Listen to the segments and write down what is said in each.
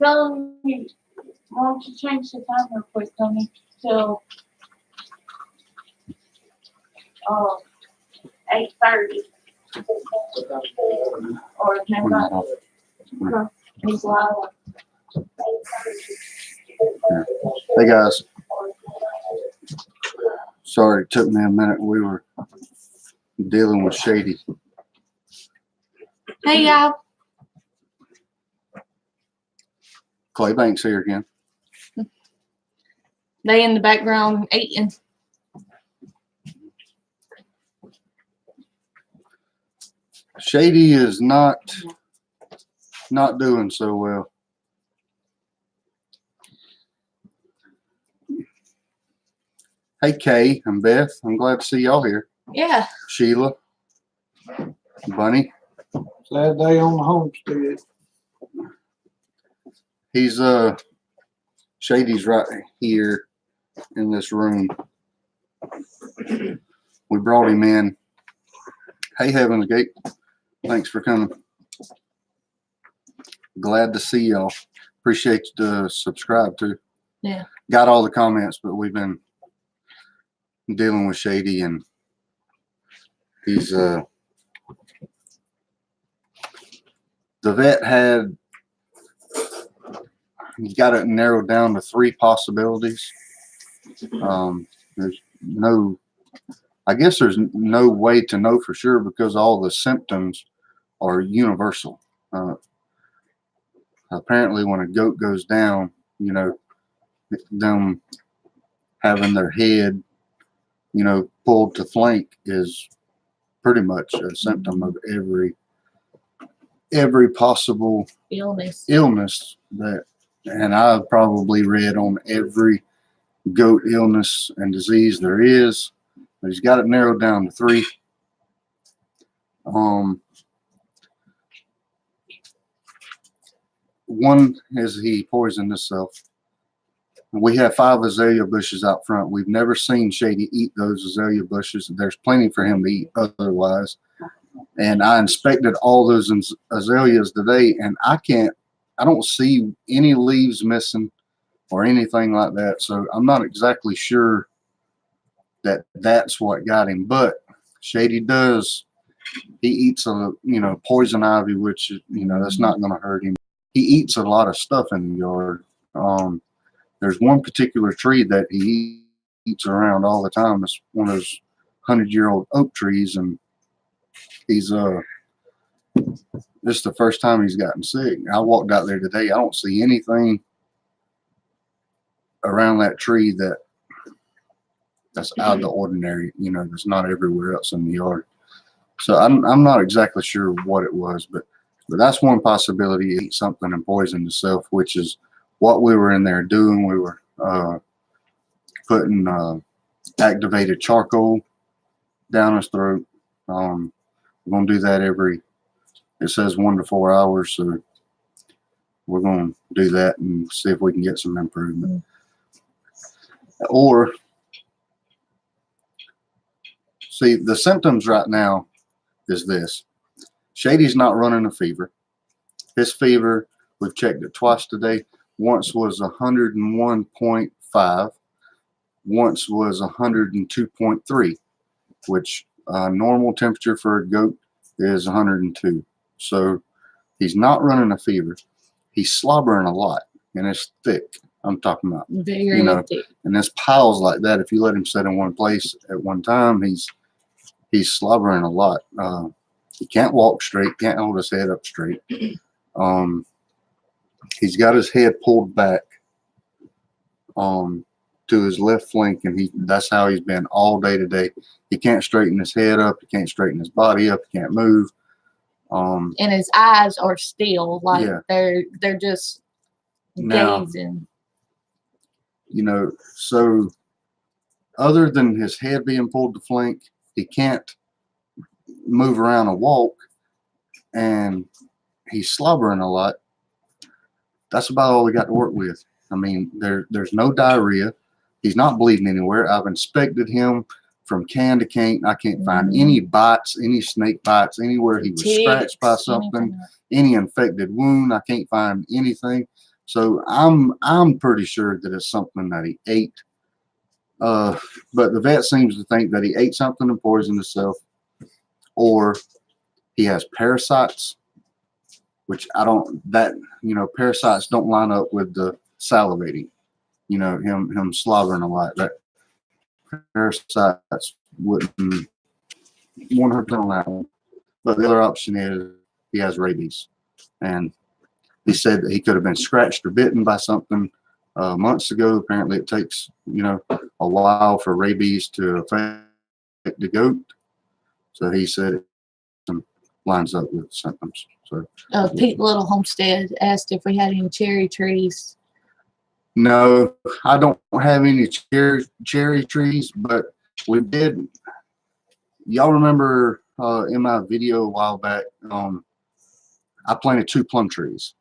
Tell me, why don't you change the time real quick, Tony, till 8:30. Or maybe not. He's loud. Hey guys, sorry it took me a minute. We were dealing with Shady. Hey, y'all. Clay Banks here again. They in the background eating. Shady is not doing so well. Hey Kay and Beth, I'm glad to see y'all here. Yeah. Sheila, Bunny. Sad day on the homestead. He's Shady's right here in this room. We brought him in. Hey Heaven's Gate, thanks for coming. Glad to see y'all. Appreciate you to subscribe too. Yeah. Got all the comments, but we've been dealing with Shady, and he's the vet had, he's got it narrowed down to 3 possibilities. There's no, I guess there's no way to know for sure because all the symptoms are universal. Apparently when a goat goes down, you know, them having their head, you know, pulled to flank is pretty much a symptom of every possible illness that, and I've probably read on every goat illness and disease there is, but he's got it narrowed down to 3. One is he poisoned himself. We have 5 azalea bushes out front. We've never seen Shady eat those azalea bushes. There's plenty for him to eat otherwise. And I inspected all those azaleas today, and I don't see any leaves missing or anything like that. So I'm not exactly sure that that's what got him. But Shady does, he eats a, you know, poison ivy, which, you know, that's not going to hurt him. He eats a lot of stuff in the yard. There's one particular tree that he eats around all the time. It's one of those 100-year-old oak trees, and he's this is the first time he's gotten sick. I walked out there today. I don't see anything around that tree that's out of the ordinary. You know, that's not everywhere else in the yard. So I'm not exactly sure what it was, but that's one possibility. He ate something and poisoned himself, which is what we were in there doing. We were putting activated charcoal down his throat. We're going to do that it says 1 to 4 hours. So we're going to do that and see if we can get some improvement. Or, see, the symptoms right now is this. Shady's not running a fever. His fever, we've checked it twice today. Once was 101.5. Once was 102.3, which normal temperature for a goat is 102. So he's not running a fever. He's slobbering a lot, and it's thick. I'm talking about, you know, and there's piles like that. If you let him sit in one place at one time, he's slobbering a lot. He can't walk straight, can't hold his head up straight. He's got his head pulled back to his left flank, and that's how he's been all day today. He can't straighten his head up, he can't straighten his body up, he can't move. And his eyes are still like, yeah, they're just gazing. You know, so other than his head being pulled to flank, he can't move around and walk, and he's slobbering a lot. That's about all we got to work with. I mean, there's no diarrhea. He's not bleeding anywhere. I've inspected him from can to can. I can't find any bites, any snake bites, anywhere he was scratched by something, any infected wound. I can't find anything. So I'm pretty sure that it's something that he ate. But the vet seems to think that he ate something and poisoned himself, or he has parasites, which I don't, that, parasites don't line up with the salivating, him slobbering a lot. That parasites wouldn't 100% on that one. But the other option is he has rabies. And he said that he could have been scratched or bitten by something months ago. Apparently it takes, a while for rabies to affect the goat. So he said it lines up with symptoms. So Pete Little Homestead asked if we had any cherry trees. no, I don't have any cherry trees, but we did. Y'all remember in my video a while back, I planted 2 plum trees.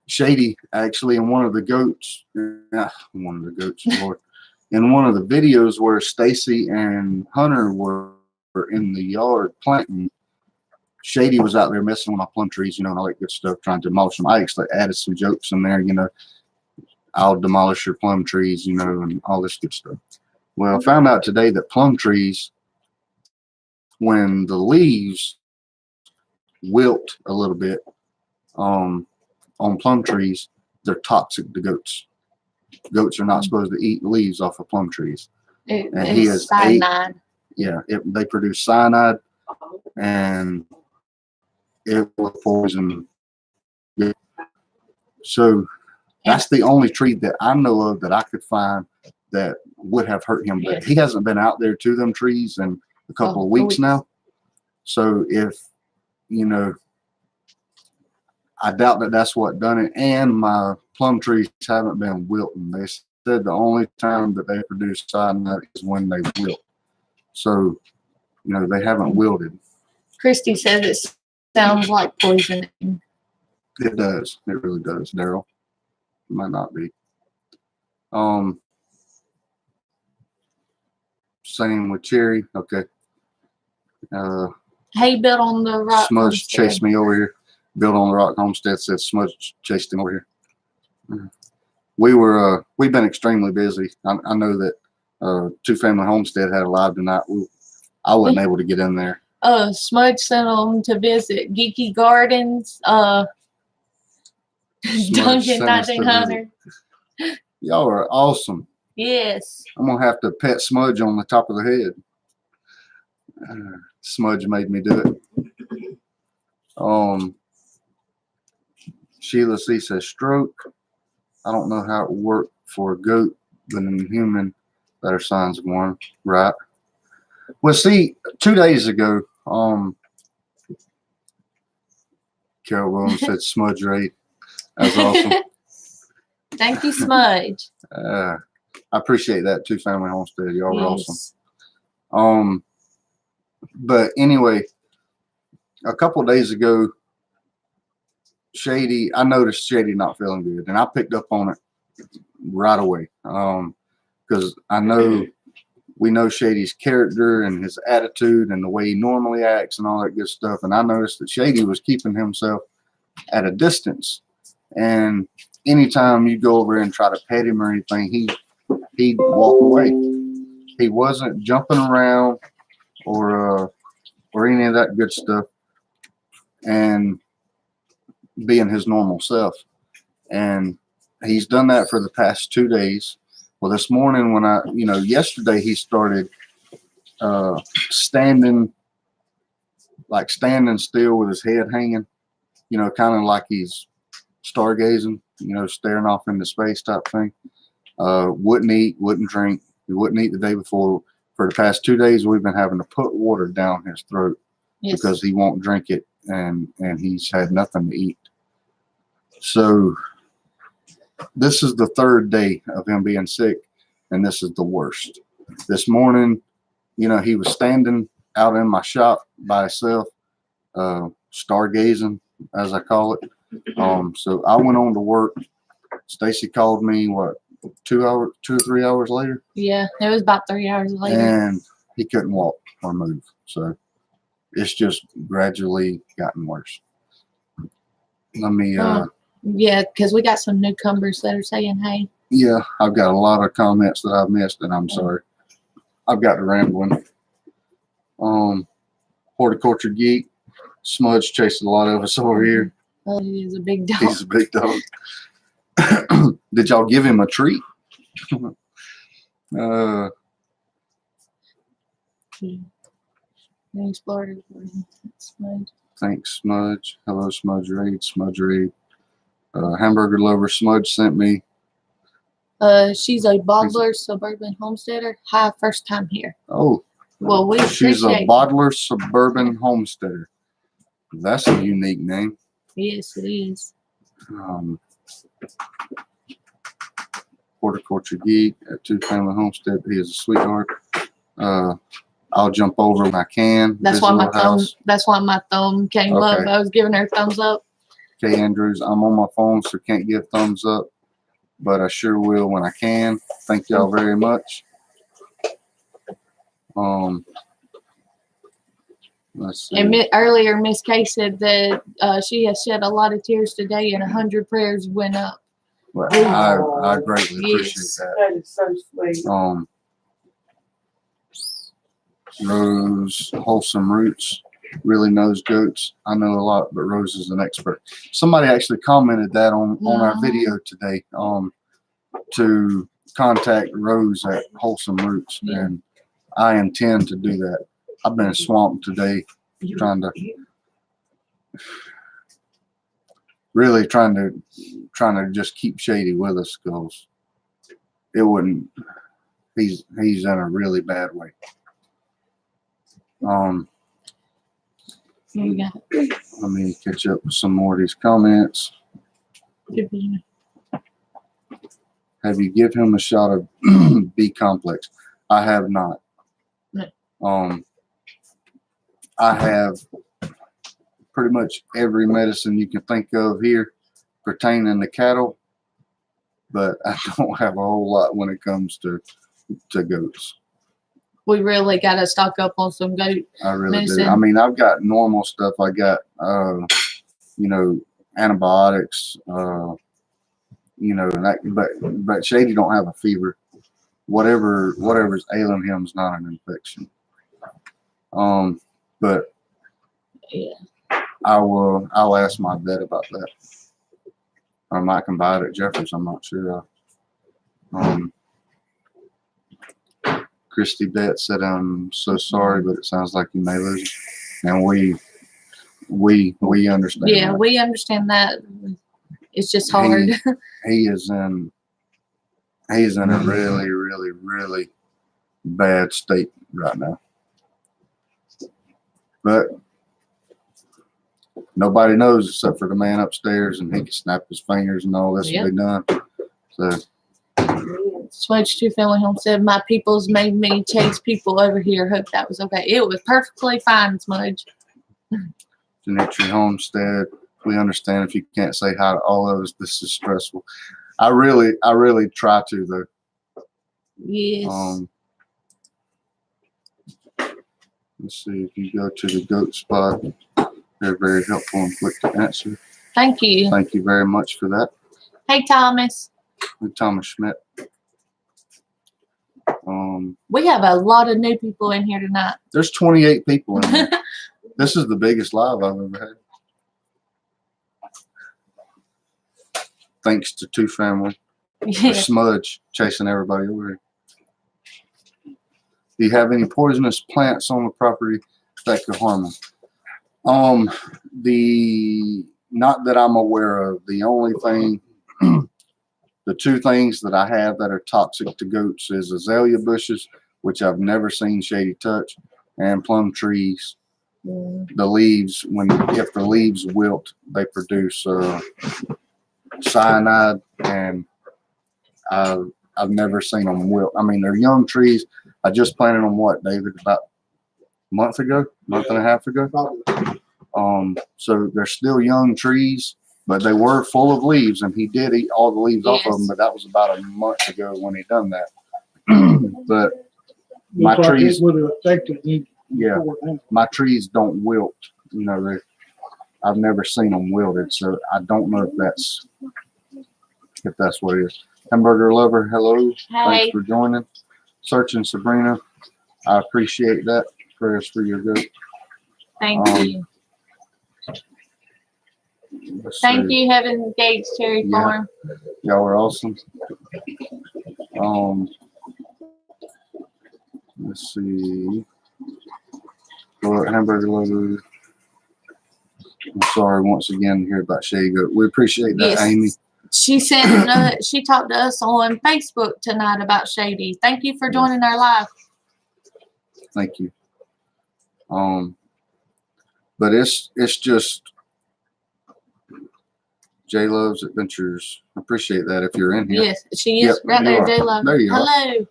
Shady actually in one of the goats, Lord, in one of the videos where Stacey and Hunter were in the yard planting, Shady was out there messing with my plum trees, and all that good stuff, trying to demolish them. I actually added some jokes in there, I'll demolish your plum trees, and all this good stuff. Well, I found out today that plum trees, when the leaves wilt a little bit on plum trees, they're toxic to goats. Goats are not supposed to eat leaves off of plum trees. And he has cyanide. They produce cyanide, and it will poison. So that's the only tree that I know of that I could find that would have hurt him. But he hasn't been out there to them trees in a couple of weeks now. So if, I doubt that that's what done it. And my plum trees haven't been wilting. They said the only time that they produce cyanide is when they wilt. So, they haven't wilted. Christy says it sounds like poisoning. It does. It really does, Daryl. Might not be. Same with cherry. Okay. Hey, built on the rock. Smudge Homestead. chased me over here. Built on the Rock Homestead said Smudge chased him over here. We've been extremely busy. I know that Two Family Homestead had a live tonight. I wasn't able to get in there. Smudge sent them to visit Geeky Gardens. Duncan 1900. Y'all are awesome. Yes. I'm gonna have to pet Smudge on the top of the head. Smudge made me do it. Sheila C says stroke. I don't know how it would work for a goat, but in a human, that are signs of one, right? Well, see, 2 days ago, Carol Williams said Smudge rate. That's awesome. Thank you, Smudge. I appreciate that, Two Family Homestead. Y'all are awesome. But anyway, a couple of days ago, I noticed Shady not feeling good, and I picked up on it right away. Because we know Shady's character and his attitude and the way he normally acts and all that good stuff. And I noticed that Shady was keeping himself at a distance. And anytime you go over and try to pet him or anything, he'd walk away. He wasn't jumping around or any of that good stuff, and being his normal self. And he's done that for the past 2 days. Well, this morning when yesterday he started standing still with his head hanging, kind of like he's stargazing, staring off into space type thing. Wouldn't eat, wouldn't drink. He wouldn't eat the day before. For the past 2 days, we've been having to put water down his throat because he won't drink it, and he's had nothing to eat. So this is the 3rd day of him being sick, and this is the worst. This morning, he was standing out in my shop by himself, stargazing, as I call it. So I went on to work. Stacey called me, 2 or 3 hours later? Yeah, it was about 3 hours later. And he couldn't walk or move. So it's just gradually gotten worse. Let me Yeah, because we got some newcomers that are saying, hey. Yeah, I've got a lot of comments that I've missed, and I'm sorry. I've got to rambling. Horticulture geek, Smudge chasing a lot of us over here. Oh, he is a big dog. He's a big dog. Did y'all give him a treat? Thanks, Florida. Smudge. Thanks, Smudge. Hello, Smudge Raid. Smudge Raid. Hamburger Lover Smudge sent me. She's a bottler, suburban homesteader. Hi, first time here. Oh, Well, we she's a appreciate it. bottler suburban homesteader. That's a unique name. Yes, it is. Horticulture geek at Two Family Homestead. He is a sweetheart. I'll jump over when I can. That's visit why my her thumb. house. That's why my thumb came up. Okay. I was giving her a thumbs up. Okay, Andrews, I'm on my phone, so can't give thumbs up, but I sure will when I can. Thank y'all very much. Let's see. And earlier, Miss Kay said that she has shed a lot of tears today, and 100 prayers went up. Well, I greatly appreciate Yes. that. That is so sweet. Rose, Wholesome Roots, really knows goats. I know a lot, but Rose is an expert. Somebody actually commented that on our video today, to contact Rose at Wholesome Roots, and I intend to do that. I've been swamped today trying to just keep Shady with us, because it wouldn't. He's in a really bad way. Here we go. Let me catch up with some more of these comments. Have you give him a shot of B complex? I have not. No. I have pretty much every medicine you can think of here pertaining to cattle, but I don't have a whole lot when it comes to goats. We really got to stock up on some goat. I really medicine. do. I mean, I've got normal stuff. I got, antibiotics, and that, but Shady don't have a fever. Whatever's ailing him is not an infection. But Yeah. I'll ask my vet about that. I might can buy it at Jeffers. I'm not sure. Christy Betts said, "I'm so sorry, but it sounds like you may lose him." And we understand. Yeah, that. we understand that. It's just hard. He is in a really, really, really bad state right now. But nobody knows except for the man upstairs, and he can snap his fingers and all this will be done. So Switch to Family Homestead. My peoples made me chase people over here. Hope that was okay. It was perfectly fine, Smudge. Dimitri Homestead, we understand if you can't say hi to all of us. This is stressful. I really try to though. Yes. Let's see, if you go to the goat spot, they're very helpful and quick to answer. Thank you. Thank you very much for that. Hey, Thomas. Thomas Schmidt. We have a lot of new people in here tonight. There's 28 people in here. This is the biggest live I've ever had. Thanks to Two Family. Yeah. Smudge chasing everybody over here. Do you have any poisonous plants on the property that could harm them? Not that I'm aware of. The only thing, the two things that I have that are toxic to goats is azalea bushes, which I've never seen Shady touch, and plum trees. The leaves, if the leaves wilt, they produce cyanide, and I've never seen them wilt. I mean, they're young trees. I just planted them, what, David, about a month and a half ago? So they're still young trees, but they were full of leaves, and he did eat all the leaves off of them, but that was about a month ago when he done that. But my Looks like trees, it would have affected you. yeah, my trees don't wilt. You know, I've never seen them wielded, so I don't know if that's what it is. Hamburger lover, hello. Hey. Thanks for joining. Searching Sabrina, I appreciate that. Prayers for your good. Thank you. Thank you, Heaven's Gates Cherry Yeah. Farm. Y'all are awesome. Let's see. Well, hamburger lover. I'm sorry once again to hear about Shady Goat. We appreciate that, Yes. Amy. She said she talked to us on Facebook tonight about Shady. Thank you for joining our live. Thank you. But it's just J Love's Adventures. I appreciate that if you're in here. Yes, she is Yep, right you there, are. J Love. There you are. Hello.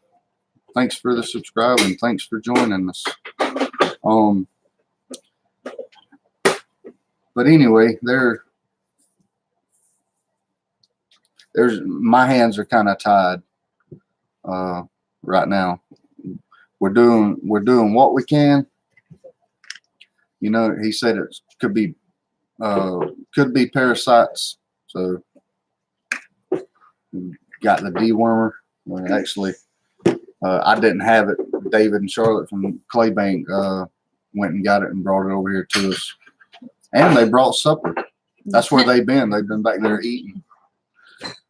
Thanks for the subscribe and thanks for joining us. But anyway, there's my hands are kind of tied right now. We're doing what we can. You know, he said it could be parasites. So got the dewormer. Well, actually, I didn't have it. David and Charlotte from Claybank went and got it and brought it over here to us. And they brought supper. That's where they've been. They've been back there eating.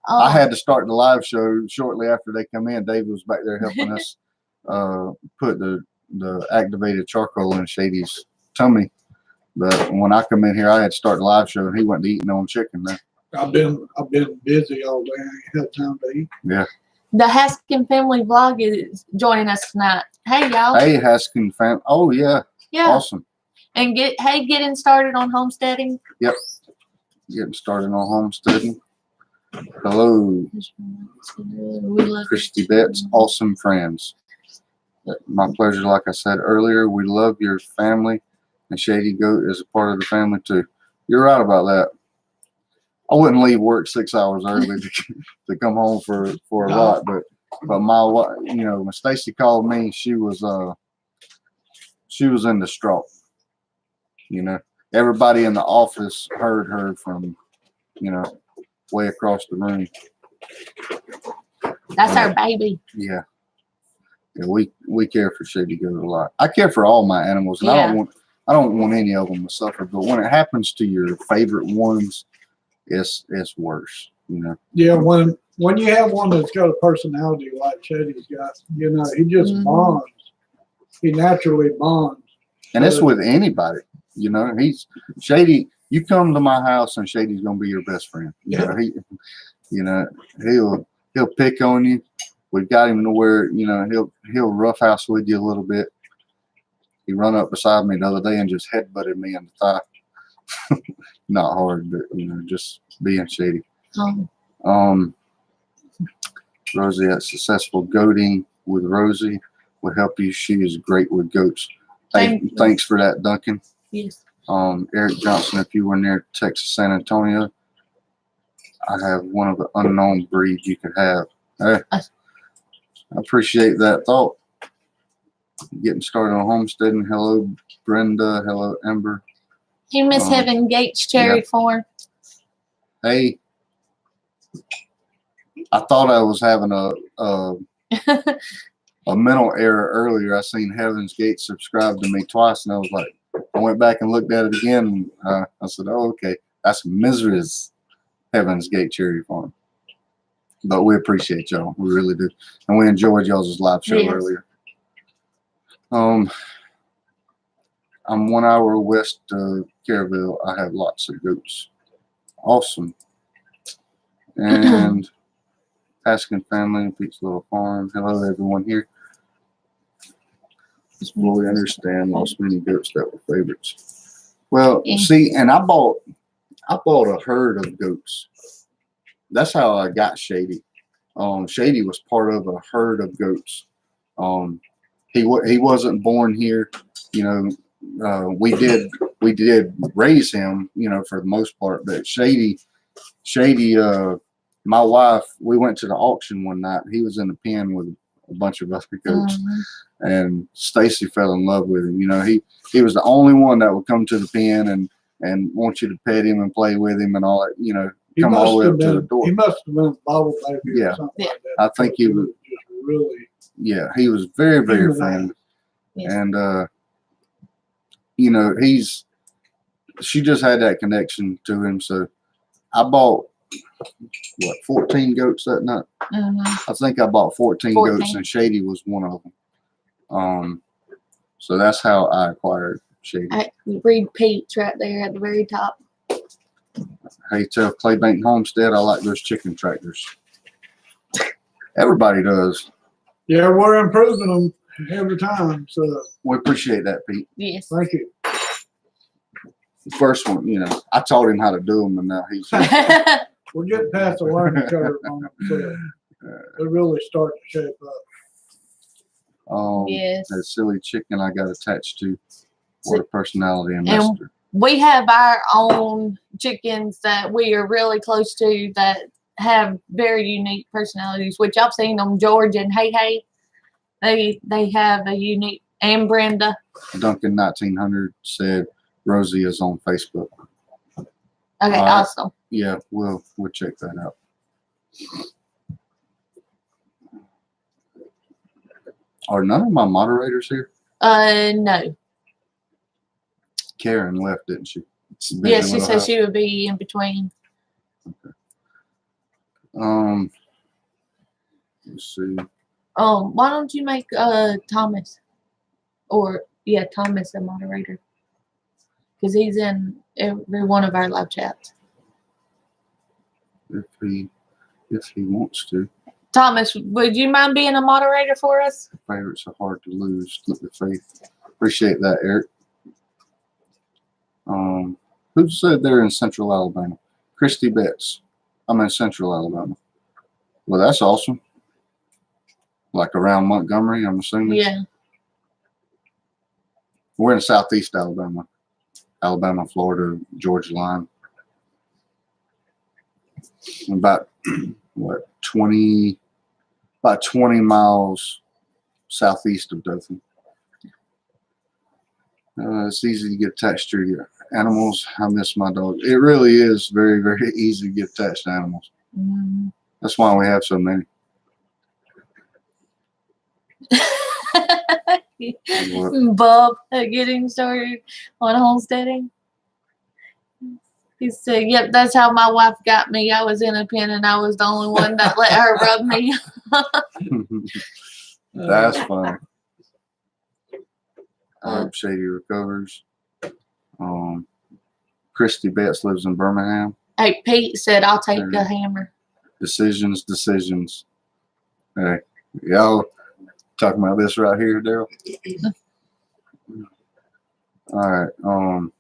Oh, I had to start the live show shortly after they come in. David was back there helping us put the activated charcoal in Shady's tummy. But when I come in here, I had to start the live show, and he went to eating on chicken there. I've been busy all day. I ain't had time to eat. Yeah. the Haskin family vlog is joining us tonight. Hey, y'all. Hey, Haskin fam. Oh yeah. Yeah. Awesome. And getting started on homesteading. Yep. Getting started on homesteading. Hello, We love Christy Betts. Awesome friends. My pleasure. Like I said earlier, we love your family, and Shady Goat is a part of the family too. You're right about that. I wouldn't leave work 6 hours early to come home for a lot, but my wife, you know, when Stacey called me, she was in distraught. You know, everybody in the office heard her from, you know, way across the room. That's our baby. Yeah. Yeah, we care for Shady Goat a lot. I care for all my animals, and Yeah. I don't want any of them to suffer. But when it happens to your favorite ones, it's worse. You know. Yeah, when you have one that's got a personality like Shady's got, you know, he just bonds. He naturally bonds. And it's with anybody. You know, he's Shady. You come to my house, and Shady's gonna be your best friend. You know, he'll pick on you. We've got him to where, you know, he'll roughhouse with you a little bit. He run up beside me the other day and just headbutted me in the thigh. Not hard, but you know, just being Shady. Rosie at Successful Goating with Rosie will help you. She is great with goats. Thanks for that, Duncan. Yes. Eric Johnson, if you were near Texas, San Antonio, I have one of the unknown breeds you could have. Hey, I appreciate that thought. Getting started on homesteading. Hello, Brenda. Hello, Ember. He Miss Heaven Gates Cherry Farm. Hey, I thought I was having a mental error earlier. I seen Heaven's Gate subscribe to me twice, and I was like, I went back and looked at it again. And, I said, oh, okay, that's Misery's Heaven's Gate Cherry Farm. But we appreciate y'all. We really do. And we enjoyed y'all's live show earlier. I'm 1 hour west of Caraville. I have lots of goats. Awesome. And Haskin family, Pete's Little Farm. Hello, everyone here. Fully understand. Lost many goats that were favorites. Well, see, and I bought a herd of goats. That's how I got Shady. Shady was part of a herd of goats. He wasn't born here. You know, we did raise him, you know, for the most part. But Shady, my wife, we went to the auction one night. He was in the pen with a bunch of other goats, and Stacey fell in love with him. You know, he was the only one that would come to the pen and want you to pet him and play with him and all that, you know, He come all the way must up to have the been, door. he must have been a bubble baby Yeah. or something like that. I think he was, Just really, yeah, he was very, very Humanized. friendly. Yes. And, you know, she just had that connection to him. So I bought, 14 goats that night? I think I bought 14 goats, 14. and Shady was one of them. So that's how I acquired Shady. Read Pete's right there at the very top. Hey, tell McLendon Homestead I like those chicken tractors. Everybody does. yeah, we're improving them every time. So We appreciate that, Pete. Yes. thank you. The first one, you know, I taught him how to do them, and now he's. We're getting past the learning curve on them, so they're really starting to shape up. Yes. That silly chicken I got attached to So- for a personality and And- messenger. We have our own chickens that we are really close to that have very unique personalities, which I've seen them. George and Hey, they have a unique, and Brenda. Duncan 1900 said Rosie is on Facebook. Okay, Alright. awesome. Yeah, we'll check that out. Are none of my moderators here? No. Karen left, didn't she? She's busy Yeah, with she her said house. she would be in between. Let's see. Why don't you make Thomas, or yeah, Thomas a moderator, because he's in every one of our live chats. If he wants to. Thomas, would you mind being a moderator for us? Favorites are hard to lose. Look at Faith. Appreciate that, Eric. Who said they're in Central Alabama? Christy Betts. I'm in Central Alabama. Well, that's awesome. Like around Montgomery, I'm assuming. Yeah. We're in Southeast Alabama. Alabama, Florida, Georgia line. About 20 miles southeast of Dothan. It's easy to get attached to your animals. I miss my dog. It really is very, very easy to get attached to animals. Mm. That's why we have so many. What? Bob getting started on homesteading. He said, "Yep, that's how my wife got me. I was in a pen, and I was the only one that let her rub me." That's funny. I hope Shady recovers. Christy Betts lives in Birmingham. Hey, Pete said, "I'll take a hammer." Decisions. Hey, y'all talking about this right here, Daryl? All right.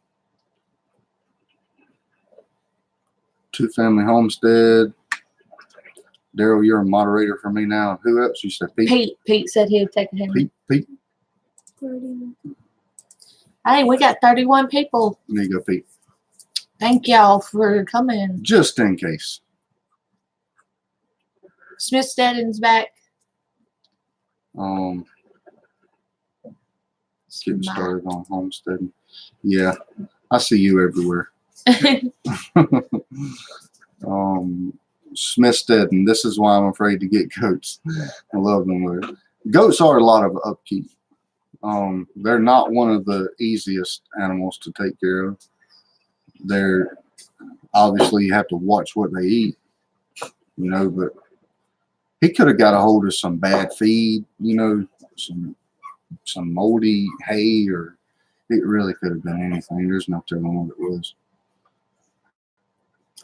Two family homestead. Daryl, you're a moderator for me now. Who else? You said Pete. Pete said he'd take a hammer. Pete. Hey, we got 31 people. There you go, Pete. Thank y'all for coming. Just in case. Smith Steddon's back. Getting started on homesteading. Yeah, I see you everywhere. Smithstead, this is why I'm afraid to get goats. I love them. Goats are a lot of upkeep. They're not one of the easiest animals to take care of. They're obviously you have to watch what they eat, you know, but he could have got a hold of some bad feed, you know, some moldy hay, or it really could have been anything. There's no telling what it was.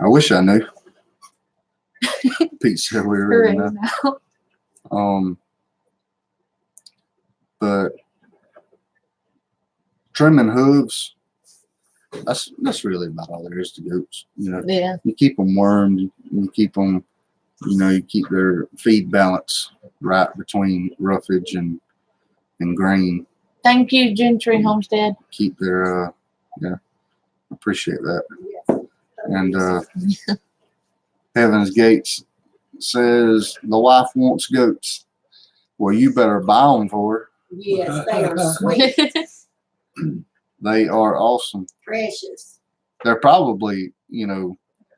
I wish I knew. Pete said we were ready now. But trimming hooves, that's really about all there is to goats. You know, Yeah. you keep them wormed, you keep them, you know, you keep their feed balance right between roughage and grain. Thank you, Gentry Homestead. Keep their, yeah, appreciate that. And Heaven's Gates says the wife wants goats. Well, you better buy them for her. Yes, they are sweet, They are awesome. precious. they're probably,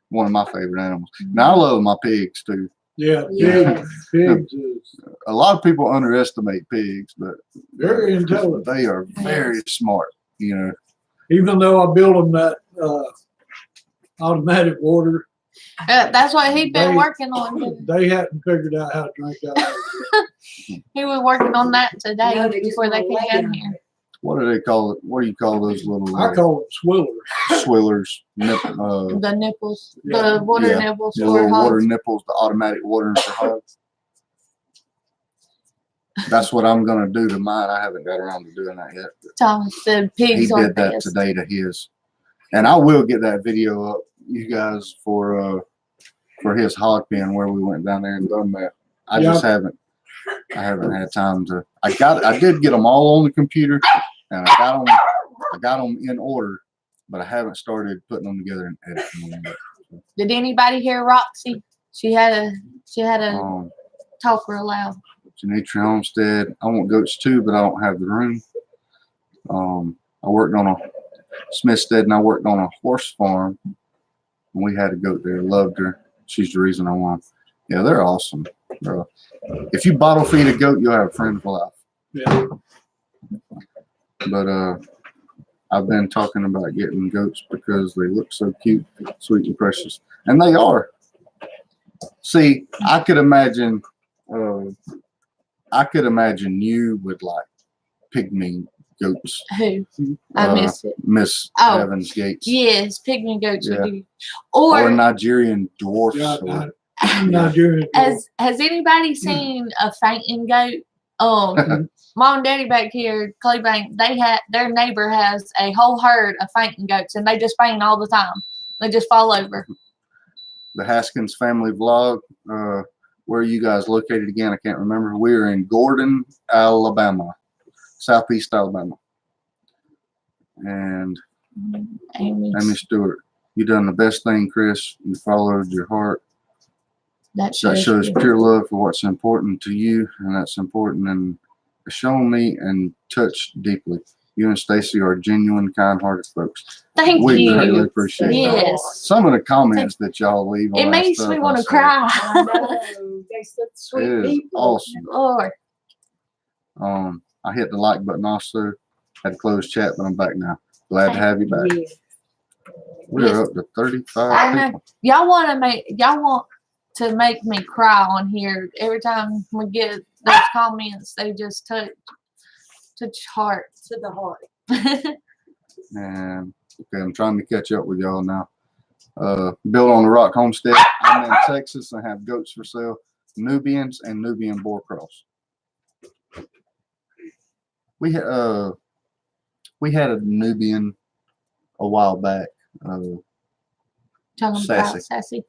one of my favorite animals. Now I love my pigs too. Yeah, Yes. pigs is A lot of people underestimate pigs, but very intelligent. they are very smart. Even though I built them that automatic water, That's what he'd been They- working on. they hadn't figured out how to drink out of it. He was working on that today No, they just before they wanna came lay down on here. it. What do they call it? What do you call those little I call them swillers. swillers? The nipples, Yeah. the water Yeah. nipples The for little water hogs. nipples, the automatic watering for hogs. That's what I'm gonna do to mine. I haven't got around to doing that yet. Thomas said He pigs are did that best. today to his, and I will get that video up, you guys, for his hog pen where we went down there and done that. I just haven't had time to. I did get them all on the computer, and I got them in order, but I haven't started putting them together and editing them yet. Did anybody hear Roxy? She had a Um, talk real loud. McLendon Homestead. I want goats too, but I don't have the room. I worked on a Smithstead, and I worked on a horse farm. And we had a goat there. Loved her. She's the reason I won. Yeah, they're awesome. If you bottle feed a goat, you'll have a friend for life. Yeah. But I've been talking about getting goats because they look so cute, sweet, and precious, and they are. See, I could imagine you would like pygmy goats. Who? I missed it. Miss Oh, Evans Gates. Yes, pygmy goats Yeah. would do. Or Or Nigerian dwarfs. Yeah, or- Nigerian. has anybody seen a fainting goat? Mom and Daddy back here, Claybank, their neighbor has a whole herd of fainting goats, and they just faint all the time. They just fall over. The Haskins family vlog. Where are you guys located again? I can't remember. We're in Gordon, Alabama, southeast Alabama. And Amy Stewart, you done the best thing, Chris. You followed your heart. That That shows pure love for what's important to you, and that's important and shown me and touched deeply. You and Stacey are genuine, kind-hearted folks. Thank We you. greatly appreciate that. Yes. Some of the comments that y'all leave on It our makes stuff, me want I to say, cry. I know. They're such sweet It is people. awesome. Lord. I hit the like button also. Had to close chat, but I'm back now. Glad to have you back. Yeah. We're Yes. up to 35 I know. people. Y'all want to make me cry on here every time we get those comments. They just touch heart. To the heart. And okay, I'm trying to catch up with y'all now. Built on the Rock Homestead. I'm in Texas. I have goats for sale, Nubians and Nubian Boar Cross. We had a Nubian a while back. Talking Sassy. about Sassy.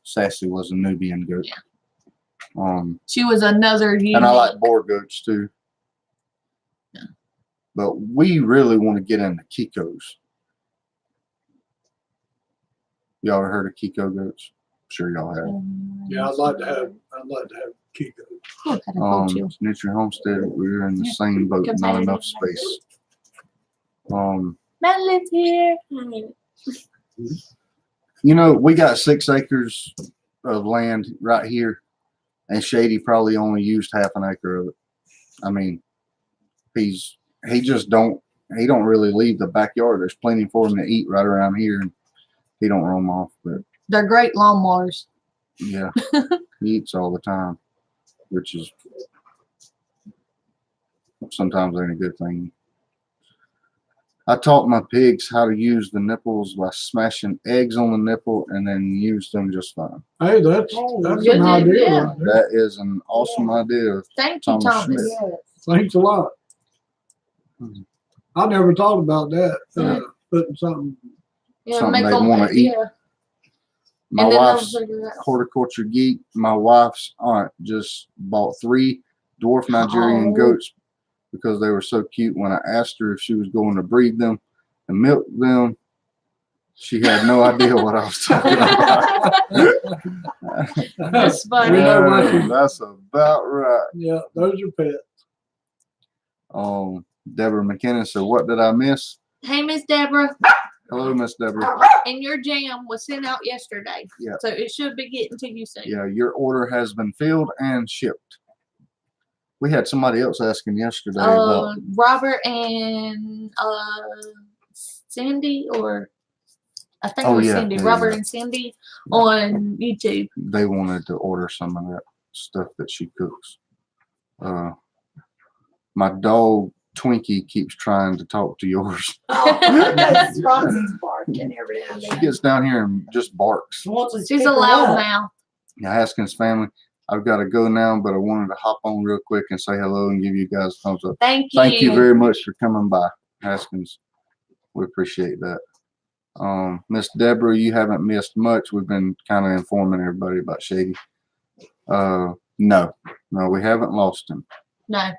Sassy was a Nubian goat. She was another unique. And I like boar goats too. But we really want to get into Kiko's. Y'all ever heard of Kiko goats? I'm sure y'all have. Yeah, I'd like to have Kiko. McLendon Homestead, we're in the same boat, not enough space. Madeline's here. We got 6 acres of land right here, and Shady probably only used half an acre of it. I mean, he don't really leave the backyard. There's plenty for him to eat right around here, and he don't roam off. But They're great lawnmowers. yeah, he eats all the time, which is sometimes ain't a good thing. I taught my pigs how to use the nipples by smashing eggs on the nipple and then use them just fine. Hey, that's good an idea. idea. Right there. That is an awesome idea. Thank you, Thomas Thomas. Schmidt. Yes. Thanks a lot. Mhm. I never thought about that. Yeah. Putting something. Yeah, Something make they them wanna eat. Yeah. My And then wife's they'll figure it out. horticulture geek. My wife's aunt just bought 3 dwarf Nigerian Oh. goats because they were so cute. When I asked her if she was going to breed them and milk them, she had no idea what I was talking about. That's funny. We know what Yeah, that's about right. Yeah, those are pets. Deborah McKinnon said, "What did I miss?" Hey, Miss Deborah. Hello, Miss Deborah. And your jam was sent out yesterday. Yeah. So it should be getting to you soon. Yeah, your order has been filled and shipped. We had somebody else asking yesterday about. Robert and Cindy, or I think Oh, it was yeah, Cindy. yeah, Robert yeah. and Cindy on YouTube. They wanted to order some of that stuff that she cooks. My dog Twinkie keeps trying to talk to yours. That's Roxy's barking every now and She then. gets down here and just barks. She's a loud mouth. Now, Haskins family, I've got to go now, but I wanted to hop on real quick and say hello and give you guys a thumbs up. Thank you. Thank you very much for coming by, Haskins. We appreciate that. Miss Deborah, you haven't missed much. We've been kind of informing everybody about Shady. No, we haven't lost him. No.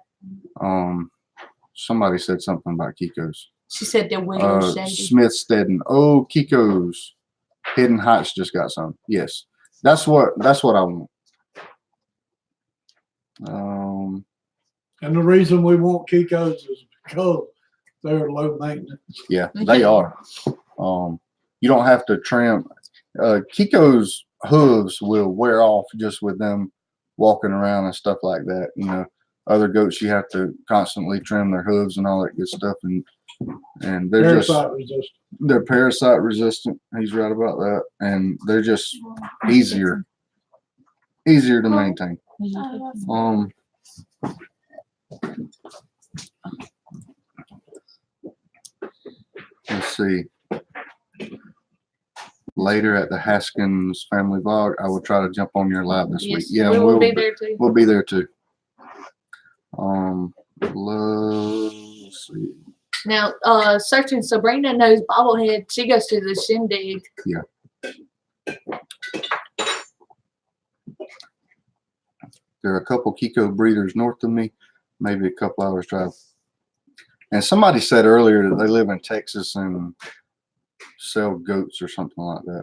Somebody said something about Kiko's. She said that we were Shady. Smith Stedden. Oh, Kiko's. Hidden Heights just got some. Yes. That's what I want. And the reason we want Kiko's is because they're low maintenance. Yeah, they are. You don't have to trim. Kiko's hooves will wear off just with them walking around and stuff like that. You know, other goats you have to constantly trim their hooves and all that good stuff, and they're they're parasite resistant. He's right about that, and they're just easier to maintain. Let's see. Later at the Haskins family vlog, I will try to jump on your live this week. Yeah, we will be there too. We'll be there too. Let's see. Now, searching Sabrina knows bobblehead. She goes to the shindig. Yeah. There are a couple Kiko breeders north of me, maybe a couple hours drive. And somebody said earlier that they live in Texas and sell goats or something like that.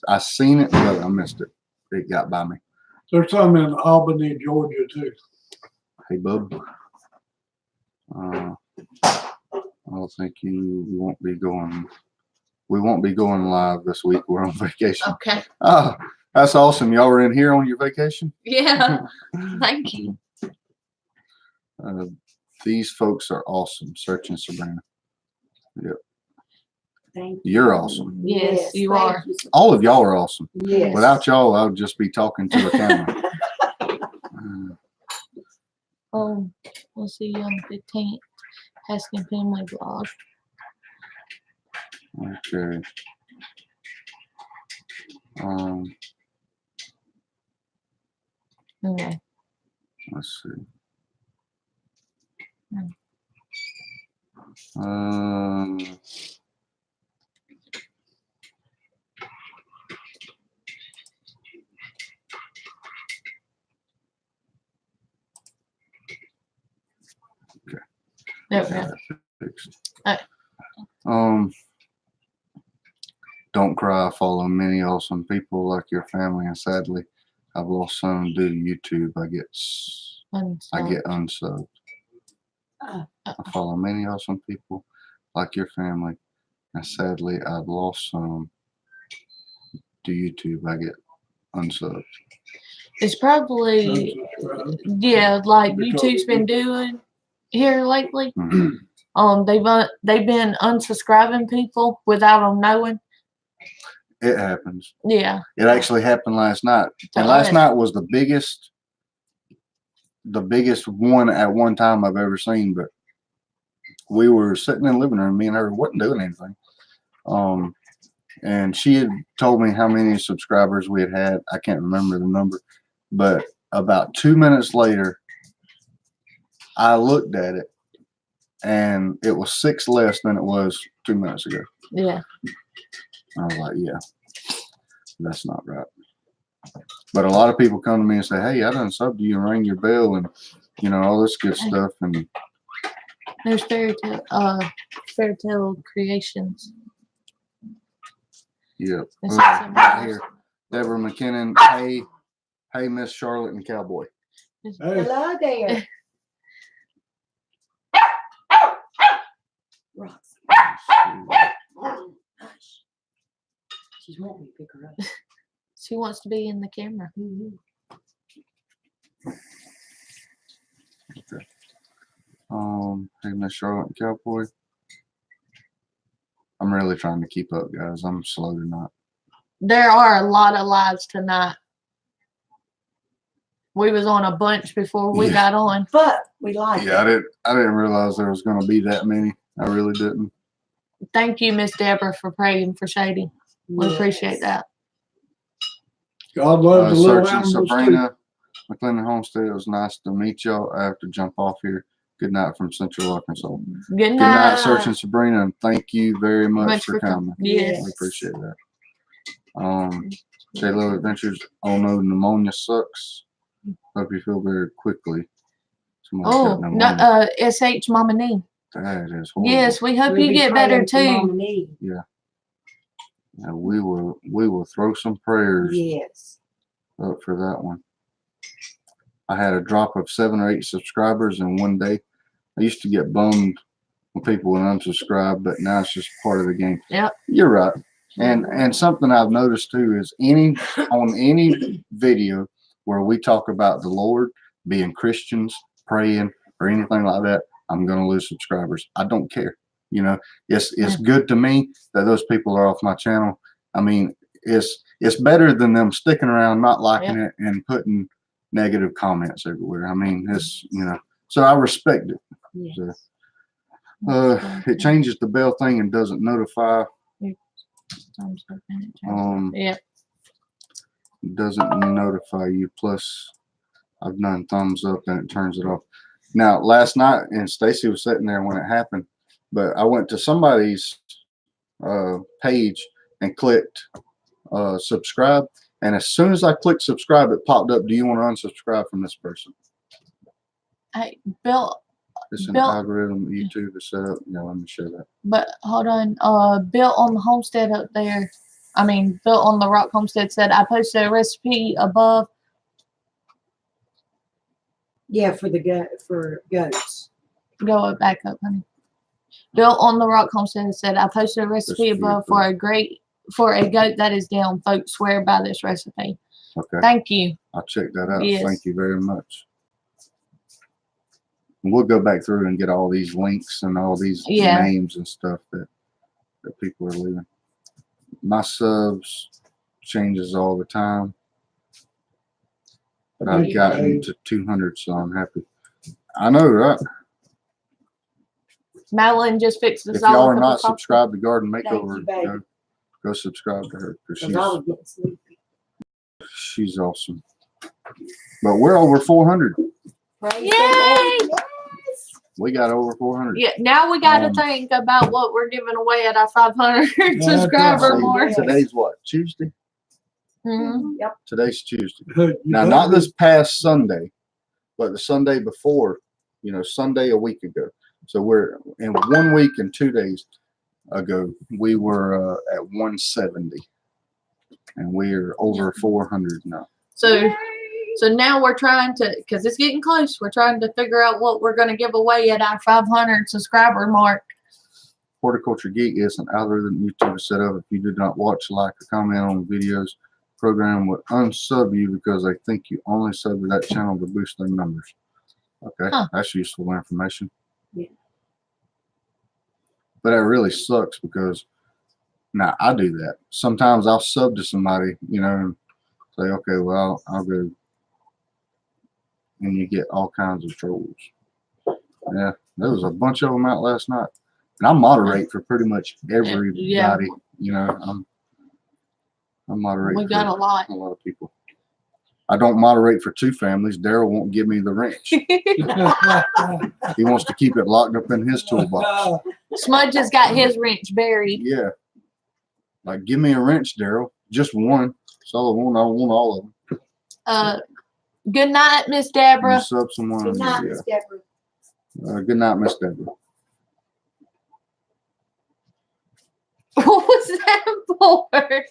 I seen it, but I missed it. It got by me. There's some in Albany, Georgia too. Hey, bub. I don't think we won't be going live this week. We're on vacation. Okay. Oh, that's awesome. Y'all were in here on your vacation? Yeah. Thank you. These folks are awesome. Searching Sabrina. Yep. Thank You're awesome. Yes, you thank are. you. All of y'all are awesome. Yes. Without y'all, I would just be talking to the camera. We'll see you on the 15th. Haskin family vlog. Okay. Okay. Let's see. There we go. Fixed. Alright. Don't cry. I follow many awesome people like your family, and sadly, I've lost some due to YouTube. I get unsubbed. I follow many awesome people like your family, and sadly, I've lost some to YouTube. I get unsubbed. It's probably, yeah, like YouTube's been doing here lately. Mhm. They've been unsubscribing people without them knowing. It happens. Yeah. It actually happened last night, and last night was the biggest one at one time I've ever seen. But we were sitting in the living room, me and her wasn't doing anything. And she had told me how many subscribers we had. I can't remember the number, but about 2 minutes later, I looked at it, and it was 6 less than it was 2 minutes ago. Yeah. I was like, yeah, that's not right. But a lot of people come to me and say, hey, I done subbed you and rang your bell and, all this good stuff. And There's Fairytale Creations. yeah, This is right here, Deborah McKinnon. Hey, Miss Charlotte and Cowboy. Hey, Hello there. Roxy. She's wanting me to pick her up. She wants to be in the camera. Hey, Miss Charlotte and Cowboy. I'm really trying to keep up, guys. I'm slow tonight. There are a lot of lives tonight. We was on a bunch before we Yeah. got on. But we like Yeah, it. I didn't realize there was gonna be that many. I really didn't. Thank you, Miss Deborah, for praying for Shady. We appreciate that. God loves the little Sergeant animals too. Sabrina, McLendon Homestead. It was nice to meet y'all. I have to jump off here. Good night from Central Arkansas. Good Good night. night, Sergeant Sabrina, and thank you very much Much for coming. Yes. We appreciate that. J-Lo Adventures. Oh no, pneumonia sucks. Hope you feel better quickly. Somebody's Oh, got no, pneumonia. SH Mama Nee. That is horrible. Yes, we hope We'll you be get better praying for Mama too. Nee. Yeah, we will throw some prayers Yes. up for that one. I had a drop of 7 or 8 subscribers in one day. I used to get bummed when people would unsubscribe, but now it's just part of the game. Yep. You're right. And something I've noticed too is on any video where we talk about the Lord, being Christians, praying, or anything like that, I'm gonna lose subscribers. I don't care. You know, it's good to me that those people are off my channel. I mean, it's better than them sticking around, not liking it, and putting negative comments everywhere. I mean, it's, you know, so I respect it. Yes. So, it changes the bell thing and doesn't notify. Yeah. Doesn't notify you. Plus, I've done thumbs up and it turns it off. Now, last night, and Stacey was sitting there when it happened, but I went to somebody's page and clicked subscribe, and as soon as I clicked subscribe, it popped up. Do you want to unsubscribe from this person? Hey, Bill. It's an Bill, algorithm YouTube is set up. Yeah, let me show that. but hold on. Built on the homestead up there. I mean, Built on the Rock Homestead said I posted a recipe above. Yeah, for goats. Go back up, honey. Built on the Rock Homestead said I posted a recipe above for a goat that is down. Folks swear by this recipe. Okay. Thank you. I'll check that out. Yes. Thank you very much. And we'll go back through and get all these links and all these names and stuff that people are leaving. My subs changes all the time, but I've gotten to 200, so I'm happy. I know, right? Madeline just fixed If this y'all all are up. not subscribed to Garden Thank Makeover, you, baby. go subscribe to her because Because I was getting sleepy. she's awesome. But we're over 400. Praise Yay! the Lord. Yes. We got over 400. Yeah, now we got to think about what we're giving away at our 500 subscriber See, mark. Today's what? Tuesday? Mhm. Yep. Today's Tuesday. Now, not this past Sunday, but the Sunday before, you know, Sunday a week ago. So we're in 1 week and 2 days ago, we were at 170. And we're over 400 now. So now we're trying to, because it's getting close, we're trying to figure out what we're going to give away at our 500 subscriber mark. Horticulture Geek is an algorithm YouTube is set up. If you did not watch, like, or comment on videos, program would unsub you because they think you only sub to that channel to boost their numbers. Okay, that's useful information. Yeah. But that really sucks because now I do that. Sometimes I'll sub to somebody, you know, and say, okay, well, I'll go. And you get all kinds of trolls. Yeah, there was a bunch of them out last night. And I moderate for pretty much everybody. Yeah. You know, I moderate We got a lot. of people. I don't moderate for 2 families. Daryl won't give me the wrench. He wants to keep it locked up in his toolbox. Smudge has got his wrench buried. Yeah. Like, give me a wrench, Daryl. Just one. That's all I want. I want all of them. Good night, Miss Can you Deborah. sub someone? Good night, Miss Deborah. Good night, Miss Deborah. What was that for?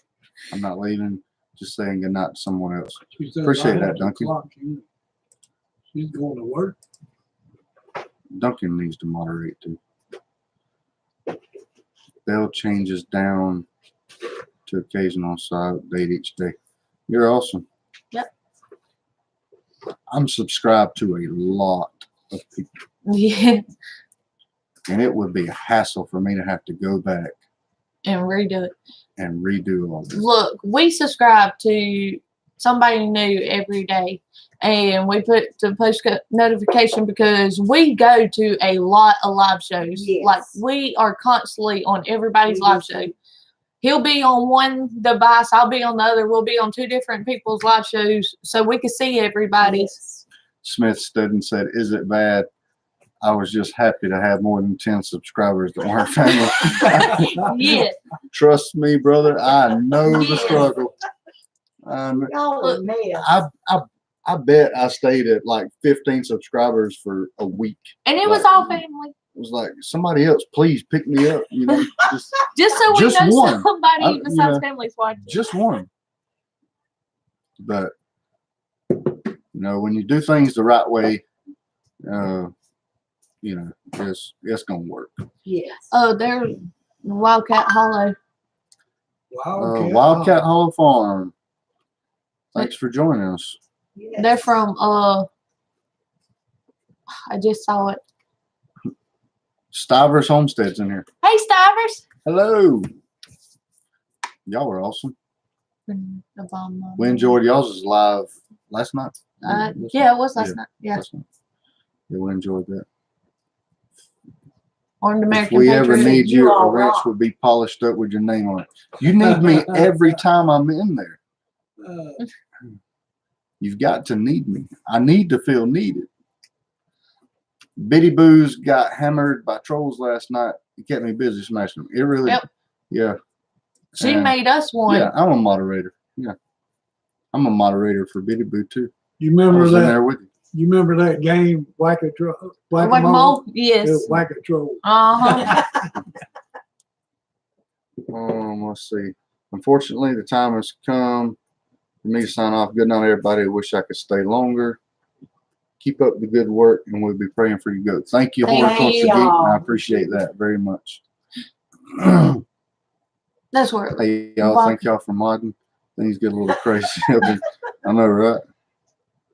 I'm not leaving. Just saying good night to someone else. She said, Appreciate "I that, have to Duncan." clock you." She's going to work. Duncan needs to moderate too. Bell changes down to occasional, so I update each day. You're awesome. Yep. I'm subscribed to a lot of people, Yeah, and it would be a hassle for me to have to go back and redo it. and redo all this. Look, we subscribe to somebody new every day, and we put the post notification because we go to a lot of live shows. Yes. Like we are constantly on everybody's We live do. show. He'll be on one device, I'll be on the other. We'll be on two different people's live shows, so we can see everybody. Yes. Smith stood and said, "Is it bad? I was just happy to have more than 10 subscribers that weren't family." Yeah, Trust me, brother. I know the Yes. struggle. Y'all are mad. I bet I stayed at like 15 subscribers for a week. and it was Like, all family, It was like, somebody else, please pick me up. You know, just so we Just know one. somebody I- you besides know, family's watching. just one. But you know, when you do things the right way, you know, it's gonna work. Yes. Oh, there's Wildcat Hollow. Wildcat Hollow Farm. Thanks for joining us. Yes. They're from I just saw it. Stivers Homestead's in here. Hey, Stivers. Hello. Y'all were awesome. We enjoyed y'all's live last night. Yeah, it was last night. Yeah, Last night. Yeah, we enjoyed that. on the If American we ever Patriot. need You you, a all ranch rock. would be polished up with your name on it. You need me every time I'm in there. You've got to need me. I need to feel needed. Bitty Boo's got hammered by trolls last night. It kept me busy smashing them. It really, Yep. yeah. She And, made us one. yeah, I'm a moderator. Yeah. I'm a moderator for Bitty Boo too. You I remember was in that? there with you. You remember that game, Whack-A-Troll? Whack-a-mole? Yes. Whack-A-Troll. Uh-huh. Let's see. Unfortunately, the time has come for me to sign off. Good night, everybody. I wish I could stay longer. Keep up the good work, and we'll be praying for you good. Thank you, Thank Horticulture Geek. y'all. I appreciate that very much. That's where Hey, y'all. Wow. Thank y'all for modding. Things get a little crazy. I know, right?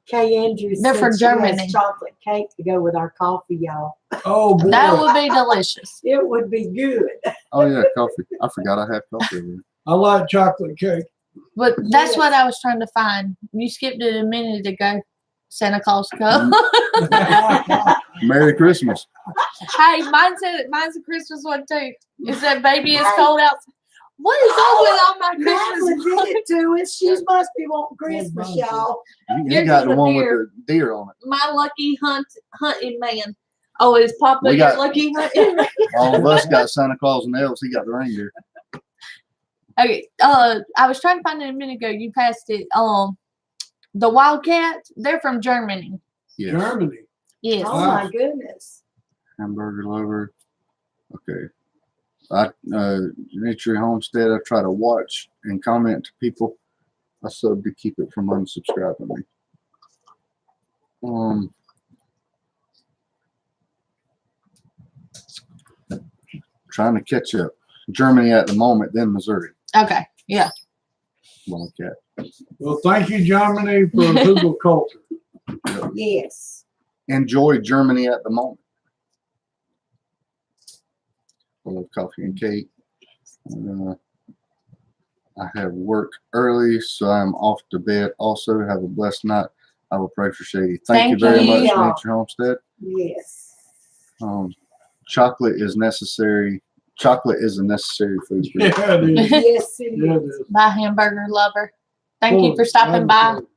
Kay Andrews They're said from she has Germany. chocolate cake to go with our coffee, y'all. Oh, boy. that would be delicious. It would be good. Oh, yeah, coffee. I forgot I had coffee over here. I like chocolate cake. But that's Yes. what I was trying to find. You skipped it a minute ago. Santa Claus come. Merry Christmas. Hey, mine's a Christmas one too. It said baby is cold out. What is up with all my Madeline Christmas? did it to us. She must be wanting Christmas, Well, y'all. You Yours got is the a one deer. with the deer on it. My lucky hunting man. Oh, it's Papa We your got- lucky hunting man? All of us got Santa Claus and elves. He got the reindeer. Okay. I was trying to find it a minute ago. You passed it. The Wildcat. They're from Germany. Yes. Germany. Yes. Oh my goodness. Hamburger lover. Okay. Nature Homestead, I try to watch and comment to people. I sub to keep it from unsubscribing me. Trying to catch up. Germany at the moment, then Missouri. Okay. Yeah. Wildcat. Well, thank you, Germany, for Google culture. Yes. Enjoy Germany at the moment. I love coffee and cake. I have work early, so I'm off to bed. Also, have a blessed night. I will pray for Shady. Thank you Thank very you. much, Nature Homestead. Yes. Chocolate is necessary. Chocolate is a necessary food group. Yeah, it is. Yes, it Yeah, it is. is. Bye, hamburger lover. Thank you Cool. for stopping by. Wonderful.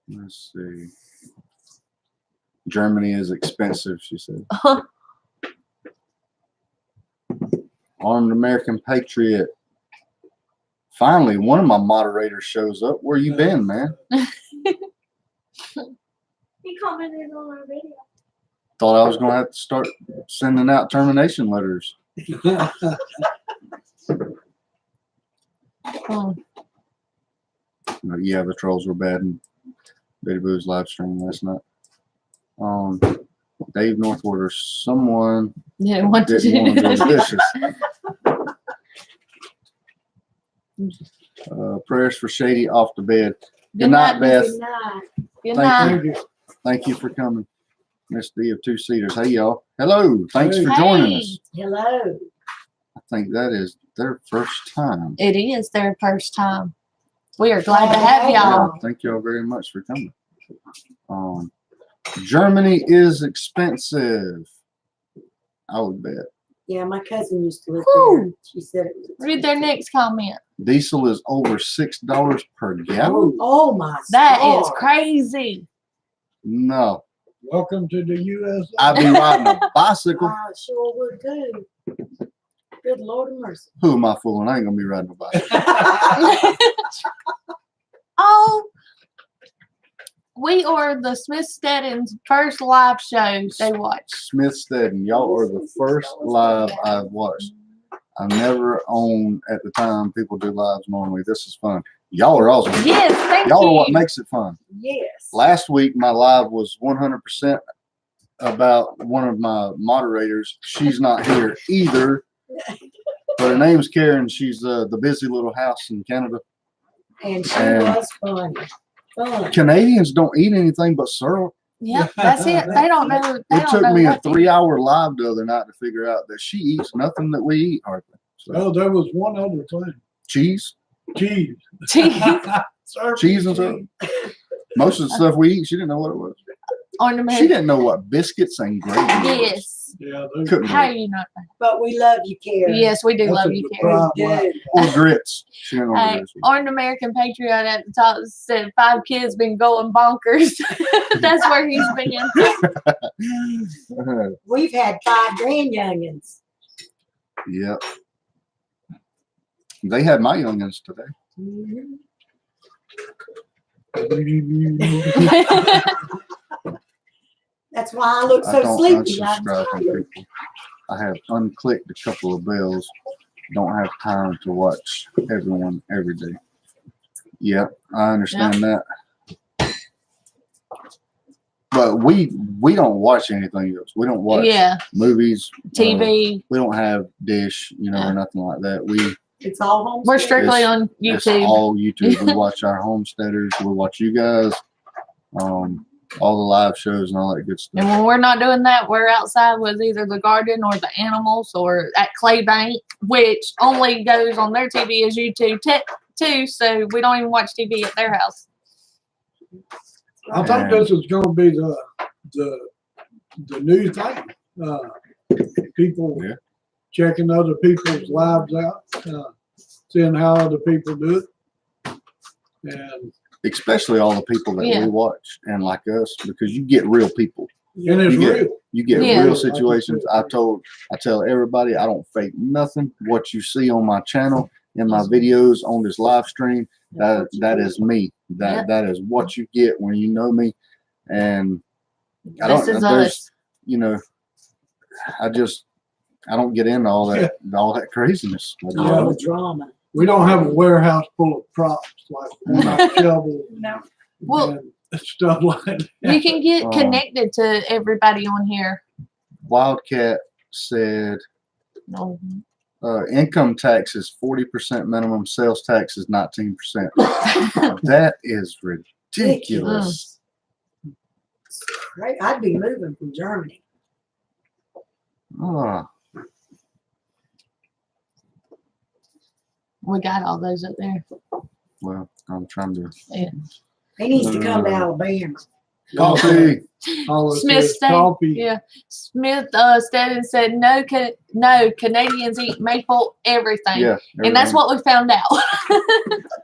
Let's see. Germany is expensive, she said. Armed American Patriot. Finally, one of my moderators shows up. Where you been, man? He commented on our video. Thought I was going to have to start sending out termination letters. Oh, Yeah, the trolls were bad in Betty Boo's live stream last night. Dave Northwater, someone Didn't want to didn't want to do do the dishes. Prayers for Shady off the bed. Good night, Beth. Good night. Good Thank night. Thank you. Thank you for coming. Miss D of Two Seaters. Hey, y'all. Hello. Thanks for joining Hey. us. Hello. I think that is their first time. It is their first time. We are glad to have Yeah, y'all. thank y'all very much for coming. Germany is expensive. I would bet. Yeah, my cousin used to live Whew. there. She said it was Read their next comment. Diesel is over $6 per gallon. Oh my That is God. crazy. No, Welcome to the USA. I'd be riding a bicycle. I sure would too. Good Lord of mercy. Who am I fooling? I ain't gonna be riding a bicycle. Oh, we are the Smith Steadens' first live show they watch. Smith Steadon, y'all are the first live I've watched. I never owned at the time. People do lives normally. This is fun. Y'all are awesome. Yes, thank Y'all are what you. makes it fun. Yes. Last week, my live was 100% about one of my moderators. She's not here either, but her name's Karen. She's the busy little house in Canada. And she And- was funny. Fun. Canadians don't eat anything but syrup. Yep, that's it. They don't know. They It don't took know me a what to- 3-hour live the other night to figure out that she eats nothing that we eat hardly. So, Oh, there was one other thing. cheese, Cheese. Syrup cheese and syrup. Most of the stuff we eat, she didn't know what it was. On the She move. didn't know what biscuits and gravy was. Yes. Yeah, they Couldn't How do you not know? But we love you, Karen. Yes, we do That's love a you, good Karen. We Wow. do. it. Or grits. She didn't know what Hey, grits was. Orange American Patriot at the top said 5 kids been going bonkers. That's where he's been. We've had 5 grandyoungins. Yep. They had my youngins today. Mhm. That's why I look I so don't sleepy. I'm unsubscribe from tired. people. I have unclicked a couple of bells. Don't have time to watch everyone every day. Yep, I understand that. But we don't watch anything else. We don't watch Yeah, movies, TV. we don't have Dish, Yeah. or nothing like that. It's all homestead. We're strictly It's- on It's YouTube. all YouTube. We watch our homesteaders. We watch you guys, all the live shows and all that good And stuff. when we're not doing that, we're outside with either the garden or the animals or at Clay Bank, which only goes on their TV as YouTube too. So we don't even watch TV at their house. I think this is going to be the new thing. People Yeah. checking other people's lives out, seeing how other people do it, and Especially all the people that Yeah. we watch and like us, because you get real people. and it's You get- real. You get Yeah. real situations. I tell everybody I don't fake nothing. What you see on my channel, in my videos, on this live stream, that is me. Yep. That is what you get when you know me. And I This don't is there's us. I don't get into all that craziness. I just All don't. the drama. We don't have a warehouse full of props like shovels No. Well, and stuff like that. you can get Oh. connected to everybody on here. Wildcat said No. income tax is 40% minimum, sales tax is 19%. That is ridiculous. Right? I'd be moving from Germany. Ah, We got all those up there. well, I'm trying to. He needs to come to Alabama. Coffee. All it Smith says, said, coffee. yeah. Smith Steadman said, no, Canadians eat maple everything. Yeah. And that's what we found out.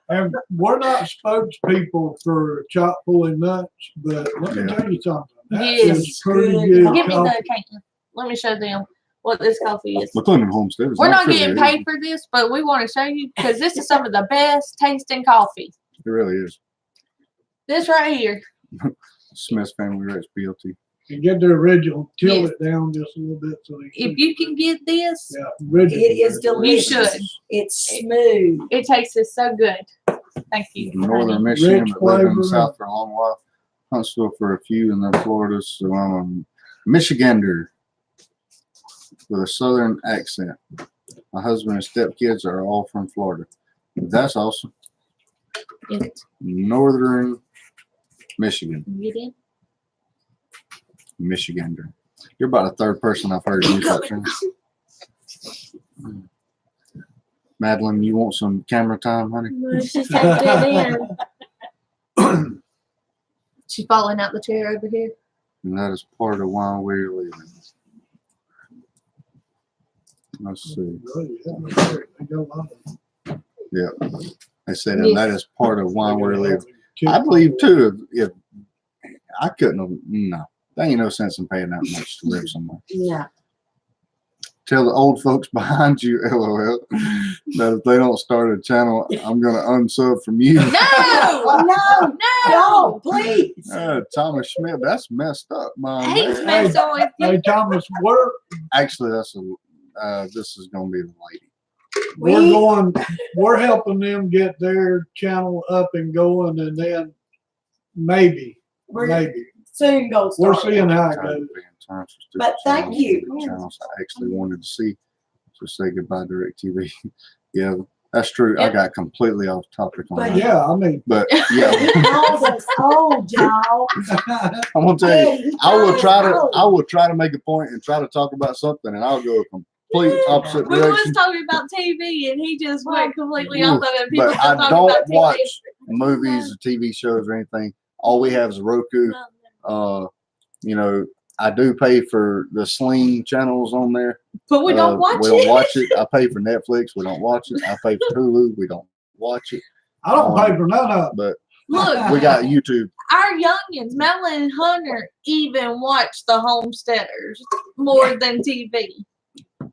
And we're not spokespeople for chock full of nuts, but let me Yeah. tell you something. That Yes. is pretty Good. good Give me coffee. the can. Let me show them what this coffee is. McLendon Homestead. is We're not getting affiliated. paid for this, but we want to show you because this is some of the best tasting coffee. It really is. This right here. Smith's Family Rex BLT. And get the original, tilt Yes. it down just a little bit so they If you can get this, yeah, original. It is delicious. You should. It's smooth. it tastes so good. Thank you. Northern honey. Michigan, Rich but lived in the flavor. South for a long while. Huntsville for a few, and then Florida. So I'm a Michigander with a southern accent. My husband and stepkids are all from Florida. That's awesome. It, Northern Michigan. you did? Michigander. You're about the third person I've heard use that term. Madeline, you want some camera time, honey? She tapped it in. She's falling out the chair over here. And that is part of why we're leaving. Let's see. Yeah. They said that that is part of why we're leaving. I believe too, if I couldn't have, no, there ain't no sense in paying that much to live somewhere. Yeah. Tell the old folks behind you, LOL, that if they don't start a channel, I'm going to unsub from you. No! Oh, no, no, please. Thomas Schmidt, that's messed up, man. He's messing with you. Hey, Thomas, Actually, that's a, this is going to be the lady. we're helping them get their channel up and going, and then maybe Soon go we're start. seeing how it Tired goes. of being times for stupid But thank channels, you. stupid Channels I actually wanted to see. So say goodbye, DirecTV. Yeah, that's true. I Yep. got completely off topic on But that. Yeah, I mean, But yeah, All this old, y'all. I'm gonna tell you, Daddy, I will try to old. I will try to make a point and try to talk about something, and I'll go a complete opposite We was direction. talking about TV and he just went completely Ooh, off of it. People but still I talking don't about TV. watch movies or TV shows or anything. All we have is Roku. You know, I do pay for the Sling channels on there. But we don't watch We it. don't watch it. I pay for Netflix. We don't watch it. I pay for Hulu. We don't watch it. I don't pay for none of it. But Look, we got YouTube. our youngins, Melanie and Hunter, even watch the Homesteaders more than TV.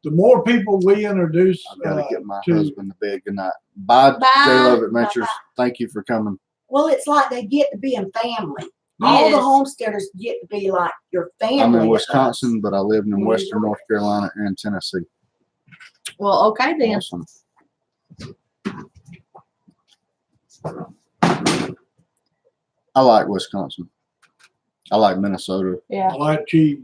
The more people we introduce, I've got to get my to- husband to bed. Good night. Bye, Bye. J Love Adventures. Bye-bye. Thank you for coming. Well, it's like they get to be in family. All the Yes. homesteaders get to be like your family. I'm in to Wisconsin, but I lived in New Western York. North Carolina and Tennessee. Well, okay then. Awesome. I like Wisconsin. I like Minnesota. Yeah. I like cheese.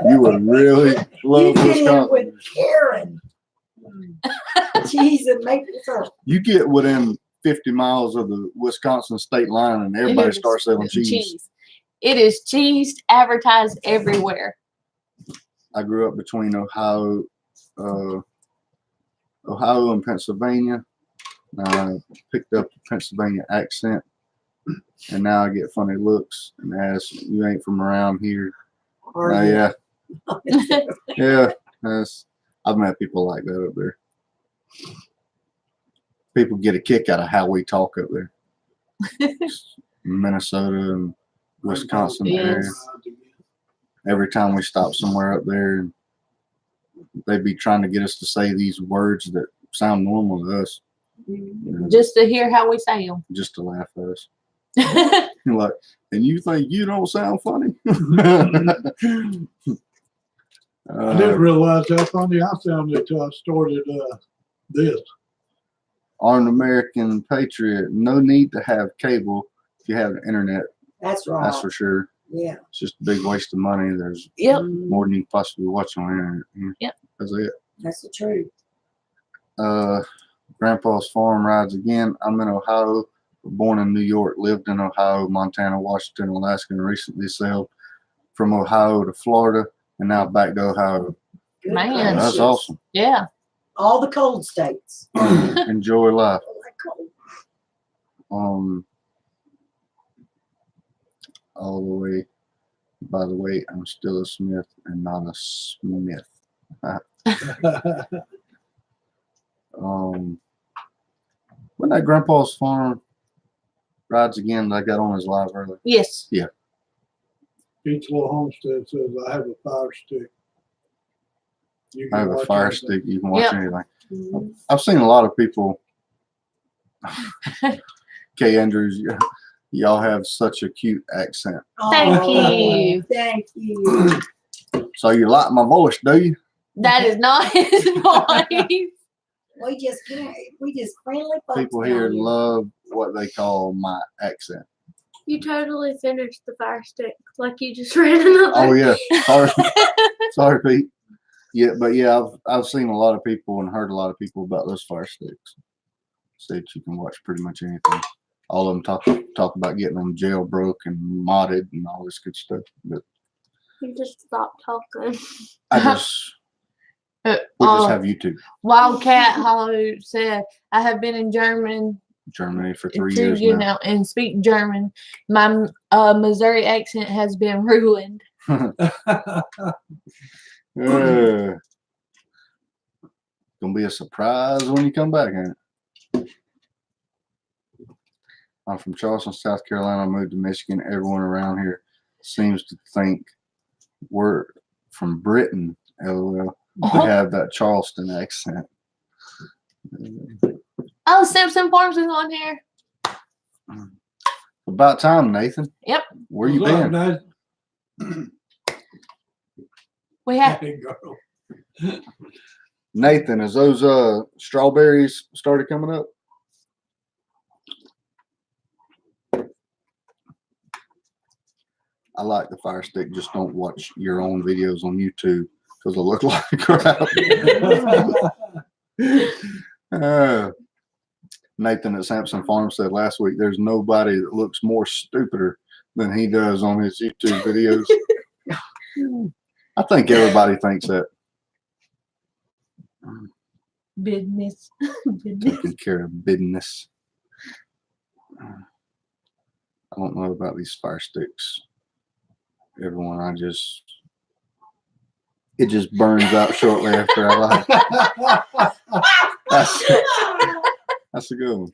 You would really us. You love get in with Wisconsin. Karen. Cheese and maple syrup. You get within 50 miles of the Wisconsin state line and everybody It is starts selling cheese. It is cheese advertised everywhere. I grew up between Ohio and Pennsylvania. I picked up the Pennsylvania accent, and now I get funny looks and ask, "You ain't from around here?" Or you- Yeah, yeah. I've met people like that up there. People get a kick out of how we talk up there. Minnesota and Wisconsin Yes. area. Every time we stop somewhere up there, they'd be trying to get us to say these words that sound normal to us, you know, Just to hear how we say them. just to laugh at us. You're like, and you think you don't sound funny? I didn't realize how funny I sounded until I started this. Armed American Patriot. No need to have cable if you have the internet. That's right. That's for sure. Yeah. It's just a big waste of money. There's Yep. more than you can possibly watch on the internet. Yep. That's it. That's the truth. Grandpa's farm rides again. I'm in Ohio. Born in New York, lived in Ohio, Montana, Washington, Alaska, and recently sailed from Ohio to Florida, and now back to Ohio. Good Man. That's gracious. awesome. Yeah. All the cold states. Enjoy life. Oh, that cold. All the way. By the way, I'm still a Smith and not a Smith. When that Grandpa's farm rides again that I got on his live earlier. Yes. Each little homestead says, I have a fire stick. You I can have a watch fire anything. stick. You can watch Yep. anything. Mhm. I've seen a lot of people. Kay Andrews, y'all have such a cute accent. Thank Oh, you. Thank you. So you like my voice, do you? That is not his voice. We just friendly folks. People down here love what they call my accent. You totally finished the fire stick. Like you just ran another. Oh yeah, sorry, sorry, Pete. Yeah, but yeah, I've seen a lot of people and heard a lot of people about those fire sticks. Say that you can watch pretty much anything. All of them talk about getting them jailbroke and modded and all this good stuff. But You just stopped talking. I just we just have YouTube, Wildcat Hollow said, I have been in Germany for 3 to, years you now. know, and speak German. My Missouri accent has been ruined. Gonna be a surprise when you come back, ain't it? I'm from Charleston, South Carolina. I moved to Michigan. Everyone around here seems to think we're from Britain. LOL. We have that Charleston accent. Oh, Simpson Farms is on here. About time, Nathan. Yep. Where you been? We have Hey, girl. Nathan, is those strawberries started coming up? I like the fire stick. Just don't watch your own videos on YouTube because they look like crap. Nathan at Sampson Farm said last week, there's nobody that looks more stupider than he does on his YouTube videos. I think everybody thinks that. business. Taking care of business. I don't know about these fire sticks. Everyone, it just burns out shortly after I like. That's a good one.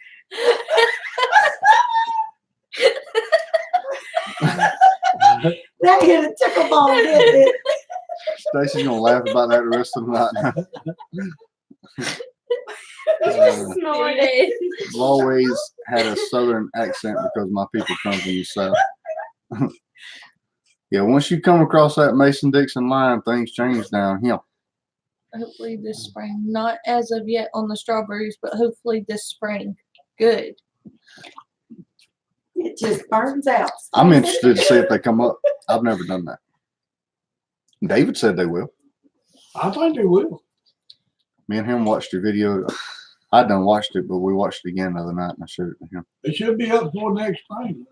That hit a tickle ball, didn't it? Stacey's gonna laugh about that the rest of the night. Snorted. I've always had a southern accent because my people come from the south. Yeah, once you come across that Mason-Dixon line, things change down here. Hopefully this spring. Not as of yet on the strawberries, but hopefully this spring. Good. It just burns out. I'm interested to see if they come up. I've never done that. David said they will. I think they will. Me and him watched your video. I done watched it, but we watched it again the other night and I showed it to him. It should be up for next spring.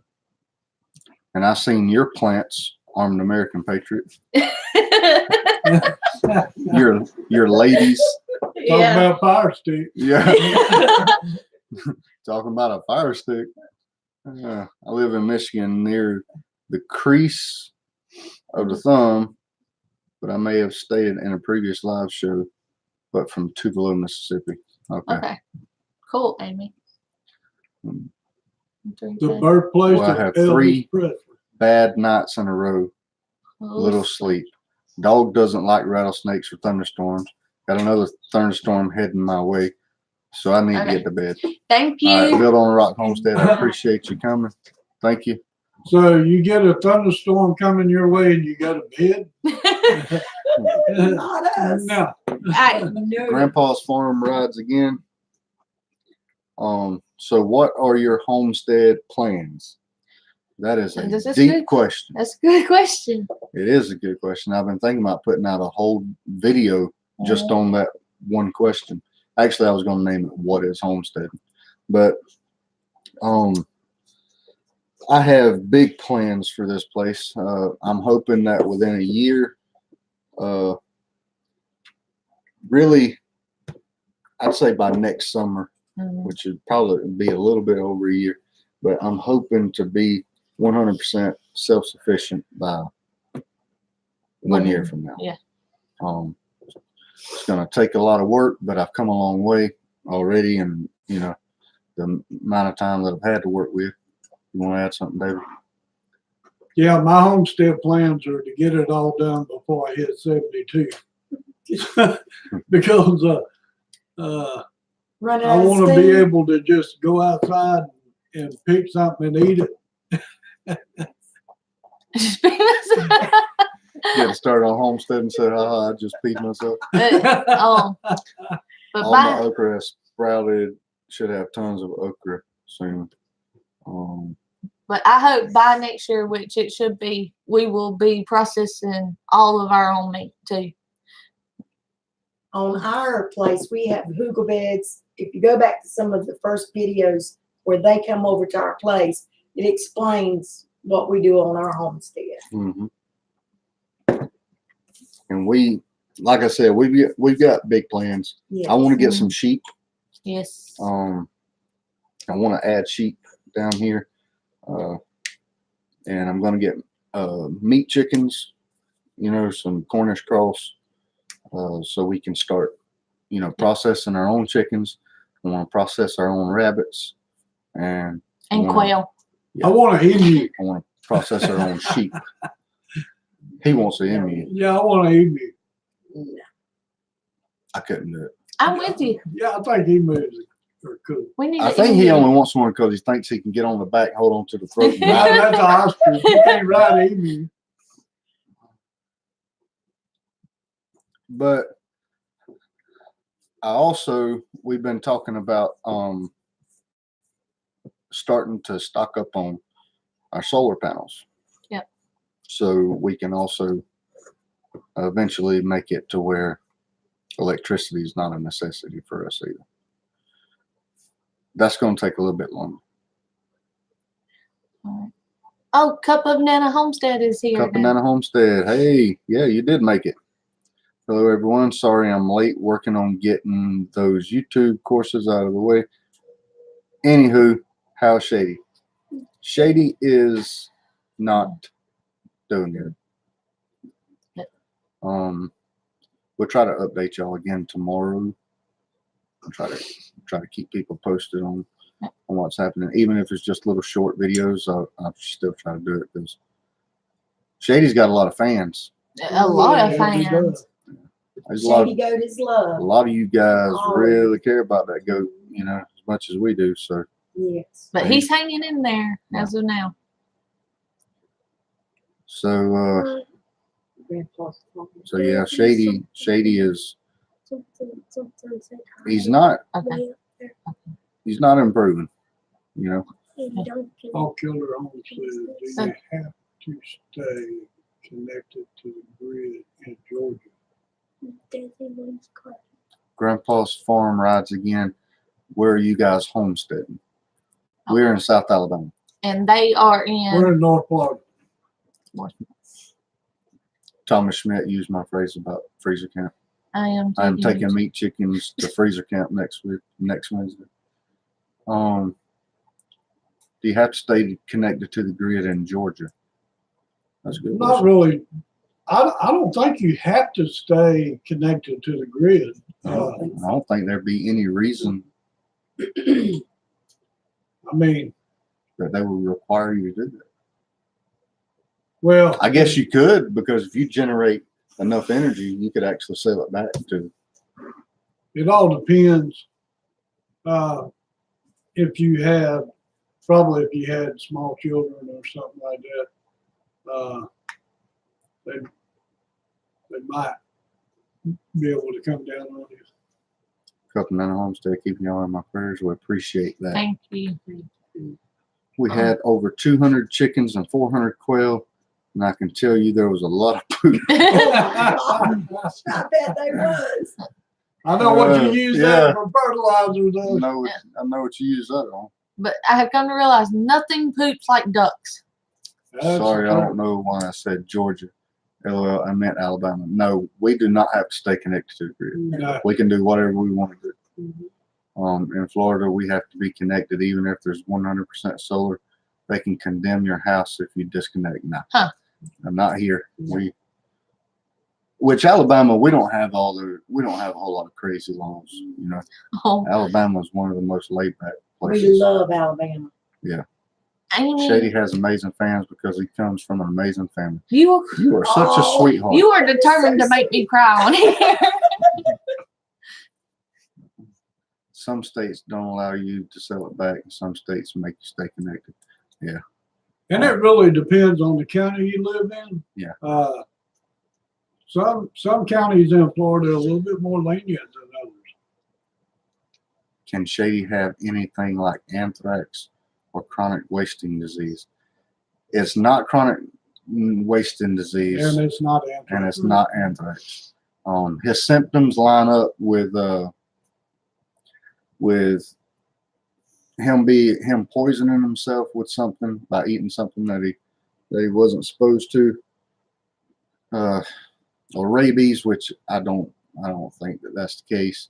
And I seen your plants, Armed American Patriot. Your ladies. Talk Yeah. about fire stick. Yeah. Talking about a fire stick. I live in Michigan near the crease of the thumb, but I may have stated in a previous live show, but from Tupelo, Mississippi. Okay. Okay. Cool, Amy. The birthplace Well, I of have Elvis 3 Presley. bad nights in a row. Little sleep. Dog doesn't like rattlesnakes or thunderstorms. Got another thunderstorm heading my way, so I need to get to bed. Thank All right, you. Build on a Rock Homestead. I appreciate you coming. Thank you. So you get a thunderstorm coming your way and you got a bed? Not us. No. Hey, No. Grandpa's farm rides again. So what are your homestead plans? That is a This is deep good. question. that's a good question. It is a good question. I've been thinking about putting out a whole video just on that one question. Actually, I was going to name it "What is Homestead?" But I have big plans for this place. I'm hoping that within a year, really, I'd say by next summer, which would probably be a little bit over a year, but I'm hoping to be 100% self-sufficient by 1 year from now. Yeah. It's going to take a lot of work, but I've come a long way already, and the amount of time that I've had to work with. You want to add something, David? Yeah, my homestead plans are to get it all done before I hit 72. Because Run I out of want to be steam. able to just go outside and pick something and eat it. Get to start on Homestead and say, I just peed myself. But All my by okra has sprouted. Should have tons of okra soon. But I hope by next year, which it should be, we will be processing all of our own meat too. On our place, we have hugel beds. If you go back to some of the first videos where they come over to our place, it explains what we do on our homestead. Mm-hmm. And we, like I said, we've got big plans. Yes. I want to get some sheep. Yes. I want to add sheep down here, and I'm going to get meat chickens, you know, some Cornish cross, so we can start, you know, processing our own chickens. We want to process our own rabbits, and Quail. Yeah. I want an emu. I want to process our own sheep. He wants the emu. Yeah, I want an emu. I couldn't do it. I'm with you. Yeah, I think emus are cool. We need. I to think he emu. only wants one because he thinks he can get on the back, hold on to the throat. and Now, that's an ostrich. You can't ride an emu. But we've been talking about starting to stock up on our solar panels. Yep. So we can also eventually make it to where electricity is not a necessity for us either. That's going to take a little bit longer. Oh, Cup of Nana Homestead is here. Cup of now. Nana Homestead. Hey, yeah, you did make it. Hello, everyone. Sorry I'm late working on getting those YouTube courses out of the way. Anywho, how's Shady? Shady is not doing good. We'll try to update y'all again tomorrow. I'll try to keep people posted on what's happening, even if it's just little short videos. I'll still try to do it because Shady's got a lot of fans. A lot of Yeah, he fans. does. There's a lot Shady goat is a love. lot of you guys Oh. really care about that goat, you know, as much as we do. So Yes. But he's hanging in there as of now. yeah, Shady is he's not Okay. improving, you know. All killer homestead, do they have to stay connected to the grid in Georgia? Grandpa's farm rides again. Where are you guys homesteading? We're in South Alabama. And they are We're in. in North Florida. Thomas Schmidt used my phrase about freezer camp. I'm I'm taking meat chickens to freezer camp next Wednesday. Do you have to stay connected to the grid in Georgia? That's a good. Not question. really. I don't think you have to stay connected to the grid. I don't think there'd be any reason I mean, that they would require you to do that. well, I guess you could, because if you generate enough energy, you could actually sell it back to. it all depends. If you had small children or something like that, they might be able to come down on you. Cup of Nana Homestead, keeping y'all in my prayers. We appreciate that. Thank you. We had over 200 chickens and 400 quail, and I can tell you there was a lot of poop. I bet they was. I know what you use yeah. that for fertilizer I though. know what you use that on. But I have come to realize nothing poops like ducks. That's Sorry, I true. don't know why I said Georgia. LOL, I meant Alabama. No, we do not have to stay connected to the grid. No. We can do whatever we want to do. Mhm. In Florida, we have to be connected, even if there's 100% solar. They can condemn your house if you disconnect. No, Huh. I'm not here. Which Alabama, we don't have a whole lot of crazy laws. You know, Oh, Alabama is one of the most laid back We places. love Alabama. I mean, Shady has amazing fans because he comes from an amazing family. you You are such a sweetheart. you are determined to make me cry on here. Some states don't allow you to sell it back, and some states make you stay connected. And it really depends on the county you live in. Yeah. Some counties in Florida are a little bit more lenient than others. Can Shady have anything like anthrax or chronic wasting disease? It's not chronic wasting disease, And it's not anthrax. and it's not anthrax. His symptoms line up with him poisoning himself with something by eating something that he wasn't supposed to, or rabies, which I don't think that that's the case,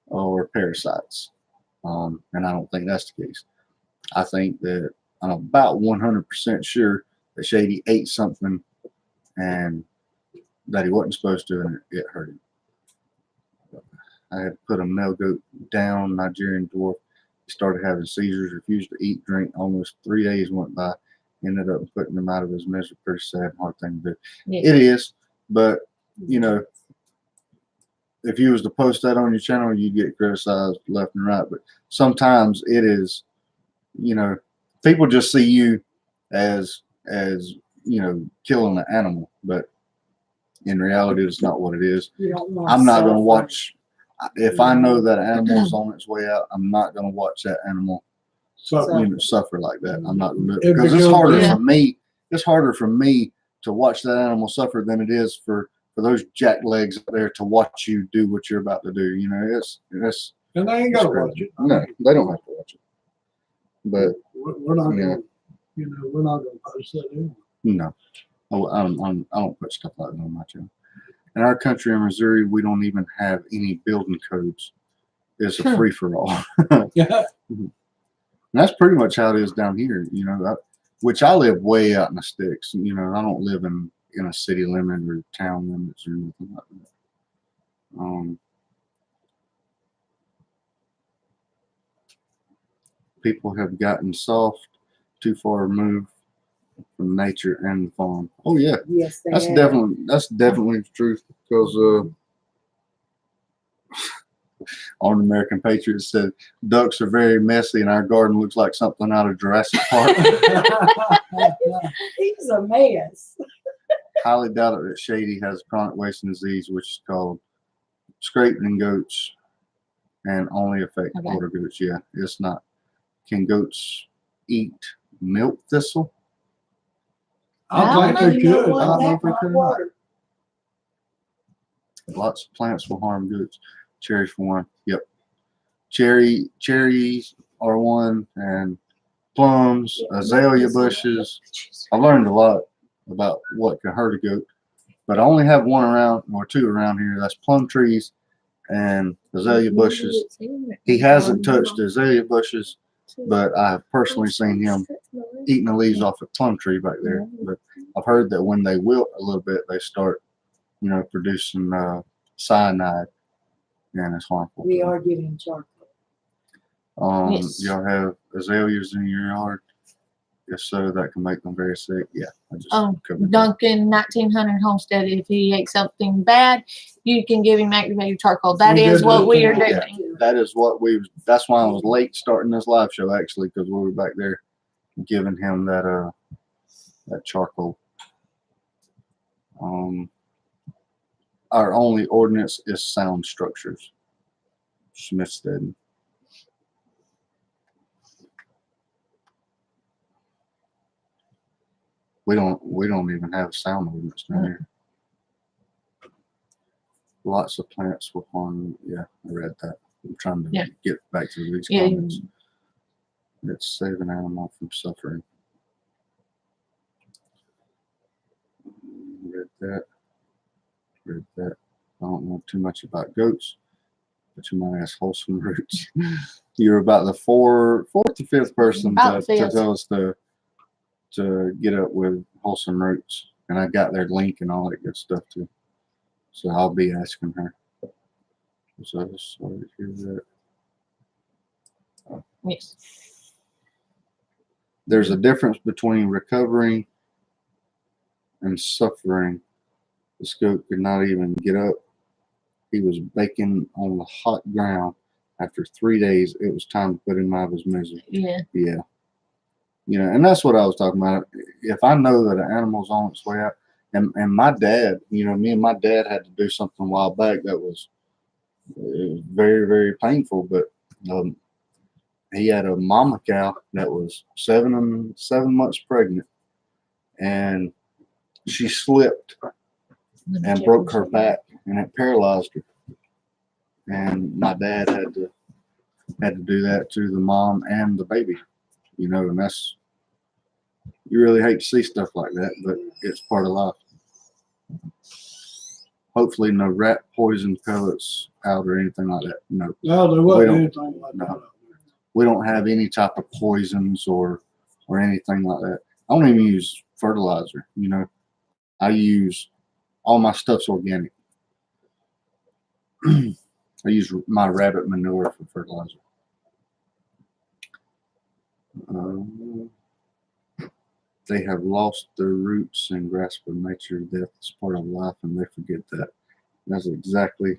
or parasites, and I don't think that's the case. I think that I'm about 100% sure that Shady ate something and that he wasn't supposed to, and it hurt him. I had put a male goat down, Nigerian dwarf. He started having seizures, refused to eat, drink. Almost 3 days went by. Ended up putting him out of his misery. Pretty sad and hard thing to do. Yeah. It is, but you know, if you was to post that on your channel, you get criticized left and right. But sometimes it is, you know, people just see you as killing an animal, but in reality, it's not what it is. You don't want I'm not going to suffer. watch. If I know that animal is on its way out, I'm not going to watch that animal So, suffer like that. I'm not going to do It it because it's becomes- harder Yeah. for me. It's harder for me to watch that animal suffer than it is for those jacklegs out there to watch you do what you're about to do. You know, it's and they ain't got to watch it. no, they don't have to watch it. But We're not Yeah. going to, we're not going to post that anyway. no, I don't put stuff like that on my channel. In our country, in Missouri, we don't even have any building codes. It's a free for all. Yeah. And that's pretty much how it is down here, you know, which I live way out in the sticks. You know, I don't live in a city limit or town limits or anything like that. People have gotten soft, too far removed from nature and the farm. Oh yeah, Yes, they that's have. definitely the truth, because on American Patriots said ducks are very messy and our garden looks like something out of Jurassic Park. He's a mess. Highly doubt it that Shady has chronic wasting disease, which is called scraping in goats and only affect Okay. older goats. Yeah, it's not. Can goats eat milk thistle? I think they You know could. what? I don't know That if we might could. work. Lots of plants will harm goats. Cherries for one. Yep. Cherries are one, and plums, azalea bushes. I learned a lot about what can hurt a goat, but I only have one around or two around here. That's plum trees and azalea bushes. He hasn't touched the azalea bushes, but I've personally seen him eating the leaves off a plum tree back there. But I've heard that when they wilt a little bit, they start, producing cyanide, and it's harmful. We are giving charcoal. Yes. Y'all have azaleas in your yard? If so, that can make them very sick. Yeah, I just covered that. Duncan 1900 Homestead, if he ate something bad, you can give him activated charcoal. That We is did what that we are tonight. doing. That is what that's why I was late starting this live show, actually, because we were back there giving him that charcoal. Our only ordinance is sound structures. Smithstead. We don't even have a sound ordinance down here. Lots of plants will harm. Yeah, I read that. I'm trying to get back to these Yeah. comments. Let's save an animal from suffering. Read that. Read that. I don't know too much about goats, but you might ask Wholesome Roots. You're about the fourth or fifth person About to fifth. tell us to get up with Wholesome Roots, and I got their link and all that good stuff too. So I'll be asking her. So sorry to hear that. Yes. There's a difference between recovering and suffering. This goat could not even get up. He was baking on the hot ground. After 3 days, it was time to put him out of his misery. Yeah. Yeah. And that's what I was talking about. If I know that an animal's on its way out, and my dad, me and my dad had to do something a while back that was very, very painful, but he had a mama cow that was seven months pregnant, and she slipped and broke her back, and it paralyzed her. And my dad had to do that to the mom and the baby, you know, and that's, you really hate to see stuff like that, but it's part of life. Hopefully no rat poison pellets out or anything like that. No, No, there We wasn't don't- anything like that. no. We don't have any type of poisons or anything like that. I don't even use fertilizer, you know. I use, all my stuff's organic. I use my rabbit manure for fertilizer. They have lost their roots and grasp of nature. Death is part of life, and they forget that. That's exactly.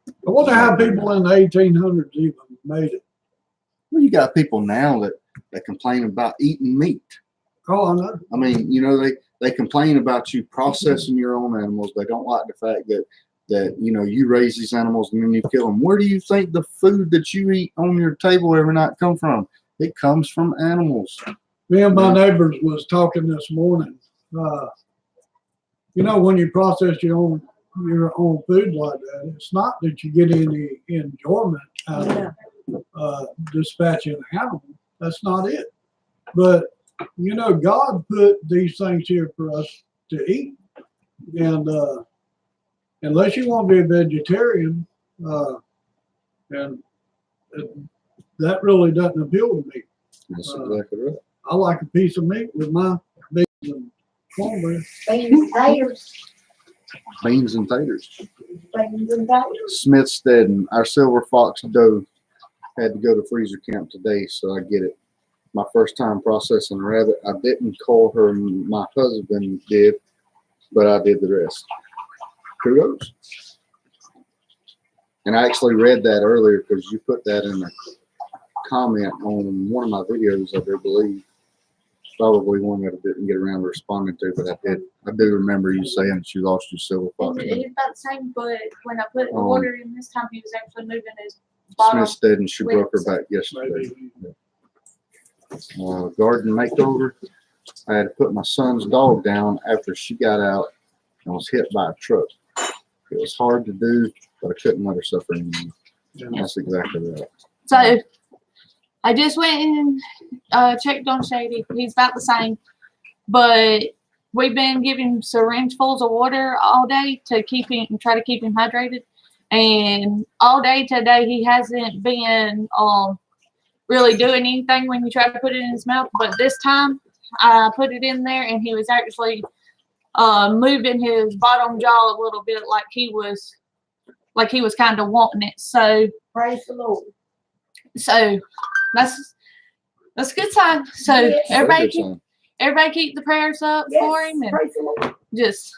I wonder how people in the 1800s even made it. Well, you got people now that complain about eating meat. Oh, I know. I mean, you know, they complain about you processing your own animals. They don't like the fact that you know, you raise these animals and then you kill them. Where do you think the food that you eat on your table every night come from? It comes from animals. Me and my neighbors was talking this morning. You know, when you process your own food like that, it's not that you get any enjoyment out of dispatching an animal. That's not it. But you know, God put these things here for us to eat, and unless you want to be a vegetarian, and that really doesn't appeal to me. That's exactly right. I like a piece of meat with my beans and cornbread. Beans, taters, Beans and taters. beans and taters. Smithstead and our silver fox doe had to go to freezer camp today, so I get it. My first time processing a rabbit. I didn't call her, my husband did, but I did the rest. Kudos. And I actually read that earlier because you put that in a comment on one of my videos, I do believe. Probably one that I didn't get around to responding to, but I do remember you saying that you lost your silver fox. He's about the same, but when I put the order in this time, he was actually moving his bottom. Smithstead, and she broke her back yesterday. Garden makeover. I had to put my son's dog down after she got out and was hit by a truck. It was hard to do, but I couldn't let her suffer anymore. That's exactly right. So I just went and checked on Shady. He's about the same, but we've been giving him syringefuls of water all day to try to keep him hydrated. And all day today, he hasn't been really doing anything when you try to put it in his mouth. But this time, I put it in there, and he was actually moving his bottom jaw a little bit, like he was kind of wanting it. So Praise the Lord. So that's a good sign. So Yes. everybody Very good keep the prayers up Yes, for him, and praise the Lord. just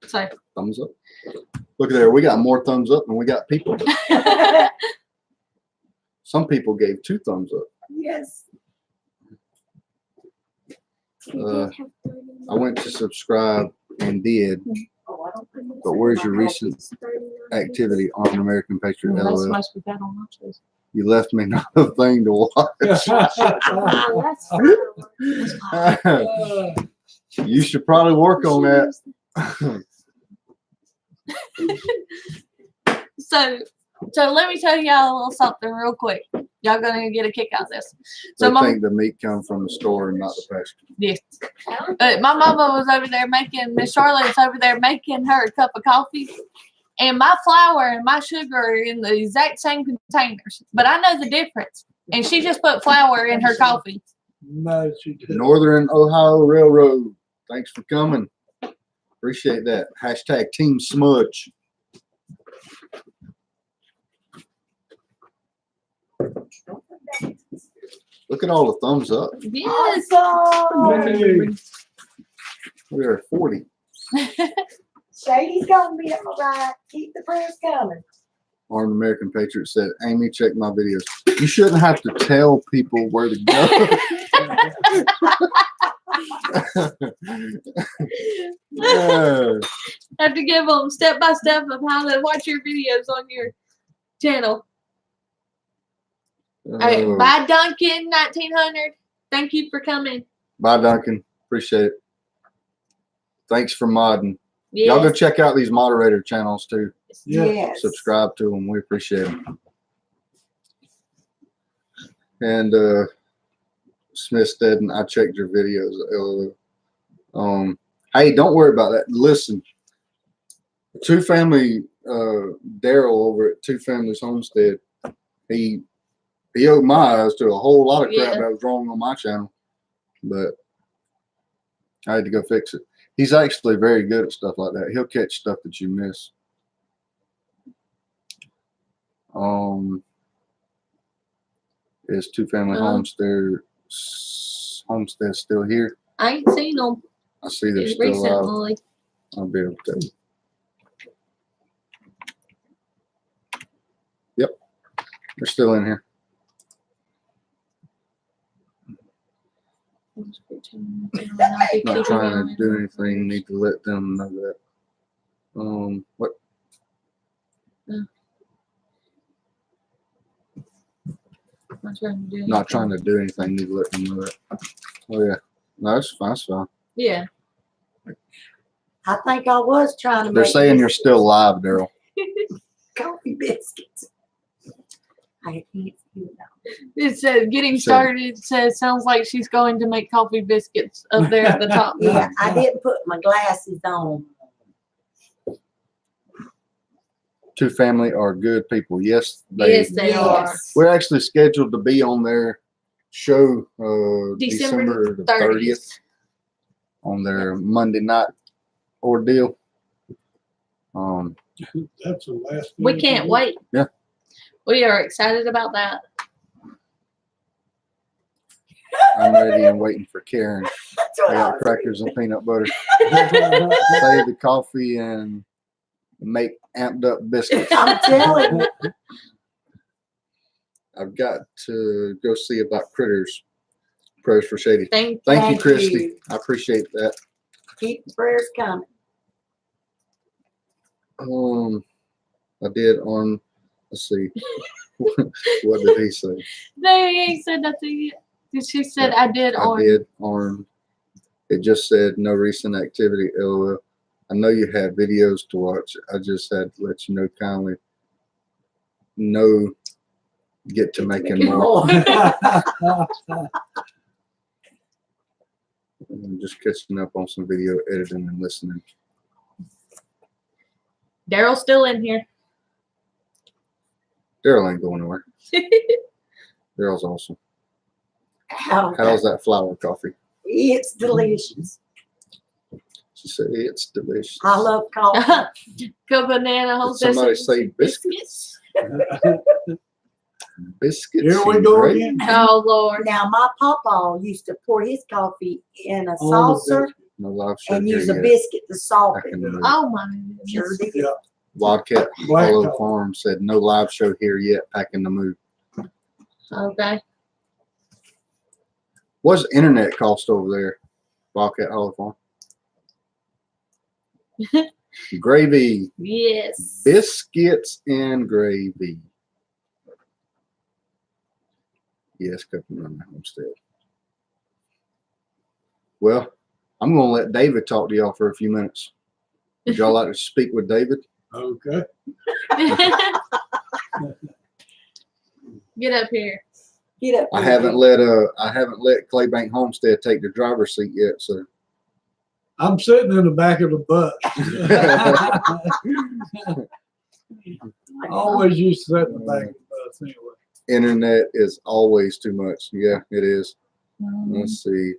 so. Thumbs up. Look at there. We got more thumbs up than we got people. Some people gave 2 thumbs up. Yes. I went to subscribe and did, Oh, I don't think it's- but where's your recent activity on an American Patriot? That's LOL. supposed to be bad on my choice. You left me nothing to watch. You should probably work on that. So let me tell y'all a little something real quick. Y'all gonna get a kick out of this. They So think the meat comes from the store and not the pasture. yes, my mama was over there Miss Charlotte's over there making her a cup of coffee, and my flour and my sugar are in the exact same containers, but I know the difference. And she just put flour in her coffee. No, she didn't. Northern Ohio Railroad. Thanks for coming. Appreciate that. Hashtag Team Smudge. Look at all the thumbs up. Yes. Awesome. We're at 40. Shady's gonna be all right. Keep the prayers coming. Armed American Patriot said, Amy, check my videos. You shouldn't have to tell people where to go. Yeah. Have to give them step by step of how to watch your videos on your channel. All right, Oh, bye, Duncan 1900. Thank you for coming. Bye, Duncan. Appreciate it. Thanks for modding. Y'all go Yes. check out these moderator channels too. Yeah. Yes. Subscribe to them. We appreciate them. And Smithstead, and I checked your videos. Hey, don't worry about that. Listen, Two Family Daryl over at Two Families Homestead, he opened my eyes to a whole lot of crap Yeah. that was wrong on my channel, but I had to go fix it. He's actually very good at stuff like that. He'll catch stuff that you miss. Is Two Family Homestead still here? I ain't seen them I see they're still alive. recently. I'll be able to tell you. Yep, they're still in here. Not trying to do anything. Need to let them know that. What? Not trying to do anything. Need to let them know that. Oh yeah, no, that's fine. That's fine. Yeah. I think I was trying to They're make saying you're this still live, Daryl. coffee biscuits. I can't see it now. It says getting started. It says sounds like she's going to make coffee biscuits up there at the top. Yeah, I didn't put my glasses on. Two Family are good people. Yes, Yes, they are. Yes. We're actually scheduled to be on their show December December the 30th. 30th on their Monday night ordeal. That's the last. We thing can't to do. wait. Yeah. We are excited about that. I'm ready and waiting for Karen. That's I what I got was crackers and peanut butter. Save the coffee and make amped up biscuits. I'm telling you. I've got to go see about critters. Prayers for Shady. Thank Thank you, Thank Christy. you. I appreciate that. Keep the prayers coming. I did on. Let's see. What did he say? No, he ain't said nothing yet. She said I did I on. did on. It just said no recent activity. LOL. I know you had videos to watch. I just had to let you know kindly. No, get to making more. I'm just catching up on some video editing and listening. Daryl's still in here. Daryl ain't going nowhere. Daryl's awesome. How How's that flower coffee? it's delicious. She said it's delicious. I love coffee. Go banana Did homestead. somebody say biscuits? Biscuits. Here we and go gravy? again. Oh Lord. Now my papa used to pour his coffee in a On the saucer No live show and here use a yet. biscuit to Back soften in the it. mood. Oh my Sure goodness. did. Yeah. Wildcat Black Hollow dog. Farm said no live show here yet. Back in the mood. Okay. What's internet cost over there? Wildcat Hollow Farm. Gravy, Yes. biscuits, and gravy. Yes, McLendon Homestead. Well, I'm going to let David talk to y'all for a few minutes. Would y'all like to speak with David? Okay. Get up here. Get up. I here. haven't let Claybank Homestead take the driver's seat yet, so I'm sitting in the back of the bus. I always used to sit in the back of the bus anyway. internet is always too much. Yeah, it is. Let's see.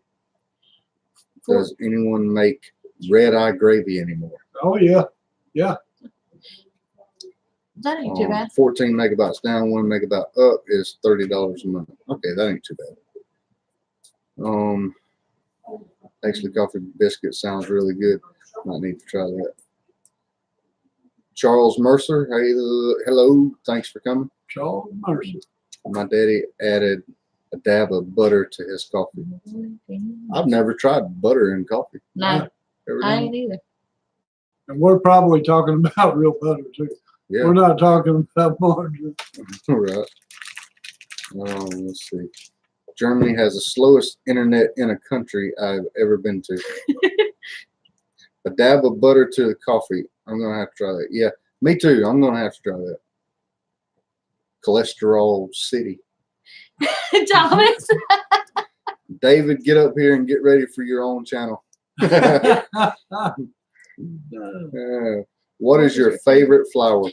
Does anyone make red eye gravy anymore? Oh yeah, yeah. That ain't too bad. 14 megabytes down, 1 megabyte up is $30 a month. Okay, that ain't too bad. Actually, coffee biscuit sounds really good. Might need to try that. Charles Mercer, hey, hello, thanks for coming. Charles Mercer. My daddy added a dab of butter to his coffee. I've never tried butter in coffee. No, Ever I done ain't either. And we're probably talking about real butter too. it? Yeah, We're not talking about margarine. right. Let's see. Germany has the slowest internet in a country I've ever been to. A dab of butter to the coffee. I'm gonna have to try that. Yeah, me too. I'm gonna have to try that. Cholesterol City. Thomas. David, get up here and get ready for your own channel. What is your favorite flower?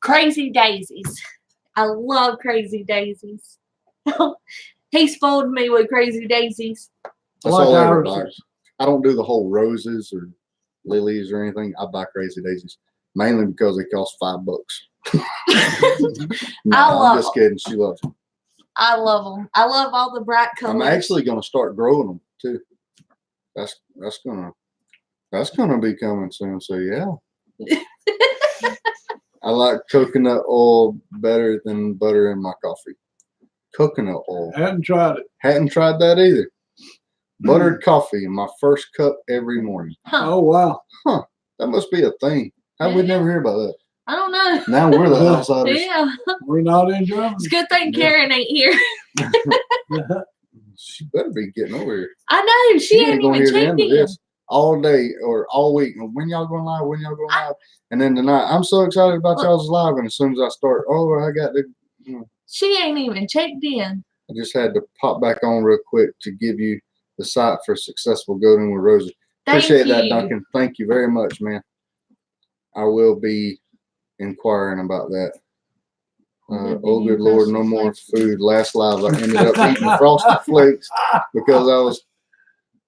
Crazy daisies. I love crazy daisies. He spoiled me with crazy daisies. That's like all I ever irises. buy. I don't do the whole roses or lilies or anything. I buy crazy daisies mainly because they cost $5. No, I love I'm just kidding. She loves them. I love them. I love all the bright colors. I'm actually going to start growing them too. That's gonna be coming soon. So yeah. I like coconut oil better than butter in my coffee. Coconut oil. Hadn't tried it. Hadn't tried that either. Buttered coffee in my first cup every morning. Huh. Oh wow. That must be a thing. How we never hear about that? I don't know. Now we're the outsiders. Yeah. We're not in Germany. It's a good thing Yeah. Karen ain't here. She better be getting over here. I know. She ain't gonna even hear the checked end of in. this all day or all week. When y'all going live? When y'all going live? And then tonight, I'm so excited about y'all's live. And as soon as I start, I got to. She ain't even checked in. I just had to pop back on real quick to give you the site for successful goading with Rosie. Thank Appreciate that, you. Duncan. Thank you very much, man. I will be inquiring about that. Oh, good Lord, no more food. Last live, I ended up eating Frosted Flakes because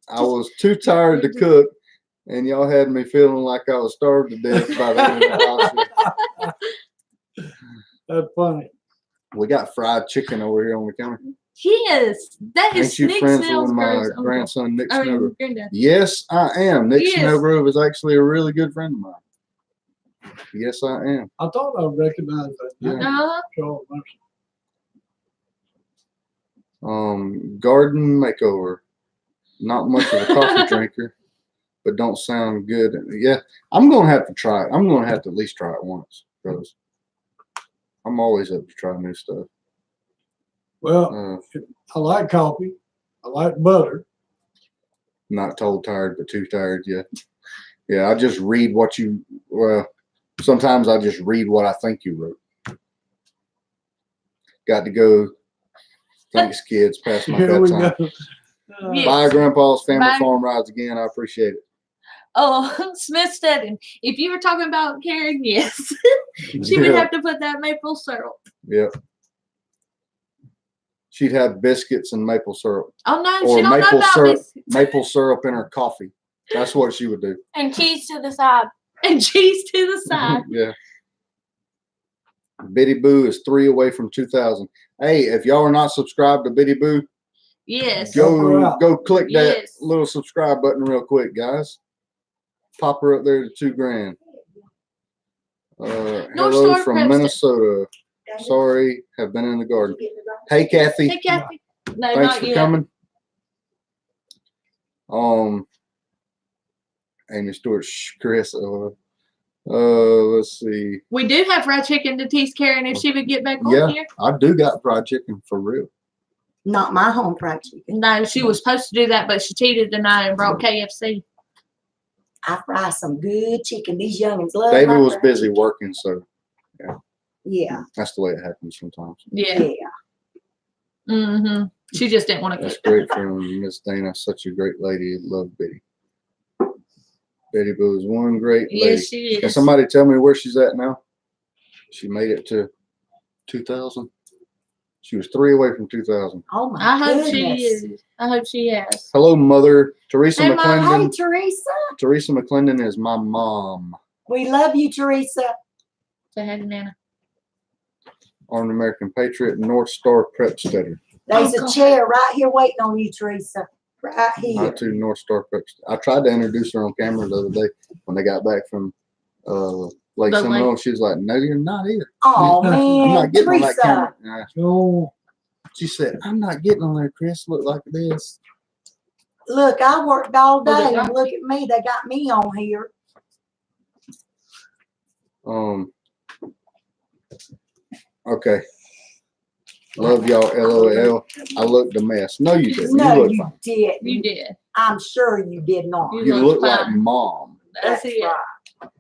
I was too tired to cook, and y'all had me feeling like I was starved to death by the end of the house. That's funny. We got fried chicken over here on the counter. Yes, that is Ain't you Nick friends Snell's with my girl's uncle. grandson, Nick I mean, Snowgrove? granddad. Yes, I am. Nick Yes. Snowgrove is actually a really good friend of mine. Yes, I am. I thought I recognized that. Yeah. Charles Mercer. Garden makeover. Not much of a coffee drinker, but don't sound good. Yeah, I'm gonna have to try it. I'm gonna have to at least try it once because I'm always up to try new stuff. Well, I like coffee. I like butter. Not told tired, but too tired yet. Yeah, I just read what you. Well, sometimes I just read what I think you wrote. Got to go. Thanks, kids. Past my Here we bedtime. go. Yes. Bye, Grandpa's family Bye. farm rides again. I appreciate it. Oh, Smith said, if you were talking about Karen, yes. She would Yeah. have to put that maple syrup. Yeah. She'd have biscuits and maple syrup, Oh, no, or she don't know maple about syrup, this. maple syrup in her coffee. That's what she would do. And cheese to the side. And cheese to the side. Yeah. Biddy Boo is 3 away from 2,000. Hey, if y'all are not subscribed to Biddy Boo, Yes. Help her go out. go click that Yes. little subscribe button real quick, guys. Pop her up there to 2 grand. North Hello Star from Preston. Minnesota. Sorry, have been in the garden. Hey, Kathy. Hey, Kathy. No, Thanks not for yet. coming. Amy Stewart, Chris. Let's see. We do have fried chicken to tease Karen if she would get back Yeah. on here. I do got fried chicken for real. Not my home fried chicken. No, she was supposed to do that, but she cheated tonight and brought KFC. I fry some good chicken. These youngins love David my was fried busy chicken. working, so Yeah, that's the way it happens sometimes. Yeah. yeah. Mm-hmm. She just didn't want to That's cook. great from Miss Dana. Such a great lady. Love Betty. Betty Boo is one great lady. Yes, she Can is. somebody tell me where she's at now? She made it to 2,000. She was 3 away from 2,000. Oh my I hope goodness. she is. I hope she has. Hello, Mother. Teresa Hey, Mom. McLendon. Hey, Teresa. Teresa McLendon is my mom. We love you, Teresa. Say hi to Nana. Armed American Patriot, North Star Prep Study. There's Oh, a God. chair right here waiting on you, Teresa. Right here. Not to North Star Prep Study. I tried to introduce her on camera the other day when they got back from Lake The Seminole. lake. She was like, "No, you're not either. Oh I'm man, not getting on that Teresa. camera." Nah. So She said, "I'm not getting on there, Chris. Look like this." Look, I worked all Was it day, and dark? look at me. They got me on here. Okay. Love y'all, LOL. I looked a mess. No, you didn't. No, you look you fine. did. You did. I'm sure you did not. You You look look like fine. mom. That's That's it. right.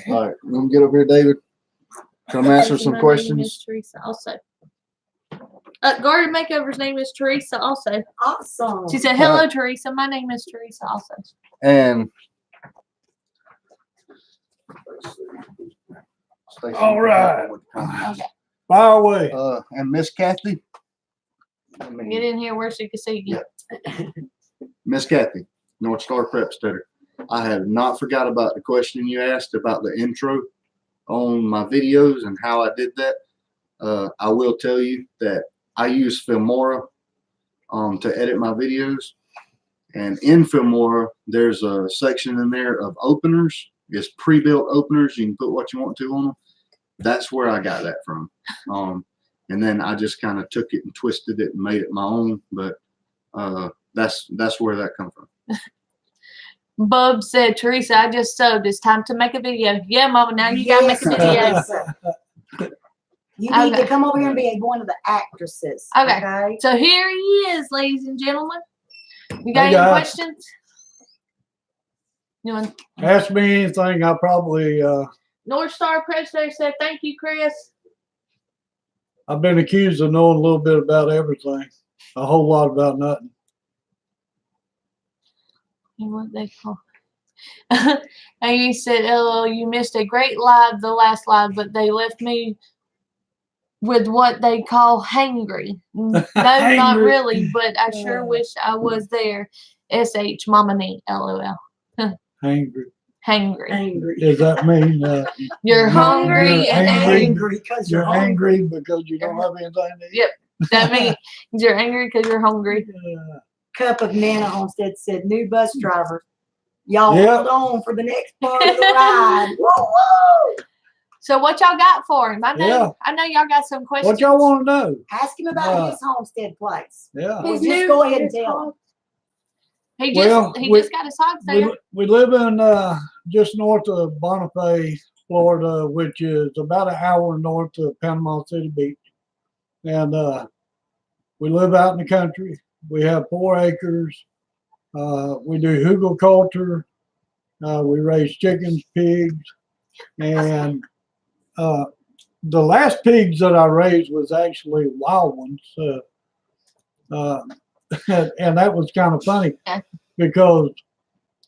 All right, you want to get over here, David? Come answer some My name questions. is Teresa also. Garden Makeover's name is Teresa also. Awesome. She said, hello, Teresa. My name is Teresa also. And Stacey, All right. Okay. Fire away. And Miss Kathy. Get in here where she can see you. Miss Kathy, North Star Prep Stutter. I have not forgot about the question you asked about the intro on my videos and how I did that. I will tell you that I use Filmora to edit my videos. And in Filmora, there's a section in there of openers. It's pre-built openers. You can put what you want to on them. That's where I got that from. And then I just kind of took it and twisted it and made it my own. But that's where that comes from. Bub said, Teresa, I just subbed. It's time to make a video. Yeah, Mama, now you gotta make a video. Yes. You need Okay. to come over here and be one of the actresses. Okay. Okay. So here he is, ladies and gentlemen. You got Hey, any guys. questions? You want Ask me anything. I probably, North Star Presto said, thank you, Chris. I've been accused of knowing a little bit about everything. A whole lot about nothing. And what they call. And you said, "LOL, you missed a great live, the last live, but they left me with what they call hangry. No, not Hangry. really, but I sure wish I was there. SH Mama Nee, LOL. Angry. Hangry. Angry. Does that mean You're No, hungry you're and angry. Angry because you're you're hungry. angry because you don't have anything to eat? Yep. That means you're angry because you're hungry. Cup of Nana Homestead said, new bus driver. Y'all Yep. hold on for the next part of the ride. Whoa, whoa. So what y'all got for him? I know Yeah. I know y'all got some questions. What y'all want to know? Ask him about his homestead place. Yeah. Or just go ahead and tell him. He Well, just we- got his hogs there. We live in just north of Bonifay, Florida, which is about an hour north of Panama City Beach. And we live out in the country. We have 4 acres. We do hugelkultur. We raise chickens, pigs, and the last pigs that I raised was actually wild ones. And that was kind of funny because,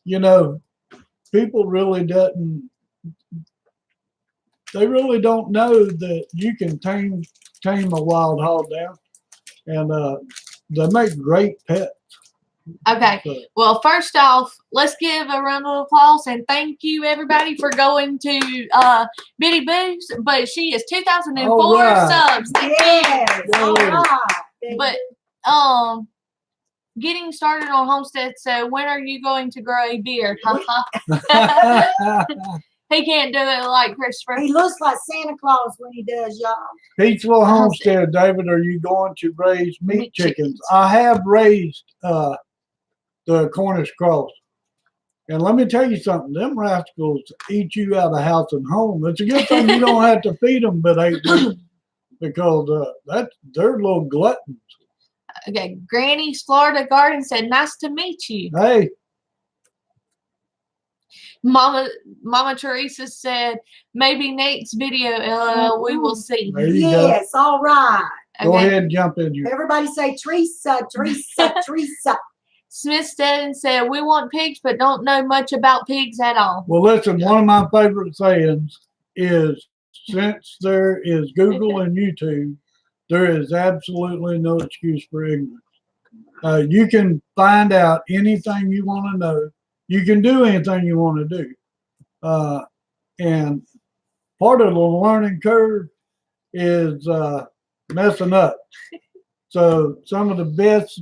you know, people really they really don't know that you can tame a wild hog down, and they make great pets. Okay. So, Well, first off, let's give a round of applause and thank you everybody for going to Biddy Boo's. But she is 2004 All right. subs. Thank you. Yes. All right. But getting started on Homestead. So when are you going to grow a beard? He can't do it like Christopher. He looks like Santa Claus when he does, y'all. Peachville Homestead, David, are you going to raise meat Meat chickens? chickens. I have raised the Cornish cross. And let me tell you something, them rascals eat you out of house and home. It's a good thing you don't have to feed them but 8 weeks because they're little gluttons. Okay. Granny's Florida Garden said, nice to meet you. Hey, Mama Teresa said, maybe Nate's video, LOL, we will see. there you go. Yes, all right. Go Okay. ahead and jump in here. Everybody say Teresa, Teresa, Teresa. Smith said, we want pigs, but don't know much about pigs at all. Well, listen, one of my favorite sayings is, since there is Google and YouTube, there is absolutely no excuse for ignorance. You can find out anything you want to know. You can do anything you want to do. And part of the learning curve is messing up. So some of the best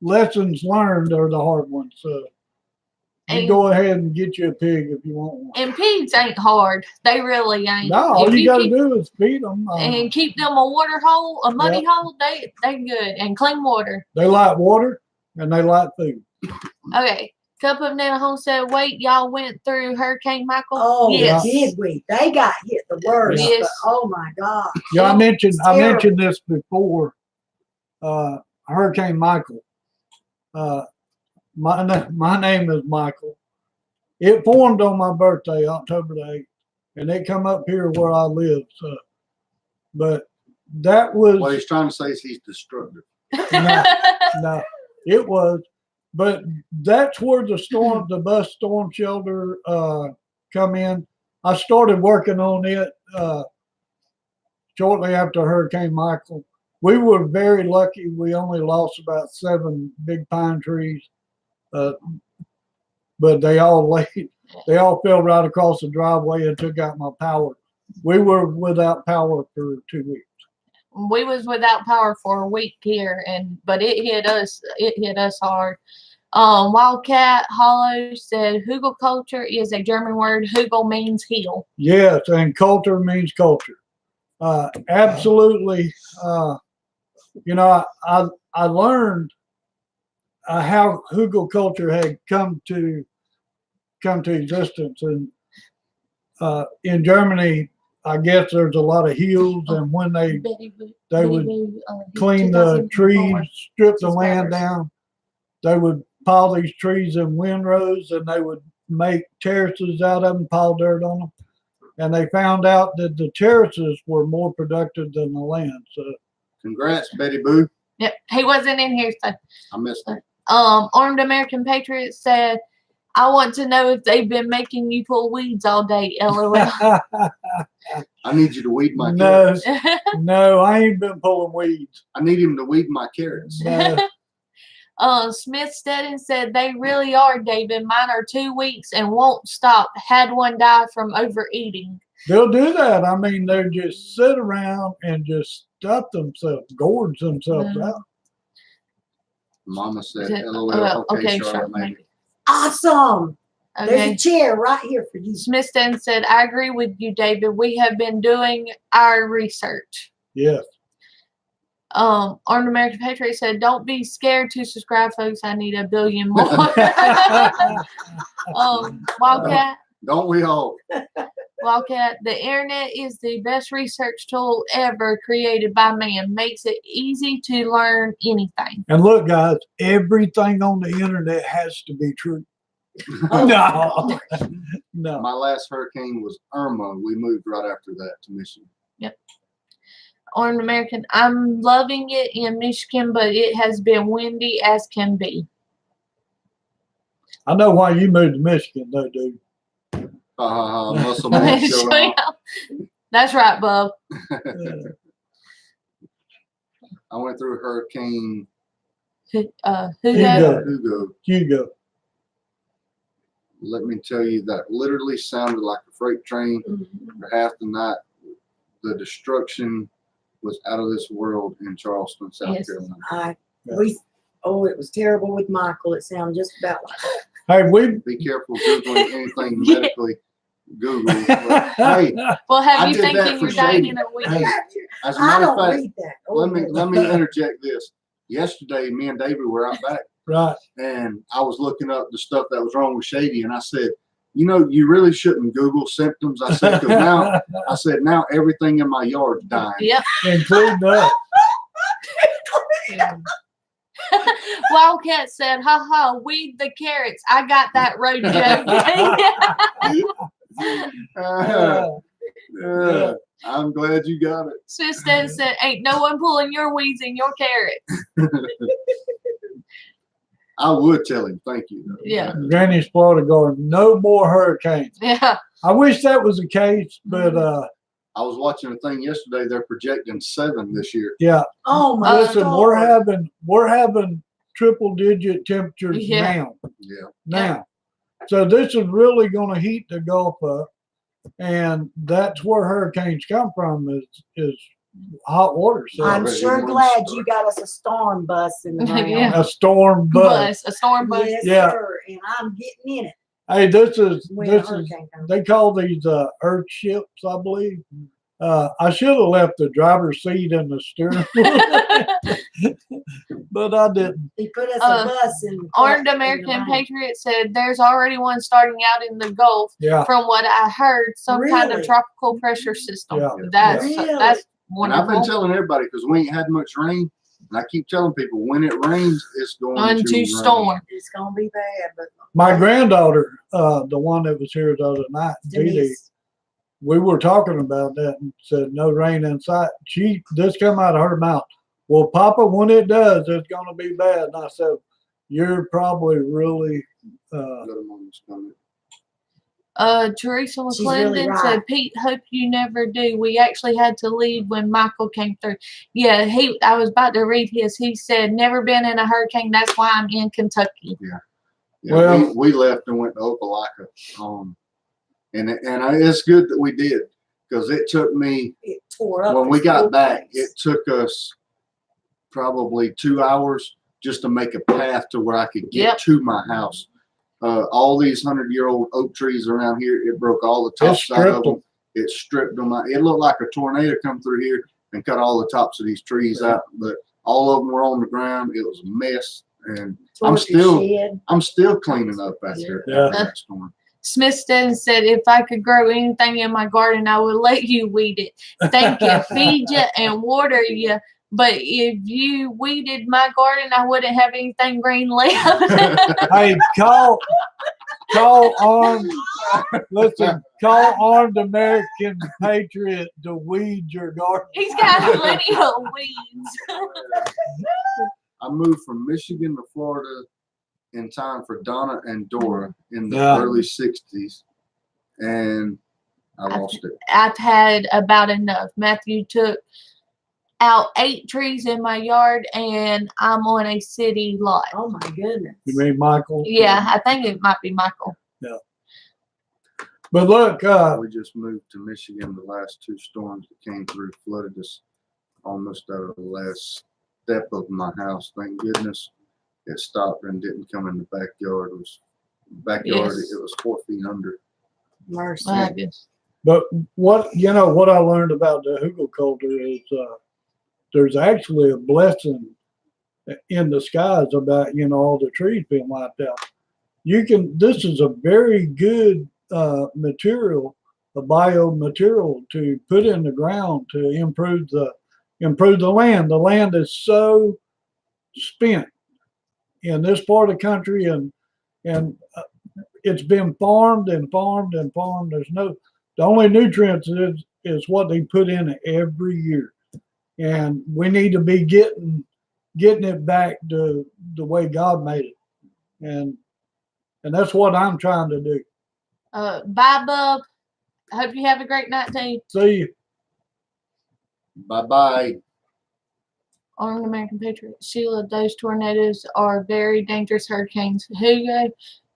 lessons learned are the hard ones. So you go ahead and get you a pig if you want one. And pigs ain't hard. They really ain't. No, all If you got to keep- do is feed them. and keep them a water hole, a muddy Yep. hole, they good. And clean water. They like water and they like food. Okay. McLendon Homestead, wait, y'all went through Hurricane Michael? Oh, yes. did we? They got hit the worst. Yes. But, oh my God. Yeah, I mentioned terrible. this before. Hurricane Michael. My name is Michael. It formed on my birthday, October the 8th, and it come up here where I live. So, but that was What he's trying to say is he's destructive. no, it was. But that's where the bus storm shelter come in. I started working on it shortly after Hurricane Michael. We were very lucky. We only lost about 7 big pine trees, but they all fell right across the driveway and took out my power. We were without power for 2 weeks. We was without power for a week here, but it hit us hard. Wildcat Hollow said Hugel culture is a German word. Hugel means hill. Yes, and culture means culture. Absolutely. You know, I learned how Hugel culture had come to existence, and in Germany, I guess there's a lot of hills, and when they would clean the trees, strip the land down, they would pile these trees in windrows, and they would make terraces out of them, pile dirt on them, and they found out that the terraces were more productive than the land. So, Congrats, Betty Boo. Yep, he wasn't in here, so. I missed it. Armed American Patriot said, I want to know if they've been making you pull weeds all day, LOL. I need you to weed my no, carrots. no, I ain't been pulling weeds. I need him to weed my carrots. No. Smith Steading said, they really are, David. Mine are 2 weeks and won't stop. Had one die from overeating. They'll do that. I mean, they just sit around and just stuff themselves, gorge themselves out. Mama said, Okay, LOL. Okay, sure, Charlotte, maybe. Awesome. There's Okay. a chair right here for you. Smith Steading said, I agree with you, David. We have been doing our research. Yes. Armed American Patriot said, don't be scared to subscribe, folks. I need 1 billion more. Wildcat, Don't we all? the internet is the best research tool ever created by man. Makes it easy to learn anything. And look, guys, everything on the internet has to be true. Oh, No. No. My last hurricane was Irma. We moved right after that to Michigan. Armed American, I'm loving it in Michigan, but it has been windy as can be. I know why you moved to Michigan, though, dude. Muscle man showed off. That's right, Bub. I went through Hurricane Hugo. Hugo. Let me tell you, that literally sounded like a freight train for half the night. The destruction was out of this world in Charleston, South Yes. Carolina. It was terrible with Michael. It sounded just about like that. Hey, Be careful Googling anything medically. Google. But, hey, Well, have I you did that thinking for you're dying Shady. in a week? Hey, as a I matter of don't fact, read that. let me interject this. Yesterday, me and David were out back, right. and I was looking up the stuff that was wrong with Shady, and I said, you know, you really shouldn't Google symptoms. I said, 'cause now everything in my yard's dying. Yep. Including us. Wildcat said, ha ha, weed the carrots. I got that road joke. I'm glad you got it. Sister said, ain't no one pulling your weeds and your carrots. I would tell him thank you. Though. Yeah. Granny's Florida garden. No more hurricanes. Yeah. I wish that was the case, but I was watching a thing yesterday. They're projecting 7 this year. yeah. Oh my Listen, God. we're having triple digit temperatures Yeah. Yeah. now. So this is really going to heat the Gulf up, and that's where hurricanes come from is hot water. So I'm Already sure one glad star. you got us a storm bus in the mail. Yeah. a storm bus. A storm bus. Yes, Yeah. sir. And I'm getting in it Hey, this is when a hurricane comes. they call these earth ships, I believe. I should have left the driver's seat in the steering wheel, but I didn't. He put us Uh, a bus in. Armed in the American rain. Patriot said there's already one starting out in the Gulf. Yeah. From what I heard, some kind of Really? tropical pressure system. Yeah. That's Really? that's And I've been wonderful. telling everybody because we ain't had much rain, and I keep telling people when it rains, it's going On to to rain. storm. It's gonna be bad, but My granddaughter, the one that was here the other night, Dee Dee, Denise, we were talking about that and said no rain in sight. This come out of her mouth. Well, Papa, when it does, it's gonna be bad. And I said, you're probably really Little moment's coming. Teresa She's really McLendon right. said, Pete, hope you never do. We actually had to leave when Michael came through. Yeah, I was about to read his. He said, never been in a hurricane. That's why I'm in Kentucky. Yeah, Well- we left and went to Opelika. And it's good that we did because it took me, it tore up. when we this got whole back, place. it took us probably 2 hours just to make a path to where I could get Yep. to my house. All these 100-year-old oak trees around here, it broke all the It tops out of stripped them. It stripped them out. It looked like a tornado come through here and cut all the tops of these trees out. But all of them were on the ground. It was a mess, and Tore I'm up the still shed. I'm still cleaning up after Yeah. that storm. Smithston said, if I could grow anything in my garden, I would let you weed it. Thank you, feed you, and water you. But if you weeded my garden, I wouldn't have anything green left. hey, call armed. Listen, call Armed American Patriot to weed your garden. He's got plenty of weeds. I moved from Michigan to Florida in time for Donna and Dora in the Yeah. early 60s, and I lost it. I've had about enough. Matthew took out 8 trees in my yard, and I'm on a city lot. Oh my goodness. You mean Michael? Yeah, I think it might be Michael. But look, We just moved to Michigan. The last 2 storms that came through flooded us almost out of the last step of my house. Thank goodness it stopped and didn't come in the backyard. It was Yes. It was 4 feet under. Mercy. My goodness. but what I learned about the hugelkultur is there's actually a blessing in the skies about all the trees being wiped out. This is a very good material, a biomaterial to put in the ground to improve the land. The land is so spent in this part of the country, and it's been farmed and farmed and farmed. The only nutrients is what they put in it every year, and we need to be getting it back to the way God made it, and that's what I'm trying to do. Bye, Bub. I hope you have a great night, too. See you. Bye-bye. Armed American Patriot. Sheila, those tornadoes are very dangerous hurricanes. Hugo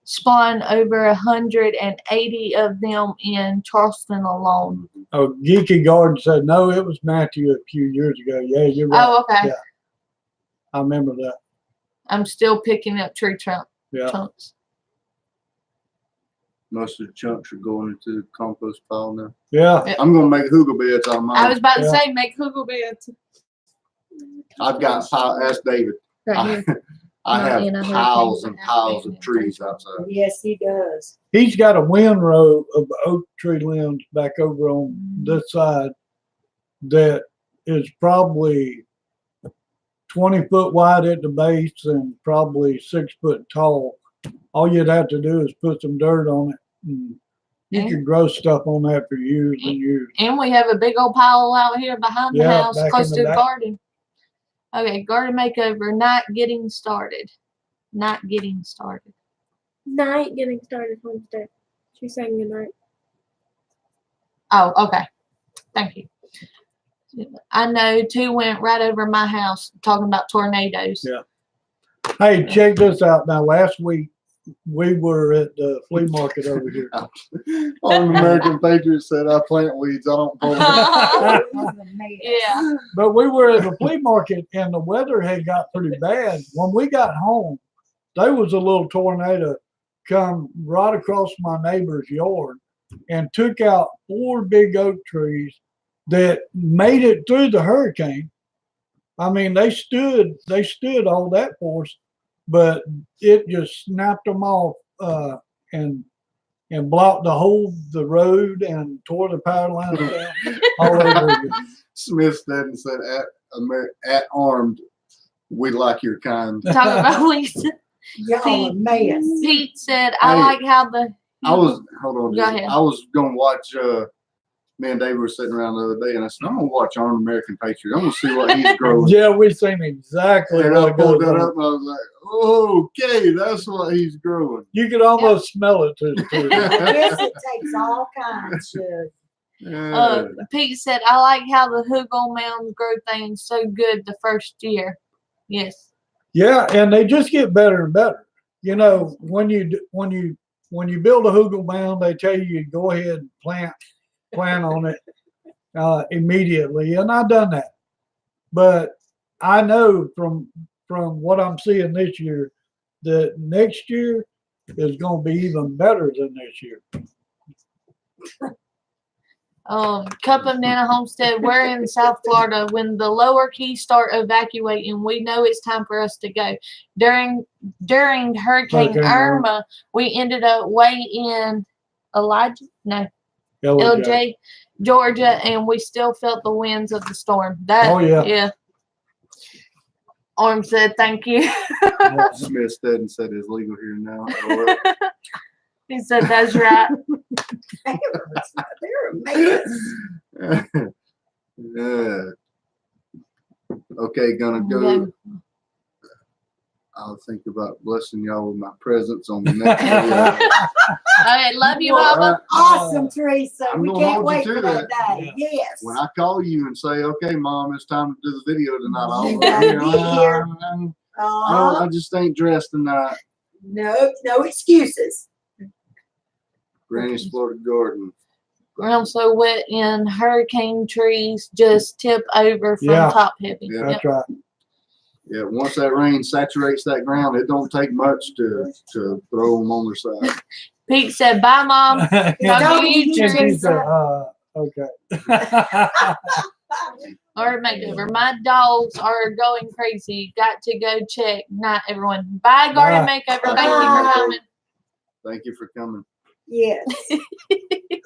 spawned over 180 of them in Charleston alone. Oh, Geeky Garden said no. It was Matthew a few years ago. Yeah, you're right. Oh, okay. Yeah. I remember that. I'm still picking up tree chunks. Most of the chunks are going into the compost pile now. Yeah. I'm gonna make hugel beds on I mine. was about to Yeah. say, make Google beds. I've got ask David. Right here. I Not have in a hurricane, piles but and out piles in of a trees hurricane. outside. Yes, he does. He's got a windrow of oak tree limbs back over on this side that is probably 20 foot wide at the base and probably 6 foot tall. All you'd have to do is put some dirt on it, and you And- could grow stuff on that for years and years. And we have a big old pile out here behind the Yeah, house, back close in to the the back. garden. Okay, garden makeover, not getting started. Not getting started. Night getting started Wednesday. She's saying good night. Oh, okay. Thank you. I know 2 went right over my house talking about tornadoes. Yeah. Hey, check this out now. Last week we were at the flea market over here. On American Patriot said I plant weeds, I don't pull them. He's a mess. Yeah. But we were at the flea market and the weather had got pretty bad. When we got home, there was a little tornado come right across my neighbor's yard and took out 4 big oak trees that made it through the hurricane. I mean, they stood all that for us, but it just snapped them off and blocked the road and tore the power lines down all over again. Smith said at armed, we like your kind. Talking about Lisa. Y'all a mess. Pete said, I Hey, like how the. Hold on. Go ahead. I was gonna watch. Me and Dave were sitting around the other day, and I said, I'm gonna watch Armed American Patriot. I'm gonna see what he's growing. Yeah, we seen exactly And I what pulled goes that on. up, and I was like, okay, that's what he's growing. You could almost smell it too. I guess it takes all kinds of. Yeah. Pete said, I like how the Hoogle Mounds grow things so good the first year. Yes. Yeah, and they just get better and better. You know, when you build a hugel mound, they tell you go ahead and plant on it immediately, and I've done that. But I know from what I'm seeing this year that next year is going to be even better than this year. Cup of Nana Homestead, we're in South Florida. When the lower keys start evacuating, we know it's time for us to go. During Hurricane Irma, we ended up way in LJ, Georgia, and we still felt the winds of the storm. Yeah. Orm said, thank you. Smith said is legal here now. He said, that's right. They're amazing. Yeah. Okay, gonna go. I'll think about blessing y'all with my presence on the next video. All right, love you, Mama. Awesome, Teresa. I'm We gonna can't hold you wait to for that that. day. Yes. When I call you and say, okay, Mom, it's time to do the video tonight, I'll You gotta be here. I just ain't dressed tonight. No excuses. Granny's Florida Garden. Ground so wet in hurricane trees just tip over from top heavy. Yeah. That's right. Yeah, once that rain saturates that ground, it don't take much to throw them on their side. Pete said, bye, Mom. Talk to you, And she Teresa. said, okay. Or makeover. My dogs are going crazy. Got to go check. Night, everyone. Bye, Garden Makeover. Thank you for coming. Thank you for coming. Yes.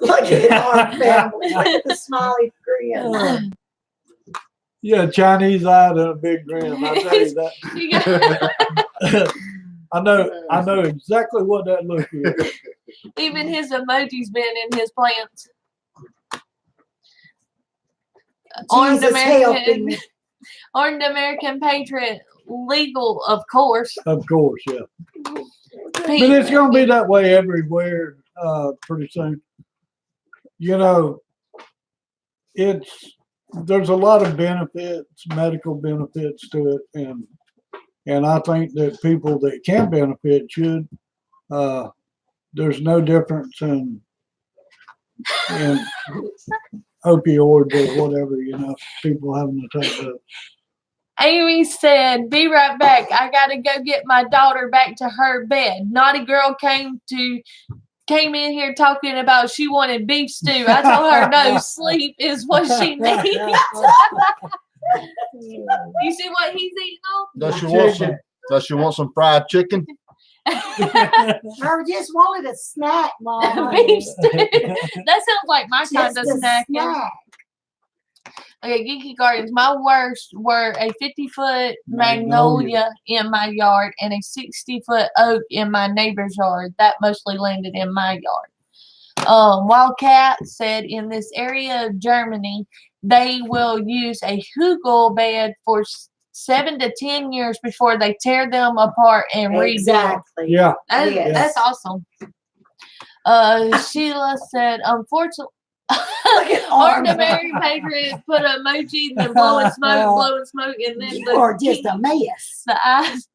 Look at our family. Look at the smiley grin. Yeah, Chinese eye and a big grin. I tell you that. You got- I know exactly what that look is. Even his emoji's been in his plants. Armed Jesus helping me. American Patriot, legal, of course. Of course, yeah. But Pete, it's going to be that way everywhere pretty soon. You know, there's a lot of benefits, medical benefits to it, and I think that people that can benefit should. There's no difference in opioids or whatever, you know, people having to take those. Amy said, be right back. I got to go get my daughter back to her bed. Naughty girl came in here talking about she wanted beef stew. I told her no, sleep is what she needs. You see what he's eating on? Does she want some fried chicken? I just wanted a snack, Mom. Beef stew. That sounds like my kind of Just a snack. snack. Okay, Geeky Gardens. My worst were a 50-foot magnolia in my yard and a 60-foot oak in my neighbor's yard. That mostly landed in my yard. Wildcat said in this area of Germany, they will use a hugel bed for 7 to 10 years before they tear them apart and rebuild. Exactly. Yeah. That's awesome. Sheila said, unfortunately, Armed American Patriot put an emoji, then blowing smoke, and then You are just a mess. the eyes.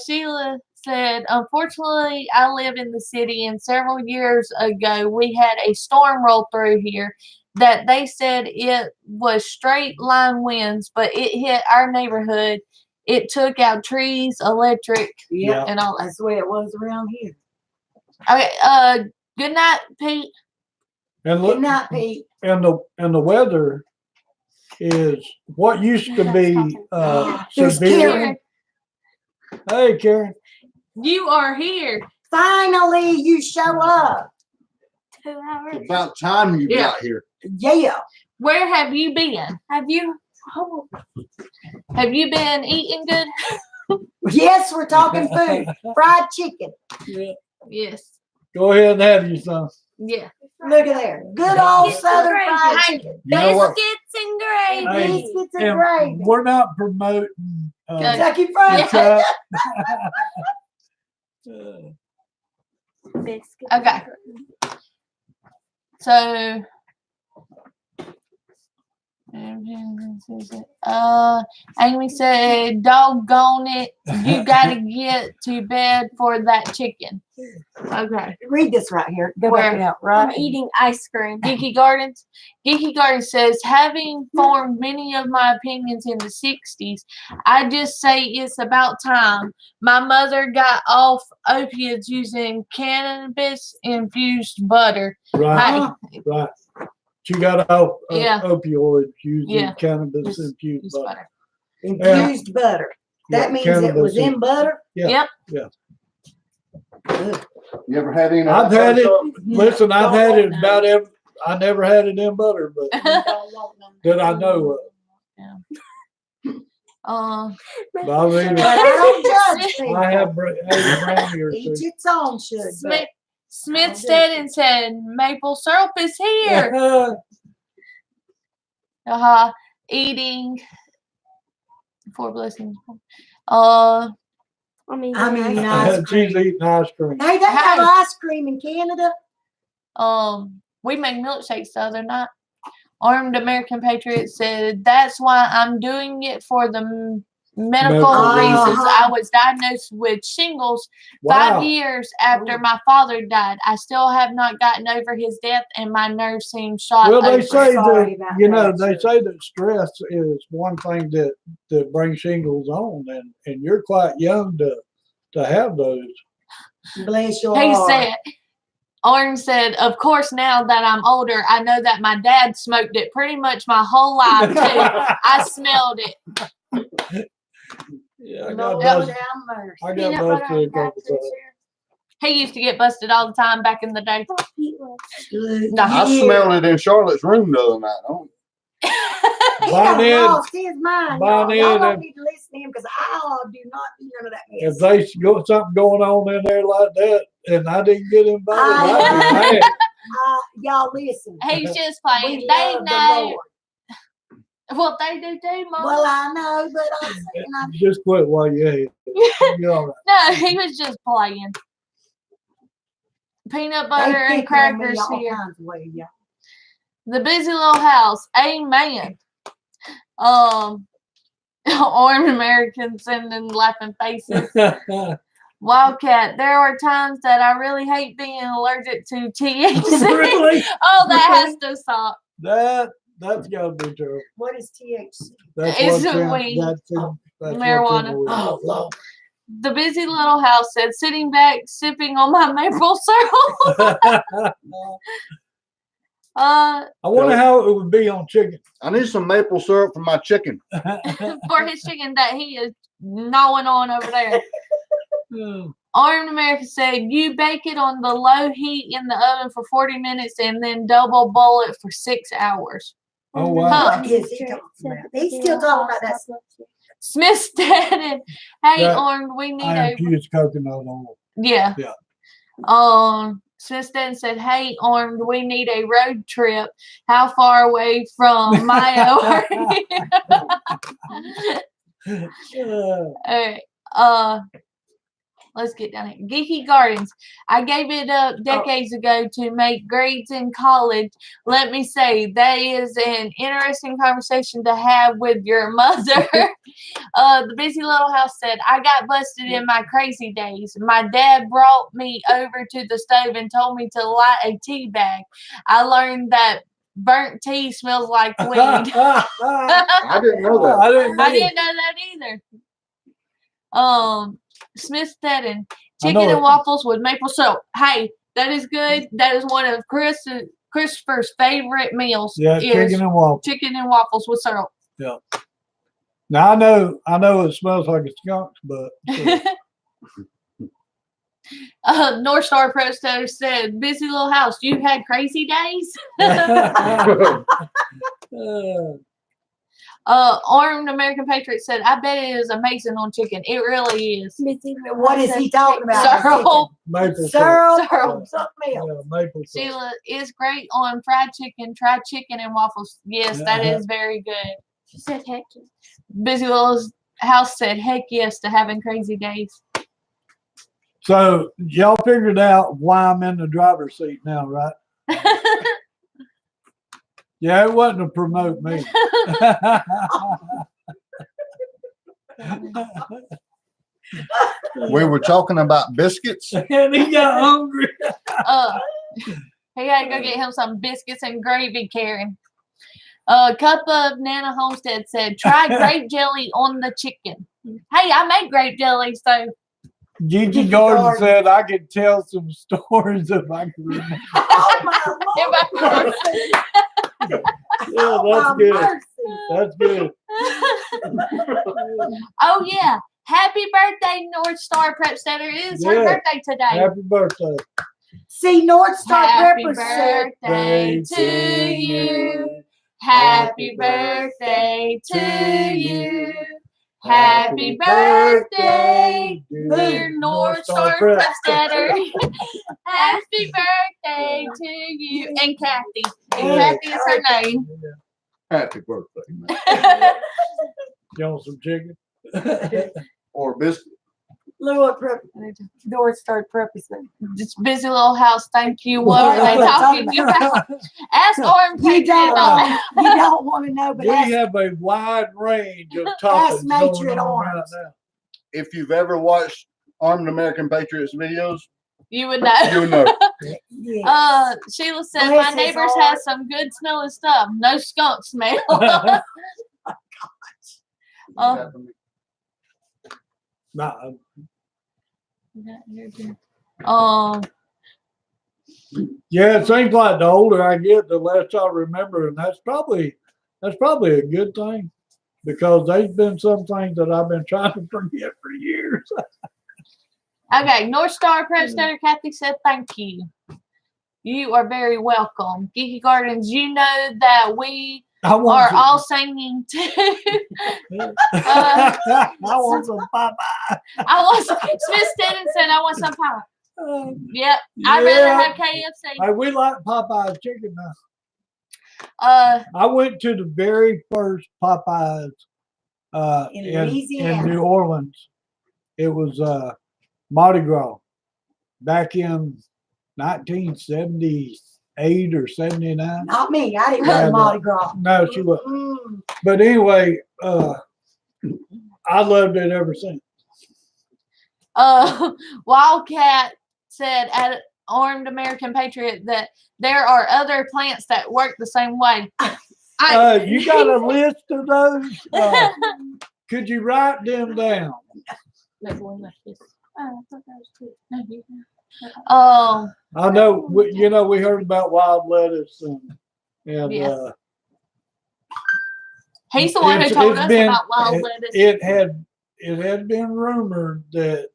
Sheila said, unfortunately, I live in the city, and several years ago, we had a storm roll through here that they said it was straight line winds, but it hit our neighborhood. It took out trees, electric, Yeah. and all that. That's the way it was around here. Okay, good night, Pete. And Good look, night, Pete. and the weather is what used to be There's severe. Karen. Hey, Karen. You are here. Finally, you show up. 2 hours. It's about time you Yeah. got here. Yeah. Where have you been? Have you? Have you been eating good? Yes, we're talking food. Fried chicken. Yeah. Yes. Go ahead and have you some. Yeah. Look at there. Good old Biscuits Southern and fried gravy. chicken. You know what? Biscuits and gravy. Hey, Biscuits and And gravy. we're not promoting. Kentucky Fried Chuck. Biscuits. Okay. So, Amy said, doggone it, you gotta get to bed for that chicken. Okay. Read this right here. Go Where? back out. I'm Right. eating ice cream. Geeky Gardens. Geeky Gardens says, having formed many of my opinions in the 60s, I just say it's about time. My mother got off opiates using cannabis infused butter. Right, right. She got off Yeah. opioids using Yeah. cannabis Just infused Infused butter. butter. Infused butter. That Yeah, means it cannabis was in butter. Yeah. Yep. Good. You ever had any? I've had it. So, Listen, I've Don't had it want about every. I never had it in butter, but that I know of. But I mean, But I don't judge people. I have had brownie or Each two. its own should. Smith Stedden said, maple syrup is here. Eating 4 blessings. I mean, I mean, ice ice She's cream. eating ice cream. Hey, they have ice cream in Canada. We made milkshakes the other night. Armed American Patriot said, that's why I'm doing it for the medical Medical reasons. reasons. I was diagnosed with shingles Wow. 5 years after my father died. I still have not gotten over his death, and my nerves seem shot Well, they over. say Sorry that about you know that, they sir. say that stress is one thing that brings shingles on, and you're quite young to have those. Bless your He heart. said, Orange said, of course, now that I'm older, I know that my dad smoked it pretty much my whole life, too. I smelled it. Yeah, I got Lord busted. have mercy. I got peanut butter busted a and couple crackers. times. He used to get busted all the time back in the day. Good. No. I Yeah. smelled it in Charlotte's room the other night. Don't He done Bonnet, lost his mind. Y'all Bonnet, don't need to listen to him because I do not do none of that if mess. they got something going on in there like that, and I didn't get invited, I'd be mad. Y'all listen. He's just playing. We They love the know Lord. what they do too, Mom. Well, I know, but I'm saying Just quit while you're ahead. You're all right. No, he was just playing. Peanut butter they and pick on me crackers all here. kinds of ways, y'all. The busy little house. Amen. Orange Americans sending laughing faces. Wildcat, there are times that I really hate being allergic to THC. Really? Oh, that has to stop. That's gotta be true. What is THC? That's It's what's a in- weed. that's in- that's what's in Marijuana. the weed. Oh, Lord. The busy little house said, sitting back, sipping on my maple syrup. I wonder how it would be on chicken. I need some maple syrup for my chicken. For his chicken that he is gnawing on over there. Armed America said, you bake it on the low heat in the oven for 40 minutes and then double boil it for 6 hours. Oh wow. Huh. What is he talking about? He's still talking about that. Smith said, hey, That- Armed, we need I a... infused coconut oil. Yeah. Yeah. Smith said, hey, Armed, we need a road trip. How far away from Mayo are you? All right. Let's get down here. Geeky Gardens. I gave it up decades ago to make grades in college. Let me say, that is an interesting conversation to have with your mother. The busy little house said, I got busted in my crazy days. My dad brought me over to the stove and told me to light a tea bag. I learned that burnt tea smells like weed. I didn't know that. I didn't know. I didn't know that either. Smith Stedden, I chicken know and it. waffles with maple syrup. Hey, that is good. That is one of Chris's Christopher's favorite meals Yeah, is chicken and waffles. chicken and waffles with syrup. Now I know it smells like a skunk's butt. So. North Star Presto said, busy little house. You had crazy days? Armed American Patriot said, I bet it is amazing on chicken. It really is. What is he talking about? Syrup. Maple Syrup, Syrup. something else. Yeah, maple syrup. Sheila is great on fried chicken. Try chicken and waffles. Yes, that is very good. She said, heck yeah. Busy little house said, heck yes to having crazy days. So y'all figured out why I'm in the driver's seat now, right? Yeah, it wasn't to promote me. We were talking about biscuits. And he got hungry. He had to go get him some biscuits and gravy, Karen. Cup of Nana Homestead said, try grape jelly on the chicken. Hey, I make grape jelly, so. Gigi Gordon said I could tell some stories if I could remember. Oh, my Lord. Yeah, that's good. That's good. Oh, yeah. Happy birthday, North Star Prep Center. It is her Yeah. birthday today. Happy birthday. See, North Star Happy represent. birthday to you. Happy birthday to you. Happy birthday, dear North Star Prep Center. Happy birthday to you. And Kathy. And Yeah. Kathy is her name. Happy birthday, man. You want some chicken? Or biscuit. Lord, North Star Prep is this busy little house. Thank you. What are they talking about? Ask Orange You Patriot don't, about it. you don't want to know, but We ask, have a wide range of topics Major going at on right Orange. now. If you've ever watched Armed American Patriots videos, You would know. you know. yes. Sheila said, Bless my his neighbors heart. have some good smelling stuff. No skunk smell. Nah, yeah, it seems like the older I get, the less I remember, and that's probably a good thing because there's been some things that I've been trying to forget for years. Okay, North Star Prep Center, Kathy said, thank you. You are very welcome. Geeky Gardens, you know that we I want are some, all singing too. I want some Popeye. I want some, Smith Stenton said, I want some pie. Yep, I'd rather Yeah. have KFC. Hey, we like Popeye's chicken now. Uh, I went to the very first Popeyes In in Louisiana. New Orleans. It was Mardi Gras back in 1978 or 79. Not me. I didn't go Yeah, to Mardi Gras. No, she was. Mm. But anyway, I loved it ever since. Wildcat said at Armed American Patriot that there are other plants that work the same way. You got a list of those? Could you write them down? I know, we heard about wild lettuce and Yeah. He's the one who told us about wild lettuce. It had been rumored that,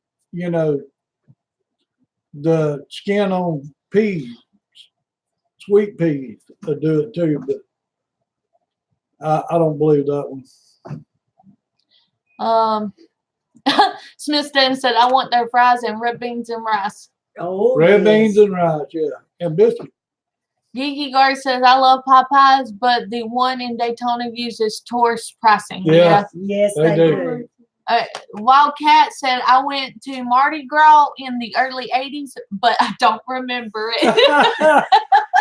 the skin on peas, sweet peas, would do it too, but I don't believe that one. Smith Stenton said, I want their fries and red beans and rice. Oh, Red yes. beans and rice, yeah, and biscuits. Geeky Guard says, I love Popeyes, but the one in Daytona uses tourist pricing. Yeah. Yes, They they do. do. Wildcat said, I went to Mardi Gras in the early 80s, but I don't remember it.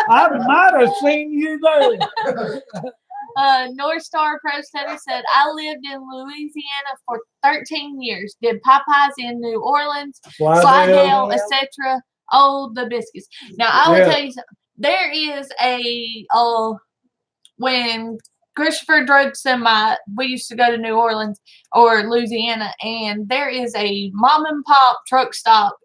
I might have seen you there. North Star Pro Center said, I lived in Louisiana for 13 years. Did Popeyes in New Orleans, Slidell, etc. Oh, the biscuits. Now, I will tell you something. There is when Christopher Drugs and we used to go to New Orleans or Louisiana, and there is a mom and pop truck stop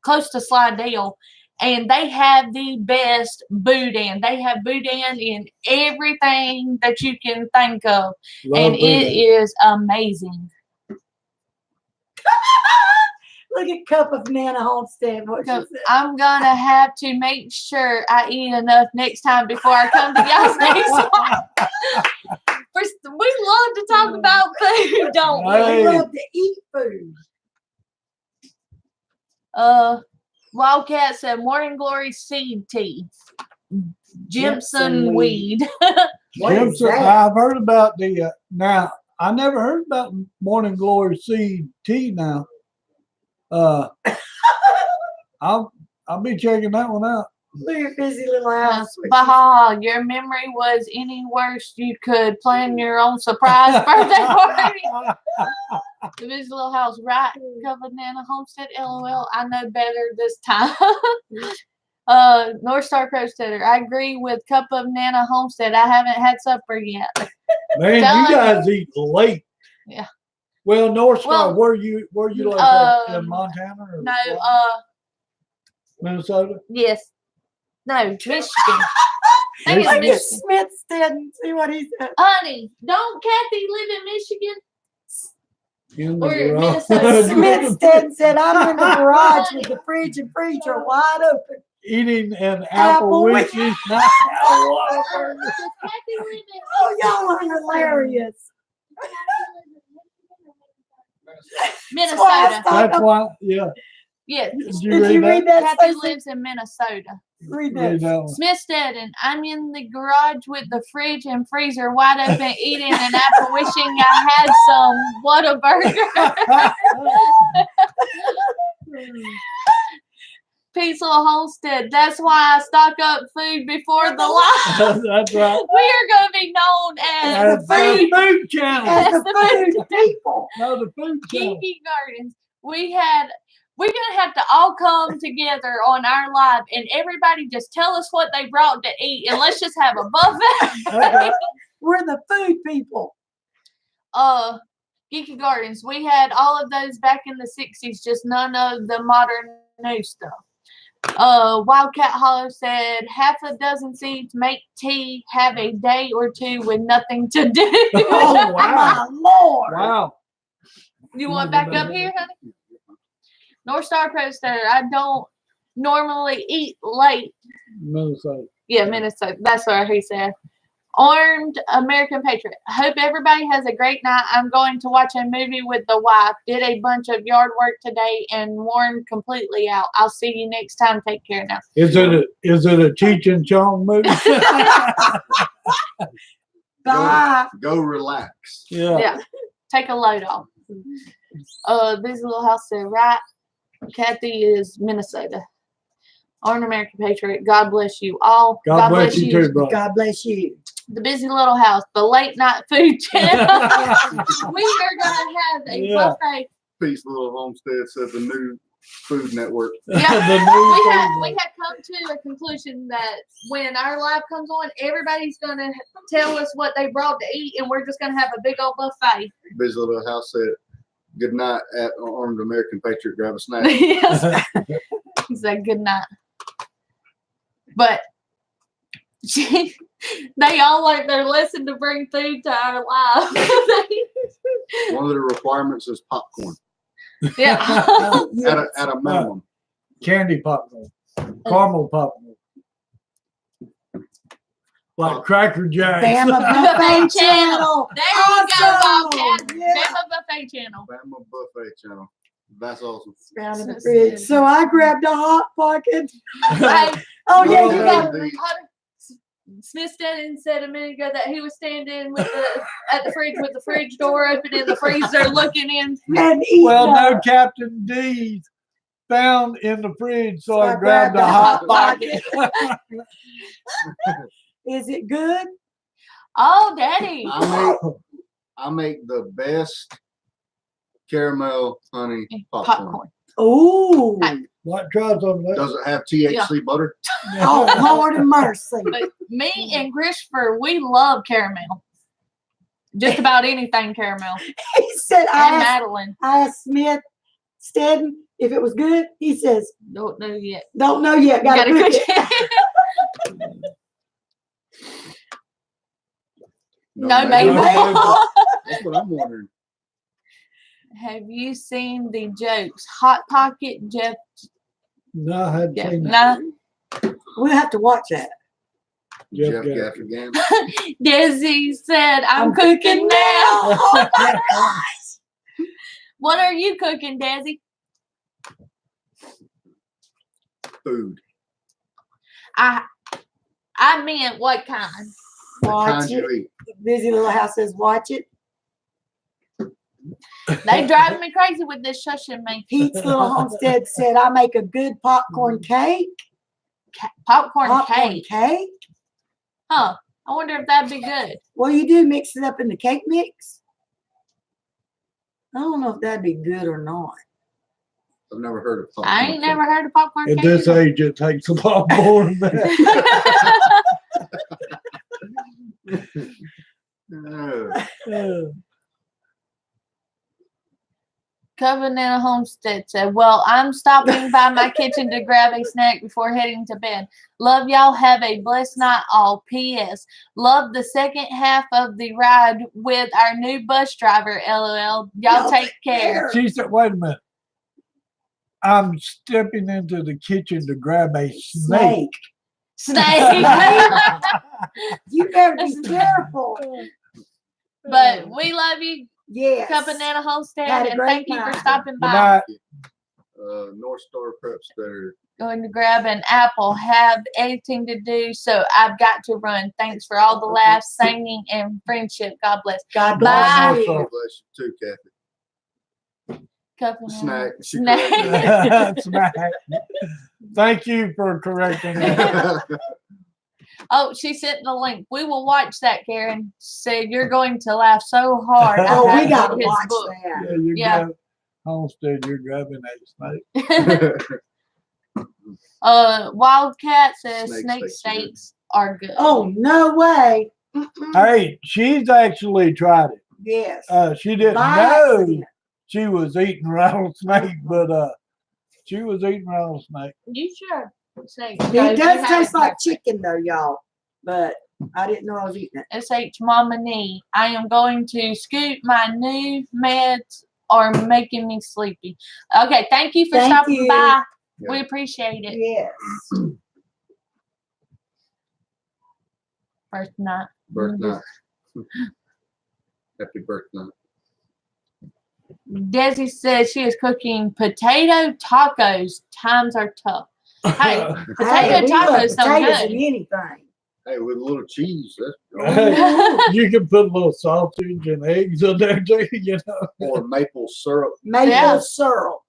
close to Slidell, And they have the best boudin. They have boudin in everything that you can think of. And it is amazing. Look at Cup of Nana Homestead. What she So said. I'm gonna have to make sure I eat enough next time before I come to y'all's next one. We love to talk about food, don't we? We love to eat food. Wildcat said morning glory seed tea. Jimson Jimson weed. What is Jimson, that? I've heard about the, now, I never heard about Morning Glory seed tea now. I'll be checking that one out. Look at busy little house. Baha, your memory was any worse, you could plan your own surprise birthday party. The busy little house, right? Covered Nana Homestead, LOL. I know better this time. North Star Crosteader, I agree with Cup of Nana Homestead. I haven't had supper yet. Man, Done. you guys eat late. Yeah. Well, North Star, Well, where you like that? In Montana or No, Minnesota? yes. No, Michigan. I think Michigan. it's Look at Michigan. Smithstead and see what he said. Honey, don't Kathy live in Michigan? In the Or in garage. Minnesota. Smithstead said, I'm in the garage with the fridge and freezer wide open. Eating an Apple apple with- with Does Kathy live in Oh, y'all are hilarious. Minnesota? That's why, yeah. Yes. Did Did you read that, Kathy Stacey? lives in Minnesota. Read Read that. that one. Smithstead, and I'm in the garage with the fridge and freezer wide open, eating an apple, wishing I had some. What a burger! Peaceful Homestead. That's why I stock up food before the live. That's right. We are going to be known as the food. Food channel. As As the the food people. No, the food channel. Geeky Gardens. We're gonna have to all come together on our live, and everybody just tell us what they brought to eat, and let's just have a buffet. Okay. We're the food people. Geeky Gardens. We had all of those back in the 60s, just none of the modern new stuff. Wildcat Hollow said half a dozen seeds make tea, have a day or two with nothing to do. Oh, wow. My Lord. Wow. You want back up here, honey? North Star Crosteader. I don't normally eat late. Minnesota. Yeah, Minnesota. That's what he said. Armed American Patriot. Hope everybody has a great night. I'm going to watch a movie with the wife. Did a bunch of yard work today and worn completely out. I'll see you next time. Take care now. Is it a Cheech and Chong movie? Bye. Go relax. Yeah. Yeah. Take a load off. This little house said, right. Kathy is Minnesota. Armed American Patriot. God bless you all. God bless you too, bro. God bless you. The busy little house. The late night food channel. We are gonna have a Yeah. buffet. Peace Little Homestead said the new Food Network. Yeah. The new We have come to a conclusion that when our live comes on, everybody's gonna tell us what they brought to eat, and we're just gonna have a big old buffet. Busy Little House said, good night at Armed American Patriot. Grab a snack. Yes. He said good night. But they all learned their lesson to bring food to our live. One of the requirements is popcorn Yeah. at a minimum. Candy popcorn. Caramel popcorn. Like Cracker Jacks. Bama Buffet Channel. There you go, Awesome. Bobcat. Yeah. Bama Buffet Channel. Bama Buffet Channel. That's awesome. Around in the fridge. So I grabbed a hot pocket. Hey, Oh yeah, No, you no, got the- Smith Stanton said a minute ago that he was standing with at the fridge with the fridge door open and the freezer looking in. and eat. Well, no Captain D's found in the fridge, so I grabbed a hot pocket. Is it good? Oh, Daddy. I make the best caramel honey popcorn. Popcorn. Ooh. What try some of that? Does it have THC butter? Oh, Lord have mercy. But me and Christopher, we love caramel. Just about anything caramel. He said, And Madeline. I asked Smith, Steadon, if it was good, he says, Don't know yet. don't know yet, gotta cook it. No, maybe. maybe. That's what I'm wondering. Have you seen the jokes? Hot Pocket, Jeff. No, I hadn't Yeah, seen nah. We'll have to watch that. Jeff Gaffney. Gaffigan. Desi said, I'm cooking now. Oh my God. What are you cooking, Desi? Food. I meant what kind? Watch Kind it. you eat. Busy Little House says, watch it. They drive me crazy with this shushing me. Pete's Little Homestead said, I make a good popcorn cake. Popcorn Popcorn cake. Huh. I wonder if that'd be good. What do you do? Mix it up in the cake mix? I don't know if that'd be good or not. I've never heard of popcorn. I ain't never heard of popcorn At cake. this age, it takes a lot more than that. No. Covenant Homestead said, well, I'm stopping by my kitchen to grab a snack before heading to bed. Love y'all. Have a blessed night all. P.S. Love the second half of the ride with our new bus driver, LOL. Y'all take care. She said, wait a minute. I'm stepping into the kitchen to grab a snake. Snake. You better be careful. But we love you, Yes. Covenant Homestead, Had a and great thank you for night. stopping Good by. night. North Star Preps there. Going to grab an apple, have editing to do, so I've got to run. Thanks for all the laughs, singing, and friendship. God bless. God Bye. bless God you. bless you too, Kathy. Covenant. Snack. She Snack. Smack. Thank you for correcting that. Oh, she sent the link. We will watch that, Karen. Said you're going to laugh so hard. I Oh, have we gotta his watch book. that. Yeah, you Yeah. grab Homestead, you're grabbing that snake. Wildcat says Snake snake steaks are good. steaks are good. Oh, no way. Mm-mm. Hey, she's actually tried it. Yes. She didn't By know accident. she was eating rattlesnake, but she was eating rattlesnake. You sure? Say, It does taste like chicken though, y'all. But I didn't know I was eating it. SH Mama Nee, I am going to scoop my new meds are making me sleepy. Okay, thank you for Thank stopping you. by. Yeah. We appreciate it. Yes. First night. Birth night. Happy birth night. Desi says she is cooking potato tacos. Times are tough. Hey, Hey, potato we love tacos sound potatoes in good. anything. Hey, with a little cheese. You can put a little sausage and eggs in there too, you know. Or maple syrup. Maple Yeah. syrup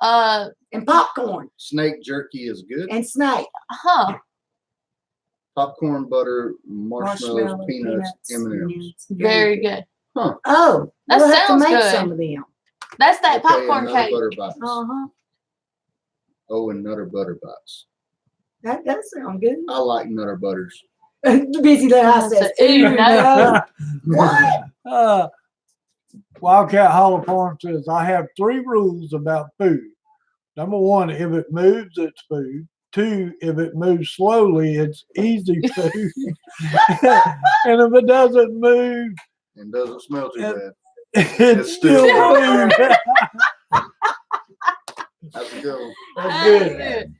and popcorn Snake jerky is good. and snake. Huh. Popcorn, butter, marshmallows, peanuts, M&M's. Very good. Oh, That we'll have to sounds make good. some of them. That's that Okay, and popcorn Nutter cake. Butter bites. Uh-huh. Oh, and Nutter Butter bites. That does sound good. I like Nutter Butters. Busy little house says, Ooh, "Ooh, no." What? Wildcat Hall of Fame says, I have 3 rules about food. Number 1, if it moves, it's food. 2, if it moves slowly, it's easy food. And if it doesn't move, And doesn't smell too Yeah. bad. it's still still food. That's a good one. That's good.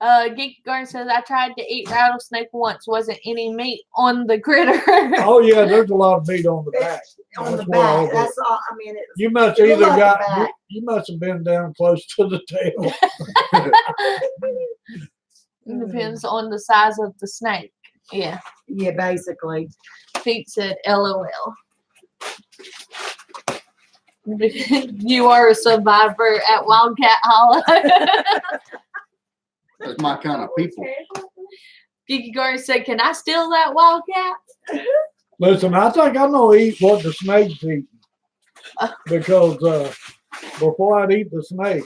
Geeky Garden says, I tried to eat rattlesnake once. Wasn't any meat on the critter. Oh yeah, there's a lot of meat on the back. On the That's what all back. the- That's all. I mean, You must It either looked got back. you must have been down close to the tail. It depends on the size of the snake. Yeah. yeah, basically. Pete said, LOL. You are a survivor at Wildcat Hollow. That's my kind of people. Geeky Garden said, can I steal that Wildcat? Listen, I think I'm gonna eat what the snake's eating. Because before I'd eat the snake,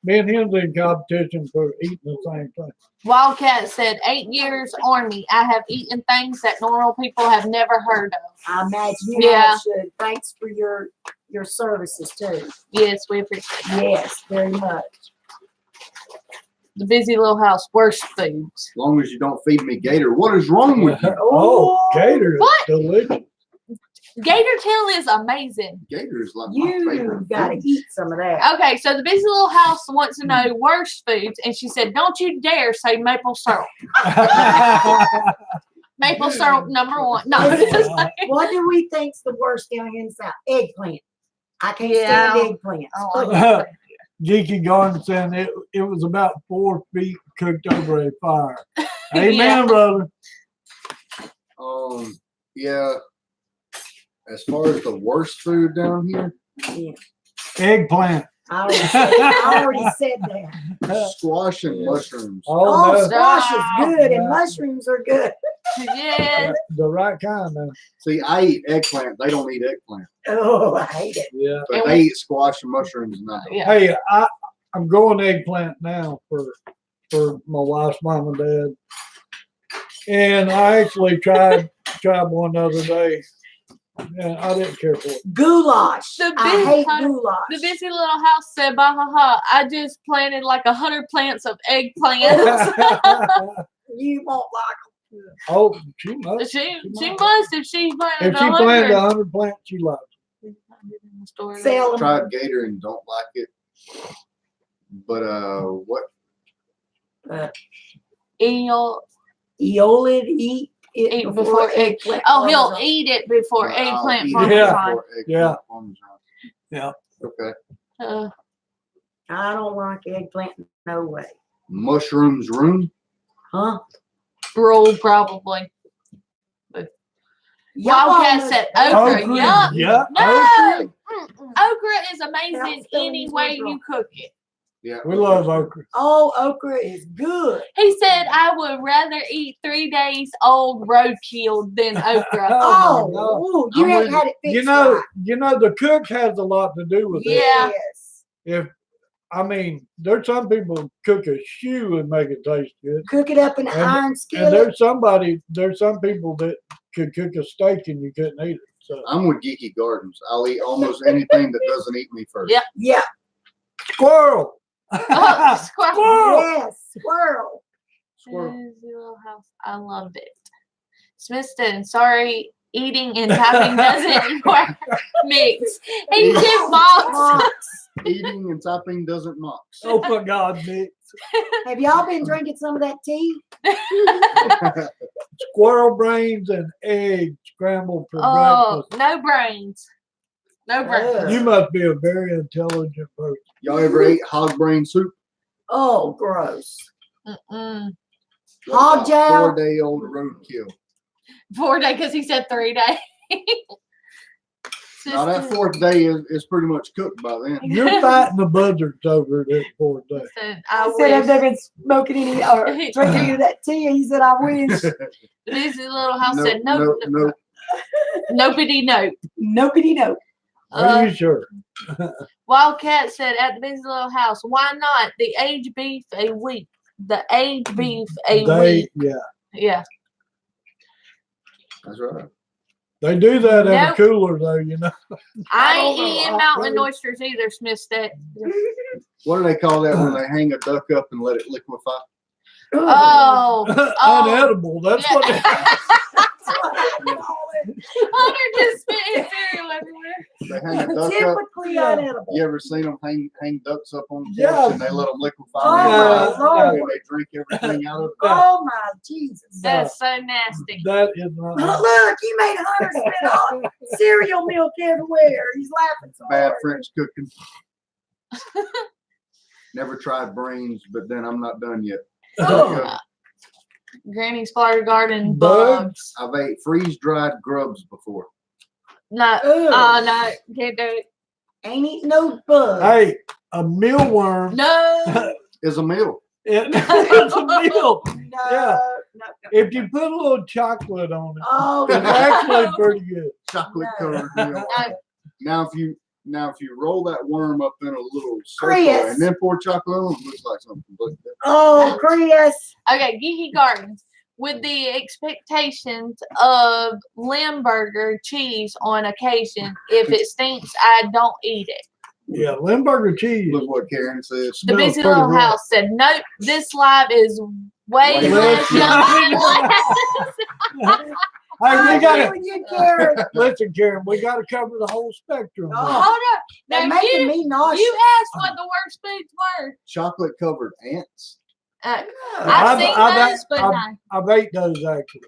me and him's in competition for eating the same thing. Wildcat said, 8 years Army. I have eaten things that normal people have never heard of. I imagine you Yeah. should. Thanks for your your services too. Yes, we appreciate it. Yes, very much. The busy little house, worst foods. As long as you don't feed me gator. What is wrong with you? Oh, gator is What? delicious. Gator tail is amazing. Gator is like my You favorite. gotta food. eat some of that. Okay, so the busy little house wants to know worst foods, and she said, "Don't you dare say maple syrup. Maple syrup #1." No, just like, What do we think's the worst down here in the South? Eggplant. I can't Yeah. stand eggplants. oh, Geeky Garden saying it was about 4 feet cooked over a fire. Amen, Yeah. brother. Yeah. As far as the worst food down here, Eggplant. I already said that. squash and mushrooms. Oh, no. squash is good and Yeah. mushrooms are good. yeah. The right kind, man. See, I eat eggplant. They don't eat eggplant, Oh, I hate it. Yeah. but And they eat squash and mushrooms now. Yeah. Hey, I'm growing eggplant now for my wife's mom and dad. And I actually tried one the other day. And I didn't care for it. Goulash. The I big hate kind- goulash. The busy little house said, "Bah ha ha! I just planted like 100 plants of eggplants." You won't like Oh, she must. she might. must if she planted If she planted 100. 100 plants, she loves them. Sell them. Tried gator and don't like it. But what? He'll Eolid eat it eat before before egg. eggplant. Oh, he'll parmesan. eat it before I'll eggplant eat it parmesan. before eggplant Yeah. parmesan. Yeah. Okay. I don't like eggplant. No way. Mushrooms room. Huh? Roll probably. Wildcat said okra. Okra, Yuck. yeah, No. Okra is amazing Sounds so any way you wrong. cook it. Yeah. We love okra. Oh, okra is good. He said, "I would rather eat 3 days old roadkill than okra." Oh, my God. ooh, you I'm ain't with had it fixed You know, right. the cook has a lot to do with it. Yeah. Yes. I mean, there's some people cook a shoe and make it taste good. Cook it up in an And- iron And skillet. there's some people that could cook a steak and you couldn't eat it. So I'm with Geeky Gardens. I'll eat almost anything that doesn't eat me first. Yeah. Yeah. squirrel. Oh, squirrel. Yes. Squirrel. Squirrel. Busy little house. I loved it. Smithston, sorry, eating and typing doesn't work. Mix. He did box. Mox. Eating and typing doesn't mox. Oh my God, Nick. Have y'all been drinking some of that tea? Squirrel brains and eggs scrambled for Oh, breakfast. no brains. No brains. You must be a very intelligent person. Y'all ever ate hog brain soup? Oh, gross. Mm-mm. What Hog about jowl? 4-day-old roadkill. 4 days, because he said 3 days. Now that 4th day is pretty much cooked by then. You're fighting the buzzards over it at 4 days. Listen, I I said I've wish. never been smoking any or drinking any of that tea. He said I wish. Busy little house No, said no, no, no. nobody no. Nobody know. Are you sure? Wildcat said at the busy little house, why not the aged beef a week? The aged beef a week. Yeah. That's right. They do that in a Nope. cooler though, you know. I I ain't don't know. eating mountain oysters either, Smith said. What do they call that when they hang a duck up and let it liquefy? Oh, Unedible. That's yeah. what. That's what I call it. Hunter just spit his cereal everywhere. They hang a duck up. Typically Yeah. unedible. You ever seen them hang ducks up on the Yeah. porch and they let them liquefy? Oh, and my they Lord. drink everything out of it. Oh my Jesus. That's so nasty. That is not. Look, you made Hunter spit all cereal milk everywhere. He's laughing so Bad hard. French cooking. Never tried brains, but then I'm not done yet. Oh. Granny's flower garden Bugs? bugs. I've ate freeze-dried grubs before. No, Ugh. no, can't do it. Ain't eating no bugs. Hey, a mealworm. No. Is a meal. It's a meal. No, Yeah. no. If you put a little chocolate on it, Oh, it's actually pretty good. Chocolate No. covered meal. No. Now if you roll that worm up in a little circle Chris. and then pour chocolate on it, looks like something completely different. oh, Chris. Okay, Geeky Gardens. with the expectations of Limburger cheese on occasion. If it stinks, I don't eat it. Yeah, Limburger cheese. Look what Karen said. The smells busy pretty little good. house said, "Nope, this live is way Way less less yummy." Hey, we I'm gotta telling you, Karen. listen, Karen. We gotta cover the whole spectrum. Oh. Hold up, They're now making me nauseous. you asked what the worst foods were. Chocolate covered ants. I've I've- seen I've- those, but I've- no. I've ate those actually.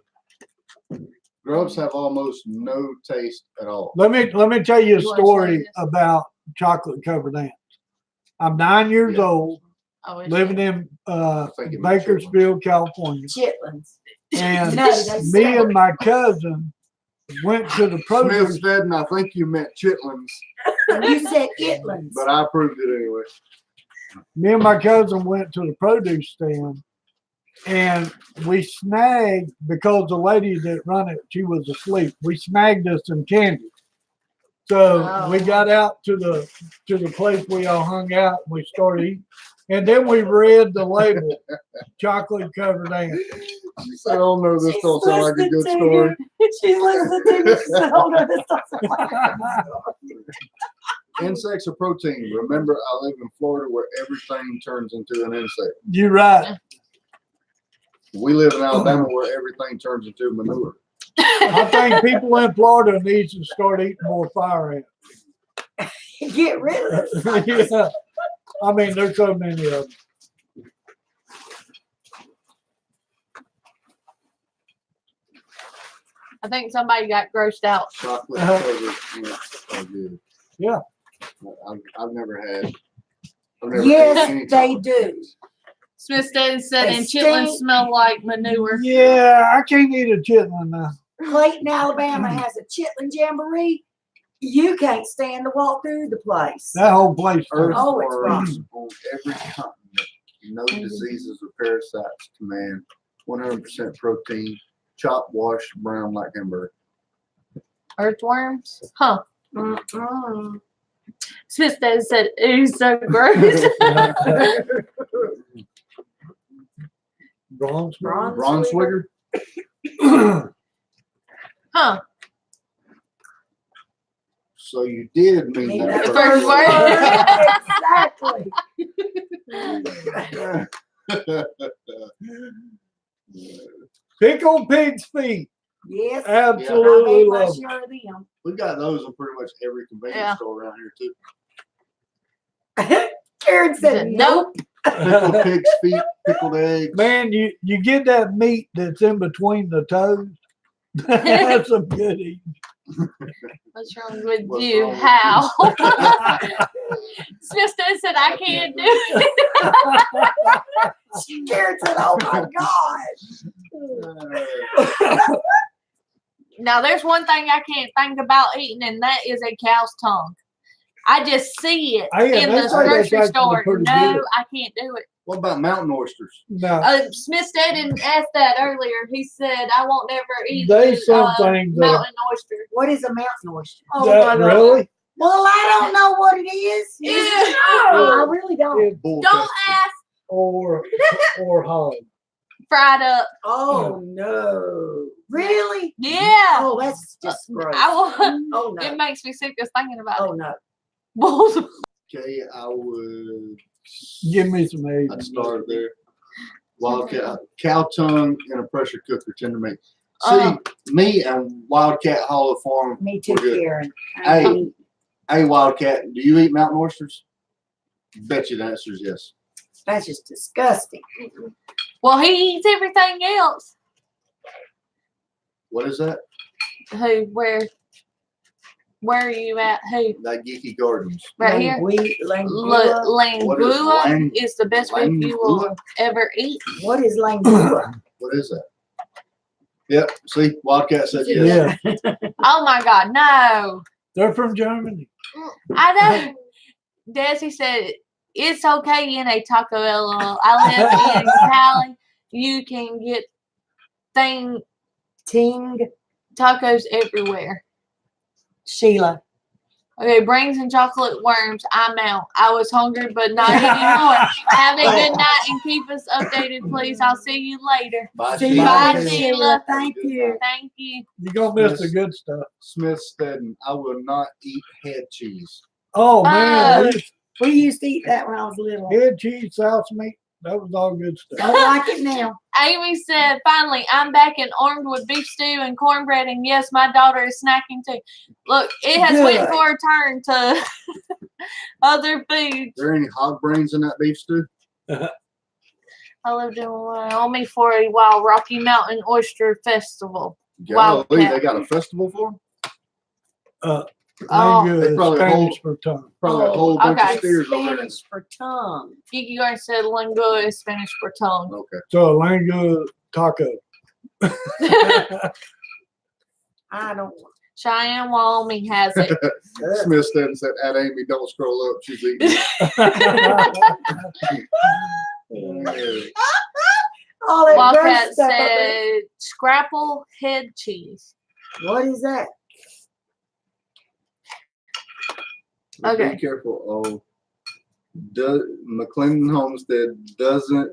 Grubs have almost no taste at all. Let me tell you a You wanna show story this? about chocolate covered ants. I'm 9 years Yeah. old, Oh, living in think it was Bakersfield, California, Chitlins. and No, they me sell and my cousin went to the Smith produce. said, and I think you meant chitlins, You said Itlins. but I proved it anyway. Me and my cousin went to the produce stand, and we snagged, because the lady that run it, she was asleep. We snagged us some candy. So we Oh. got out to the place we all hung out. And we started eating, and then we read the label, chocolate covered ants. She said, "Oh no, this She's don't sound like a good listening to story." She's listening to you. She said, "Oh no, this doesn't sound like a Insects are protein. Remember, I live in Florida where everything turns into an insect. You're right. We live in Alabama where everything turns into manure. I think people in Florida need to start eating more fire ants. Get rid of this. Yeah. I mean, there's so many of them. I think somebody got grossed out. Chocolate Uh-huh. covered ants are good. Yeah. I've never had. I've never Yes, ate any they chocolate do. ants. Smith said, They and chitlins stink. smell like manure. Yeah, I can't eat a chitlin now. Clayton, Alabama has a chitlin jamboree. You can't stand to walk through the place. That whole place. Oh, it's Earthworms on every continent. No diseases or parasites to man. 100% protein. Chopped, washed, brown like hamburger. Earthworms? Huh. Mm-mm. Smith said, ooh, so gross. Bronze. Brunswiger. Huh. So you did mean Mean that that first word. Exactly. Pickled pig's feet. Yes. Absolutely I made my love it. share of them. We got those in pretty much every convenience Yeah. store around here too. Karen said, nope. Pickled pig's feet, pickled eggs. Man, you get that meat that's in between the toes. That's some good eating. What's wrong with What's you? wrong with How? Smith said, I can't do it. Karen said, oh my gosh. Now, there's one thing I can't think about eating, and that is a cow's tongue. I just see it Hey, in they the say that's grocery actually store. pretty No, good. I can't do it. What about mountain oysters? No, Smith didn't ask that earlier. He said, I won't never eat they some things that mountain oyster. What is a mountain oyster? that really Well, I don't know what it is. Ew. I really don't. is Bull Don't testicles. ask. or hog. Fried up. Oh no. Really? Yeah. Oh, that's just gross. I will. Oh no. It makes me sick just thinking about Oh it. no. Bulls. Okay, I would. Give me some eggs. I'd start there. Wildcat, cow tongue in a pressure cooker, tender meat. See, Uh-huh. me and Wildcat Hollow Farm. Me too, We're good. Karen. Hey. Hey, Wildcat, do you eat mountain oysters? Bet you the answer is yes. That's just disgusting. Well, he eats everything else. What is that? Who? Where are you at? Who? That Geeky Gardens. Right here? Langua. Langua lang- is the best food you will Langua? ever eat. What is langua? What is that? Yep. See, Wildcat said yes. Yeah, Oh my God, no. they're from Germany. I know. Desi said, it's okay in a Taco Bell. I live in Cali. You can get Ting. tacos everywhere. Sheila. Okay, brains and chocolate worms. I'm out. I was hungry, but not anymore. Have a good night and keep us updated, please. I'll see you later. Bye, See you Sheila. Bye, later. Sheila. Thank you. Thank you. You gonna miss the good stuff. Smith Stedden, I will not eat head cheese. Oh man, Oh. We used to eat that when I was little. head cheese, sauce meat, that was all good stuff. Don't like it now. Amy said, finally, I'm back and armed with beef stew and cornbread, and yes, my daughter is snacking too. Look, it has went Good. for a turn to other foods. Is there any hog brains in that beef stew? I lived in Wyoming for a while, Rocky Mountain Oyster Festival. Golly, Wildcat. they got a festival for them? Oh. Mango They is probably Spanish hold- for tongue. Probably a whole bunch okay. of steers over there. Spanish for tongue. Kiki Garden said lingua is Spanish for tongue. Okay. So a lango taco. I don't. Cheyenne, Wyoming has it. Smith Stedden said, "At Amy, don't scroll up. She's eating." All that Wildcat gross stuff up there. said scrapple head cheese. What is that? Okay. Be careful. Oh, McLendon Homestead doesn't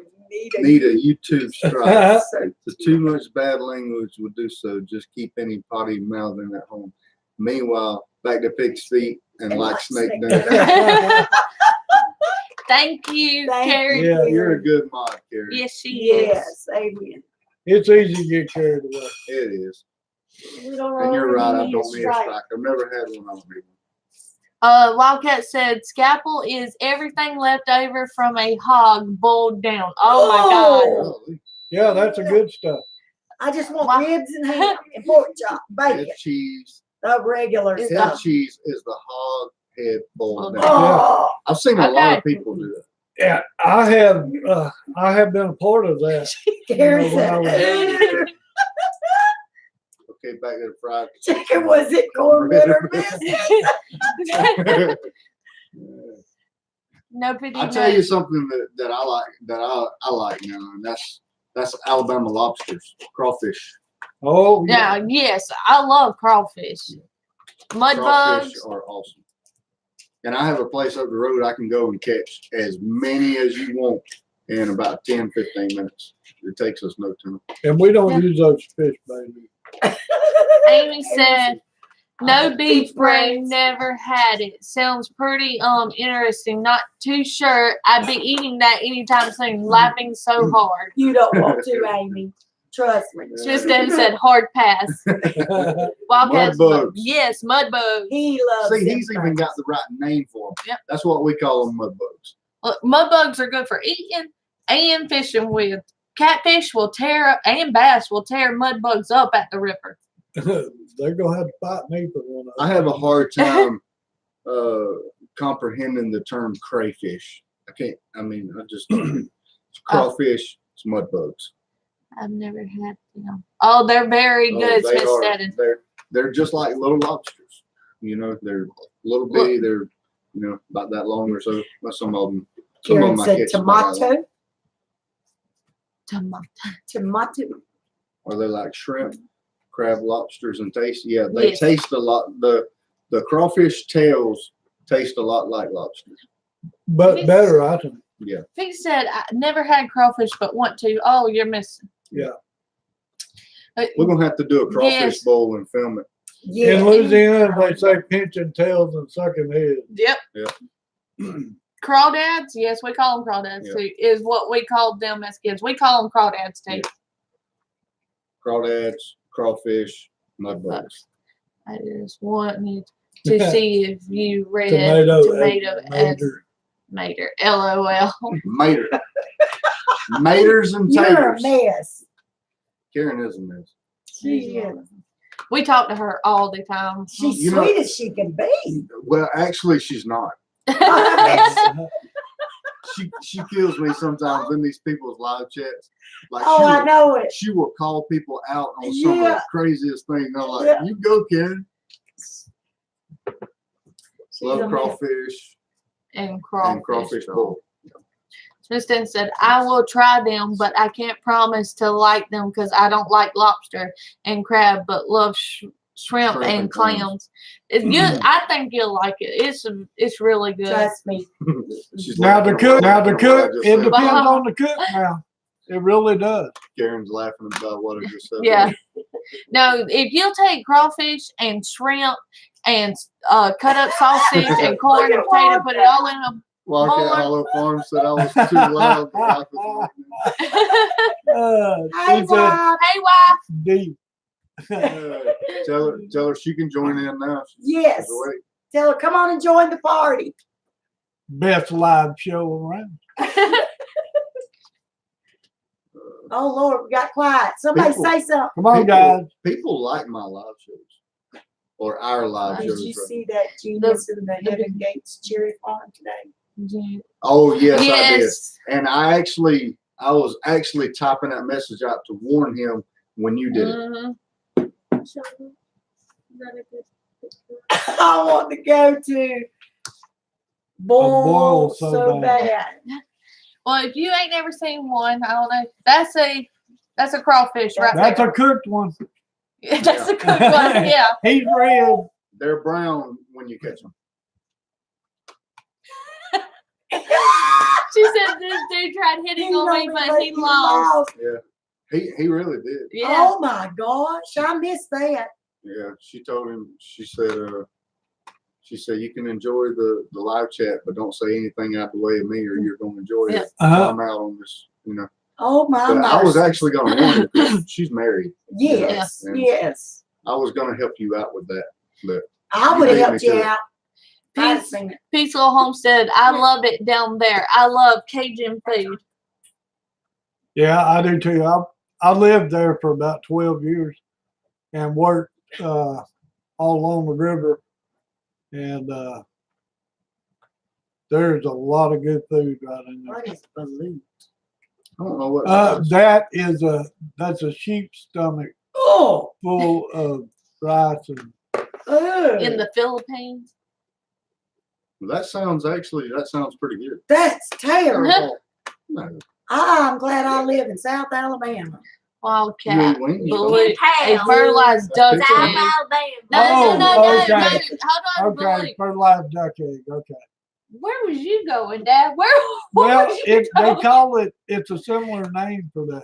need a YouTube strike. There's too much bad language will do so. Just keep any potty mouthing at home. Meanwhile, back to pig's feet and like snake dinner. Thank you, Thank Carrie. Yeah. You're a good mod, Carrie. Yes, she is. Yes, amen. It's easy to get carried away. It is. We don't And you're really right. I need don't need a strike. strike. I've never had one. I don't need one. Wildcat said scalpel is everything left over from a hog boiled down. Oh my god. Golly. Yeah, that's a good stuff. I just want Wow. ribs and ham and pork chop, Head bacon, cheese. the regular Is Head stuff. cheese is the hog head boiled Oh. down. Oh, I've seen a lot of Okay. people do that. Yeah, I have been a part of that. Karen when I said, Okay, back to the fried. chicken was it cornbread or biscuit? No pity. I'll tell you something that I like I like now, and that's Alabama lobsters, crawfish. Oh, Yeah, yes, I love crawfish. Mud Crawfish bugs. are awesome. And I have a place up the road I can go and catch as many as you want in about 10, 15 minutes. It takes us no time. and we don't use those fish, baby. Amy said, no beef Beef brain, brains. never had it. Sounds pretty interesting. Not too sure I'd be eating that anytime soon. Laughing so hard. You don't want to, Amy. Trust me. Smith said hard pass. Wildcats. Mud bugs. Yes, mud bugs. He loves See, them he's even things. got the right name for them. Yep. That's what we call them, mud bugs. Look, mud bugs are good for eating and fishing with. Catfish will tear up, and bass will tear mud bugs up at the river. They're gonna have to fight me for one of I have a hard time comprehending the term crayfish. I just it's crawfish, it's mud bugs. I've never had them. Oh, they're very Oh, good, they Smith are. Stedden. They're just like little lobsters. You know, they're little bitty. They're about that long or so. But some of them Karen I said catch about that long. Tomato. Tomato. Are they like shrimp, crab, lobsters, and taste? Yeah, they Yes. taste a lot. The crawfish tails taste a lot like lobsters. but Yes. better, I think. Yeah. He said, I never had crawfish, but want to. Oh, you're missing. Yeah. We're gonna have to do a crawfish Yes. bowl and film it. Yeah. In Louisiana, they say pinching tails and sucking heads. Yep. Crawdads, yes, we call them crawdads Yeah. too, is what we called them as kids. We call them crawdads too. Yeah. Crawdads, crawfish, mud bugs. I just wanted to see if you read Tomato, as major. Mater. LOL. Mater. Maters and You're a taters. mess. Karen is a mess. She is. We talk to her all the time. She's You know- sweet as she can be. Well, actually, she's not. She kills me sometimes in these people's live chats. Like Oh, I know it. she will call people out on some of the Yeah. craziest things. I'm like, Yeah. you go, Karen. She's Love a mess. crawfish and crawfish. and crawfish bowl. Tristan said, I will try them, but I can't promise to like them because I don't like lobster and crab, but love shrimp and and clams. clams. I think you'll like it. It's really good. Trust me. She's Now the laughing cook, about what I it just said. depends on the cook now. It really does. Karen's laughing about what I just said. Yeah. No, if you'll take crawfish and shrimp and cut up sausage and corn and potato, put it all in a Wildcat More. Hollow Farm said I was too loud. The wife was Hey, He said, Bob. hey wife. deep. tell her she can join in now. Yes. She's awake. Tell her, come on and join the party. Best live show around. Oh, Lord, we got quiet. Somebody People- say something. Come on, guys. People like my live shows or our live Did shows. you right? see that genius in the Heaven Gates Cherry Farm today? Oh yes, I did. Yes. And I was actually typing that message out to warn him when you did it. Mhm. So, not a good picture. I want to go to boil so so bad. bad. Well, if you ain't never seen one, I don't know. That's a crawfish right That's there. a cooked one. That's a good one. Yeah. He's red. They're brown when you catch them. She said this dude tried hitting on me, but he lost. Yeah, he really did. Yeah. Oh my gosh, I missed that. Yeah, she told him. She said you can enjoy the live chat, but don't say anything out the way of me, or you're gonna enjoy Yeah. it. Uh-huh. I'm out on this, Oh my But I was mercy. actually gonna warn you 'cause she's married. Yes, Yeah. yes. I was gonna help you out with that, but I would have beat me helped you to it. out. I'd Peace, seen it. Peaceful Homestead. I loved it down there. I love Cajun food. Yeah, I do too. I lived there for about 12 years and worked all along the river. And there's a lot of good food right in there. What is balut? I don't know what. that is. That's a sheep's stomach Oh, full of rice and In the Philippines. That sounds pretty good. that's terrible. No, I'm glad I live in South Alabama. you Wildcat. eat wings, Blue. A Pound. fertilized duck That's egg. pizza. No. okay. Hold on, okay, Blue. fertilized duck egg. Okay. Where was you going, Dad? Where Well, was you they going? call it's a similar name for that.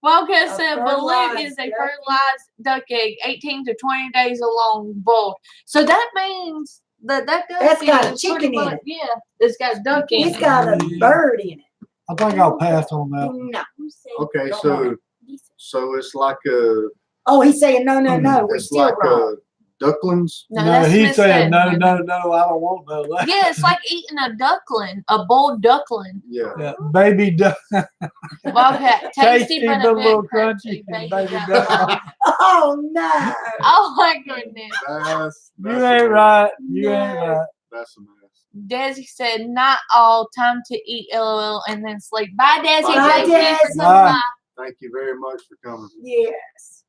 Wildcat A said balut fertilized is a duck fertilized duck egg, 18 to 20 days along, boiled. So that means that duck That's got a is pretty chicken in much- it. Yeah, it's got duck in It's it. got a bird in it. I think I'll pass on that. No. Okay, Don't so it's like a Oh, he's saying no. We're it's still like wrong. ducklings. No, No, that's he Miss said no, Fanny. no, no. I don't want no. Yeah, it's like eating a duckling, a boiled duckling. Yeah. Yeah, baby duck. Wildcat, tasty Tasty but but a a little bit crunchy. crunchy, Baby baby duck. duck. Oh no. Oh my goodness. That's You a ain't mess. right. You ain't No. right. That's a mess. Desi said, not all, time to eat, LOL, and then sleep. Bye, Desi. Bye, Thank you for Desi. coming Bye. by. Thank you very much for coming. Yes.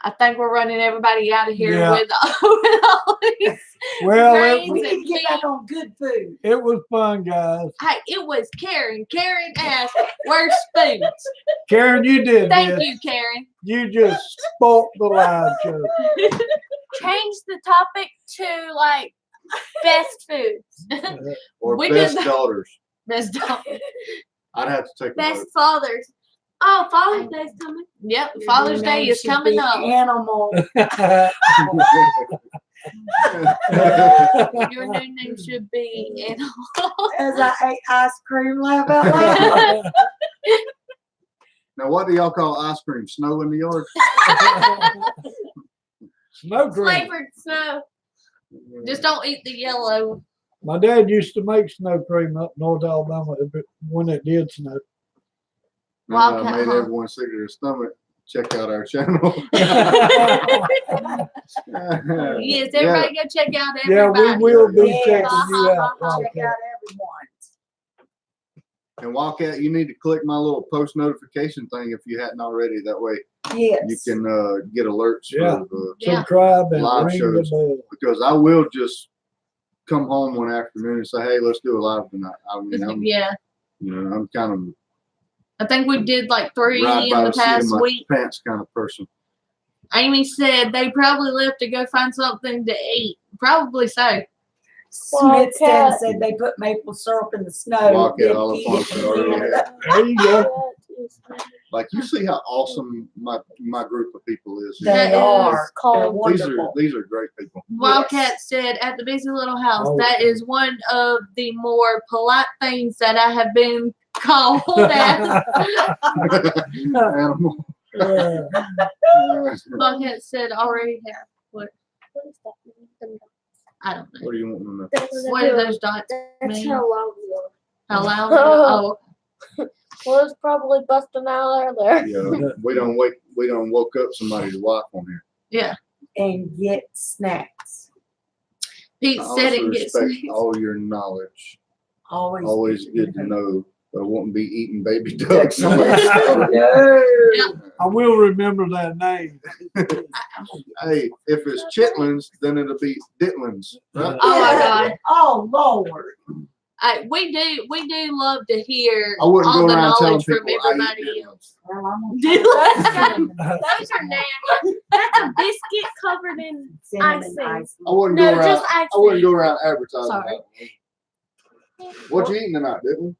I think we're running everybody out of here Yeah. with all these. Well, Brains. We need to get back on good food. it was fun, guys. Hey, it was Karen. Karen asked, where's spoons? Karen, you did Thank this. you, Karen. You just spoke the live show. Change the topic to like best foods. Or We best did- daughters. Best dog. I'd have to take a Best vote. fathers. Oh, Father's Day's coming. Yep, Father's Your Day name is should coming be up. Animal. Your new name should be Animal. As I ate ice cream, laugh out loud. Now, what do y'all call ice cream? Snow in the yard? Snow cream. Flavored snow. Just don't eat the yellow. My dad used to make snow cream up North Alabama when it did snow. Now that I Wildcat, made huh? everyone sick to their stomach. Check out our channel. Yes, everybody go check out Yeah, we everybody. will be Yes. checking you out. Check Wildcat. out everyone. And Wildcat, you need to click my little post notification thing if you hadn't already. That way Yes. you can get alerts Yeah. for the, Yeah. Subscribe and Live ring shows. the bell. because I will just come home one afternoon and say, hey, let's do a live tonight. I mean, Yeah, I'm kind of I think we did like 3 ride in by the the seat of past my week. pants kind of person. Amy said they probably left to go find something to eat. Probably so. Smithstead said they put maple syrup in the snow. Walk then it all eat upon it from Florida. Canada. There you go. Like you see how awesome my group of people is. They That are. is They're called wonderful. These are great people. Wildcat said at the busy little house, Oh. that is one of the more polite things that I have been called at. Animal. Wildcat said already have. What? I don't know. What do you want to know? What are those dots That's mean? how loud we are. How loud? Oh, Well, it's probably busting out earlier. Yeah, we don't woke up somebody's wife on here. yeah. And get snacks. Pete I said also it gets respect all your knowledge. Always good to know, but I won't be eating baby ducks. No. I will remember that name. Hey, if it's chitlins, then it'll be ditlins, right? Oh my God. Oh Lord. We do love to hear I wouldn't all go the around telling knowledge from people I everybody eat else. Well, I'm Those are nasty. That's a biscuit covered in cinnamon icing. ice. I wouldn't No, go around. just I wouldn't icing. go around advertising. Sorry. about it. What you eating tonight, didn't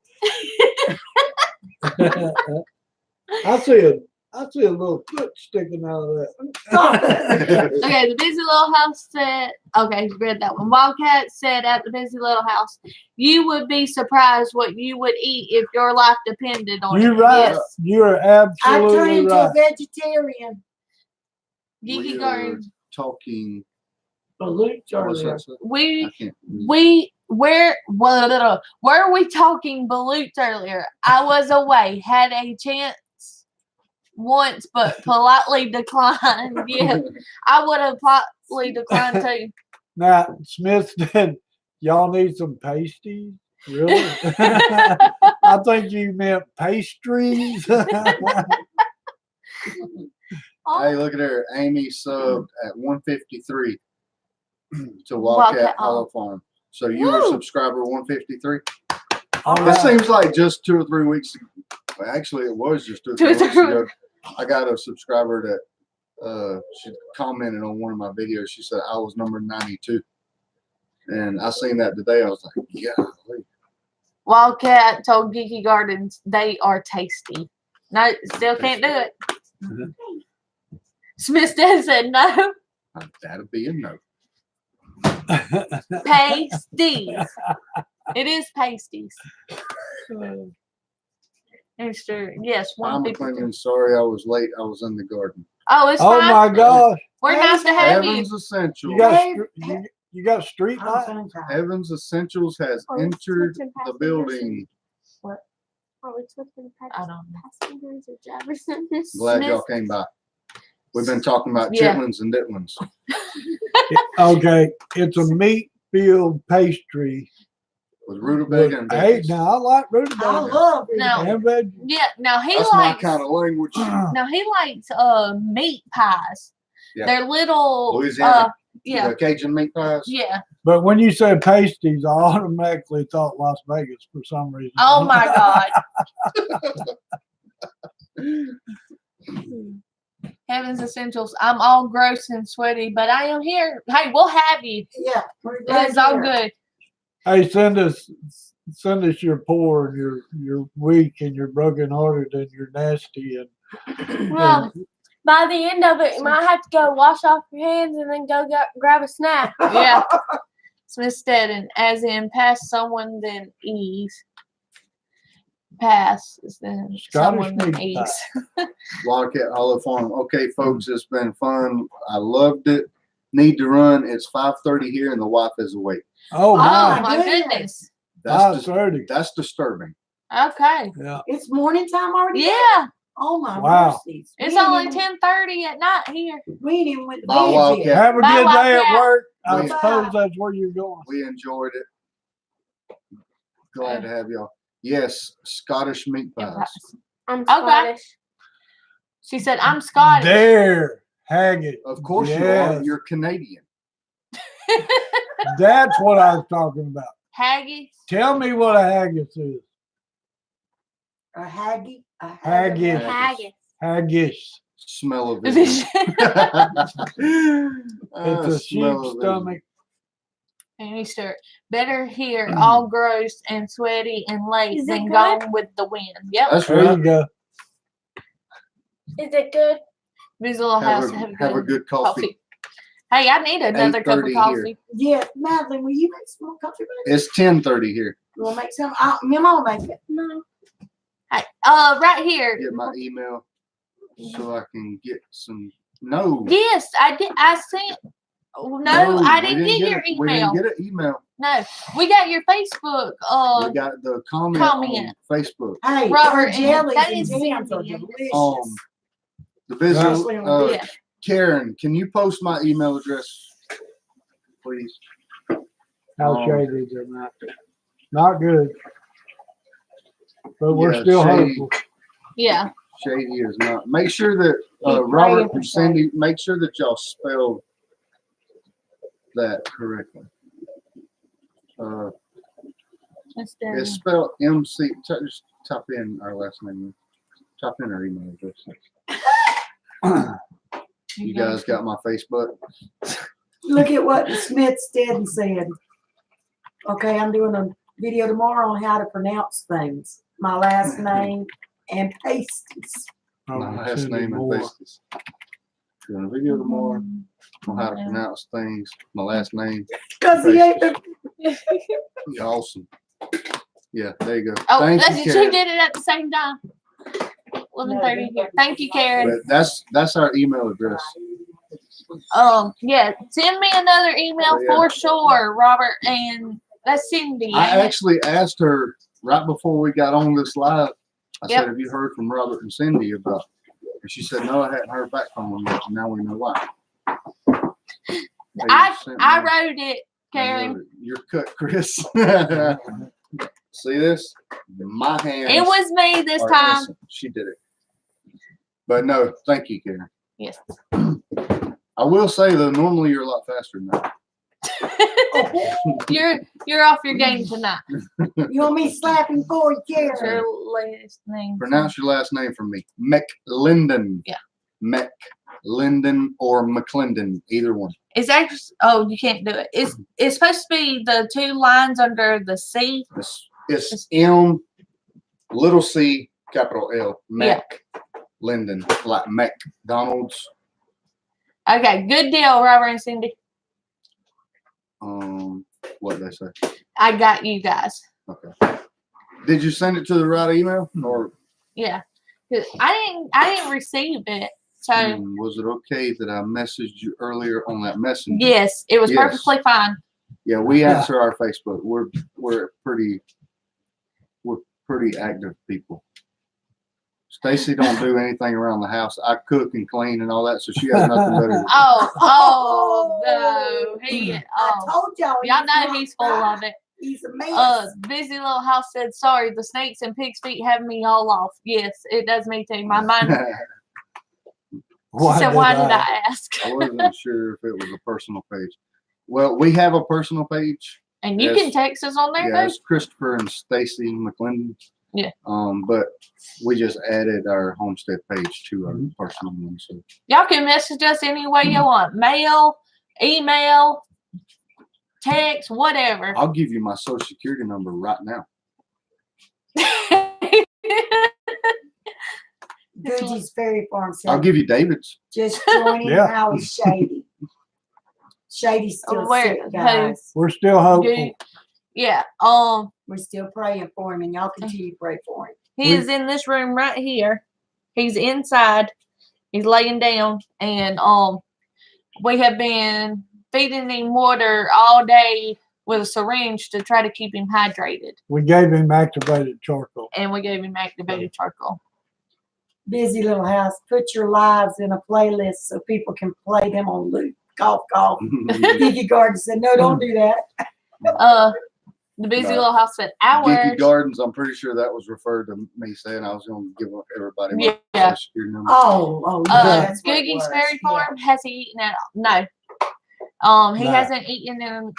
I see a little foot sticking out of that. we? Okay, the busy little house said. Okay, read that one. Wildcat said at the busy little house, you would be surprised what you would eat if your life depended on You're it. right. Yes. You're I turned absolutely into right. a vegetarian. Geeky We are Garden. talking. Balloons What's earlier. that? Say? We I can't. were we talking balloons earlier? I was away, had a chance once, but politely declined. Yeah, I would have politely declined too. Now, Smith said, y'all need some pasties? Really? I think you meant pastries. Hey, look at her. Amy subbed at 153 to Wildcat Wildcat Hollow Farm. So you were Woo! subscriber 153. All It right. seems like just 2 or 3 weeks. Well, actually, it was just 2 or 3 weeks ago. I got a subscriber that she commented on one of my videos. She said I was number 92, and I seen that today. I was like, yeah. Wildcat told Geeky Gardens they are tasty. No, still can't do it. Smith said no. That'll be a no. Pasties. It is pasties. Mr. Yes, I'm 153. McLendon. Sorry I was late. I was in the garden. Oh, it's Oh fine. my gosh. We're nice to have you. Evans Essentials. You got, Hey, you got street I'm lights? tongue-tied. Evans Essentials has Oh, it's entered switching the passengers. building. Are we switching I don't know. passengers or drivers in this? Glad Smith- y'all came by. We've been talking about Yeah. chitlins and ditlins. Okay, it's a meat-filled pastry. With rutabaga and Hey, veggies. now I like I rutabaga love it. No. and veggies. Yeah, now he That's my likes kind of language. now he likes meat pies. Yeah. They're little Louisiana. yeah. The Cajun meat pies. Yeah. But when you said pasties, I automatically thought Las Vegas for some reason. Oh my God. Heaven's Essentials. I'm all gross and sweaty, but I am here. Hey, we'll have you. Yeah, we're glad It's all you're here. good. Hey, send us your poor and you're weak and you're broken hearted and you're nasty and Well, by the end of it, you might have to go wash off your hands and then go grab a snack. Yeah. Smith and as in pass someone then ease. Pass is then Scottish someone then meat ease. Wildcat Olive Farm. Okay, folks, it's been fun. I loved it. Need to run. It's 5:30 here, and the wife is awake. oh Oh my, my goodness. goodness. That's 5:30. that's disturbing. Okay. Yeah. It's morning time already? Yeah. Oh my Wow. mercies. It's We ain't only even- 10:30 at night here. We ain't even went to Bye, bed Wildcat. yet. Have a Bye, good day at Wildcat. work. I Bye. suppose that's where you're going. We enjoyed it. Glad to have y'all. Yes, Scottish meat pies. I'm Okay. Scottish. She said, I'm Scottish. There, haggis. Of course you Yes. are. You're Canadian. That's what I was talking about. Haggis. Tell me what a haggis is. A haggis. A Haggis. Haggis. Haggis. Smell of Vision. It's a sheep's stomach. And Easter, better here, all gross and sweaty and late Is it than good? gone with the wind. Yep. That's There right. you go. Is it good? Busy little house to Have a good coffee. Hey, I need another cup of 8:30 coffee. Yeah, Madeline, will you make some more coffee? Baby? It's 10:30 here. You want to make some? Mama will make it. No. Hey, right here. Get my email so I can get some. No. Yes, I did. I sent. No, I we didn't get your it. We email. didn't get an email. No, we got your Facebook. We got the comment comment. on Facebook. Hey, Robert, her and jellies that and is jams are Cindy. delicious. The business. Especially on Yeah. Karen, can you post my email address, please? How shady is it not? Not good. But we're Yeah, still shady. hopeful. Yeah. Shady is not. Make sure that Keep Robert praying for and Cindy, make sure that y'all spell that correctly. It's spelled MC. Just type in our last name. Type in our email address. You guys got my Facebook? Look at what Smith Stead said. Okay, I'm doing a video tomorrow on how to pronounce things. My last name and pasties. My last name and Faces. Doing a video tomorrow on how to pronounce things. My last name. Because he ate the. Yeah, awesome. Yeah, there you go. Oh, Thank that's you, you Karen. did it at the same time. 11:30 here. Thank you, Karen. But that's our email address. Yeah, send me another email Oh, yeah. for sure, Robert, and that's Cindy. I ain't it? actually asked her right before we got on this live. I Yep. said, "Have you heard from Robert and Cindy about?" And she said, "No, I hadn't heard back from them yet." And now we know why. I wrote it, Karen. You're cut, Chris. See this? My hands. It was me this are time. innocent. She did it. But no, thank you, Karen. Yes. I will say though, normally you're a lot faster than that. You're off your game tonight. You want me slapping for you, What's Karen? your last name? Pronounce your last name for me. McLendon. Yeah. McLendon or McLendon, either one. It's actually. Oh, you can't do it. It's supposed to be the two lines under the C. It's M, little C, capital L. Yeah. McLendon, like McDonald's. Okay, good deal, Robert and Cindy. What did they say? I got you guys. Okay. Did you send it to the right email or Yeah, 'cause I didn't receive it. So was it okay that I messaged you earlier on that messenger? yes, it was Yes. perfectly fine. Yeah, we answer our Facebook. We're pretty active people. Stacy don't do anything around the house. I cook and clean and all that, so she has nothing better to do. Oh no, I oh, told y'all. y'all know he's full of it. He's a mess. Busy little house said, "Sorry, the snakes and pig's feet have me all off." Yes, it does me too. My mind. She said, "Why did I ask?" I wasn't sure if it was a personal page. Well, we have a personal page. And you Yes. can text us on there, Yeah, too. it's Christopher and Stacey McLendon. Yeah. But we just added our homestead page to our personal one. So Y'all can message us any way you want. Mail, email, text, whatever. I'll give you my social security number right now. Goodie's Ferry Farm I'll said, give you David's. just joining Yeah. Howie's Shady. Shady's still Where- sick, guys. We're still hopeful. Good. Yeah. We're still praying for him, and y'all continue to pray for him. He is in this room right here. He's inside. He's laying down, and we have been feeding him water all day with a syringe to try to keep him hydrated, We gave him activated charcoal. and we gave him activated charcoal. Busy little house. Put your lives in a playlist so people can play them on loop. Golf, golf. Geeky Garden said, no, don't do that. The busy No. little house said ours. Geeky Gardens, I'm pretty sure that was referred to me saying I was going to give everybody my Yeah. social security number. Oh, yeah, that's what it Googie's was. Fairy Yeah. Farm, has he eaten at all? No. He No. hasn't eaten in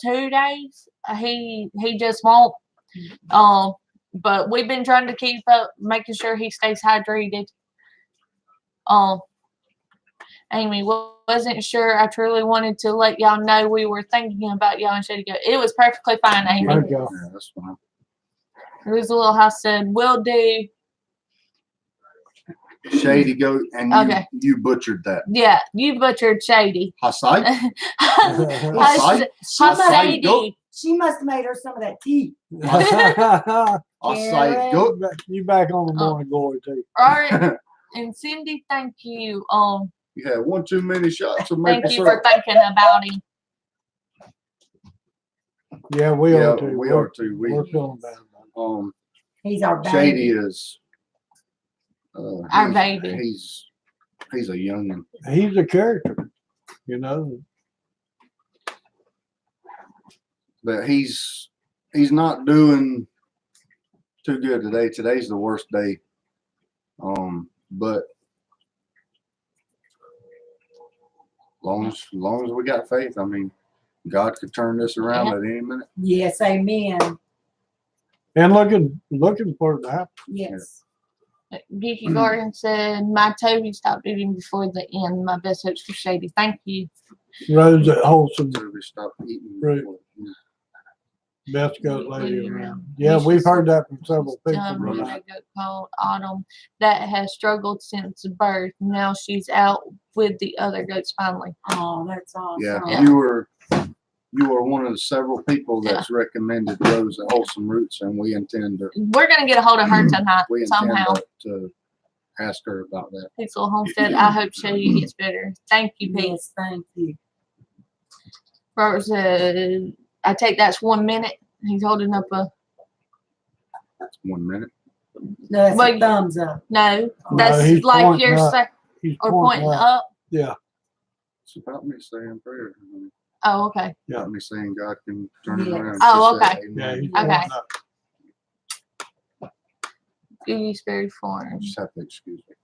2 days. He just won't. But we've been trying to keep up, making sure he stays hydrated. Amy wasn't sure. I truly wanted to let y'all know we were thinking about y'all and Shady Goat. It was perfectly fine, Amy. Thank you. Yeah, that's fine. It Little House said, "Will do." Shady Goat, and Okay. you butchered that. Yeah, you butchered Shady. Hasai? Hush, Hasai Goat? Shady. She must have made her some of that tea. Hasai Goat? You back on the morning glory too. All right. And Cindy, thank you. You had one too many shots of Thank maple you for syrup. thinking about him. Yeah, we Yeah, are too. we are too. We're feeling bad about it. He's our baby. Shady is. Our baby. He's a youngin. He's a character, you know. But he's not doing too good today. Today's the worst day. But long as we got faith, I mean, God could turn this around at any minute. Yes, amen. And looking for it to happen. Yes. Geeky Garden said, "My Toby stopped eating before the end. My best hopes for Shady." Thank you. Rose at Wholesome, So we stopped eating. Right. before. best goat lady around. around. Yeah, We we've should heard that from several people. With tonight. a goat called Autumn that has struggled since birth. Now she's out with the other goats finally. Oh, that's awesome. Yeah, Yeah. you were one of the several people that's recommended Rose at Wholesome Roots, and we intend to We're gonna get a hold of her tonight somehow. to ask her about that. Peaceful Homestead. I hope Shady gets better. Thank you, Pete. Yes, thank you. Robert said, "I take that's 1 minute." He's holding up a 1 minute. No, that's Well, a thumbs up. no. No, That's he's like pointing you're up. He's or pointing up. Yeah, It's about me saying prayer. Oh, okay. Yeah. About me saying God can turn it Yes. around. Oh, Just say okay. yeah, amen. he's Okay. pointing up. Gooseberry Farm. Just have to excuse me.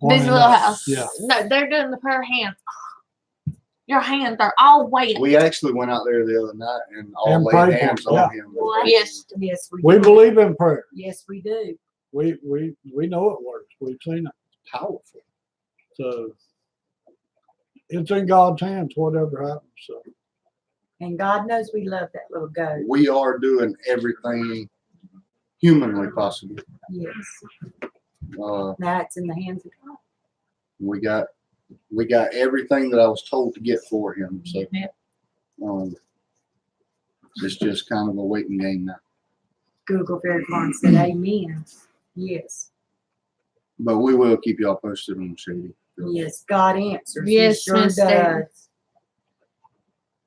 Pointing Busy Little up. House. Yeah. No, they're doing the prayer hands. Your hands are all wet. We actually went out there the other night and all And laid prayed for hands him, on him. Yes. Yes, we We do. believe in prayer. Yes, we do. We know it works. We've seen it. Powerful. So it's in God's hands, whatever happens. So And God knows we love that little goat. We are doing everything humanly possible. Yes. Uh, Now it's in the hands of God. we got everything that I was told to get for him. So Yep. it's just kind of a waiting game now. Google Very Farm said amen. Yes. But we will keep y'all posted on Shady. Yes, God answers. Yes, He sure Miss does.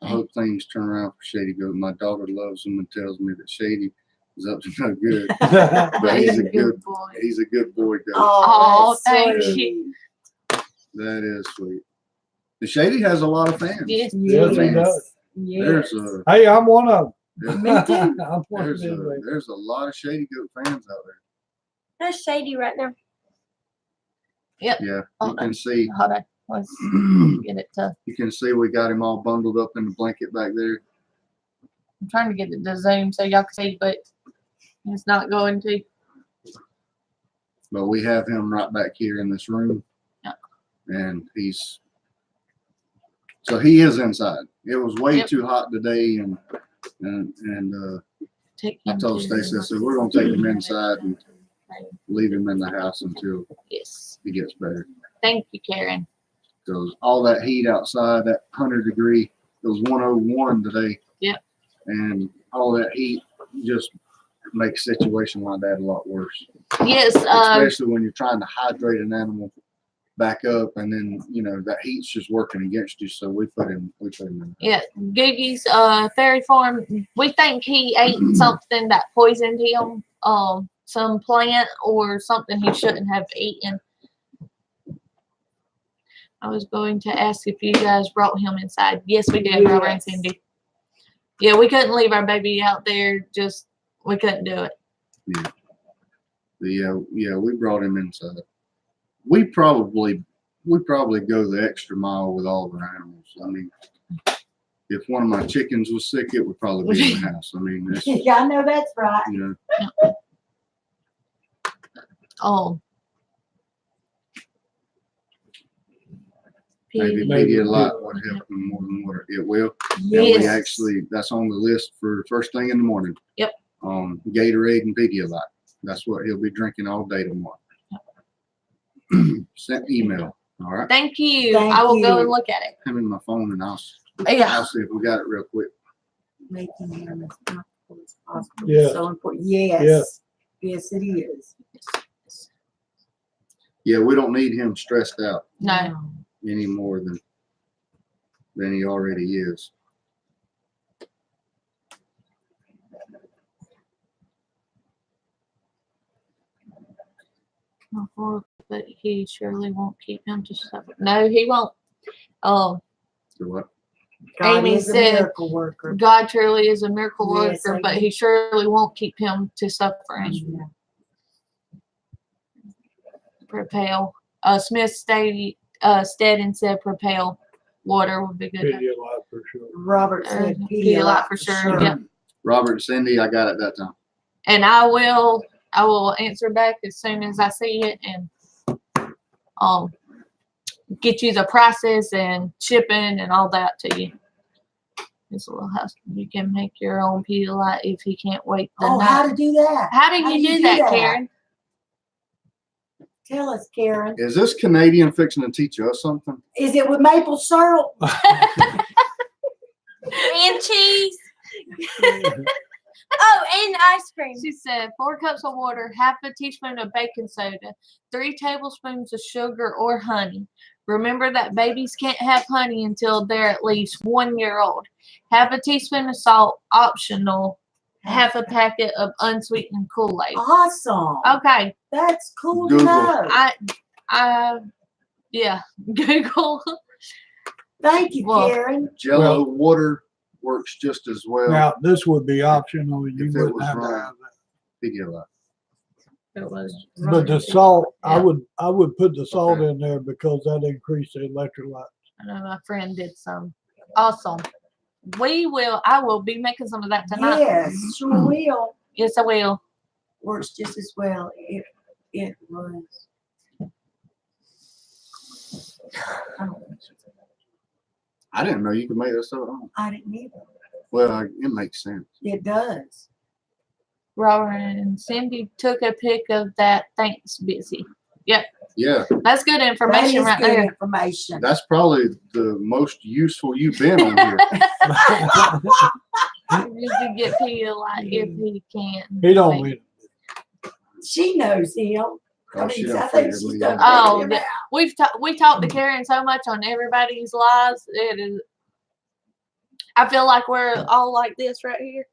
I hope things turn around for Shady Goat. My daughter loves him and tells me that Shady is up to no good. But he's a good boy. He's a good boy goat. Oh, that's thank sweet. you. That is sweet. The Shady has a lot of fans. Yes. Yes, he does. Yes. There's a Hey, I'm one of there's, Me too. them. I'm one of there's them. a there's a lot of Shady Goat fans out there. That's Shady right now. Yeah, you Hold on. can see Hold on. Let's get it to. you can see we got him all bundled up in the blanket back there. I'm trying to get it to zoom so y'all can see, but it's not going to. But we have him right back here in this room. Yeah. And he is inside. It was way Yep. too hot today and Take I him told to- Stacey, I said, we're gonna take him inside and leave him in the house until Yes. he gets better. Thank you, Karen. Because all that heat outside, that 100-degree, it was 101 today. Yep. And all that heat just makes a situation like that a lot worse. Yes. Especially when you're trying to hydrate an animal back up, and then that heat's just working against you. So we put him in. Yeah, Googie's Fairy Farm. We think he ate something that poisoned him. Some plant or something he shouldn't have eaten. I was going to ask if you guys brought him inside. Yes, we did, Robert and Yes. Cindy. Yeah, we couldn't leave our baby out there. Just we couldn't do it. Yeah, we brought him inside. We probably go the extra mile with all of our animals. I mean, if one of my chickens was sick, it would probably be in the house. I mean, it's, Yeah, I know that's right. you know, Oh, Maybe Maybe Pedialyte would help him more than water. It will. And we Yes. actually, that's on the list for first thing in the morning. Yep. Gatorade and Pedialyte. That's what he'll be drinking all day tomorrow. Sent email. All right. Thank you. Thank I will go you. and look at it. Him in my phone and I'll Yeah. see if we got it real quick. Making him as comfortable as possible Yeah. is so important. Yes. Yeah. Yes, it is. Yeah, we don't need him stressed out No. any more than he already is. But he surely won't keep him to suffer. No, he won't. Oh, So what? God Amy is a said- miracle worker. God truly is a miracle Yes, worker, I but do. he surely won't keep him to suffering. Yeah. Propel. Smith Steady Steadon said propel water would be good. Pedialyte for sure. Robert said Pedialyte for sure, yep. Robert and Cindy, I got it that time. And I will answer back as soon as I see it and get you the prices and shipping and all that to you. This little house, you can make your own Pedialyte if he can't wait the Oh, night. how to do that? How do you do that, Karen? Tell us, Karen. Is this Canadian fixing to teach us something? Is it with maple syrup? And cheese. Oh, and ice cream. She said 4 cups of water, half a teaspoon of baking soda, 3 tablespoons of sugar or honey. Remember that babies can't have honey until they're at least 1 year old. Half a teaspoon of salt, optional. Half a packet of unsweetened Kool-Aid. Awesome. Okay, That's cool to Google. know. yeah, Google. Thank you, Well, Karen. Jello water works just as well. Now, this would be optional. You If it wouldn't was have to wrong. have that. Pedialyte. It was. But the salt, I Yeah. would put the salt Okay. in there because that increased the electrolyte. I know my friend did some. Awesome. I will be making some of that tonight. Yes, sure will. Yes, I will. Works just as well. It was. I didn't know you could make that stuff at home. I didn't either. Well, it makes sense. It does. Robert and Cindy took a pic of that. Thanks, Busy. Yeah, That's good That information is right good there. information. that's probably the most useful you've been on here. You can get Pedialyte if he can. He don't mean She knows him. Oh, she I don't think figure she's me done out. Oh, figured him yeah. out. We talked to Karen so much on everybody's lives. It is. I feel like we're all like this right here.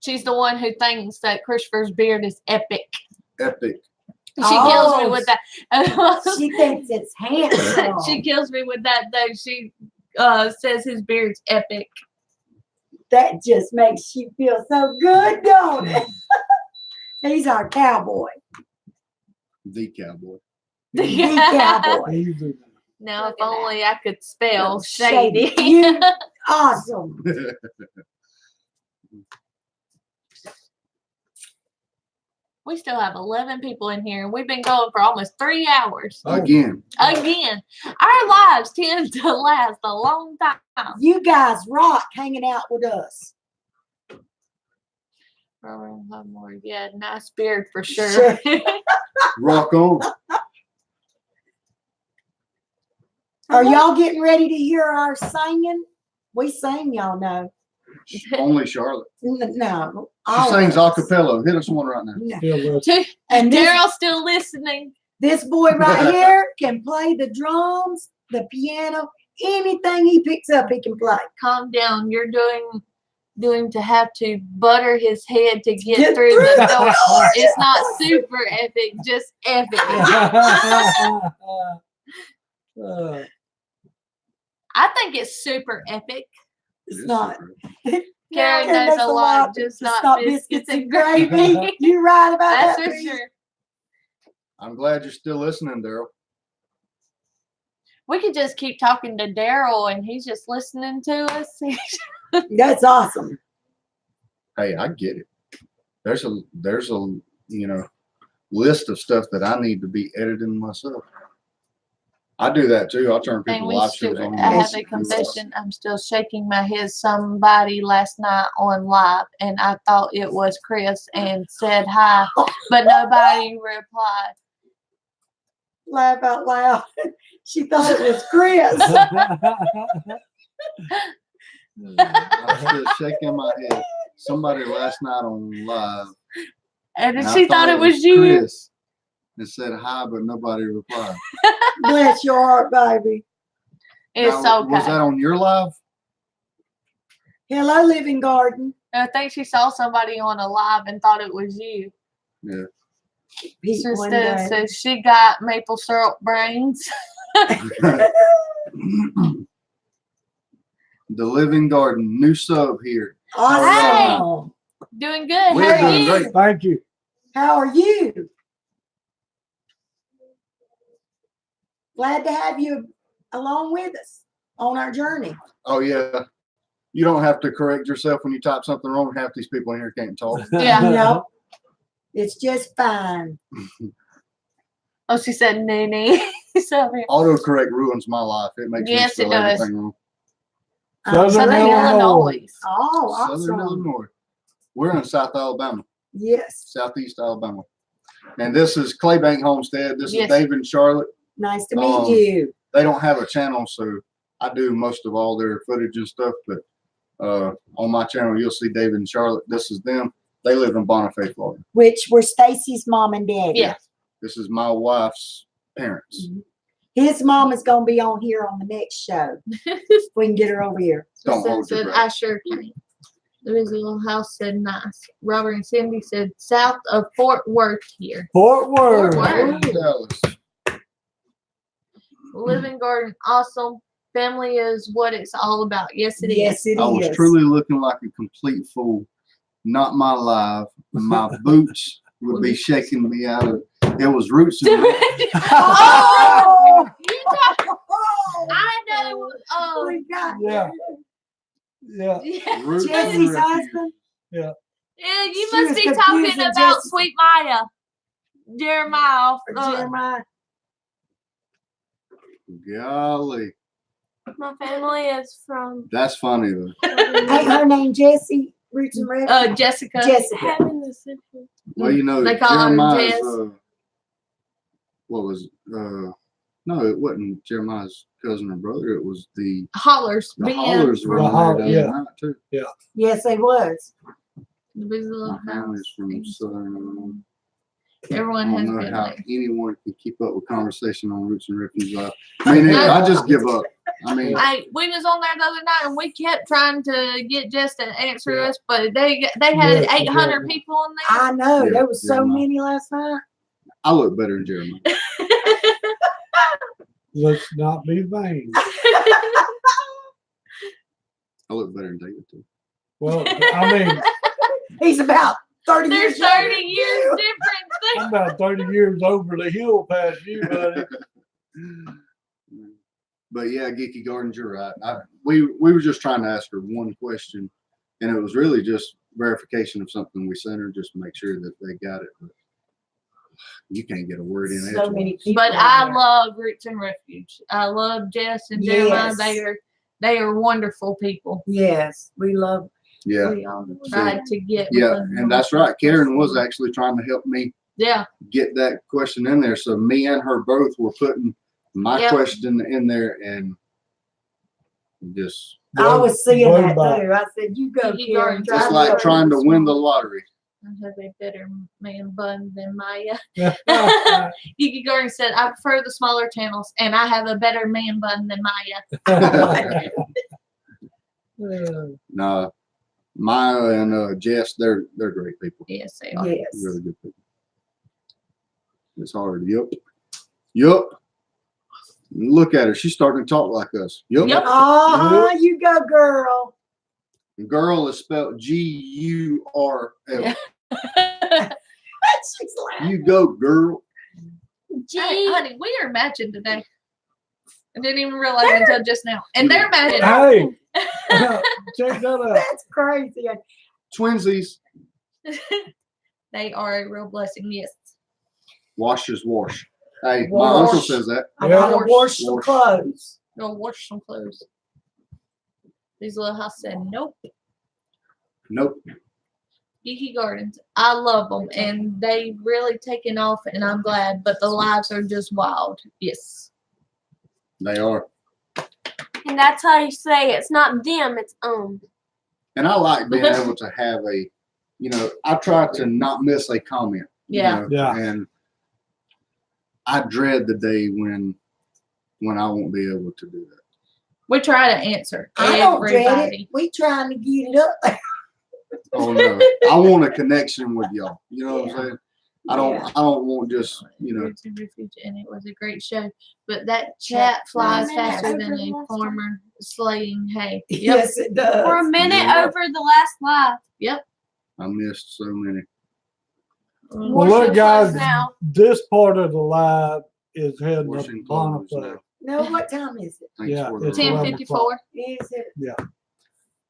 She's the one who thinks that Christopher's beard is epic. Epic. She kills me Oh, with that. She thinks it's handsome. She kills me with that though. She says his beard's epic. That just makes you feel so good, don't it? He's our cowboy. The cowboy. The cowboy. it. Easy. Now, if Look at that. only I could spell Oh, shady. You awesome. We still have 11 people in here, and we've been going for almost 3 hours. Again. Again, our lives tend to last a long time. You guys rock hanging out with us. Yeah, nice beard for sure. Rock on. Are y'all getting ready to hear our singing? We sing, y'all know. Only Charlotte. No. She all sings of a us. cappella. Hit us one right now. No. Still with And this, Daryl's still listening. this boy right here can play the drums, the piano, anything he picks up, he can play. Calm down. You're doing to have to butter his head to get Get through through the the door. door. It's not super epic, just epic. I think it's super epic. It's not. Karen Karen knows knows a lot, just not biscuits and gravy. gravy. You're right about That's that. for Bree. sure. I'm glad you're still listening, Daryl. We could just keep talking to Daryl and he's just listening to us. That's awesome. Hey, I get it. There's a list of stuff that I need to be editing myself. I do that too. I'll turn And people we live still, shows on. I have a confession. I'm still shaking my head. Somebody last night on live, and I thought it was Chris and said hi, but nobody replied. Laugh out loud. She thought it was Chris. I'm still shaking my head. Somebody last night on live. And I she thought it was you. Chris and said hi, but nobody replied. Bless your heart, baby. It's Now, okay. Was that on your live? Hello, living garden. I think she saw somebody on a live and thought it was you. Yeah. Pete one Instead, day. so she got maple syrup brains. The Living Garden, new sub here. Awesome. Doing good. We're How are doing you? great. Thank you. How are you? Glad to have you along with us on our journey. Oh yeah. You don't have to correct yourself when you type something wrong. Half these people in here can't talk. Yeah. No, it's just fine. Oh, she said Nene. So, Autocorrect ruins my life. It makes Yes, me it spell does. everything wrong. Southern Southern Illinois. Illinois. Oh, Southern awesome. Illinois. We're in South Alabama, Yes. Southeast Alabama. And this is Claybank Homestead. This Yes. is Dave and Charlotte. Nice to meet you. They don't have a channel, so I do most of all their footage and stuff. But on my channel, you'll see David and Charlotte. This is them. They live in Bonifay, Florida. Which were Stacy's mom and dad. Yeah. This is my wife's parents. His mom is going to be on here on the next show. If we can get her over here. Don't Susan hold your said, breath. I sure can. Louisville little house said nice. Robert and Cindy said south of Fort Worth here. Fort Worth. Worth. Dallas. Living garden, awesome. Family is what it's all about. Yes, it is. Yes, it is. I was truly looking like a complete fool. Not my live. My boots would be shaking me out of. It was roots and Oh! You talk, I know. We got Yeah. Yeah. Yeah. roots and Jesse's refuge. husband. Yeah, you She must was be confusing talking about Jessica. Sweet Maya. Jeremiah. Jeremiah. Golly, My family is from that's funny though. Ain't her name Jessie? Roots and Refuge? Jessica. Jessica. Heaven the Central. Well, you know, They call her Jeremiah's. Jess. What was? No, it wasn't Jeremiah's cousin or brother. It was the Hollers. Ben Hollers were The married Holler- out yeah. that night too. Yes, they was. The busy My little family's house. from Southern Illinois. I Everyone has don't know been how there. anyone can keep up with conversation on Roots and Refuge Live. I mean, I just give up. I mean, We was on there the other night and we kept trying to get Jess to answer Yeah. us, but they had Yeah, 800 yeah. people on there. I know. Yeah, There was so Jeremiah. many last night. I look better than Jeremiah. Let's not be vain. I look better than David too. Well, I mean, He's about 30 There's years 30 younger. years difference. I'm about 30 years over the hill past you, buddy. But yeah, Geeky Gardens, you're right. We were just trying to ask her one question, and it was really just verification of something we sent her, just to make sure that they got it. But you can't get a word in So many edgewise. people. But on I there. love Roots and Refuge. I love Jess and Jeremiah. Yes. They are wonderful people. Yes, we love. Yeah, We all tried to get. yeah, with them. and that's right. Karen was actually trying to help me Yeah. get that question in there. So me and her both were putting my Yep. question in there, and just I was seeing Blow that by. too. I said, "You go, You Karen." go, try just to like help trying to this win the one." lottery. I have a better man bun than Maya. Kiki Gordon said, I prefer the smaller channels, and I have a better man bun than Maya. No, Maya and Jess, they're great people. Yes, they are. Yes. Really good people. It's hard. Yup. Look at her. She's starting to talk like us. Yup. Yep. You go, girl. Girl is spelled Gurl. She's laughing. You go, girl. Hey, honey, we are matching today. I didn't even realize until just now. And they're matching. Hey, check that out. That's crazy. Twinsies. They are a real blessing, yes. Wash is wash. Hey, my Wash. uncle says that. I gotta Wash. wash some Wash. clothes. Go wash some clothes. These little house said nope. Nope. Geeky Gardens. I love them and they've really taken off and I'm glad, but the lives are just wild. Yes. They are. And that's how you say it's not them, it's own. And I like being able to have a, you know, I try to not miss a comment. you Yeah. know, Yeah. And I dread the day when I won't be able to do that. We try to answer I don't dread it. everybody. We trying to get it up. Oh no, I want a connection with y'all. You know what I'm saying? I don't want just, you know. Roots and Refuge, and it was a great show. But that chat flies faster than a farmer slaying hay. Yep. Yes, it does. For a minute Yeah. over the last live. Yep. I missed so many. Mm. Well, More look, show guys, closed now. this part of the live is heading up Washington to closed Boniface. now. No, what time is it? Thanks Yeah, for the it's 10:54. Is it? Yeah.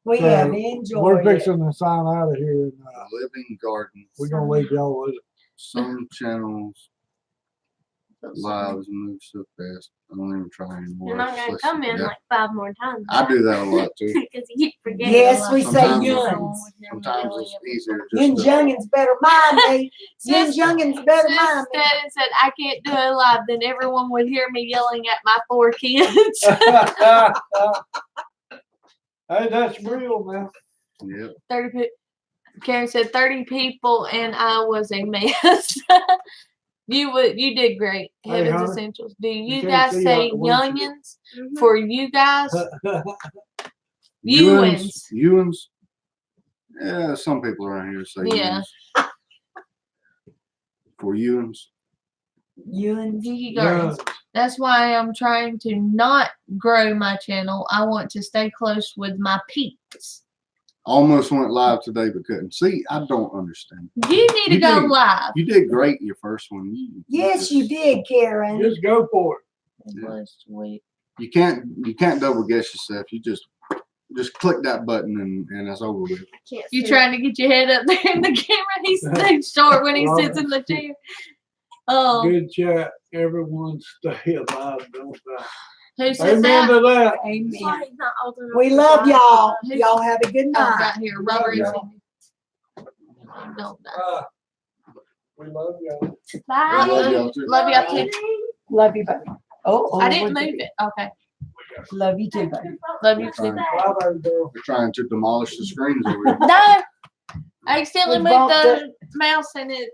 We So, have We're enjoyed it. fixing to sign out of here. And, Living Garden. we're going to leave y'all with it. Some channels lives move so fast. I don't even try anymore. You're not Just going to listen come to in that. like 5 more times. I do that a lot too. Because you keep forgetting. Yes, we say Sometimes- yuns. Sometimes it's easier Yun just to, Youngins better mind me. Yun Sis- Youngins better Sis mind me. said and said I can't do it live, then everyone would hear me yelling at my 4 kids. Hey, that's real, man. yep. 30 Karen said 30 people and I was a mess. You did great. Hey, Heaven's honey, Essentials. Do you you can't guys see say out the windshield. youngins Mhm. for you guys? Ewans. Ewans. Ewans. Yeah, some people around here say Yeah. Ewans. For Ewans. Yun. Geeky Yeah. Gardens. That's why I'm trying to not grow my channel. I want to stay close with my peeps. Almost went live today but couldn't. See, I don't understand. You need to You go did. live. You did great your first one. Yes, you did, Karen. Just go for it. Yeah. Last week. You can't double guess yourself. You just click that button and it's over with. Can't You see. trying to get your head up there in the camera? He's too short when he sits in the chair. Oh, Good chat. Everyone stay alive. Don't die. who said Amen that? to that. Amen. Sorry, he's not old enough We to love drive. y'all. Who's- Y'all have a good Oh, night. right here, Robert and Yeah. Cindy. Don't die. We love y'all. Bye. Love y'all too. Love y'all too. Love you, baby. Oh, I didn't move it. Okay. Love you too, baby. Love you too. Bye, baby girl. We're trying to demolish the screens over here. No. I accidentally We moved bumped the mouse and it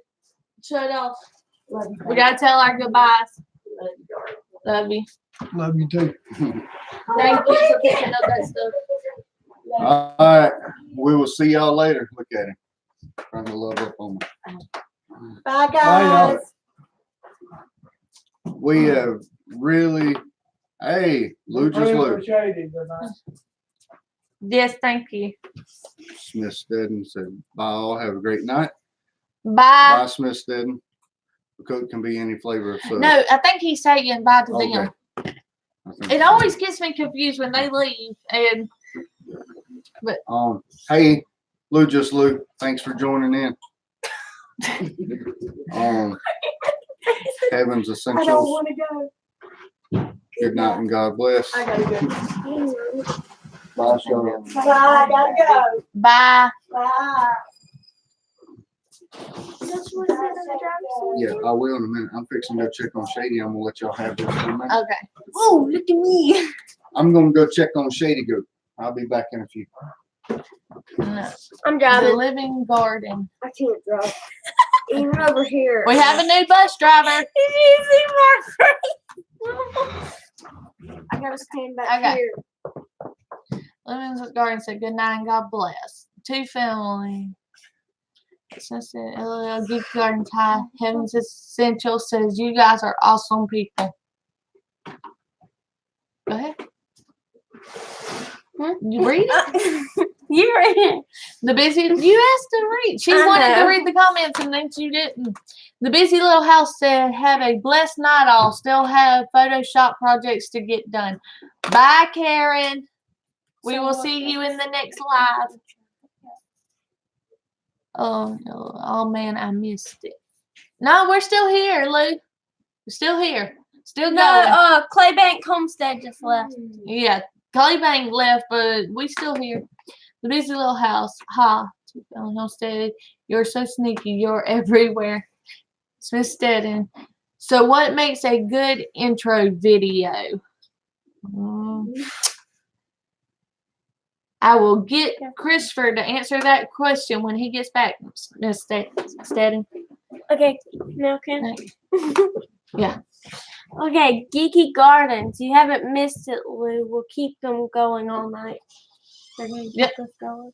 shut off. Love you, We baby. gotta tell our goodbyes. Love you. Love you too. Thank you for picking up that stuff. All right. We will see y'all later. Look at him. Trying to love up on me. Bye, y'all. guys. We have really, hey, Lou just Praying Lou. for Shady tonight. Yes, thank you. Smith Stedden said, bye all. Have a great night. Bye. Bye, Smith Stedden. The Coke can be any flavor of soda. No, I think he's saying bye to Okay. them. I think It so. always gets me confused when they leave. And Hey, Lou just Lou. Thanks for joining in. Heaven's I don't Essentials. want to go. Good night and God bless. I gotta go. Bye, Charlotte. Bye, I gotta go. bye. Bye. Yeah, I will in a minute. I'm fixing to go check on Shady. I'm gonna let y'all have this for a minute. Okay. Oh, look at me. I'm gonna go check on Shady Goat. I'll be back in a few. I'm The driving. living garden. I can't drive. Even over here. We have a new bus driver. Did you see my face? I gotta stand back Okay. here. Living garden said good night and God bless. Two family. Since LL Geek Garden Tie Heaven's Essential says you guys are awesome people. Go ahead. You read it? You read it. The busy you asked to read. She I wanted to know. read the comments and then she didn't. The busy little house said, have a blessed night all. Still have Photoshop projects to get done. Bye, Karen. We will see you in the next live. Oh no. Oh man, I missed it. No, we're still here, Lou. We're still here. Still going. No, Claybank Homestead just left. Yeah, Claybank left, but we still here. The busy little house. Ha. McLendon Homestead. You're so sneaky. You're everywhere. Smith Steading. So what makes a good intro video? I will get Christopher to answer that question when he gets back, Miss Steading. Okay, now can Yeah. Okay, Geeky Gardens. You haven't missed it, Lou. We'll keep them going all night. They're gonna keep us going.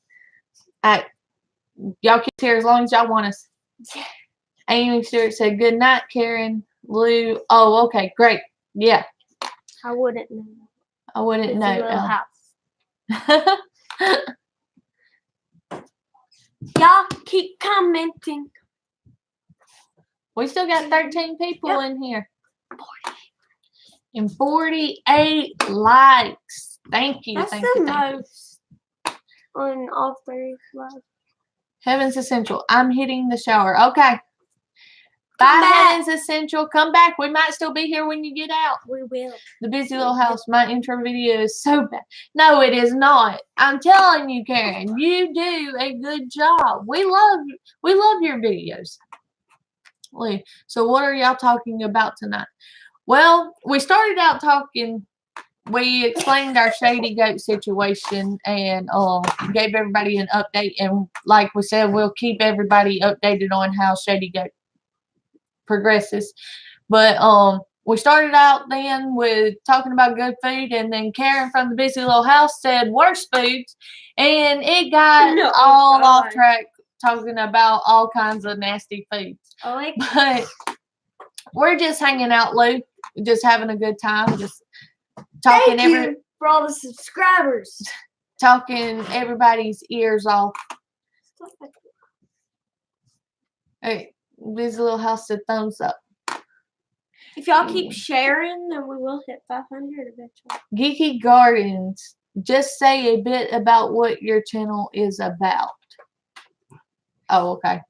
Y'all keep here as long as y'all want us. Amy Stewart said, good night, Karen. Lou. Oh, okay, great. Yeah. I wouldn't know. I wouldn't It's know. a little house. Y'all keep commenting. We still got 13 people in here. And 48 likes. Thank you. That's Thank the you. Thank you. most on all 3 lives. Heaven's Essential. I'm hitting the shower. Okay. Bye, Come back. Heaven's Essential. Come back. We might still be here when you get out. We will. The busy little house. My intro video is so bad. No, it is not. I'm telling you, Karen, you do a good job. We love your videos. So what are y'all talking about tonight? Well, we started out talking. We explained our Shady Goat situation and gave everybody an update. And like we said, we'll keep everybody updated on how Shady Goat progresses. But we started out then with talking about good food, and then Karen from the busy little house said worse foods, and it got all off track talking about all kinds of nasty foods. But we're just hanging out, Lou, just having a good time, just talking for all the subscribers. talking everybody's ears off. Hey, busy little house said thumbs up. If y'all keep sharing, then we will hit 500 eventually. Geeky Gardens, just say a bit about what your channel is about. Oh, okay.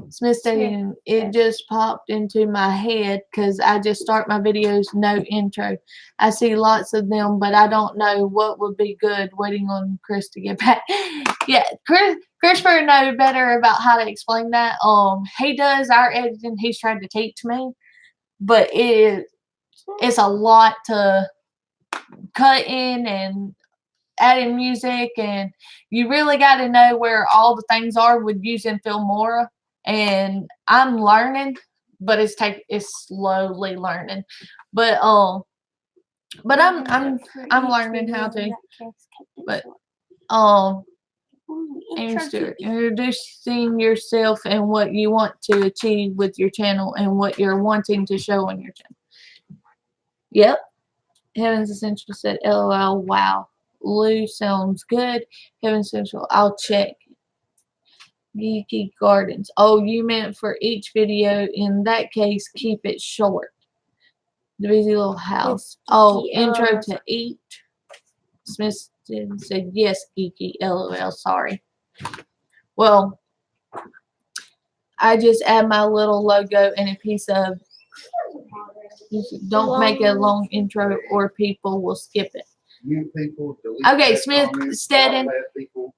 Smith Stadium, it just popped into my head because I just start my videos, no intro. I see lots of them, but I don't know what would be good. Waiting on Chris to get back. Yeah, Christopher knows better about how to explain that. He does our editing. He's trying to teach me, but it's a lot to cut in and adding music, and you really got to know where all the things are with using Filmora. And I'm learning, but it's slowly learning. But I'm learning how to. But introducing yourself and what you want to achieve with your channel and what you're wanting to show on your channel. Yep. Heaven's Essential said, LOL, wow. Lou sounds good. Heaven's Essential, I'll check. Geeky Gardens. Oh, you meant for each video. In that case, keep it short. The busy little house. Oh, intro to each. Smith said, yes, Geeky. LOL, sorry. Well, I just add my little logo and a piece of. Don't make a long intro or people will skip it. Okay, Smith Steading.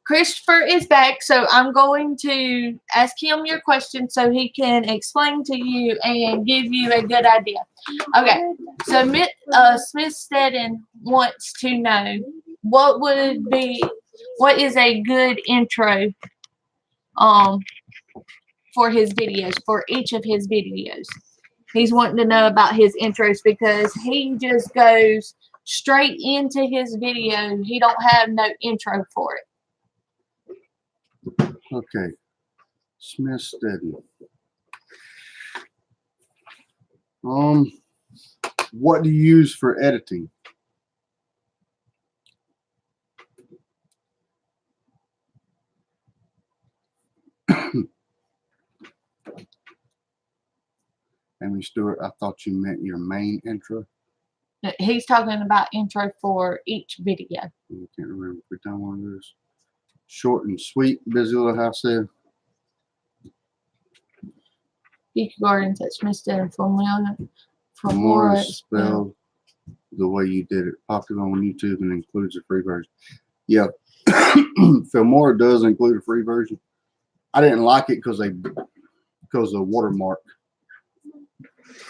Christopher is back, so I'm going to ask him your question so he can explain to you and give you a good idea. Okay, so Smith Steading wants to know what is a good intro for his videos, for each of his videos. He's wanting to know about his intros because he just goes straight into his video. He don't have no intro for it. Okay. Smith Steady. What do you use for editing? Amy Stewart, I thought you meant your main intro. He's talking about intro for each video. I can't remember if we've done one of those. Short and sweet, busy little house there. Geeky Gardens at Smithstead and Filmora. More spelled the way you did it. Popular on YouTube and includes a free version. Yeah, Filmora does include a free version. I didn't like it because the watermark.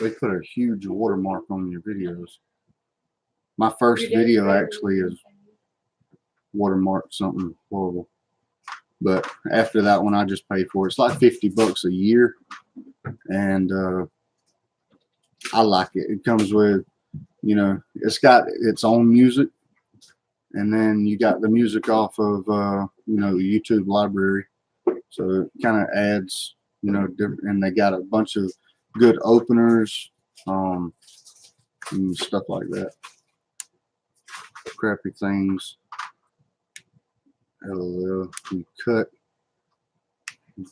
They put a huge watermark on your videos. My first video actually is watermarked something horrible. But after that one, I just paid for it. It's like $50 a year, and I like it. It comes with, you know, it's got its own music, and then you got the music off of, you know, the YouTube library. So it kind of adds, you know, different, and they got a bunch of good openers, and stuff like that. Crappy things. LOL. You cut.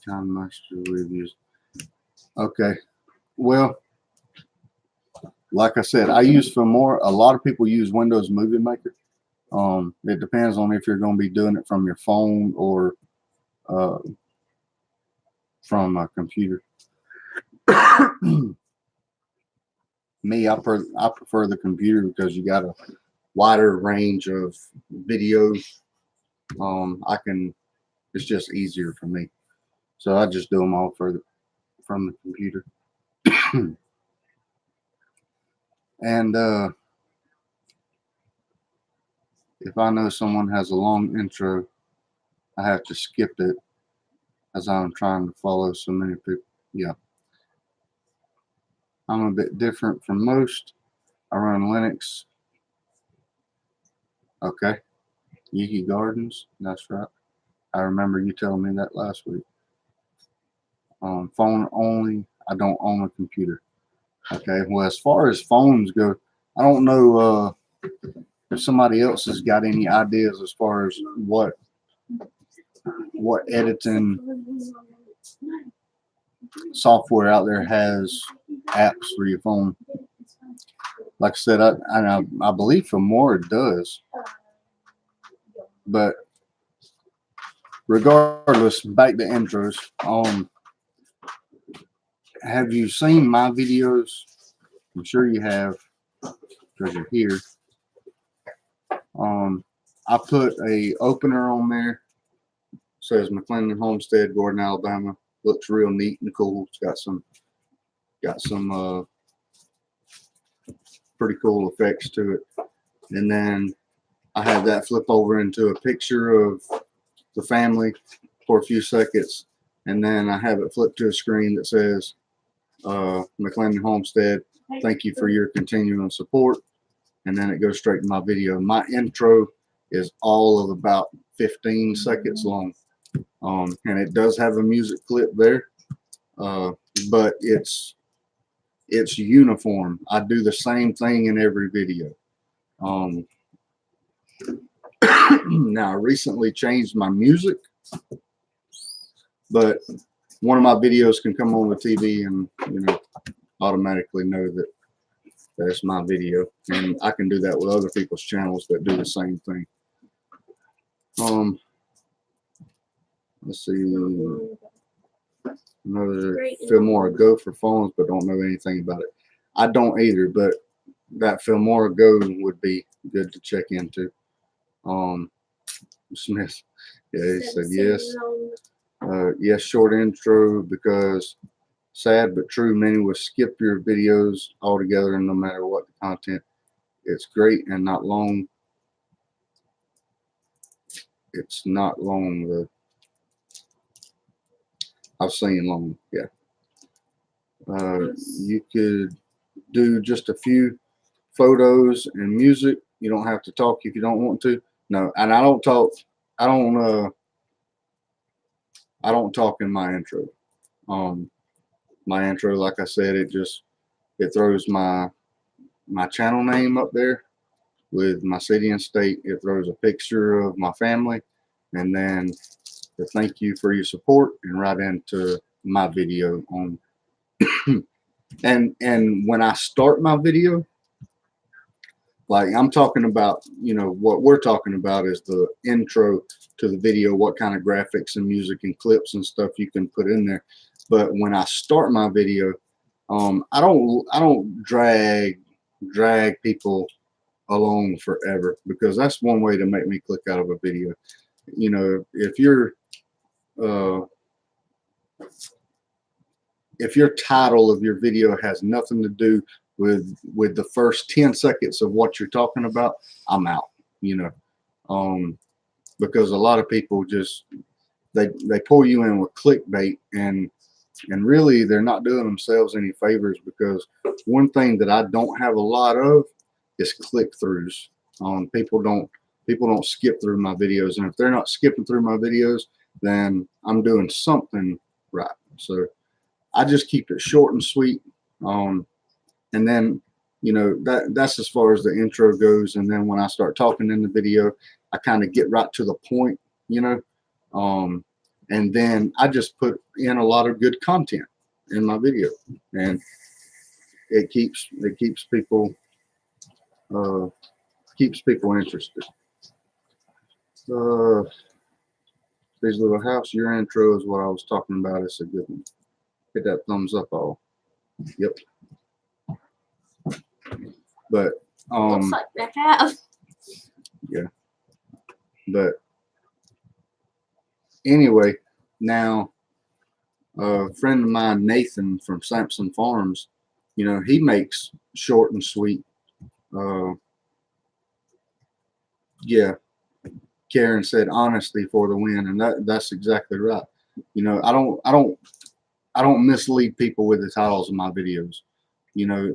Time master reviews. Okay. Well, like I said, I use Filmora. A lot of people use Windows Movie Maker. It depends on if you're going to be doing it from your phone or from a computer. Me, I prefer the computer because you got a wider range of videos. It's just easier for me. So I just do them all from the computer. And if I know someone has a long intro, I have to skip it as I'm trying to follow so many people. Yeah. I'm a bit different from most. I run Linux. Okay. Geeky Gardens. That's right. I remember you telling me that last week. Phone only. I don't own a computer. Okay. Well, as far as phones go, I don't know if somebody else has got any ideas as far as what editing software out there has apps for your phone. Like I said, I believe Filmora does. But regardless, back to intros. Have you seen my videos? I'm sure you have, because you're here. I put a opener on there. Says McLendon Homestead, Gordon, Alabama. Looks real neat and cool. It's got some pretty cool effects to it. And then I have that flip over into a picture of the family for a few seconds, and then I have it flip to a screen that says McLendon Homestead, thank you for your continuing support, and then it goes straight to my video. My intro is all of about 15 seconds long, and it does have a music clip there, but it's uniform. I do the same thing in every video. Now I recently changed my music, but one of my videos can come on the TV and, you know, automatically know that that's my video, and I can do that with other people's channels that do the same thing. Let's see, another Filmora Go for phones, but don't know anything about it. I don't either, but that Filmora Go would be good to check into. Smith, yeah, he said yes. Yes, short intro, because sad but true, many will skip your videos altogether, and no matter what the content, it's great and not long. It's not long though. I've seen long, yeah. You could do just a few photos and music. You don't have to talk if you don't want to. No, and I don't talk. I don't talk in my intro. My intro, like I said, it throws my channel name up there with my city and state. It throws a picture of my family, and then the thank you for your support, and right into my video on. and when I start my video, like I'm talking about, you know, what we're talking about is the intro to the video, what kind of graphics and music and clips and stuff you can put in there. But when I start my video, I don't drag people along forever, because that's one way to make me click out of a video. You know, if your title of your video has nothing to do with the first 10 seconds of what you're talking about, I'm out. You know, because a lot of people just they pull you in with clickbait, and really they're not doing themselves any favors, because one thing that I don't have a lot of is click-throughs. People don't skip through my videos, and if they're not skipping through my videos, then I'm doing something right. So I just keep it short and sweet, and then, you know, that's as far as the intro goes. And then when I start talking in the video, I kind of get right to the point, you know, and then I just put in a lot of good content in my video, and it keeps people interested. These little house, your intro is what I was talking about. It's a good one. Hit that thumbs up all. Yep. But Looks like they have. yeah. But anyway, now a friend of mine, Nathan from Sampson Farms, you know, he makes short and sweet. Yeah. Karen said honesty for the win, and that's exactly right. You know, I don't mislead people with the titles of my videos. You know,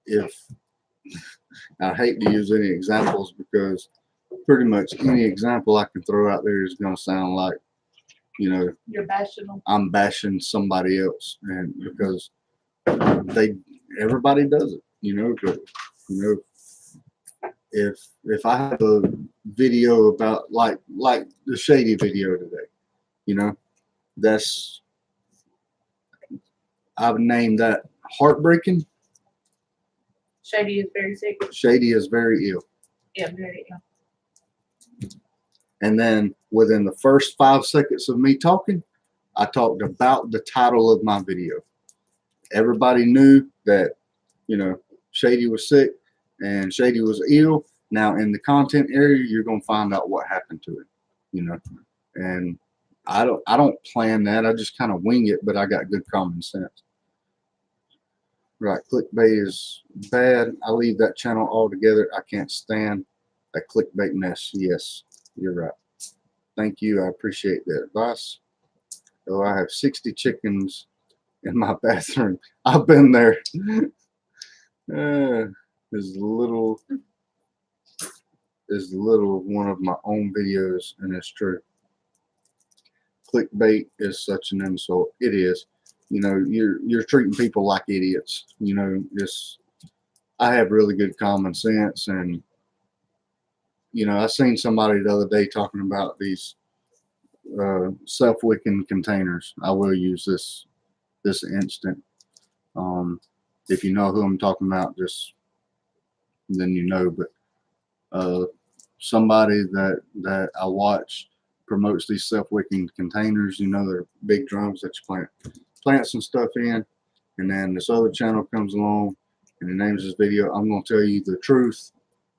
if I hate to use any examples, because pretty much any example I can throw out there is going to sound like, you know, You're bashing them. I'm bashing somebody else, and because everybody does it, you know. But you know, if I have a video about like the Shady video today, you know, I've named that heartbreaking. Shady is very sick. Shady is very ill. Yeah, very ill. And then within the first 5 seconds of me talking, I talked about the title of my video. Everybody knew that, you know, Shady was sick and Shady was ill. Now in the content area, you're going to find out what happened to it, you know. And I don't plan that. I just kind of wing it, but I got good common sense. Right, clickbait is bad. I leave that channel altogether. I can't stand that clickbait mess. Yes, you're right. Thank you. I appreciate that advice. Oh, I have 60 chickens in my bathroom. I've been there. Is little one of my own videos, and it's true. Clickbait is such an insult. It is. You know, you're treating people like idiots. You know, I have really good common sense, and you know, I seen somebody the other day talking about these self-wicking containers. I will use this instant. If you know who I'm talking about, just then you know. But somebody that I watch promotes these self-wicking containers. You know, they're big drums that you plant some stuff in, and then this other channel comes along and it names this video, I'm going to tell you the truth,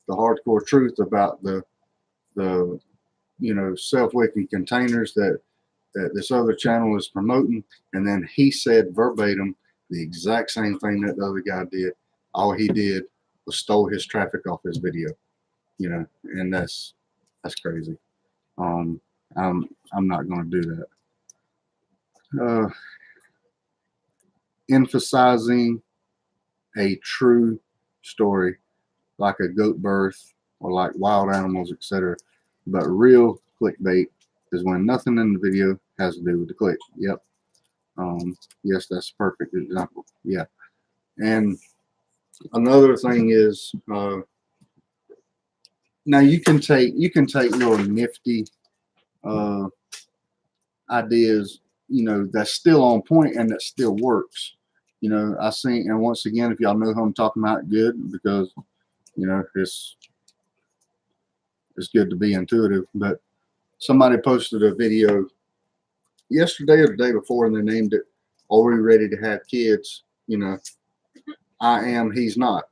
the hardcore truth about the you know, self-wicking containers that this other channel is promoting. And then he said verbatim the exact same thing that the other guy did. All he did was stole his traffic off his video, you know, and that's crazy. I'm not going to do that. Emphasizing a true story like a goat birth or like wild animals, etc. But real clickbait is when nothing in the video has to do with the click. Yep. Yes, that's a perfect example. Yeah. And another thing is, now you can take little nifty ideas, you know, that's still on point and that still works. You know, I seen, and once again, if y'all know who I'm talking about, good, because you know it's good to be intuitive. But somebody posted a video yesterday or the day before, and they named it "Are We Ready to Have Kids?" You know, I am. He's not.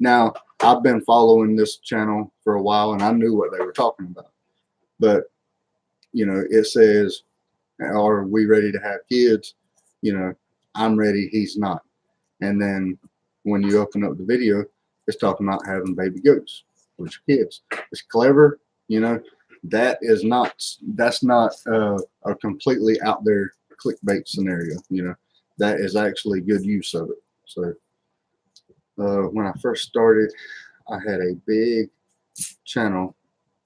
Now, I've been following this channel for a while, and I knew what they were talking about. But you know, it says, "Are we ready to have kids?" You know, I'm ready. He's not. And then when you open up the video, it's talking about having baby goats with your kids. It's clever, you know. That's not a completely out there clickbait scenario, you know. That is actually good use of it. So when I first started, I had a big channel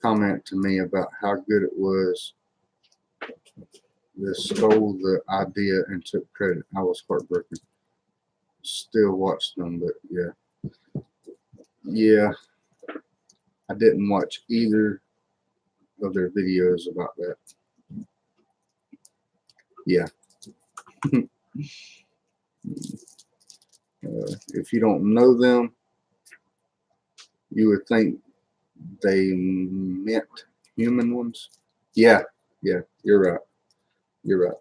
comment to me about how good it was. They stole the idea and took credit. I was heartbroken. Still watched them, but yeah, I didn't watch either of their videos about that. Yeah. If you don't know them, you would think they meant human ones. Yeah, you're right. You're right.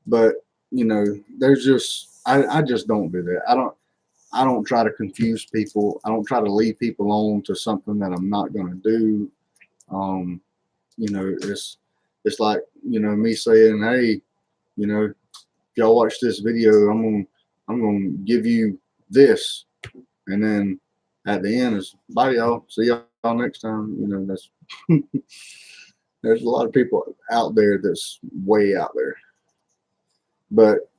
But you know, there's just I just don't do that. I don't try to confuse people. I don't try to lead people on to something that I'm not going to do. You know, it's like, you know, me saying, hey, you know, if y'all watch this video, I'm gonna give you this, and then at the end is bye y'all. See y'all next time. You know, that's there's a lot of people out there that's way out there. But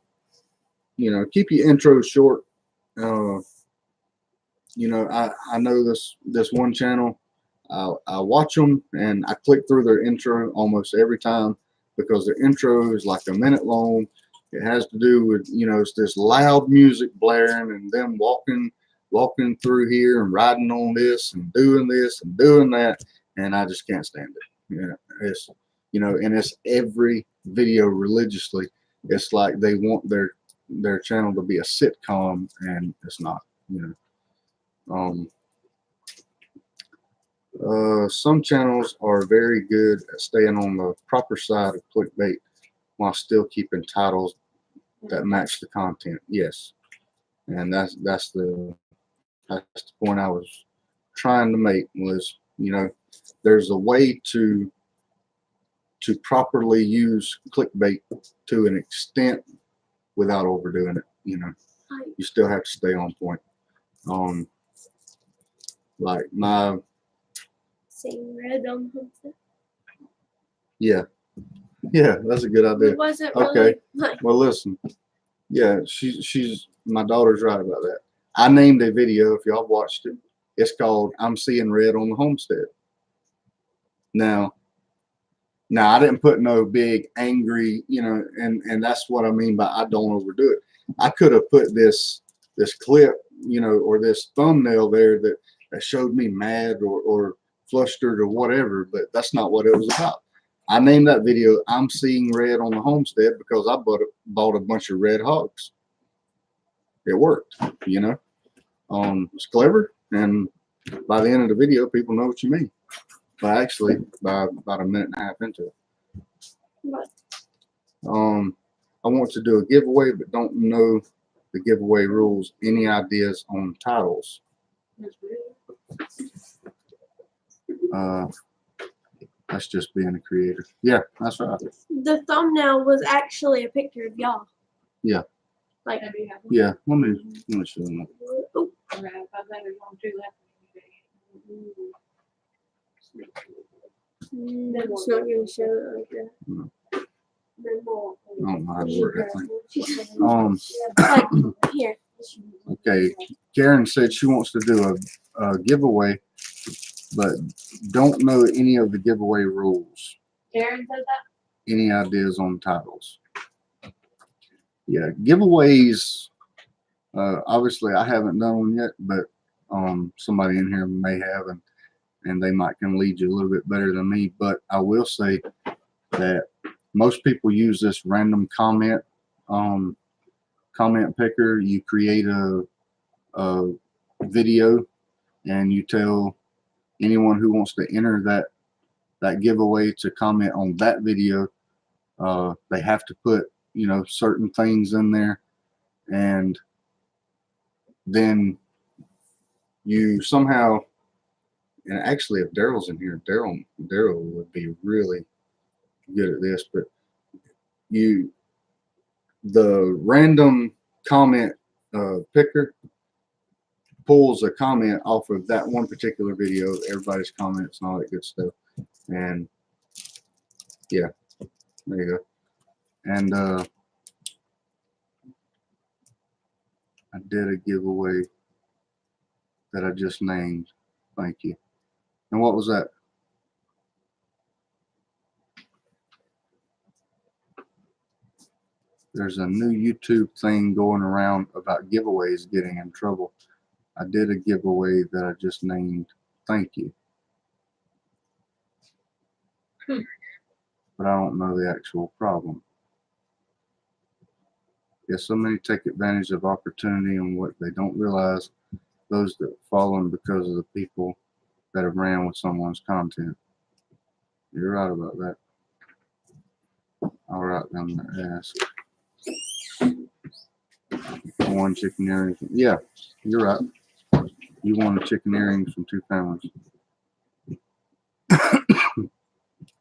you know, keep your intros short. You know, I know this one channel. I watch them and I click through their intro almost every time because their intro is like a minute long. It has to do with, you know, it's this loud music blaring and them walking through here and riding on this and doing that, and I just can't stand it. Yeah, it's, you know, and it's every video religiously. It's like they want their channel to be a sitcom, and it's not. You know. Some channels are very good at staying on the proper side of clickbait while still keeping titles that match the content. Yes, and that's the point I was trying to make was, you know, there's a way to properly use clickbait to an extent without overdoing it. You know, you still have to stay on point. Like my Seeing red on Homestead. yeah, that's a good idea. It wasn't Okay. really like Well, listen. Yeah, she's my daughter's right about that. I named a video, if y'all watched it. It's called "I'm Seeing Red on the Homestead." Now I didn't put no big angry, you know, and that's what I mean by I don't overdo it. I could have put this clip, you know, or this thumbnail there that showed me mad or flustered or whatever, but that's not what it was about. I named that video "I'm Seeing Red on the Homestead" because I bought a bunch of red hogs. It worked, you know. It's clever, and by the end of the video, people know what you mean. But actually, by about a minute and a half into it. what? I want to do a giveaway, but don't know the giveaway rules. Any ideas on titles? That's just being a creator. Yeah, that's right. The thumbnail was actually a picture of y'all. Yeah. Like, Yeah, let me show them. oh, it's not gonna show it like that. No. I don't know how to work that thing. Like, here. Okay, Karen said she wants to do a giveaway, but don't know any of the giveaway rules. Karen said that. Any ideas on titles? Yeah, giveaways. Obviously, I haven't done one yet, but somebody in here may have, and they might can lead you a little bit better than me. But I will say that most people use this random comment picker. You create a video, and you tell anyone who wants to enter that that giveaway to comment on that video, they have to put, you know, certain things in there, and then you somehow, and actually if Daryl's in here, Daryl would be really good at this, but the random comment picker pulls a comment off of that one particular video, everybody's comments and all that good stuff. And yeah, there you go. And I did a giveaway that I just named. Thank you. And what was that? There's a new YouTube thing going around about giveaways getting in trouble. I did a giveaway that I just named Thank You. But I don't know the actual problem. Yes, so many take advantage of opportunity, and what they don't realize, those that fallen because of the people that have ran with someone's content. You're right about that. I'll write down the ask. One chicken earring. Yeah, you're right. You wanted chicken earrings from 2 families.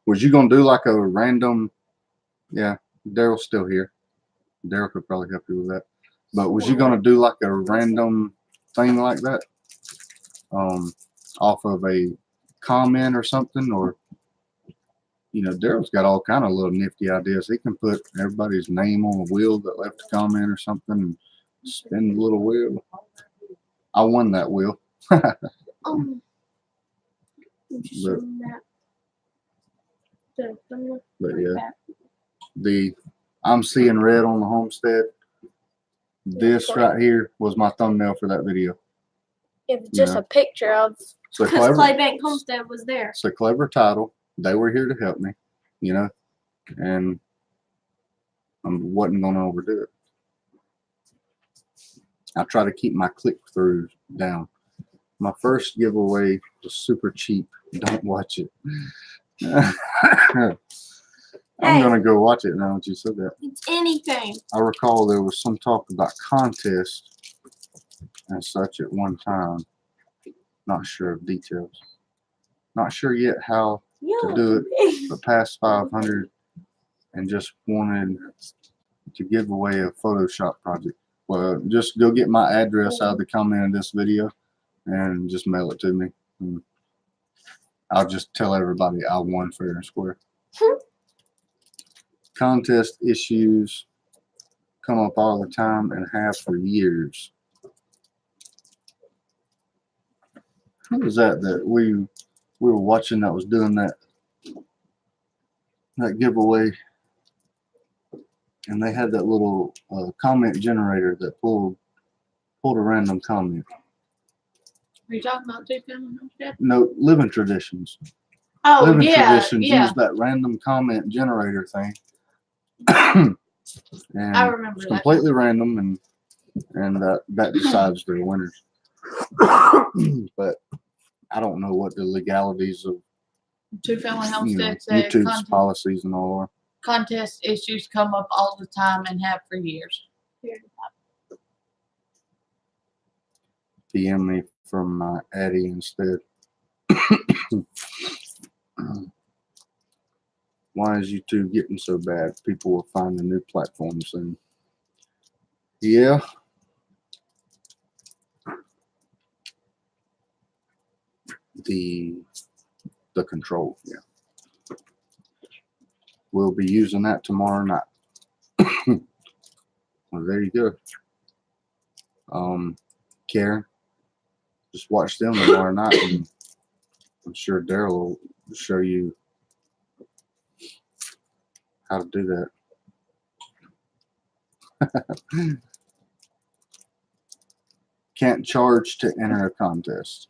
Was you gonna do like a random? Yeah, Daryl's still here. Daryl could probably help you with that. But was you gonna do like a random thing like that, off of a comment or something, or you know, Daryl's got all kind of little nifty ideas. He can put everybody's name on a wheel that left a comment or something, and spin the little wheel. I won that wheel. I'm But- just showing that. But yeah, I'm seeing red on the homestead. This right here was my thumbnail for that video. It was just Yeah. a picture of So because clever. Claybank Homestead was there. It's a clever title. They were here to help me, you know, and I wasn't going to overdo it. I try to keep my click-throughs down. My first giveaway was super cheap. Don't watch it. I'm going to go watch it now that you said that. It's anything. I recall there was some talk about contests and such at one time. Not sure of details. Not sure yet how to do it, but past 500, and just wanted to give away a Photoshop project. Well, just go get my address out of the comment of this video and just mail it to me. And I'll just tell everybody I won fair and square. Contest issues come up all the time and have for years. Who was that we were watching that was doing that giveaway, and they had that little comment generator that pulled a random comment. Are you talking about 2 family homestead? No, Living Traditions. Oh, Living yeah, Traditions yeah. used that random comment generator thing. And I remember it's that. completely random, and that decides their winners. But I don't know what the legalities of 2 family you know, homestead said YouTube's policies and all are. contest issues come up all the time and have for years. PM me from my Addy instead. Why is YouTube getting so bad? People will find a new platform soon. Yeah. The control, yeah. We'll be using that tomorrow night. Well, there you go. Karen, just watch them tomorrow night, and I'm sure Daryl will show you how to do that. Can't charge to enter a contest.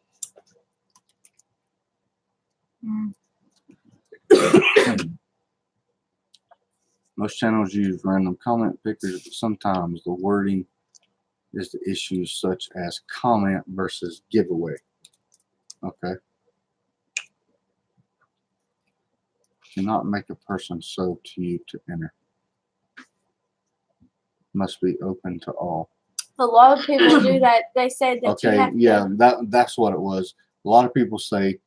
Most channels use random comment pickers, but sometimes the wording is the issues, such as comment versus giveaway. Okay. Do not make a person sold to you to enter. Must be open to all. A lot of people do that. They said that you Okay, have yeah, to that's what it was. A lot of people say,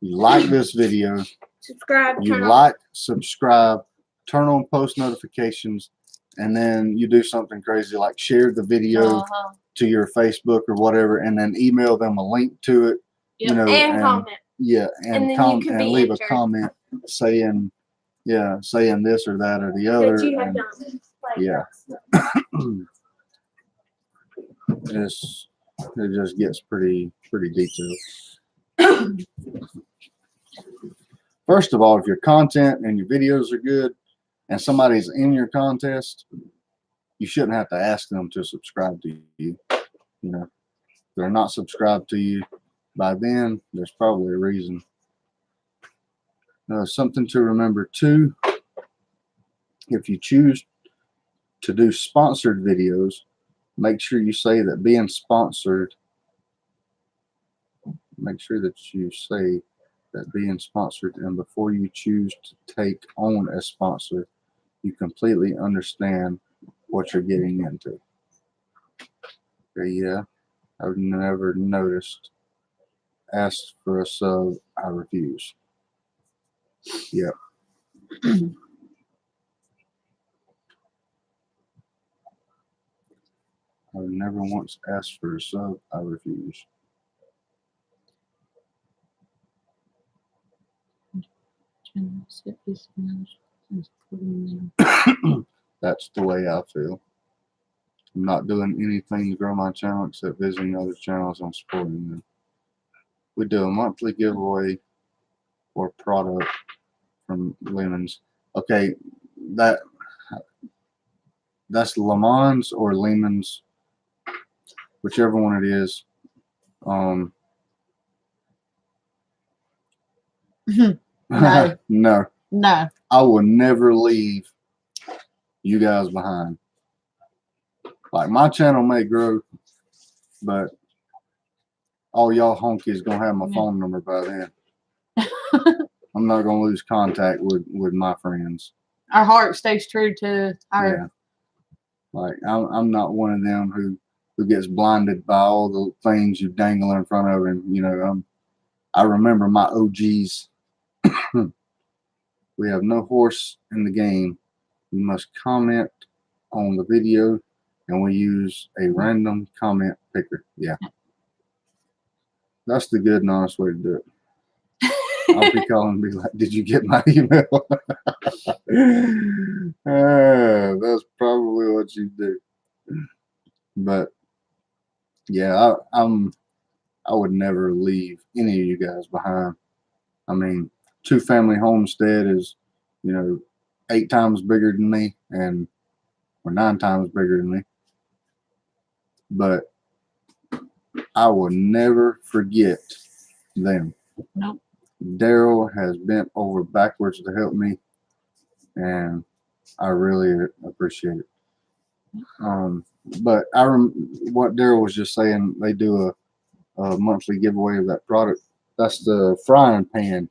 you like this video, subscribe. you turn on- like, subscribe, turn on post notifications, and then you do something crazy like share the video Uh-huh. to your Facebook or whatever, and then email them a link to it. Yep. You know, and comment. yeah, And and then you com could and be leave entered. a comment saying, yeah, saying this or that or the other. That you have and done this. Like, yeah. It just gets pretty detailed. First of all, if your content and your videos are good and somebody's in your contest, you shouldn't have to ask them to subscribe to you. You know, if they're not subscribed to you by then, there's probably a reason. Something to remember too, if you choose to do sponsored videos, make sure you say that being sponsored, make sure that you say that being sponsored, and before you choose to take on a sponsor, you completely understand what you're getting into. Okay, yeah, I've never noticed. Asked for a sub, I refuse. Yep. I've never once asked for a sub, I refuse. That's the way I feel. I'm not doing anything to grow my channel except visiting other channels and supporting them. We do a monthly giveaway for product from Lemons. Okay, that's Lemons or Lemons, whichever one it is. No. No, No. I will never leave you guys behind. Like, my channel may grow, but all y'all honkies gonna have my phone number by then. I'm not gonna lose contact with my friends. Our heart stays true to our. Yeah. Like, I'm not one of them who gets blinded by all the things you dangle in front of him. You know, I remember my OGs. We have no horse in the game. You must comment on the video, and we use a random comment picker. Yeah. That's the good and honest way to do it. I'll be calling and be like, did you get my email? That's probably what you do. But yeah, I would never leave any of you guys behind. I mean, 2 Family Homestead is, 8 times bigger than me, or 9 times bigger than me. But I will never forget them. Nope. Daryl has bent over backwards to help me, and I really appreciate it. But what Daryl was just saying, they do a monthly giveaway of that product. That's the frying pan,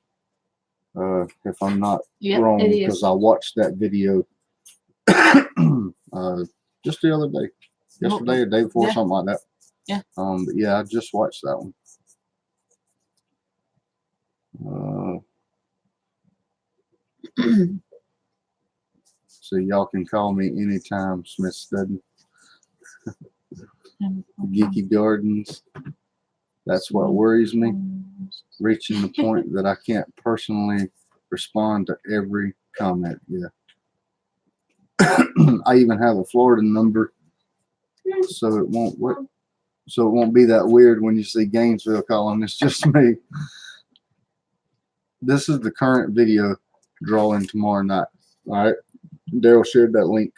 if I'm not wrong, It because is. I watched that video just the other day, yesterday or day before, Yeah. something like that. Yeah. But yeah, I just watched that one. So y'all can call me anytime, Smith Studden. Geeky Gardens. That's what worries me. Reaching the point that I can't personally respond to every comment. Yeah. I even have a Florida number, so it won't be that weird when you see Gainesville calling. It's just me. This is the current video drawing tomorrow night. All right. Daryl shared that link.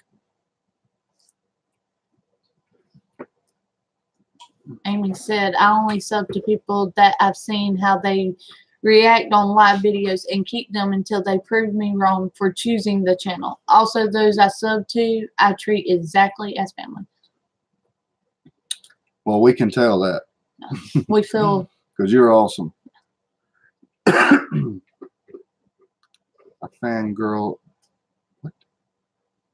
Amy said, I only sub to people that I've seen how they react on live videos and keep them until they prove me wrong for choosing the channel. Also, those I sub to, I treat exactly as family. Well, we can tell that. We feel Because you're awesome. a fangirl. What?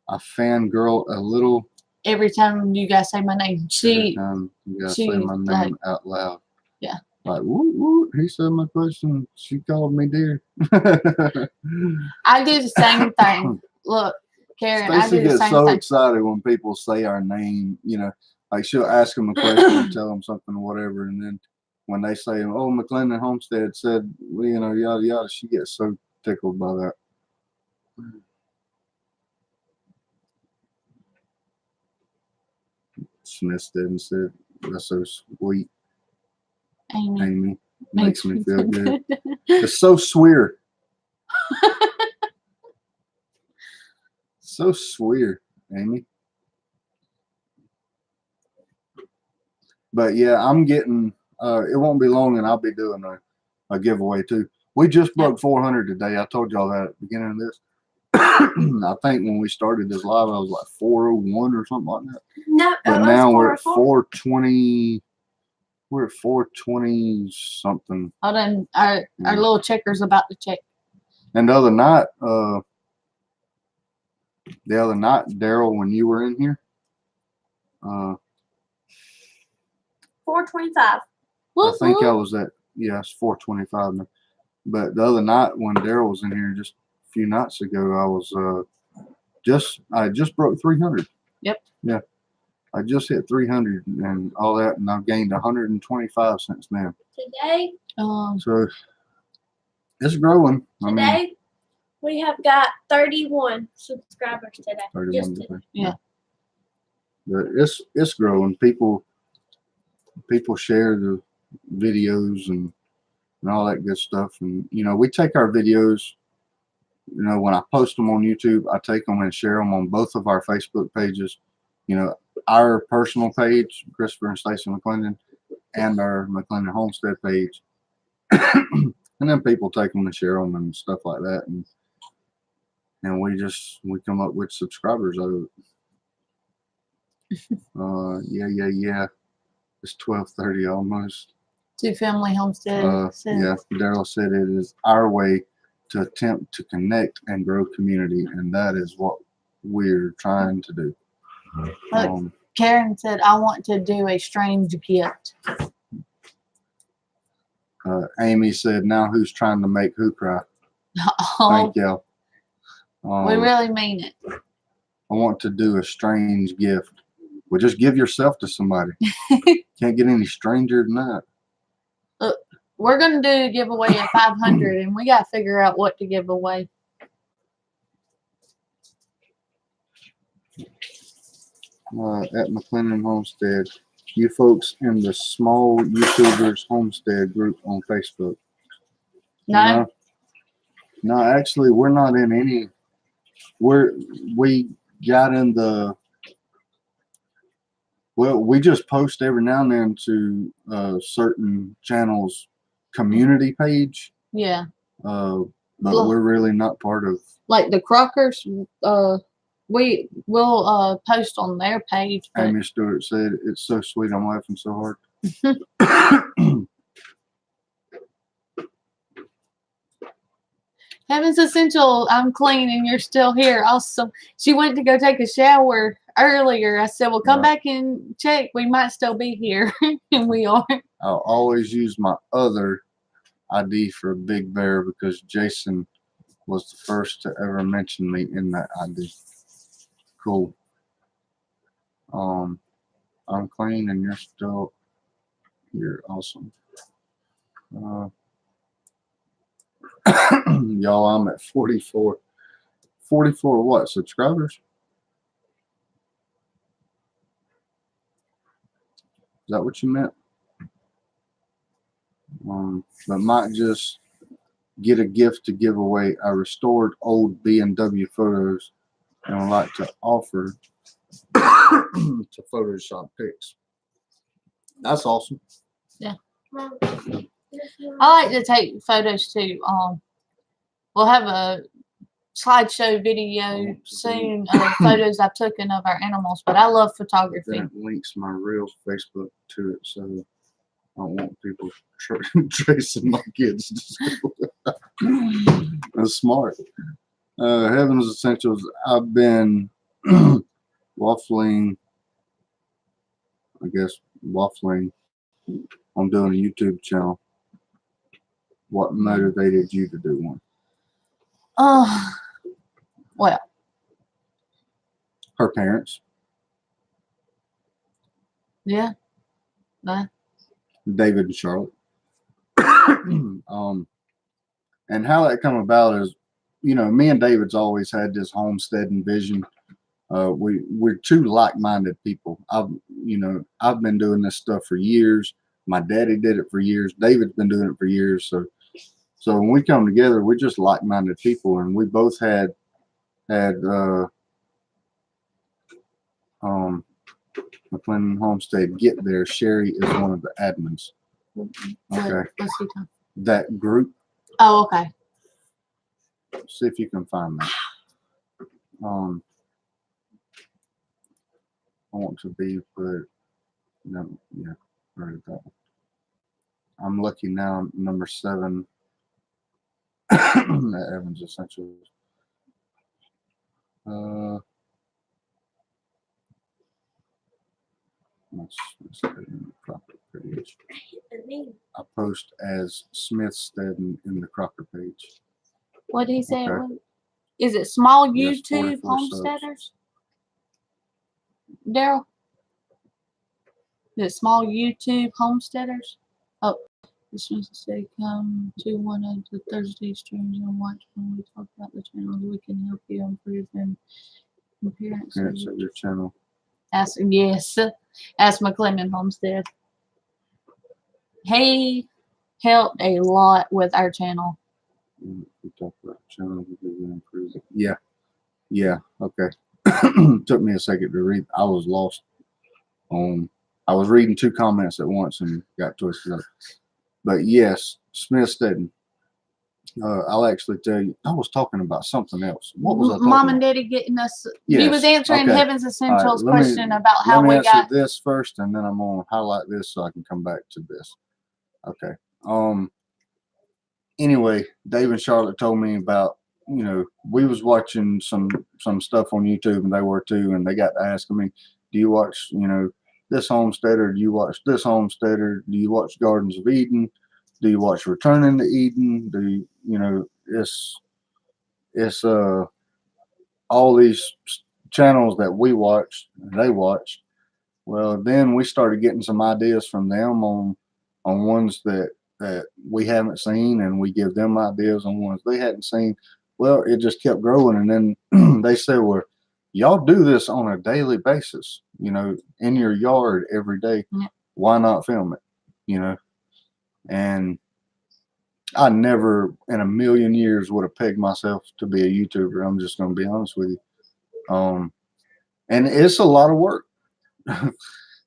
I fangirl a little Every time you guys say my name, every time you gotta say she, my name out loud. Yeah. Like, woo, woo, he said my question. She called me dear. I do the same thing. Look, Karen, I Stacey do the gets same so thing. excited when people say our name, you know, like she'll ask them a question and tell them something or whatever. And then when they say, oh, McLendon Homestead said, well, you know, yada, yada, she gets so tickled by that. Smith didn't said, that's so sweet, Amy. Amy. Makes me feel good. It's so sweet. So sweet, Amy. But yeah, I'm getting, it won't be long and I'll be doing a giveaway too. We just broke 400 today. I told y'all that at the beginning of this. I think when we started this live, I was like 401 or something like that. No, But it now was we're at 404. 420. We're at 420 something. Hold on, our little checker's about to check. And the other night, Daryl, when you were in here, 425. I think I was at, yeah, it's 425 now. But the other night when Daryl was in here just a few nights ago, I was I just broke 300. Yep. Yeah. I just hit 300 and all that, and I've gained 125 since then. Today, So it's growing. I mean, today we have got 31 subscribers today. 31 Just today. today. Yeah. But it's growing. People share the videos and all that good stuff. And you know, we take our videos. You know, when I post them on YouTube, I take them and share them on both of our Facebook pages. You know, our personal page, Christopher and Stacey McLendon, and our McLendon Homestead page. And then people take them and share them and stuff like that. And we come up with subscribers out of it. Yeah. It's 12:30 almost. Two family homestead. Yeah, Daryl said it is our way to attempt to connect and grow community, and that is what we're trying to do. Look, Karen said, I want to do a strange gift. Amy said, now who's trying to make who cry? Oh, Thank y'all. we really mean it. I want to do a strange gift. Well, just give yourself to somebody. Can't get any stranger than that. Look, we're going to do a giveaway at 500, and we got to figure out what to give away. At McLendon Homestead, you folks in the Small YouTubers Homestead group on Facebook. No? No, actually, we're not in any. We got in the. Well, we just post every now and then to certain channels' community page. Yeah. But we're really not part of. Like the Crockers, we will post on their page. But Amy Stewart said, "It's so sweet. I'm laughing so hard." Heaven's Essential, I'm clean and you're still here. Awesome. She went to go take a shower earlier. I said, well, come back and check. We might still be here. And we are. I'll always use my other ID for Big Bear because Jason was the first to ever mention me in that ID. Cool. I'm clean and you're awesome. Y'all, I'm at 44 what, subscribers? Is that what you meant? But might just get a gift to give away. I restored old B&W photos and would like to offer to Photoshop pics. That's awesome. Yeah. I like to take photos too. We'll have a slideshow video soon of photos I've taken of our animals, but I love photography. That links my real Facebook to it, so I don't want people tracing my kids to school. That's smart. Heaven's Essentials. I've been waffling on doing a YouTube channel. What motivated you to do one? Well, Her parents, yeah. David and Charlotte. And how that come about is, me and David's always had this homesteading vision. We're two like-minded people. I've been doing this stuff for years. My daddy did it for years. David's been doing it for years. So when we come together, we're just like-minded people, and we both had McLendon Homestead get there. Sherry is one of the admins. Okay. What's he talking? That group. Oh, okay. See if you can find that. I want to be, but no, yeah, right at that one. I'm lucky now. Number 7 at Evans Essentials. Let's put it in the Crocker page. I post as Smithstead in the Crocker page. What did he say? Okay. It was? Is it small Yes, YouTube 44 subs. homesteaders? Daryl? Is it small YouTube homesteaders? Oh, this was to say come to one of the Thursday streams and watch when we talk about the channels. We can help you improve in appearance. Parents of your channel. Ask McLendon Homestead. He helped a lot with our channel. We talk about channel. Yeah. Okay. Took me a second to read. I was lost. I was reading 2 comments at once and got twisted up. But yes, Smithstead. I'll actually tell you. I was talking about something else. What was I talking Mom and about? Daddy getting us. Yes, He was answering okay. Heaven's Essentials let me- question about how Let me we answer got. this first, and then I'm gonna highlight this so I can come back to this. Okay. Anyway, Dave and Charlotte told me about, we was watching some stuff on YouTube, and they were too, and they got to asking me, do you watch, this homesteader? Do you watch this homesteader? Do you watch Gardens of Eden? Do you watch Returning to Eden? Do you, it's all these channels that we watch, they watch. Well, then we started getting some ideas from them on ones that we haven't seen, and we give them ideas on ones they hadn't seen. Well, it just kept growing, and then they said, well, y'all do this on a daily basis, in your yard every day. Yeah. Why not film it? And I never in a million years would have pegged myself to be a YouTuber. I'm just going to be honest with you. And it's a lot of work.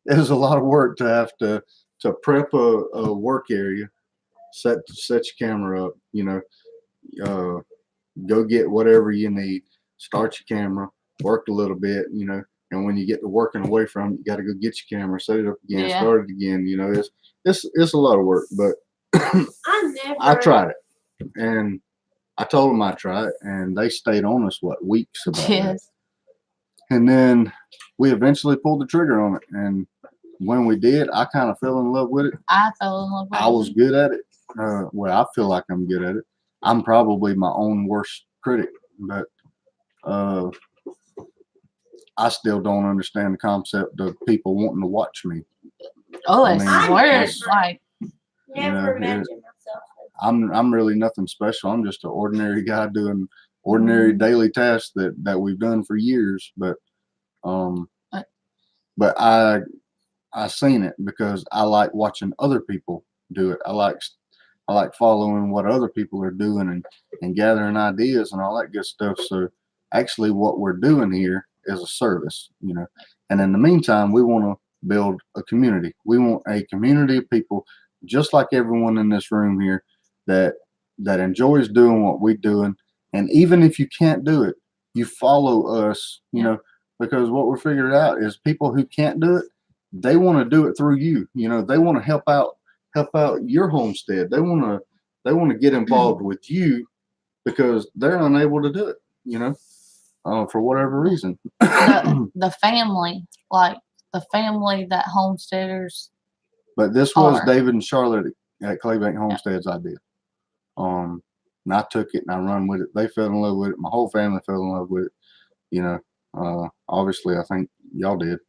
It's a lot of work to have to prep a work area, set your camera up, go get whatever you need, start your camera, work a little bit, and when you get to working away from it, you got to go get your camera, set it up again, Yeah. start it again. It's a lot of work, but I I tried it, and I told them I tried it, and they stayed on us weeks about it. Yes. And then we eventually pulled the trigger on it, and when we did, I kind of fell in love with it. I fell in love with I was it. good at it. Well, I feel like I'm good at it. I'm probably my own worst critic, but I still don't understand the concept of people wanting to watch me. Oh, I it's mean, worse. Like, never Yeah, imagined myself. I'm really nothing special. I'm just an ordinary guy doing ordinary daily tasks that we've done for years. But I seen it because I like watching other people do it. I like following what other people are doing and gathering ideas and all that good stuff. So actually what we're doing here is a service, and in the meantime, we want to build a community. We want a community of people just like everyone in this room here that enjoys doing what we're doing. And even if you can't do it, you follow us, because what we're figuring out is people who can't do it, they want to do it through you. They want to help out your homestead. They want to get involved with you because they're unable to do it, you know, for whatever reason. The family, like the family that homesteaders. But this was Are. David and Charlotte at Claybank Homestead's idea. And I took it and I run with it. They fell in love with it. My whole family fell in love with it. You know, obviously I think y'all did.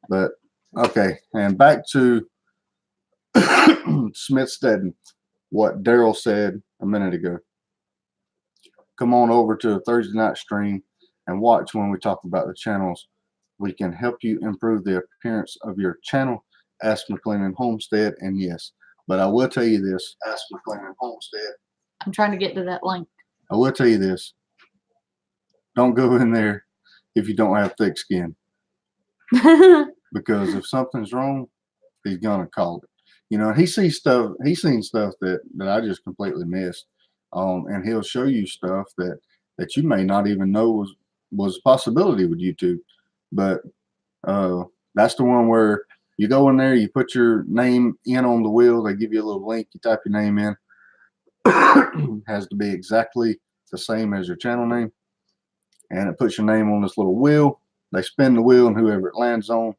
But okay, and back to Smith Steadon, what Daryl said a minute ago. Come on over to a Thursday night stream and watch when we talk about the channels. We can help you improve the appearance of your channel. Ask McLendon Homestead, and yes, but I will tell you this. Ask McLendon Homestead. I'm trying to get to that link. I will tell you this. Don't go in there if you don't have thick skin, because if something's wrong, he's gonna call it. You know, he sees stuff. He's seen stuff that I just completely missed. And he'll show you stuff that you may not even know was a possibility with YouTube. But that's the one where you go in there, you put your name in on the wheel, they give you a little link, you type your name in. Has to be exactly the same as your channel name. And it puts your name on this little wheel. They spin the wheel, and whoever it lands on,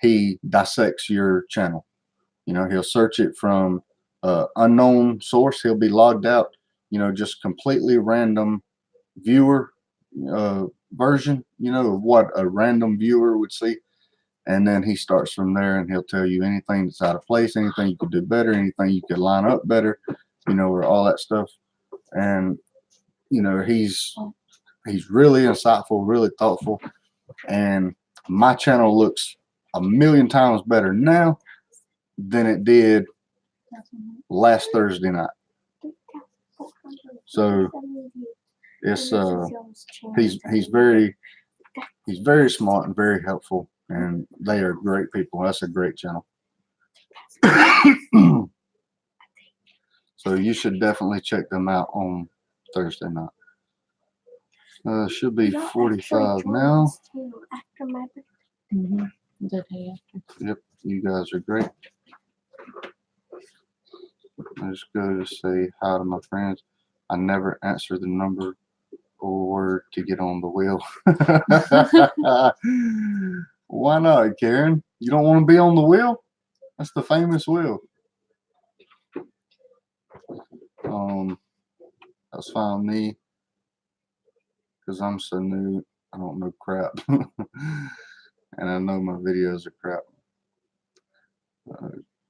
he dissects your channel. You know, he'll search it from unknown source. He'll be logged out, you know, just completely random viewer version, you know, of what a random viewer would see. And then he starts from there, and he'll tell you anything that's out of place, anything you could do better, anything you could line up better, you know, or all that stuff. And, you know, he's really insightful, really thoughtful. And my channel looks a million times better now than it did last Thursday night. So it's he's very smart and very helpful, and they are great people. That's a great channel. So you should definitely check them out on Thursday night. Should be 45 now. Mm-hmm. Yep, you guys are great. I just go to say hi to my friends. I never answer the number or word to get on the wheel. Why not, Karen? You don't want to be on the wheel? That's the famous wheel. That's fine with me, because I'm so new. I don't know crap. And I know my videos are crap.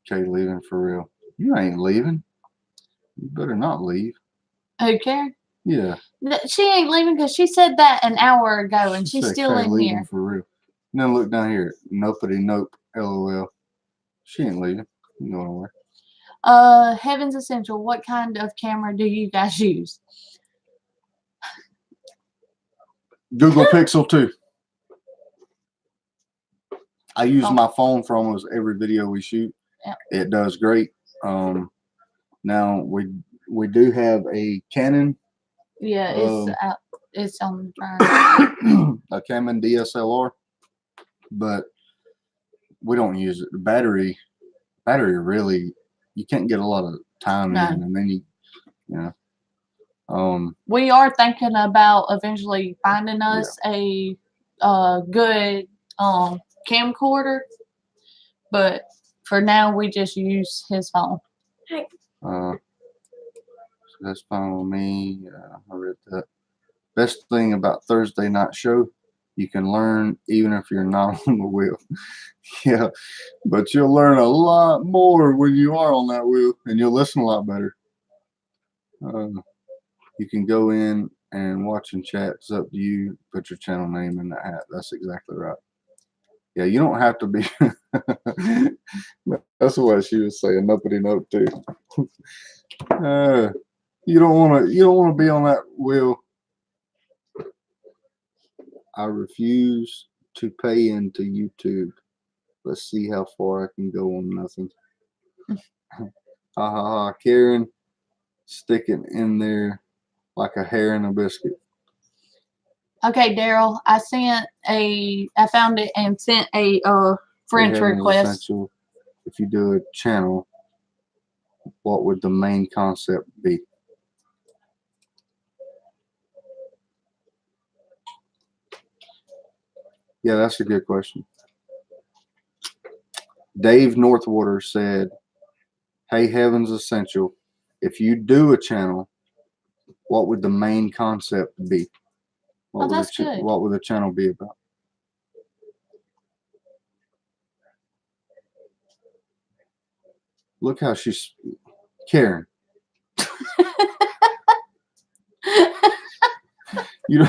Kay leaving for real. You ain't leaving. You better not leave. Who, Karen? Yeah. She ain't leaving because she said that an hour ago, and she's said still Kay in leaving here. for real. Now look down here. Nopity nope. LOL. She ain't leaving. You know where. Heaven's Essential. What kind of camera do you guys use? Google Pixel 2. I use my phone for almost every video we shoot. Yep. It does great. Now we do have a Canon. Yeah, it's on the a Canon DSLR, but we don't use it. The battery really, you can't get a lot of time in, and then you know. We are thinking about eventually finding us a good camcorder, but for now we just use his phone. So that's fine with me. I read that. Best thing about Thursday night show, you can learn even if you're not on the wheel. Yeah, but you'll learn a lot more when you are on that wheel, and you'll listen a lot better. You can go in and watch and chat. It's up to you. Put your channel name in the hat. That's exactly right. Yeah, you don't have to be. That's what she was saying. Nobody note too. You don't want to be on that wheel. I refuse to pay into YouTube. Let's see how far I can go on nothing. Ha ha ha, Karen, sticking in there like a hair in a biscuit. Okay, Daryl, I found it and sent a friend request. Essential. If you do a channel, what would the main concept be? Yeah, that's a good question. Dave Northwater said, "Hey, Heaven's Essential. If you do a channel, what would the main concept be? Oh, that's good. What would the channel be about?" Look how she's Karen. You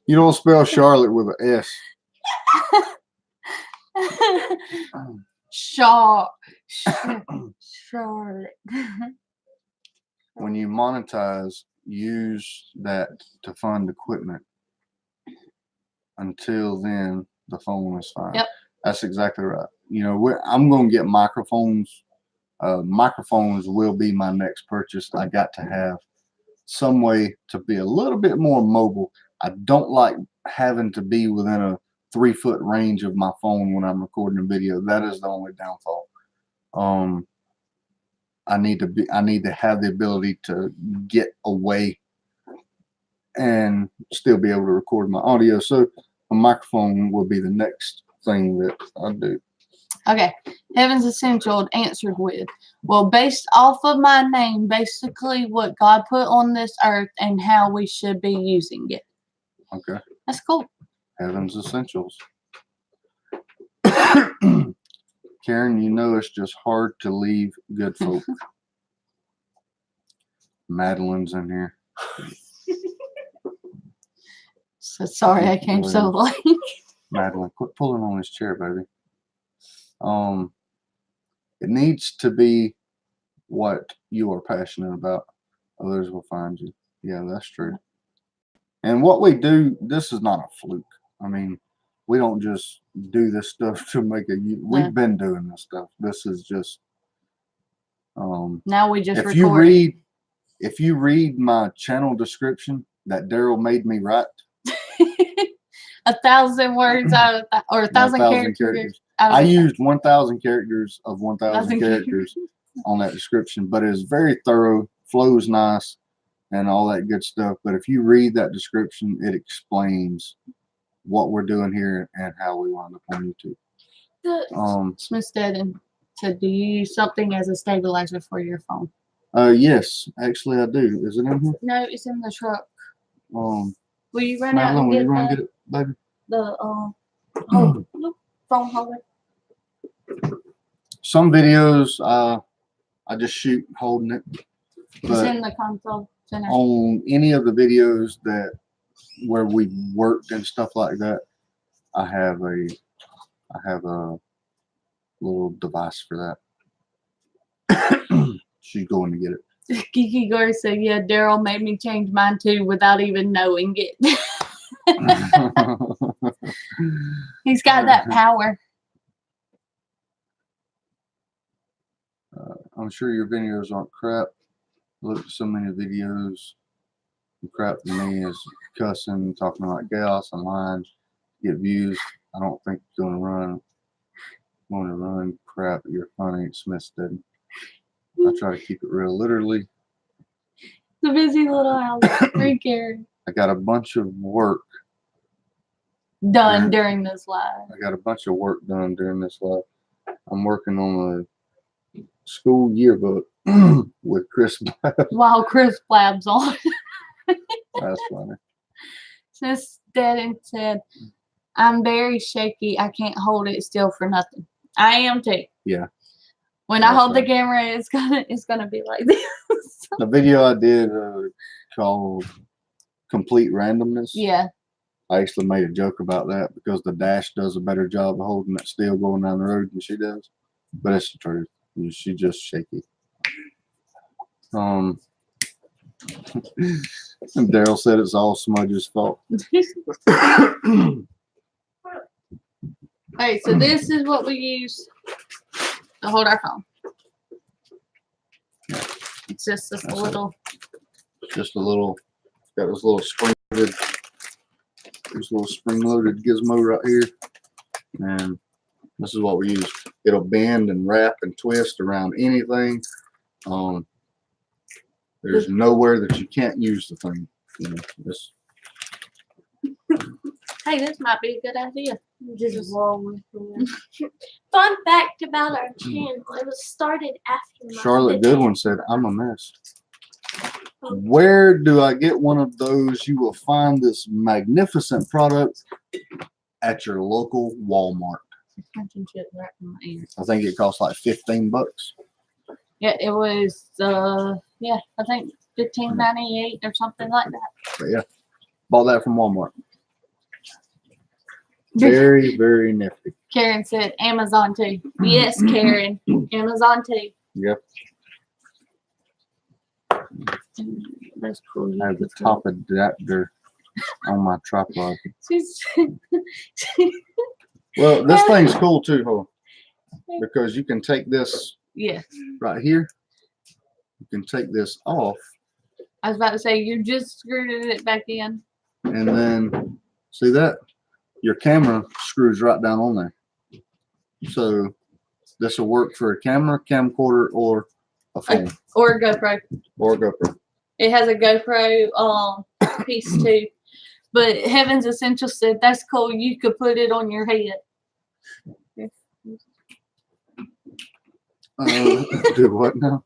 don't spell Charlotte with an S. Charlotte. When you monetize, use that to fund equipment. Until then, the phone is fine. Yep. That's exactly right. You know, I'm going to get microphones. Microphones will be my next purchase. I got to have some way to be a little bit more mobile. I don't like having to be within a 3-foot range of my phone when I'm recording a video. That is the only downfall. I need to have the ability to get away and still be able to record my audio. So a microphone will be the next thing that I do. Okay, Heaven's Essential answered with, well, based off of my name, basically what God put on this earth and how we should be using it. Okay. That's cool. Heaven's Essentials. Karen, you know it's just hard to leave good folk. Madeline's in here. So sorry I came so late. Madeline, quit pulling on this chair, baby. It needs to be what you are passionate about. Others will find you. Yeah, that's true. And what we do, this is not a fluke. I mean, we don't just do this stuff to make a. We've been doing this stuff. This is just. Now we just if record. If you read my channel description that Daryl made me write. 1,000 words out of or 1,000 characters. I used 1,000 characters of 1,000 characters on that description, but it's very thorough, flows nice, and all that good stuff. But if you read that description, it explains what we're doing here and how we wind up on YouTube. Smith Steadon said, "Do you use something as a stabilizer for your phone?" Yes, actually I do. Is it in here? No, it's in the truck. Will you run out and get it, baby? Phone holder? Some videos I just shoot holding it. It's in the console center. On any of the videos where we worked and stuff like that, I have a little device for that. She's going to get it. Kiki Gore said, "Yeah, Daryl made me change mine too without even knowing it." He's got that power. I'm sure your videos aren't crap. Look at so many videos. The crap to me is cussing, talking about gas and lying, get views. I don't think it's going to run crap. You're funny. Smith didn't. I try to keep it real. Literally. The busy little house. Free care. I got a bunch of work done during this live. I got a bunch of work done during this live. I'm working on a school yearbook with Chris Blab. While Chris Blab's on. That's funny. Smith Steadon said, "I'm very shaky. I can't hold it still for nothing." I am too. Yeah. When I hold the camera, it's gonna be like this. The video I did called "Complete Randomness." Yeah. I actually made a joke about that because the Dash does a better job of holding it still going down the road than she does. But it's the truth. She's just shaky. Daryl said it's all Smudge's fault. Alright, so this is what we use to hold our phone. It's just this little. Got this little spring-loaded gizmo right here, and this is what we use. It'll bend and wrap and twist around anything. There's nowhere that you can't use the thing. You know, Hey, this might be a good idea. Just rolling. Fun fact about our channel: it was started after my Charlotte fit Goodwin said, "I'm a mess." Where do I get one of those? You will find this magnificent product at your local Walmart. Punching shit right in my ear. I think it costs like $15. Yeah, it was. Yeah, I think $15.98 or something like that. But yeah, bought that from Walmart. Very, very nifty. Karen said Amazon too. Yes, Karen, Amazon too. Yep. That's cool. I have the top adapter on my tripod. Well, this thing's cool too, huh? Because you can take this Yeah, right here. You can take this off, I was about to say you just screwed it back in. and then see that your camera screws right down on there. So this will work for a camera, camcorder, or a phone, Or a GoPro. or a GoPro. It has a GoPro piece too. But Heaven's Essential said that's cool. You could put it on your head. Do what now?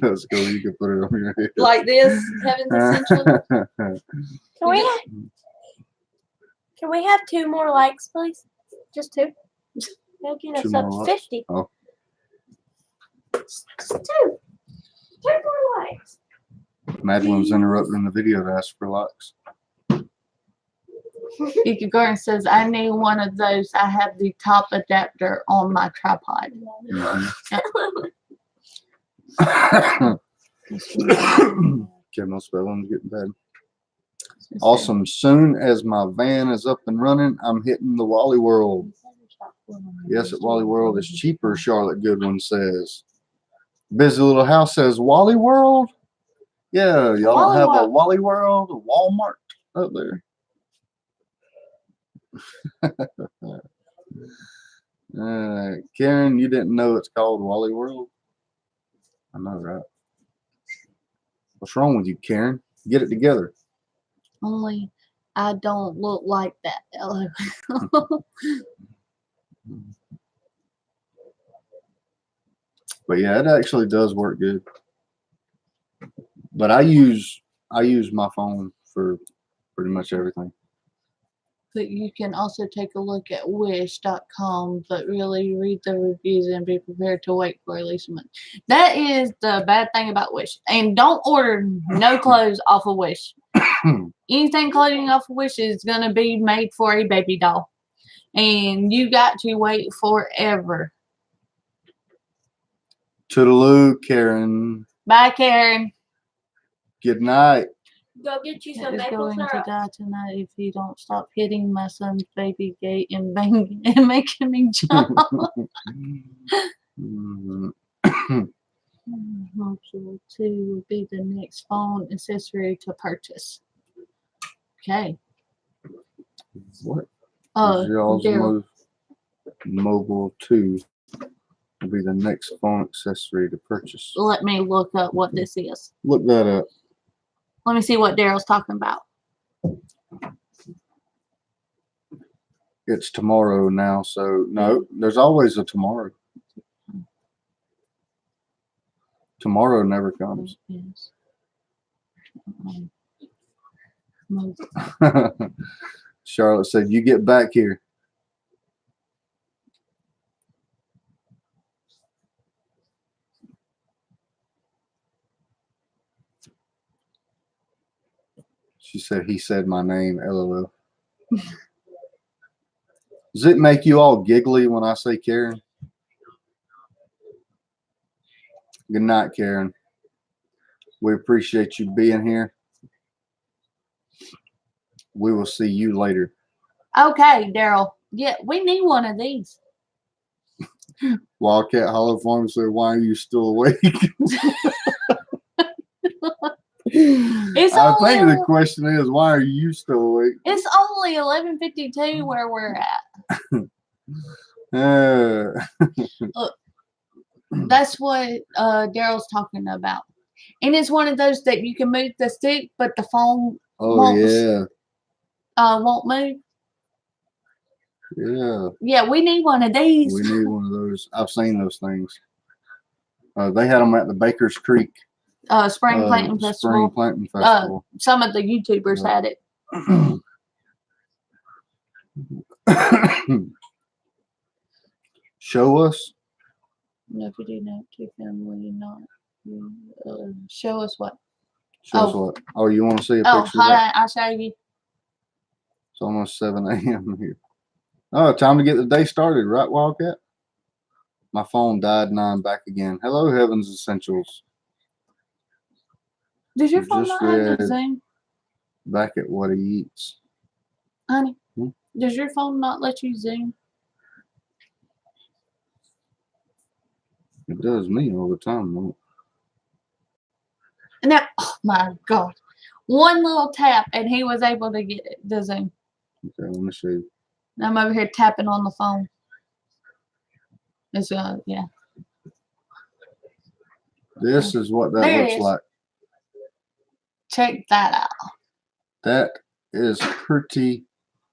That's cool. You can put it on your head. Like this, Heaven's Essential. Can we have 2 more likes, please? Just 2. They'll get us 2 up more to likes? 50. Oh. Just 2. 2 more likes. Madeline's interrupting the video to ask for likes. Ika Gordon says, I need one of those. I have the top adapter on my tripod. Kevin spelling's getting bad. Awesome. Soon as my van is up and running, I'm hitting the Wally World. Yes, at Wally World is cheaper, Charlotte Goodwin says. Busy Little House says, Wally World? Yeah, y'all don't have a Wally World, a Walmart up there. Karen, you didn't know it's called Wally World? I know, right? What's wrong with you, Karen? Get it together. Only I don't look like that. LOL. But yeah, it actually does work good. But I use my phone for pretty much everything. But you can also take a look at wish.com, but really read the reviews and be prepared to wait for at least a month. That is the bad thing about Wish. And don't order no clothes off of Wish. Anything clothing off of Wish is going to be made for a baby doll. And you got to wait forever. Toodaloo, Karen. Bye, Karen. Good night. Go get you some Is maple going to syrup. die tonight if you don't stop hitting my son's baby gate and banging and making me jump. Module 2 will be the next phone accessory to purchase. Okay. What? Daryl. Y'all's Mobile 2 will be the next phone accessory to purchase. Let me look up what this is. Look that up. Let me see what Daryl's talking about. It's tomorrow now, so no, there's always a tomorrow. Tomorrow never comes. Yes. Charlotte said, you get back here. She said, he said my name, LOL. Does it make you all giggly when I say Karen? Good night, Karen. We appreciate you being here. We will see you later. Okay, Daryl. Yeah, we need one of these. Wildcat Hollow Farm said, why are you still awake? I think the question is, why are you still awake? It's only 11:52 where we're at. Look, that's what Daryl's talking about. And it's one of those that you can move the stick, but the phone Oh, won't. yeah. won't move. Yeah, Yeah, we need one of these. we need one of those. I've seen those things. They had them at the Baker's Creek Spring planting Spring festival. Planting Festival. Some of the YouTubers Yeah. had it. Show us. No, if you do not, two family, not. Show us what? Show us what. Oh, you want to see a Oh, picture of hold that? on, I'll show you. It's almost 7 a.m. here. Oh, time to get the day started, right, Wildcat? My phone died and I'm back again. Hello, Heaven's Essentials. Does your You phone just not have read- the Zoom, Back at what he eats. honey? Hmm? Does your phone not let you Zoom? It does me all the time. Don't it? And that, oh my God, one little tap and he was able to get it, the Zoom. Okay, let me see. And I'm over here tapping on the phone. It's yeah. This is what that There it looks is. like. Check that out. That is pretty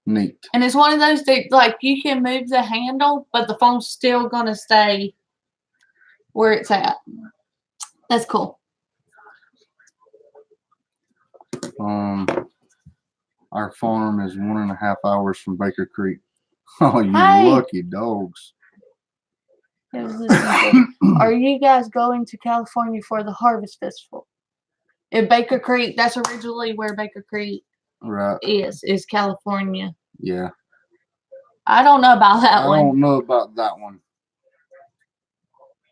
neat. And it's one of those that like you can move the handle, but the phone's still gonna stay where it's at. That's cool. Our farm is 1.5 hours from Baker Creek. Oh, you Hey. lucky dogs. Here's the simple. Are you guys going to California for the Harvest Festival? In Baker Creek, that's originally where Baker Creek Right. is California. Yeah. I don't know about that I one. don't know about that one.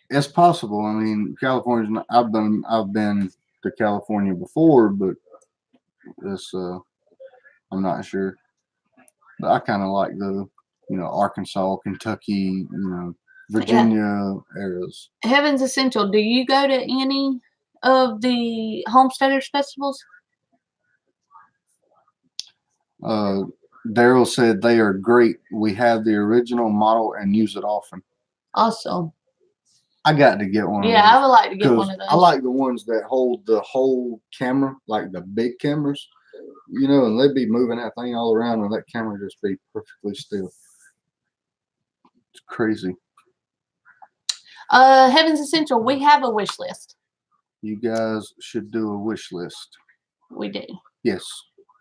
It's possible. I mean, California's not, I've been to California before, but this I'm not sure. But I kind of like the, Arkansas, Kentucky, Virginia areas. Heaven's Essential. Do you go to any of the Homesteaders festivals? Daryl said they are great. We have the original model and use it often. Awesome. I got to get one. Yeah, of those. I would like to get 'Cause one of those. I like the ones that hold the whole camera, like the big cameras, and they'd be moving that thing all around and that camera just be perfectly still. It's crazy. Heaven's Essential. We have a wish list. You guys should do a wish list. We do. Yes,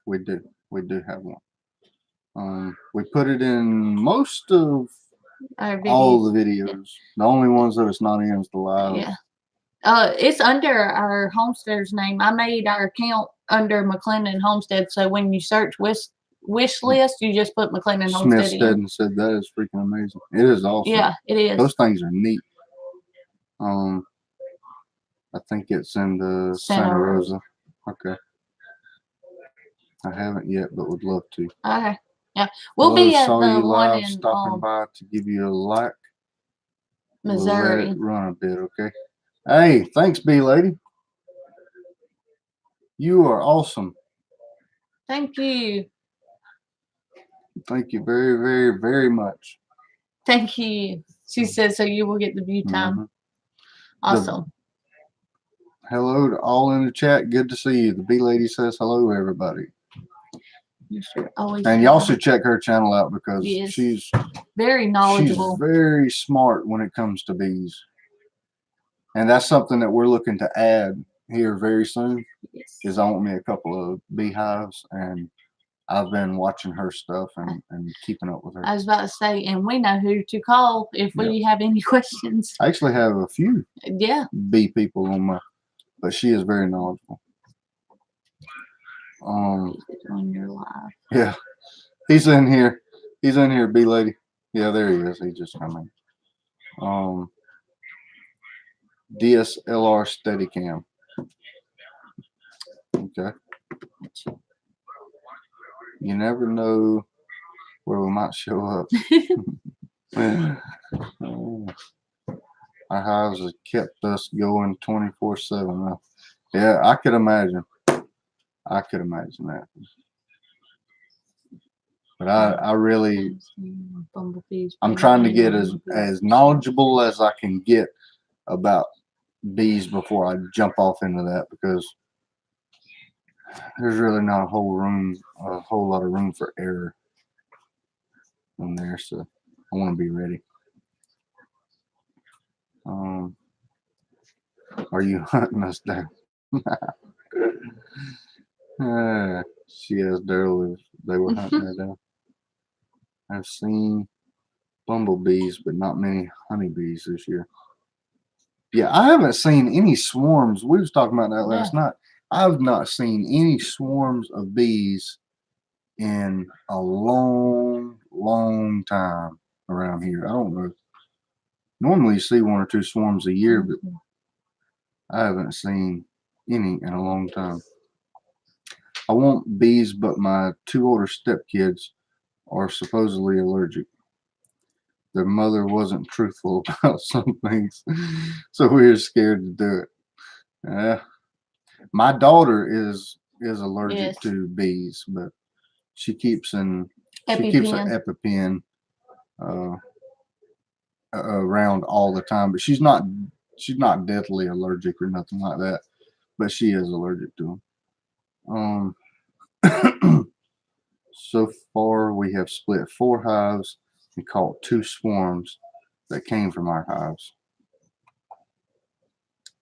we do. We do have one. We put it in most of Our all videos. the videos. The only ones that it's not in is the live. Yeah. It's under our homestead's name. I made our account under McLendon Homestead, so when you search wish list, you just put McLendon Homestead Smith in. said that is freaking amazing. It is awesome. Yeah, it is. Those things are neat. I think it's in the Santa Rosa. Okay. I haven't yet, but would love to. Okay. Yeah, we'll be at saw the you one live, in stopping by to give you a like. We'll let Missouri. it run a bit, okay? Hey, thanks, B lady. You are awesome. Thank you. Thank you very, very, very much. Thank you. She said so you will get the view time. Mhm. Awesome. Hello to all in the chat. Good to see you. The B lady says hello, everybody. You should always And y'all should check her channel out because Yes. she's very knowledgeable. very smart when it comes to bees. And that's something that we're looking to add here very soon. Yes. Is I want me a couple of beehives, and I've been watching her stuff and keeping up with her. I was about to say, and we know who to call if we have any questions. I actually have a few Yeah. bee people on but she is very knowledgeable. On your live. Yeah, he's in here. He's in here, bee lady. Yeah, there he is. He just come in. DSLR Steadicam. Okay. You never know where we might show up. Our hives have kept us going 24/7. Yeah, I could imagine. I could imagine that. But I really, Bumblebees. I'm trying to get as knowledgeable as I can get about bees before I jump off into that, because there's really not a whole lot of room for error in there, so I want to be ready. Are you hunting us down? She asked Daryl if they were hunting her down. I've seen bumblebees, but not many honeybees this year. Yeah, I haven't seen any swarms. We was talking about that last night. I've not seen any swarms of bees in a long, long time around here. I don't know. Normally you see 1 or 2 swarms a year, but I haven't seen any in a long time. I want bees, but my 2 older stepkids are supposedly allergic. Their mother wasn't truthful about some things, so we were scared to do it. My daughter is allergic Yes. to bees, but she keeps an EpiPen. EpiPen around all the time. But she's not deathly allergic or nothing like that. But she is allergic to them. So far, we have split 4 hives and caught 2 swarms that came from our hives.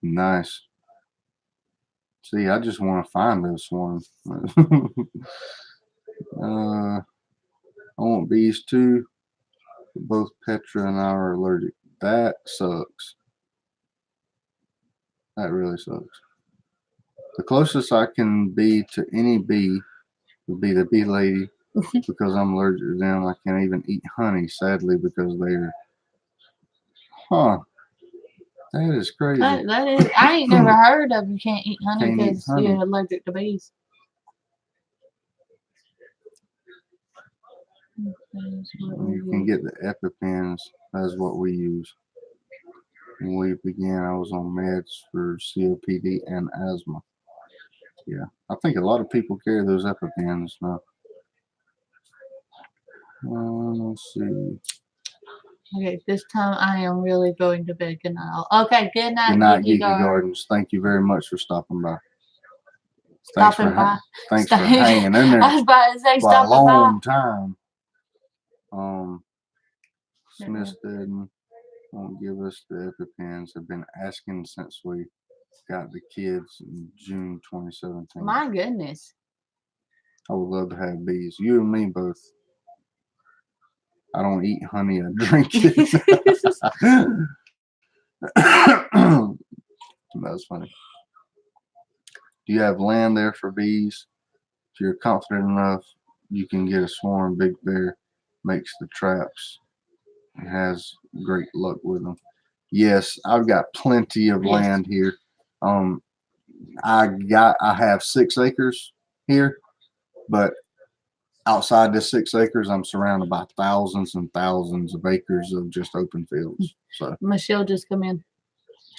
Nice. See, I just want to find those swarms. I want bees too. Both Petra and I are allergic. That sucks. That really sucks. The closest I can be to any bee would be the bee lady because I'm allergic to them. I can't even eat honey, sadly, because they're. Huh. That is crazy. That is, I ain't never heard of you can't eat honey Can't eat because honey. you're allergic to bees. You can get the EpiPens. That's what we use. When we began, I was on meds for COPD and asthma. Yeah, I think a lot of people carry those EpiPens now. Let's see. Okay, this time I am really going to bed. Good night. Okay, good night, Good night, Geeky Geeky Garden. Gardens. Thank you very much for stopping by. Stopping by. Thanks for hanging in there I was about to say for a stopping by. long time. Smith won't give us the EpiPens. Have been asking since we got the kids in June 2017. My goodness. I would love to have bees. You and me both. I don't eat honey, I drink it. That's funny. Do you have land there for bees? If you're confident enough, you can get a swarm. Big Bear makes the traps and has great luck with them. Yes, I've got plenty of land here. I have 6 acres here, but outside this 6 acres, I'm surrounded by thousands and thousands of acres of just open fields. So Michelle just come in.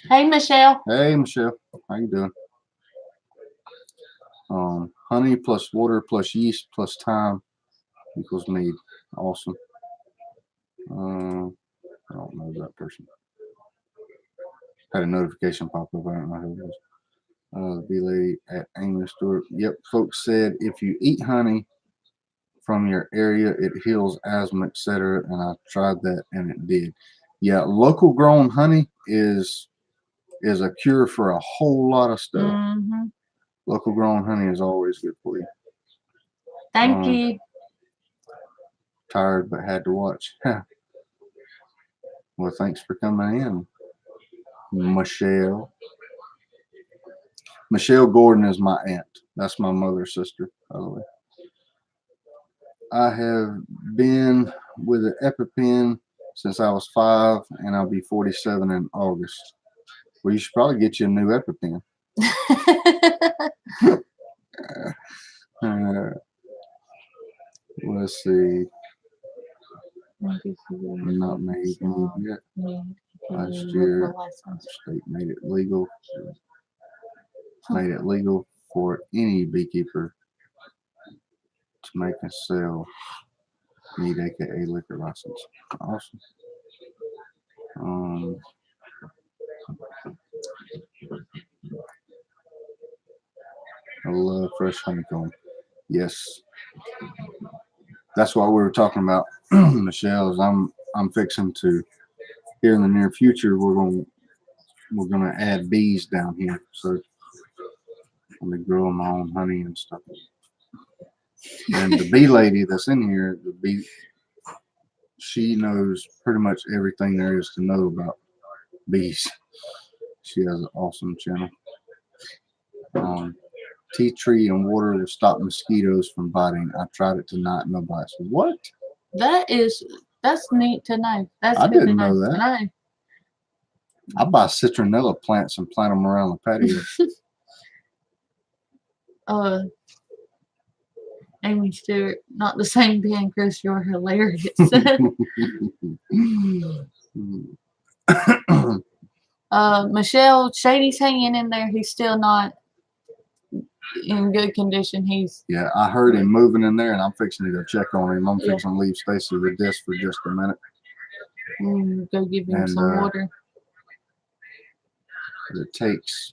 Hey, Michelle. hey, Michelle, how you doing? Honey plus water plus yeast plus time equals mead. Awesome. I don't know that person. Had a notification pop up. I don't know who it was. Bee lady at Amy Stewart. Yep, folks said if you eat honey from your area, it heals asthma, etc. And I tried that and it did. Yeah, local grown honey is a cure for a whole lot of stuff. Mm-hmm. Local grown honey is always good for you. Thank you. Tired but had to watch. Well, thanks for coming in, Michelle. Michelle Gordon is my aunt. That's my mother's sister, by the way. I have been with an EpiPen since I was 5, and I'll be 47 in August. Well, you should probably get you a new EpiPen. Let's see. Not made yet. Last year, state made it legal. Made it legal for any beekeeper to make and sell meat, aka liquor license. Awesome. I love fresh honeycomb. Yes. That's what we were talking about, Michelle. Is I'm fixing to here in the near future. We're gonna add bees down here, so I'm gonna grow my own honey and stuff. And the bee lady that's in here, she knows pretty much everything there is to know about bees. She has an awesome channel. Tea tree and water will stop mosquitoes from biting. I tried it tonight, no bites. What? That's neat to know. That's I good to didn't know that. I know. I buy citronella plants and plant them around the patio. Amy Stewart, not the same Ben, Chris, you're hilarious. Michelle, Shady's hanging in there. He's still not in good condition. Yeah, I heard him moving in there, and I'm fixing to go check on him. I'm Yeah. fixing to leave Stacey with this for just a minute. Go give him And, some water. It takes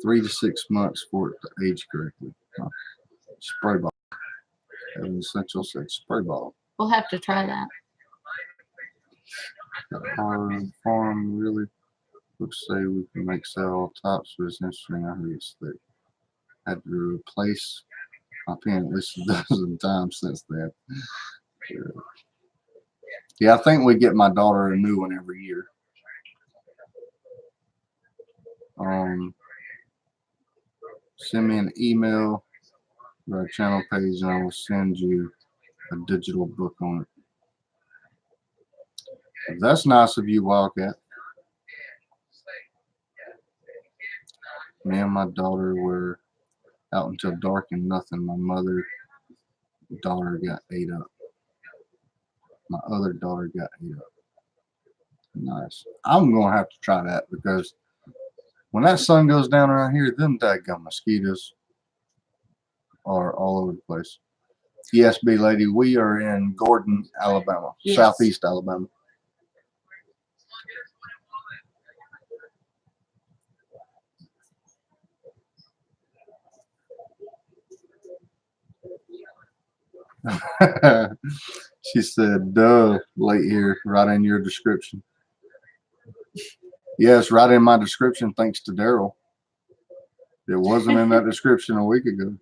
3 to 6 months for it to age correctly. Spray bottle. Evan Essential said spray bottle. We'll have to try that. The farm really looks say we can make all tops, but it's interesting. I heard it's thick. Had to replace my pen at least a dozen times since then. Yeah, I think we get my daughter a new one every year. Send me an email or our channel page, and I will send you a digital book on it. That's nice of you, Wildcat. Me and my daughter were out until dark and nothing. My daughter got ate up. My other daughter got ate up. Nice. I'm gonna have to try that because when that sun goes down around here, them daggum mosquitoes are all over the place. Yes, B lady, we are in Gordon, Alabama, Yes. Southeast Alabama. She said, duh, late here, right in your description. Yes, right in my description, thanks to Daryl. It wasn't in that description a week ago.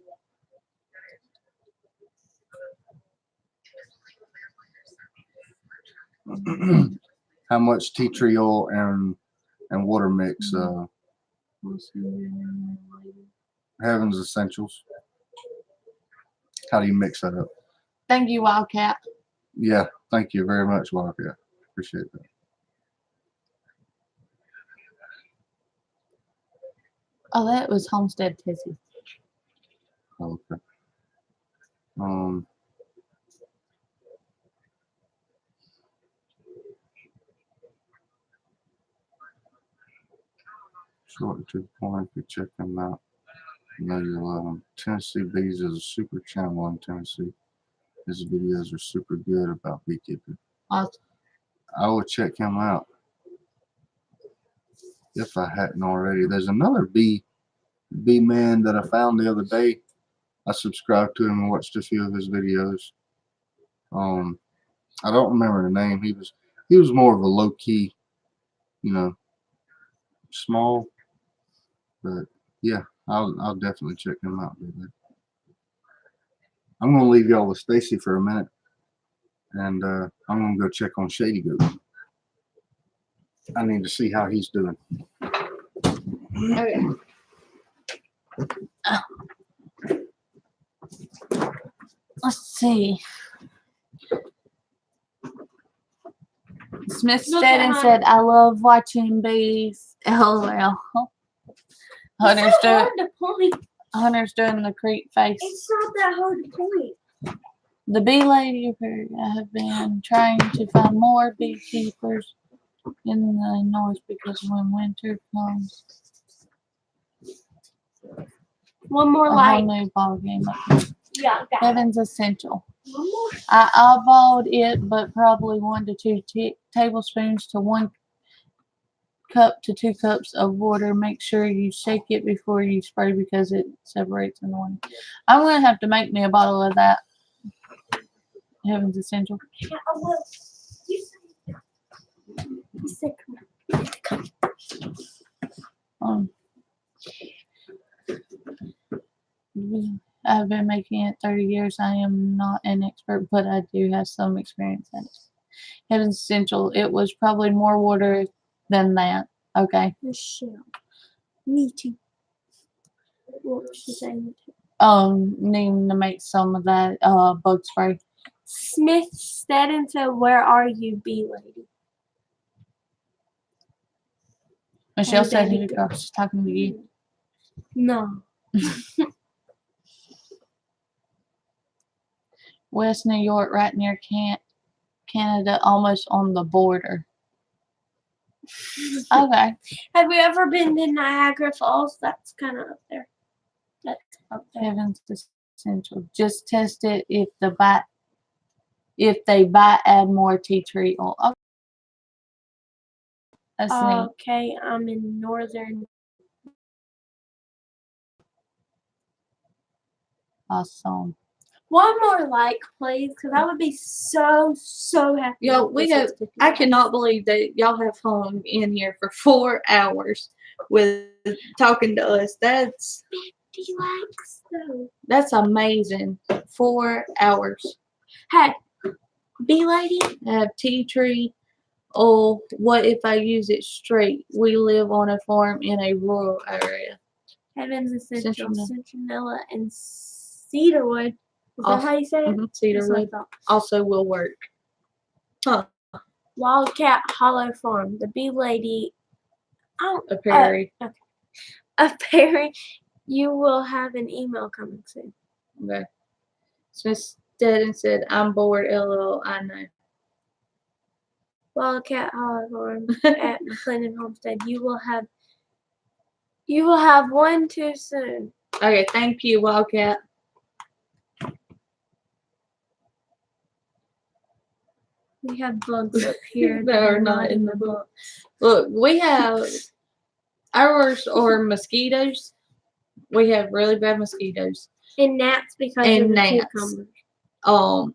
How much tea tree oil and water mix? Heaven's Essentials. How do you mix that up? Thank you, Wildcat. Yeah, thank you very much, Wildcat. Appreciate that. Oh, that was Homestead Tizzy. Okay. Short to the point, if you check them out, you know you love them. Tennessee Bees is a super channel in Tennessee. His videos are super good about beekeeping. Awesome. I will check him out if I hadn't already. There's another bee man that I found the other day. I subscribed to him and watched a few of his videos. I don't remember the name. He was more of a low key, you know, small. But yeah, I'll definitely check him out. I'm gonna leave y'all with Stacey for a minute, and I'm gonna go check on Shady Goat. I need to see how he's doing. Okay. Let's see. Smith Look at Stedden mine. said, I love watching bees. LOL. Hunter's It's not doing, hard to point. Hunter's doing the creep face. It's not that hard to point. The bee lady, I have been trying to find more beekeepers in the north because when winter comes, One more a whole light. new ball game. Yeah, got it. Heaven's Essential. One more. I eyeballed it, but probably 1 to 2 tablespoons to 1 cup to 2 cups of water. Make sure you shake it before you spray because it separates in the morning. I'm gonna have to make me a bottle of that. Heaven's Essential. Yeah, I will. You said I've been making it 30 years. I am not an expert, but I do have some experience in it. Heaven's Essential. It was probably more water than that. Okay. Michelle. Me too. What was she saying? Needing to make some of that bug spray. Smith Stedden said, "Where are you, bee lady?" Michelle Hey, said, baby "Hey, girl, she's talking to you." No. West New York, right near Canada, almost on the border. Okay. Have you ever been to Niagara Falls? That's kind of up there. That's up there. Heaven's Essential. Just test it if they bite, add more tea tree oil. Okay. That's neat. Okay, I'm in northern. Awesome. One more like, please, because I would be so happy. Yo, if we this have. was sticking I out. cannot believe that y'all have hung in here for 4 hours with talking to us. That's 50 likes though. amazing. 4 hours. Hey, bee lady. I have tea tree oil. What if I use it straight? We live on a farm in a rural area. Heaven's Essential, Citronella. citronella, and cedarwood. Is that how you say it? Mhm, That's what I cedarwood thought. also will work. Wildcat Hollow Farm. The bee lady. Oh, A Perry. a Perry. You will have an email coming soon. Okay. Smith Stedden said, "I'm bored. LOL. I know." Wildcat Hollow Farm at McLendon Homestead. You will have one too soon. Okay. Thank you, Wildcat. We have bugs up here That are not in the book. Look, we have ours are mosquitoes. We have really bad mosquitoes. And gnats because And of the gnats. cucumbers.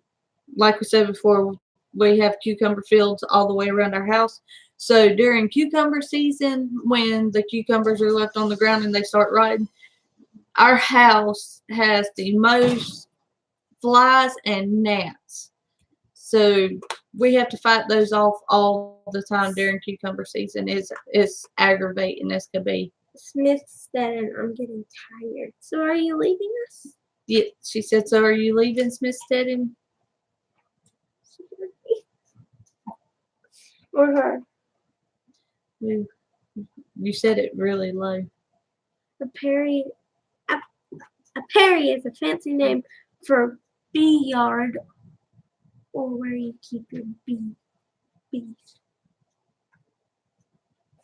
Like we said before, we have cucumber fields all the way around our house. So during cucumber season, when the cucumbers are left on the ground and they start rotting, our house has the most flies and gnats. So we have to fight those off all the time during cucumber season. It's aggravating as could be. Smith Stedden, I'm getting tired. So are you leaving us? Yeah, she said, "So are you leaving, Smith Stedden?" Or her? You said it really low. A Perry. A Perry is a fancy name for a bee yard or where you keep your bees.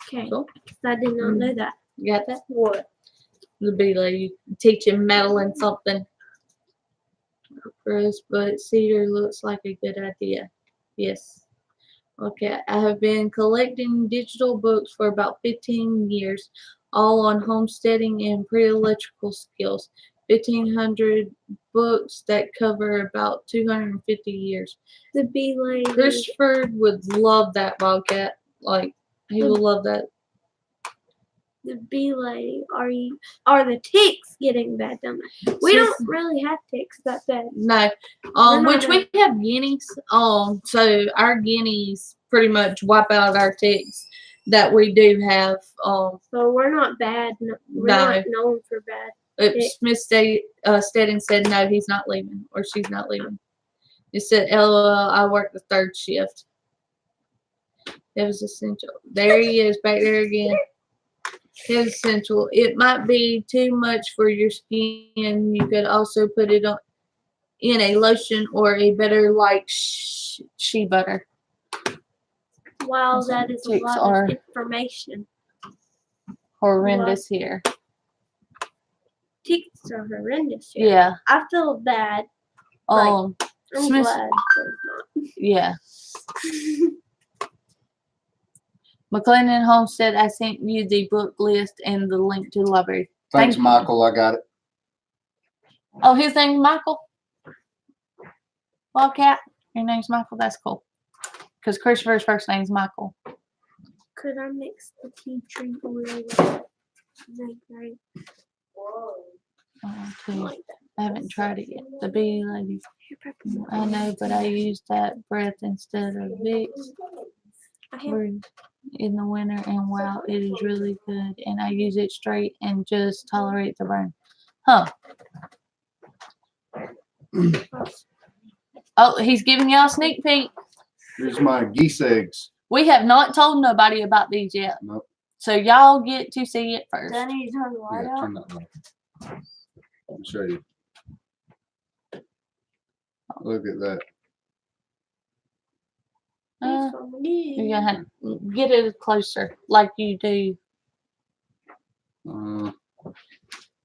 Okay, Cool. 'cause I did not know that. You got that? What? The bee lady teaching Madeline something. Rose, but cedar looks like a good idea. Yes. Okay, I have been collecting digital books for about 15 years, all on homesteading and pre-electrical skills. 1,500 books that cover about 250 years. The bee lady. Christopher would love that, Wildcat. Like, he would love that. The bee lady. Are the ticks getting bad down there? We don't really have ticks that bad. No, which we have guineas. So our guineas pretty much wipe out our ticks that we do have. So we're not bad. We're No. not known for bad. Smith Stedden said no, he's not leaving, or she's not leaving. It said, "LOL, I work the 3rd shift." It was Essential. There he is, back there again. It was Essential. It might be too much for your skin. You could also put it on in a lotion or a better like shea butter. Wow, that is a Ticks lot are of information. Horrendous here. Ticks are horrendous. Here. Yeah. I feel bad. I'm Smith- glad there's not. Yeah. McLendon Homestead, I sent you the book list and the link to the library. Thanks, Thank you. Michael. I got it. Oh, his name's Michael? Wildcat? Your name's Michael? That's cool. Because Christopher's first name's Michael. Could I mix the tea tree oil with vinegary? Too. I haven't tried it yet. The Bee Lady. Here, peppermint. I know, but I use that breath instead of Vicks I have for in the winter, and wow, it is really good. And I use it straight and just tolerate the burn. Huh. Oh, he's giving y'all a sneak peek. Here's my geese eggs. We have not told nobody about these yet. Nope. So y'all get to see it first. Danny, you turn the light Yeah, out. turn that light. Let me show you. Look at that. You're gonna have to get it closer, like you do. Well,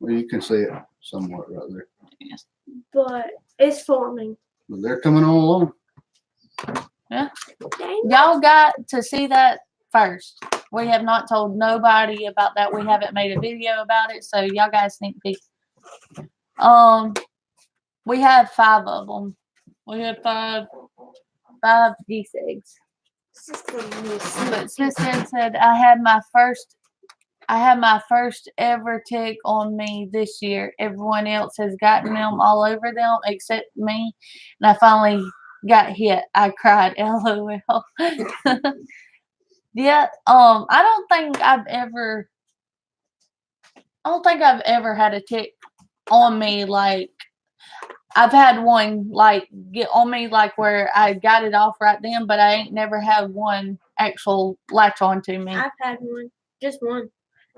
you can see it somewhat right there. Yes. But it's forming. But they're coming all along. Dang. Y'all got to see that first. We have not told nobody about that. We haven't made a video about it, so y'all got a sneak peek. We have 5 of them. We have five geese eggs. But Smith said I had my first ever tick on me this year. Everyone else has gotten them all over them except me, and I finally got hit. I cried. LOL. Yeah. I don't think I've ever had a tick on me. Like, I've had one like get on me, like where I got it off right then, but I ain't never had one actual latch on to me. I've had one. Just one.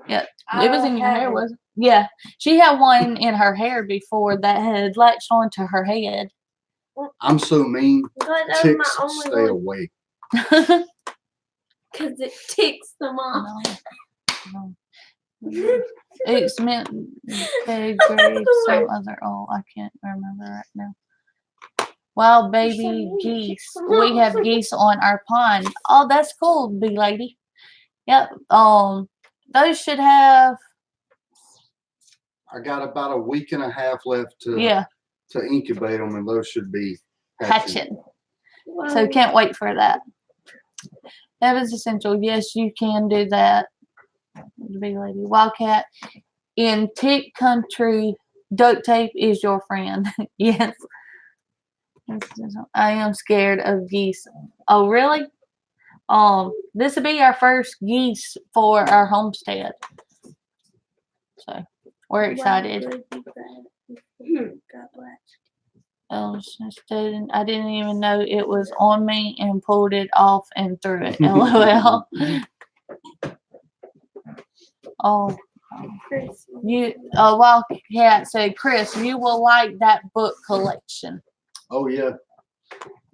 Yeah, it was in your hair, wasn't it? Yeah, she had one in her hair before that had latched onto her head. I'm so mean. But that was Ticks my stay only one. away. Because it ticks them off. No. It's meant big grave, some other. Oh, I can't remember right now. Wild baby geese. We have geese on our pond. Oh, that's cool, big lady. Yep. Those should have. I got about a week and a half left to incubate them, and those should be hatching. So can't wait for that. That is essential. Yes, you can do that. The big lady. Wildcat. In tick country, duct tape is your friend. Yes. I am scared of geese. Oh, really? This will be our first geese for our homestead. So we're excited. God bless. I didn't even know it was on me and pulled it off and threw it. LOL. Oh, Wildcat said, Chris, you will like that book collection. Oh yeah,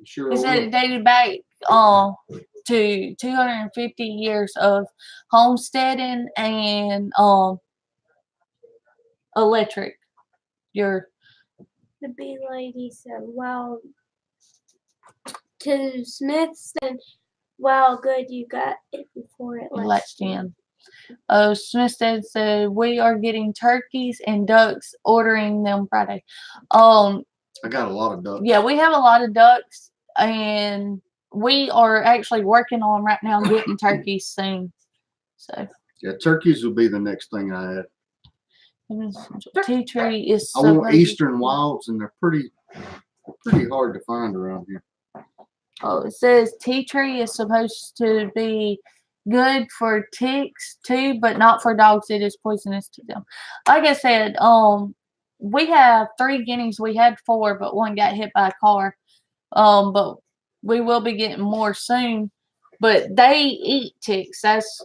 sure. He said it dated back to 250 years of homesteading and electric. The bee lady said, "Wow." To Smith said, "Wow, good, you got it before it latched in." Smith said we are getting turkeys and ducks, ordering them Friday. I got a lot of ducks. Yeah, we have a lot of ducks, and we are actually working on right now getting turkeys soon. So yeah, turkeys will be the next thing I add. Tea tree is. I want eastern wilds, and they're pretty hard to find around here. Oh, it says tea tree is supposed to be good for ticks too, but not for dogs. It is poisonous to them. Like I said, we have 3 guineas. We had 4, but one got hit by a car. But we will be getting more soon. But they eat ticks. That's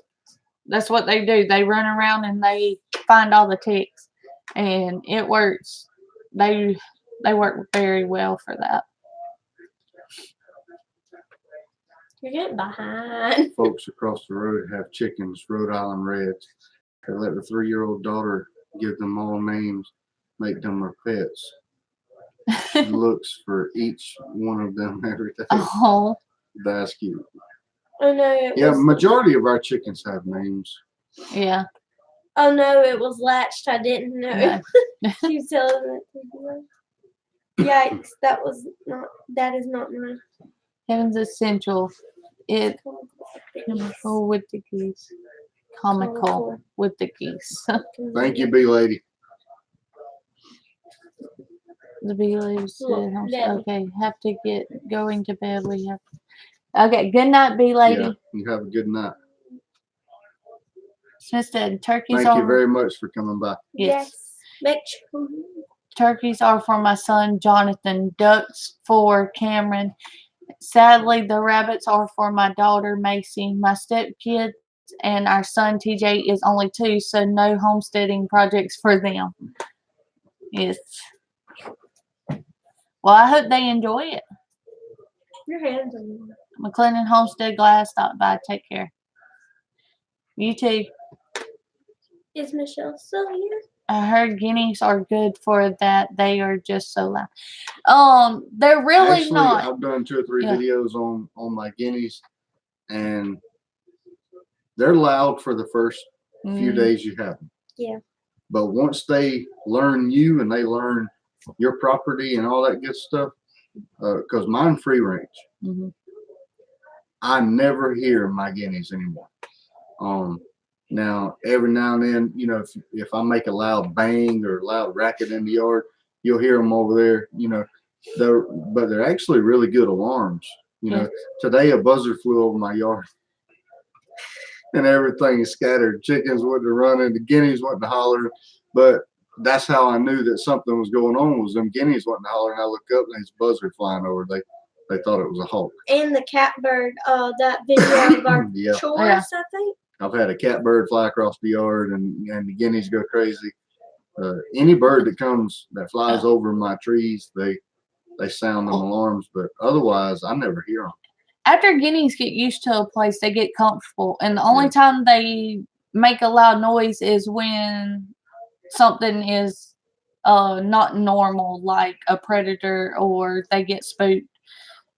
what they do. They run around and they find all the ticks, and it works. They work very well for that. You're getting behind. Folks across the road have chickens, Rhode Island Reds. They let the 3-year-old daughter give them all names, make them her pets. She looks for each one of them every day. Oh, That's cute. Oh no, it Yeah, was. majority of our chickens have names. Yeah. Oh no, it was latched. I didn't know. No. She was telling it to me. Yikes! That was not. That is not mine. Heaven's Essential. It comical with the geese. Comical with the geese. Thank you, B lady. The bee leaves Look, Daddy. okay, have to get going to bed. We have okay, good night, bee lady. Yeah, you have a good night. Smith said turkeys Thank you are very much for coming by. yes. Make sure. Turkeys are for my son Jonathan, ducks for Cameron. Sadly, the rabbits are for my daughter Macy. My stepkids and our son TJ is only 2, so no homesteading projects for them. Yes. Well, I hope they enjoy it. Your hands on it. McLendon Homestead, glad I stopped by. Take care. You too. Is Michelle still here? I heard guineas are good for that. They are just so loud. They're really Actually, not. I've done 2 or 3 Yeah. videos on my guineas, and they're loud for the first few days you have them. Yeah. But once they learn you and they learn your property and all that good stuff, because mine free range, Mhm. I never hear my guineas anymore. Now every now and then, you know, if I make a loud bang or loud racket in the yard, you'll hear them over there. You know, they're actually really good alarms. You know, today a buzzard flew over my yard. And everything is scattered. Chickens went to running, the guineas went to hollering, but that's how I knew that something was going on. Was them guineas went to hollering. I looked up and there's a buzzard flying over. They thought it was a hawk. And the catbird. That video of our Yeah. chores, Yeah. I think. I've had a catbird fly across the yard, and the guineas go crazy. Any bird that flies over my trees, they sound them alarms, but otherwise I never hear them. After guineas get used to a place, they get comfortable, and the only time they make a loud noise is when something is not normal, like a predator or they get spooked.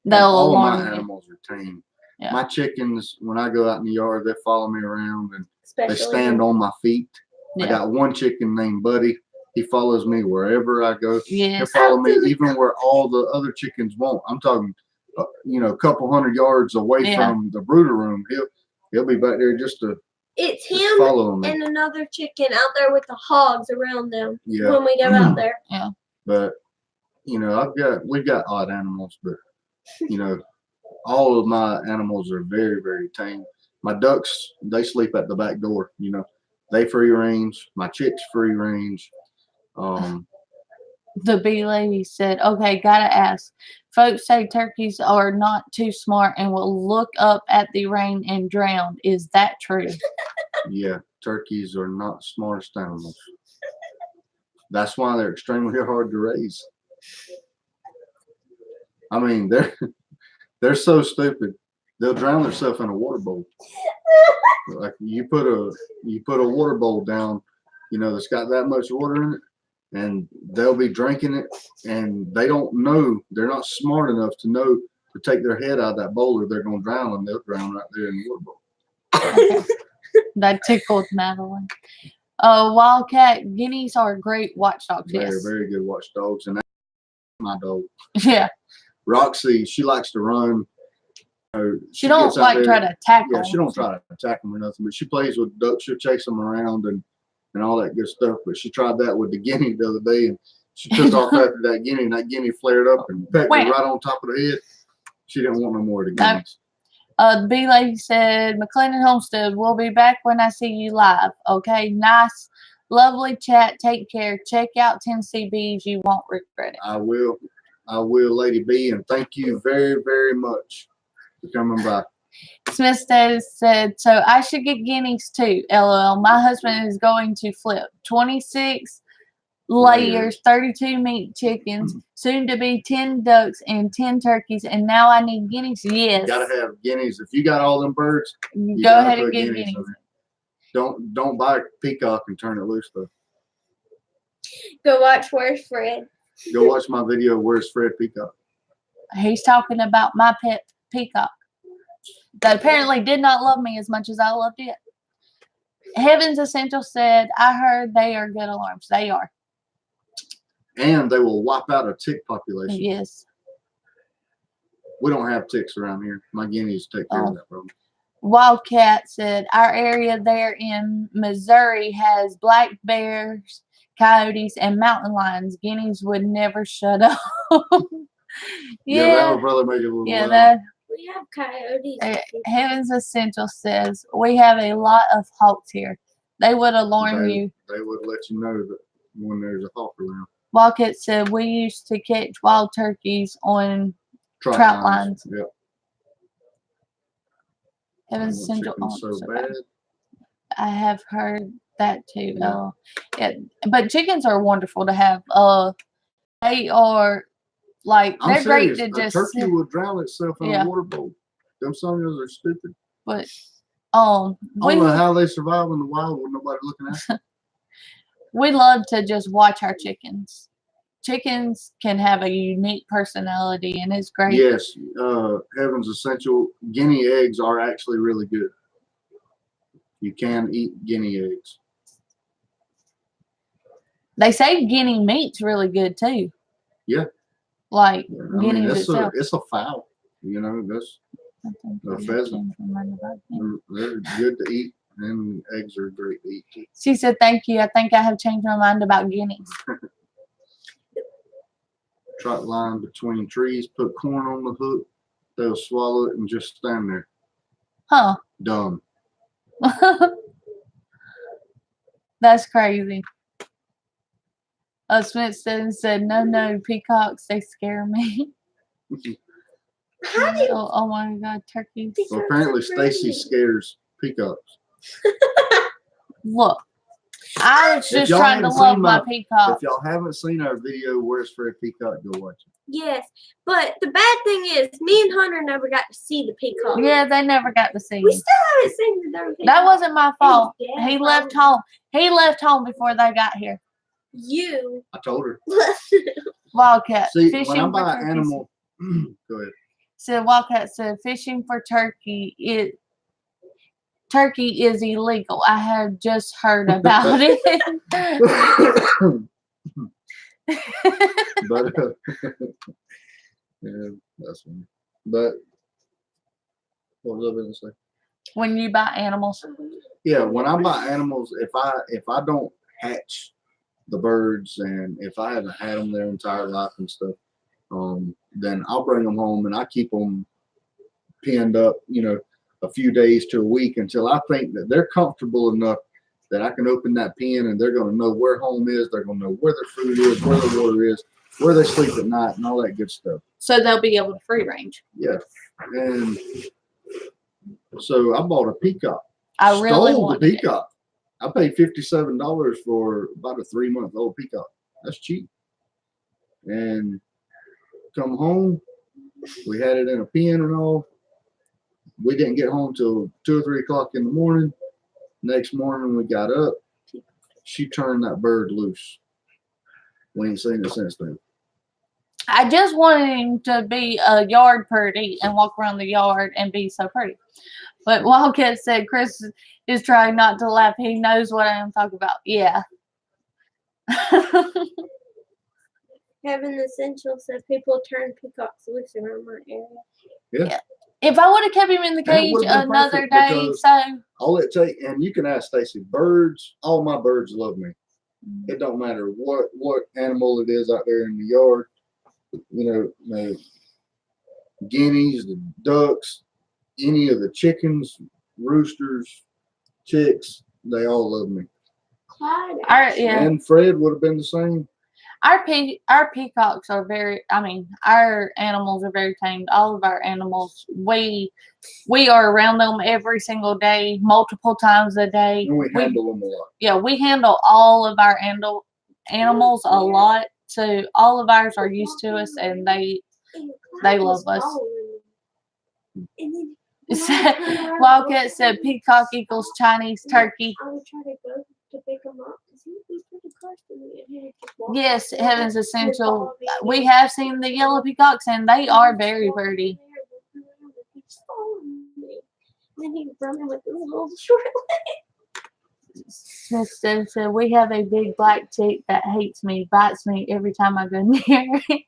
They'll All of alarm my you. animals are tame. Yeah. My chickens, when I go out in the yard, they follow me around and Especially they stand on my feet. I Yeah. got one chicken named Buddy. He follows me wherever I go. He'll Yes. follow me even where all the other chickens won't. I'm talking, you know, a couple hundred yards away Yeah. from the brooder room. He'll be back there just It's just him following me. and another chicken out there with the hogs around them Yeah. when we go out there. But you know, we've got odd animals, but you know, all of my animals are very, very tame. My ducks, they sleep at the back door. You know, they free range. My chicks free range. The bee lady said, okay, gotta ask. Folks say turkeys are not too smart and will look up at the rain and drown. Is that true? Yeah, turkeys are not smartest animals. That's why they're extremely hard to raise. I mean, they're so stupid. They'll drown themselves in a water bowl. Like you put a water bowl down, you know, that's got that much water in it, and they'll be drinking it, and they don't know. They're not smart enough to know to take their head out of that bowl, or they're gonna drown, and they'll drown right there in the water bowl. Okay. That tickled Madeline. Wildcat guineas are great watchdogs. They're Yes. very good watchdogs, and that's my dog. Yeah. Roxy, she likes to run. She don't gets out like there. try to tackle. Yeah, she don't try to attack them or nothing, but she plays with ducks. She'll chase them around and all that good stuff. But she tried that with the guinea the other day, and she took off after that guinea, and that guinea flared up and pecked her Wham. right on top of the head. She didn't want no more of the No. guineas. The bee lady said, McLendon Homestead, we'll be back when I see you live. Okay, nice, lovely chat. Take care. Check out Tennessee Bees. You won't regret it. I will, Lady B, and thank you very, very much for coming by. Smith said, so I should get guineas too. LOL. My husband is going to flip 26 layers, 32 meat chickens, soon to be 10 ducks and 10 turkeys, and now I need guineas. Yes. You gotta have guineas. If you got all them birds, you Go gotta ahead and put get guineas guineas. in it. Don't buy a peacock and turn it loose though. Go watch Where's Fred. Go watch my video, Where's Fred Peacock? He's talking about my pet peacock. that apparently did not love me as much as I loved it. Heaven's Essential said, I heard they are good alarms. They are. And they will wipe out a tick population. Yes. We don't have ticks around here. My guineas take care of that problem. Wildcat said, our area there in Missouri has black bears, coyotes, and mountain lions. Guineas would never shut up. That would probably make it a little Yeah, loud. that. We have coyotes. Heaven's Essential says, we have a lot of hawks here. They would alarm you. They would let you know that when there's a hawk around. Wildcat said, we used to catch wild turkeys on trout lines. Yep. Heaven's Essential. Chicken's Oh, so so bad. I have heard that too. Yeah. Yeah, but chickens are wonderful to have. They are like I'm they're great serious. to A just. turkey will drown itself in Yeah. a water bowl. Them songs are stupid. But I don't know we how they survive in the wild with nobody looking at them. we love to just watch our chickens. Chickens can have a unique personality, and it's great. Yes, Heaven's Essential guinea eggs are actually really good. You can eat guinea eggs. They say guinea meat's really good too. Yeah. Like I mean, guineas it's itself. a fowl. You know, that's a pheasant. They're good to eat, and eggs are great to eat too. She said, "Thank you. I think I have changed my mind about guineas." Trot line between trees, put corn on the hook. They'll swallow it and just stand there, Huh? dumb. That's crazy. Smithson said, no, peacocks, they scare me. Oh my God, turkeys. Well, apparently Stacey scares peacocks. Look, I was If just y'all trying to haven't love seen my If peacock. y'all haven't seen our video, Where's Fred Peacock, go watch it. Yes, but the bad thing is, me and Hunter never got to see the peacock. Yeah, they never got to see We him. still haven't seen the darn peacock. That wasn't my fault. Yeah, He left home. He left home before they got here. You. I told her. Wildcat. See, fishing when I for buy an turkeys. animal, go ahead. Said Wildcat said fishing for turkey turkey is illegal. I have just heard about it. But yeah, that's one. But what was I going to say? When you buy animals. Yeah, when I buy animals, if I don't hatch the birds and if I haven't had them their entire life and stuff, then I'll bring them home and I keep them pinned up, a few days to a week until I think that they're comfortable enough that I can open that pen and they're going to know where home is. They're going to know where their food is, where the water is, where they sleep at night, and all that good stuff. So they'll be able to free range. Yeah, and so I bought a peacock. I really Stole the wanted it. peacock. I paid $57 for about a 3-month-old peacock. That's cheap. And come home, we had it in a pen and all. We didn't get home till 2 or 3 o'clock in the morning. Next morning we got up. She turned that bird loose. We ain't seen it since then. I just wanted him to be a yard pretty and walk around the yard and be so pretty. But Wildcat said Chris is trying not to laugh. He knows what I am talking about. Yeah. Heaven Essential said people turn peacocks loose around my area. Yeah. If I would have kept him in the And it cage would've been another perfect day, because- so All it take, and you can ask Stacey, birds, all my birds love me. It don't matter what animal it is out there in the yard. The guineas, the ducks, any of the chickens, roosters, chicks, they all love me. Clyde. Yeah. And Fred would have been the same. our peacocks are our animals are very tamed. All of our animals, we are around them every single day, multiple times a day. And we handle them a lot. Yeah, we handle all of our animals a lot. So all of ours are used to us, and they love us. Wildcat said peacock equals Chinese turkey. I would try to go to pick him up because he was pretty close to me. And he would just walk Yes, up Heaven's and Essential. follow me. We have seen the yellow peacocks, and they are very pretty. He's following me. then he's running with his little short Smith said, we have a big black tick that hates me, bites me every time I go near it.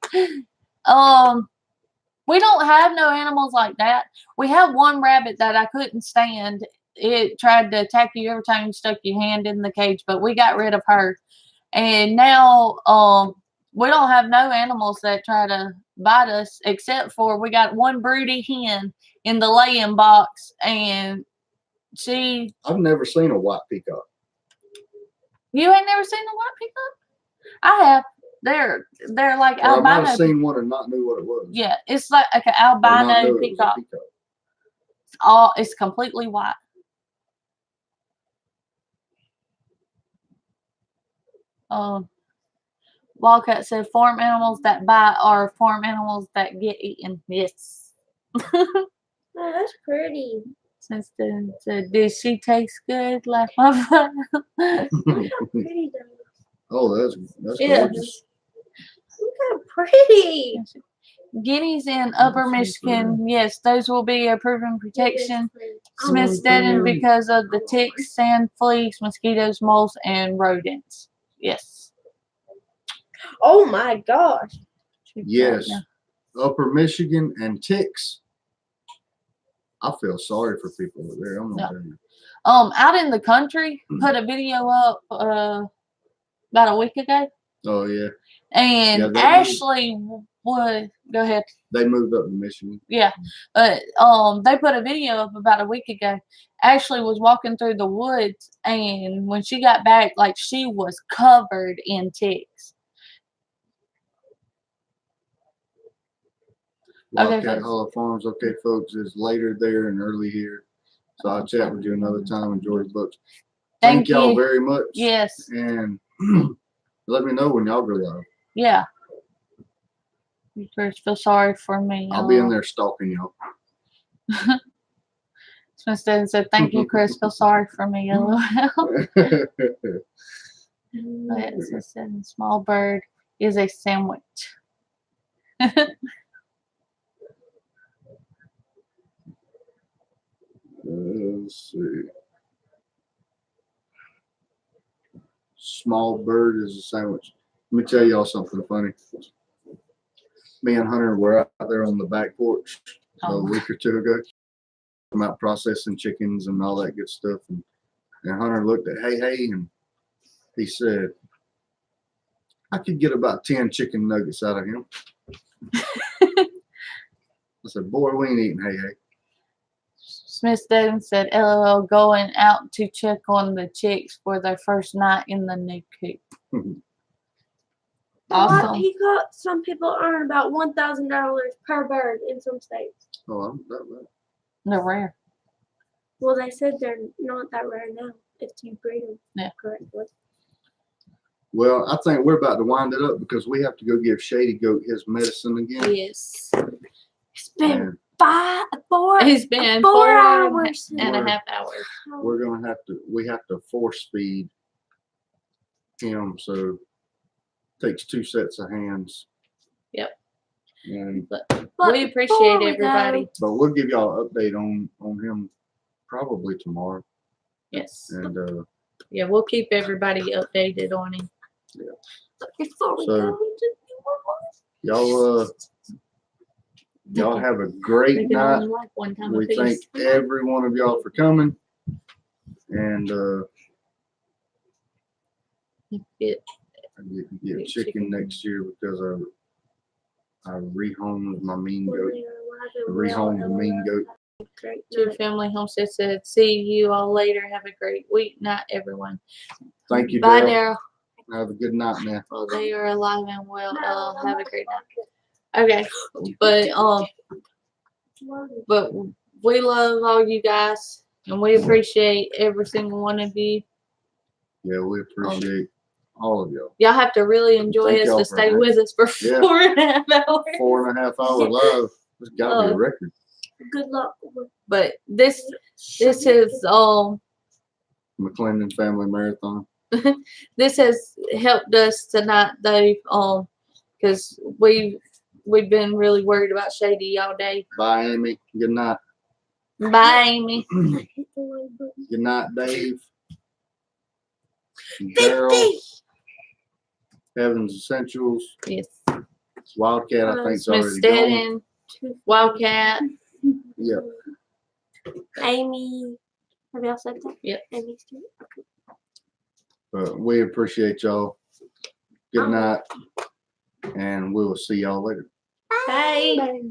We don't have no animals like that. We have one rabbit that I couldn't stand. It tried to attack you every time you stuck your hand in the cage, but we got rid of her. And now we don't have no animals that try to bite us, except for we got one broody hen in the laying box, and I've never seen a white peacock. You ain't never seen a white peacock? I have. They're like Well, I might albino. have seen one and not knew what it was. Yeah, it's like an Or not knew albino it was a peacock. peacock. It's completely white. Wildcat said farm animals that bite are farm animals that get eaten. Yes. Oh, that's pretty. Since then, said, did she taste good? Like my father. Look how pretty that is. Oh, that's Yeah. gorgeous. Look how pretty. Guineas in Upper Michigan, yes, those will be a proven protection. Oh, Smithstead because of the ticks, sand, fleas, mosquitoes, moles, and rodents. Yes. oh my gosh. Yes. Upper Michigan and ticks. I feel sorry for people over there. I'm not telling you. Out in the country, put a video up about a week ago, Oh yeah. and Yeah, they Ashley would go ahead. They moved up to Michigan. Yeah, but they put a video up about a week ago. Ashley was walking through the woods, and when she got back, like she was covered in ticks. Wildcat folks. Hollow Farms, okay, folks, is later there and early here. So I'll chat with you another time in George Books. Thank y'all you. very much. Yes. And let me know when y'all go live. Yeah. You first feel sorry for me. I'll be in there stalking y'all. Smithstead said, "Thank you, Chris. Feel sorry for me." LOL. Small bird is a sandwich. Let's see. Small bird is a sandwich. Let me tell y'all something funny. Me and Hunter were out there on the back porch a week or two ago. I'm out processing chickens and all that good stuff. And Hunter looked at Hey and he said, I could get about 10 chicken nuggets out of him. I said, boy, we ain't eating Hey. Smithstead said, "LOL, going out to check on the chicks for their first night in the new coop." Awesome. Peacock, some people earn about $1,000 per bird in some states. Oh, I'm that right. They're rare. Well, they said they're not that rare now if you breed them correctly. Well, I think we're about to wind it up because we have to go give Shady Goat his medicine again. Yes. It's been And It's been 4 4 hours. and a half hours. we're gonna we have to force feed him, so it takes 2 sets of hands. Yep. And But But we appreciate before we everybody. go, but we'll give y'all an update on him probably tomorrow. Yes. And Yeah, we'll keep everybody updated on him. before we So- go, we just do one more. y'all have a great We can night. only like one time We apiece. thank every one of y'all for coming. And It- I get chicken next year because I rehomed my mean goat. Rehomed the mean goat. Great Two night. Family Homestead said, "See you all later. Have a great week. Night, everyone." Thank you, Bye, Daryl. Daryl. Have a good night, man. Well, they are alive and well. Have a great night. Okay, but we love all you guys, and we appreciate every single one of you. Yeah, we appreciate all of y'all. Y'all have to really enjoy Thank us y'all to for stay that. with us for Yeah. 4.5 hours. 4.5 hour live. It's got to be a record. Good luck. But this is McLendon Family Marathon. this has helped us tonight though, because we've been really worried about Shady all day. Bye, Amy. Good night. Bye, Amy. Hit the like button. Good night, Dave. Daryl, 50. Evans Essentials, Yes. Wildcat, I think it's Miss already gone. Steadin, Wildcat. Yep. Amy. Have y'all said that? Yep. Amy's too. But we appreciate y'all. Good night. And we will see y'all later. Bye. Bye.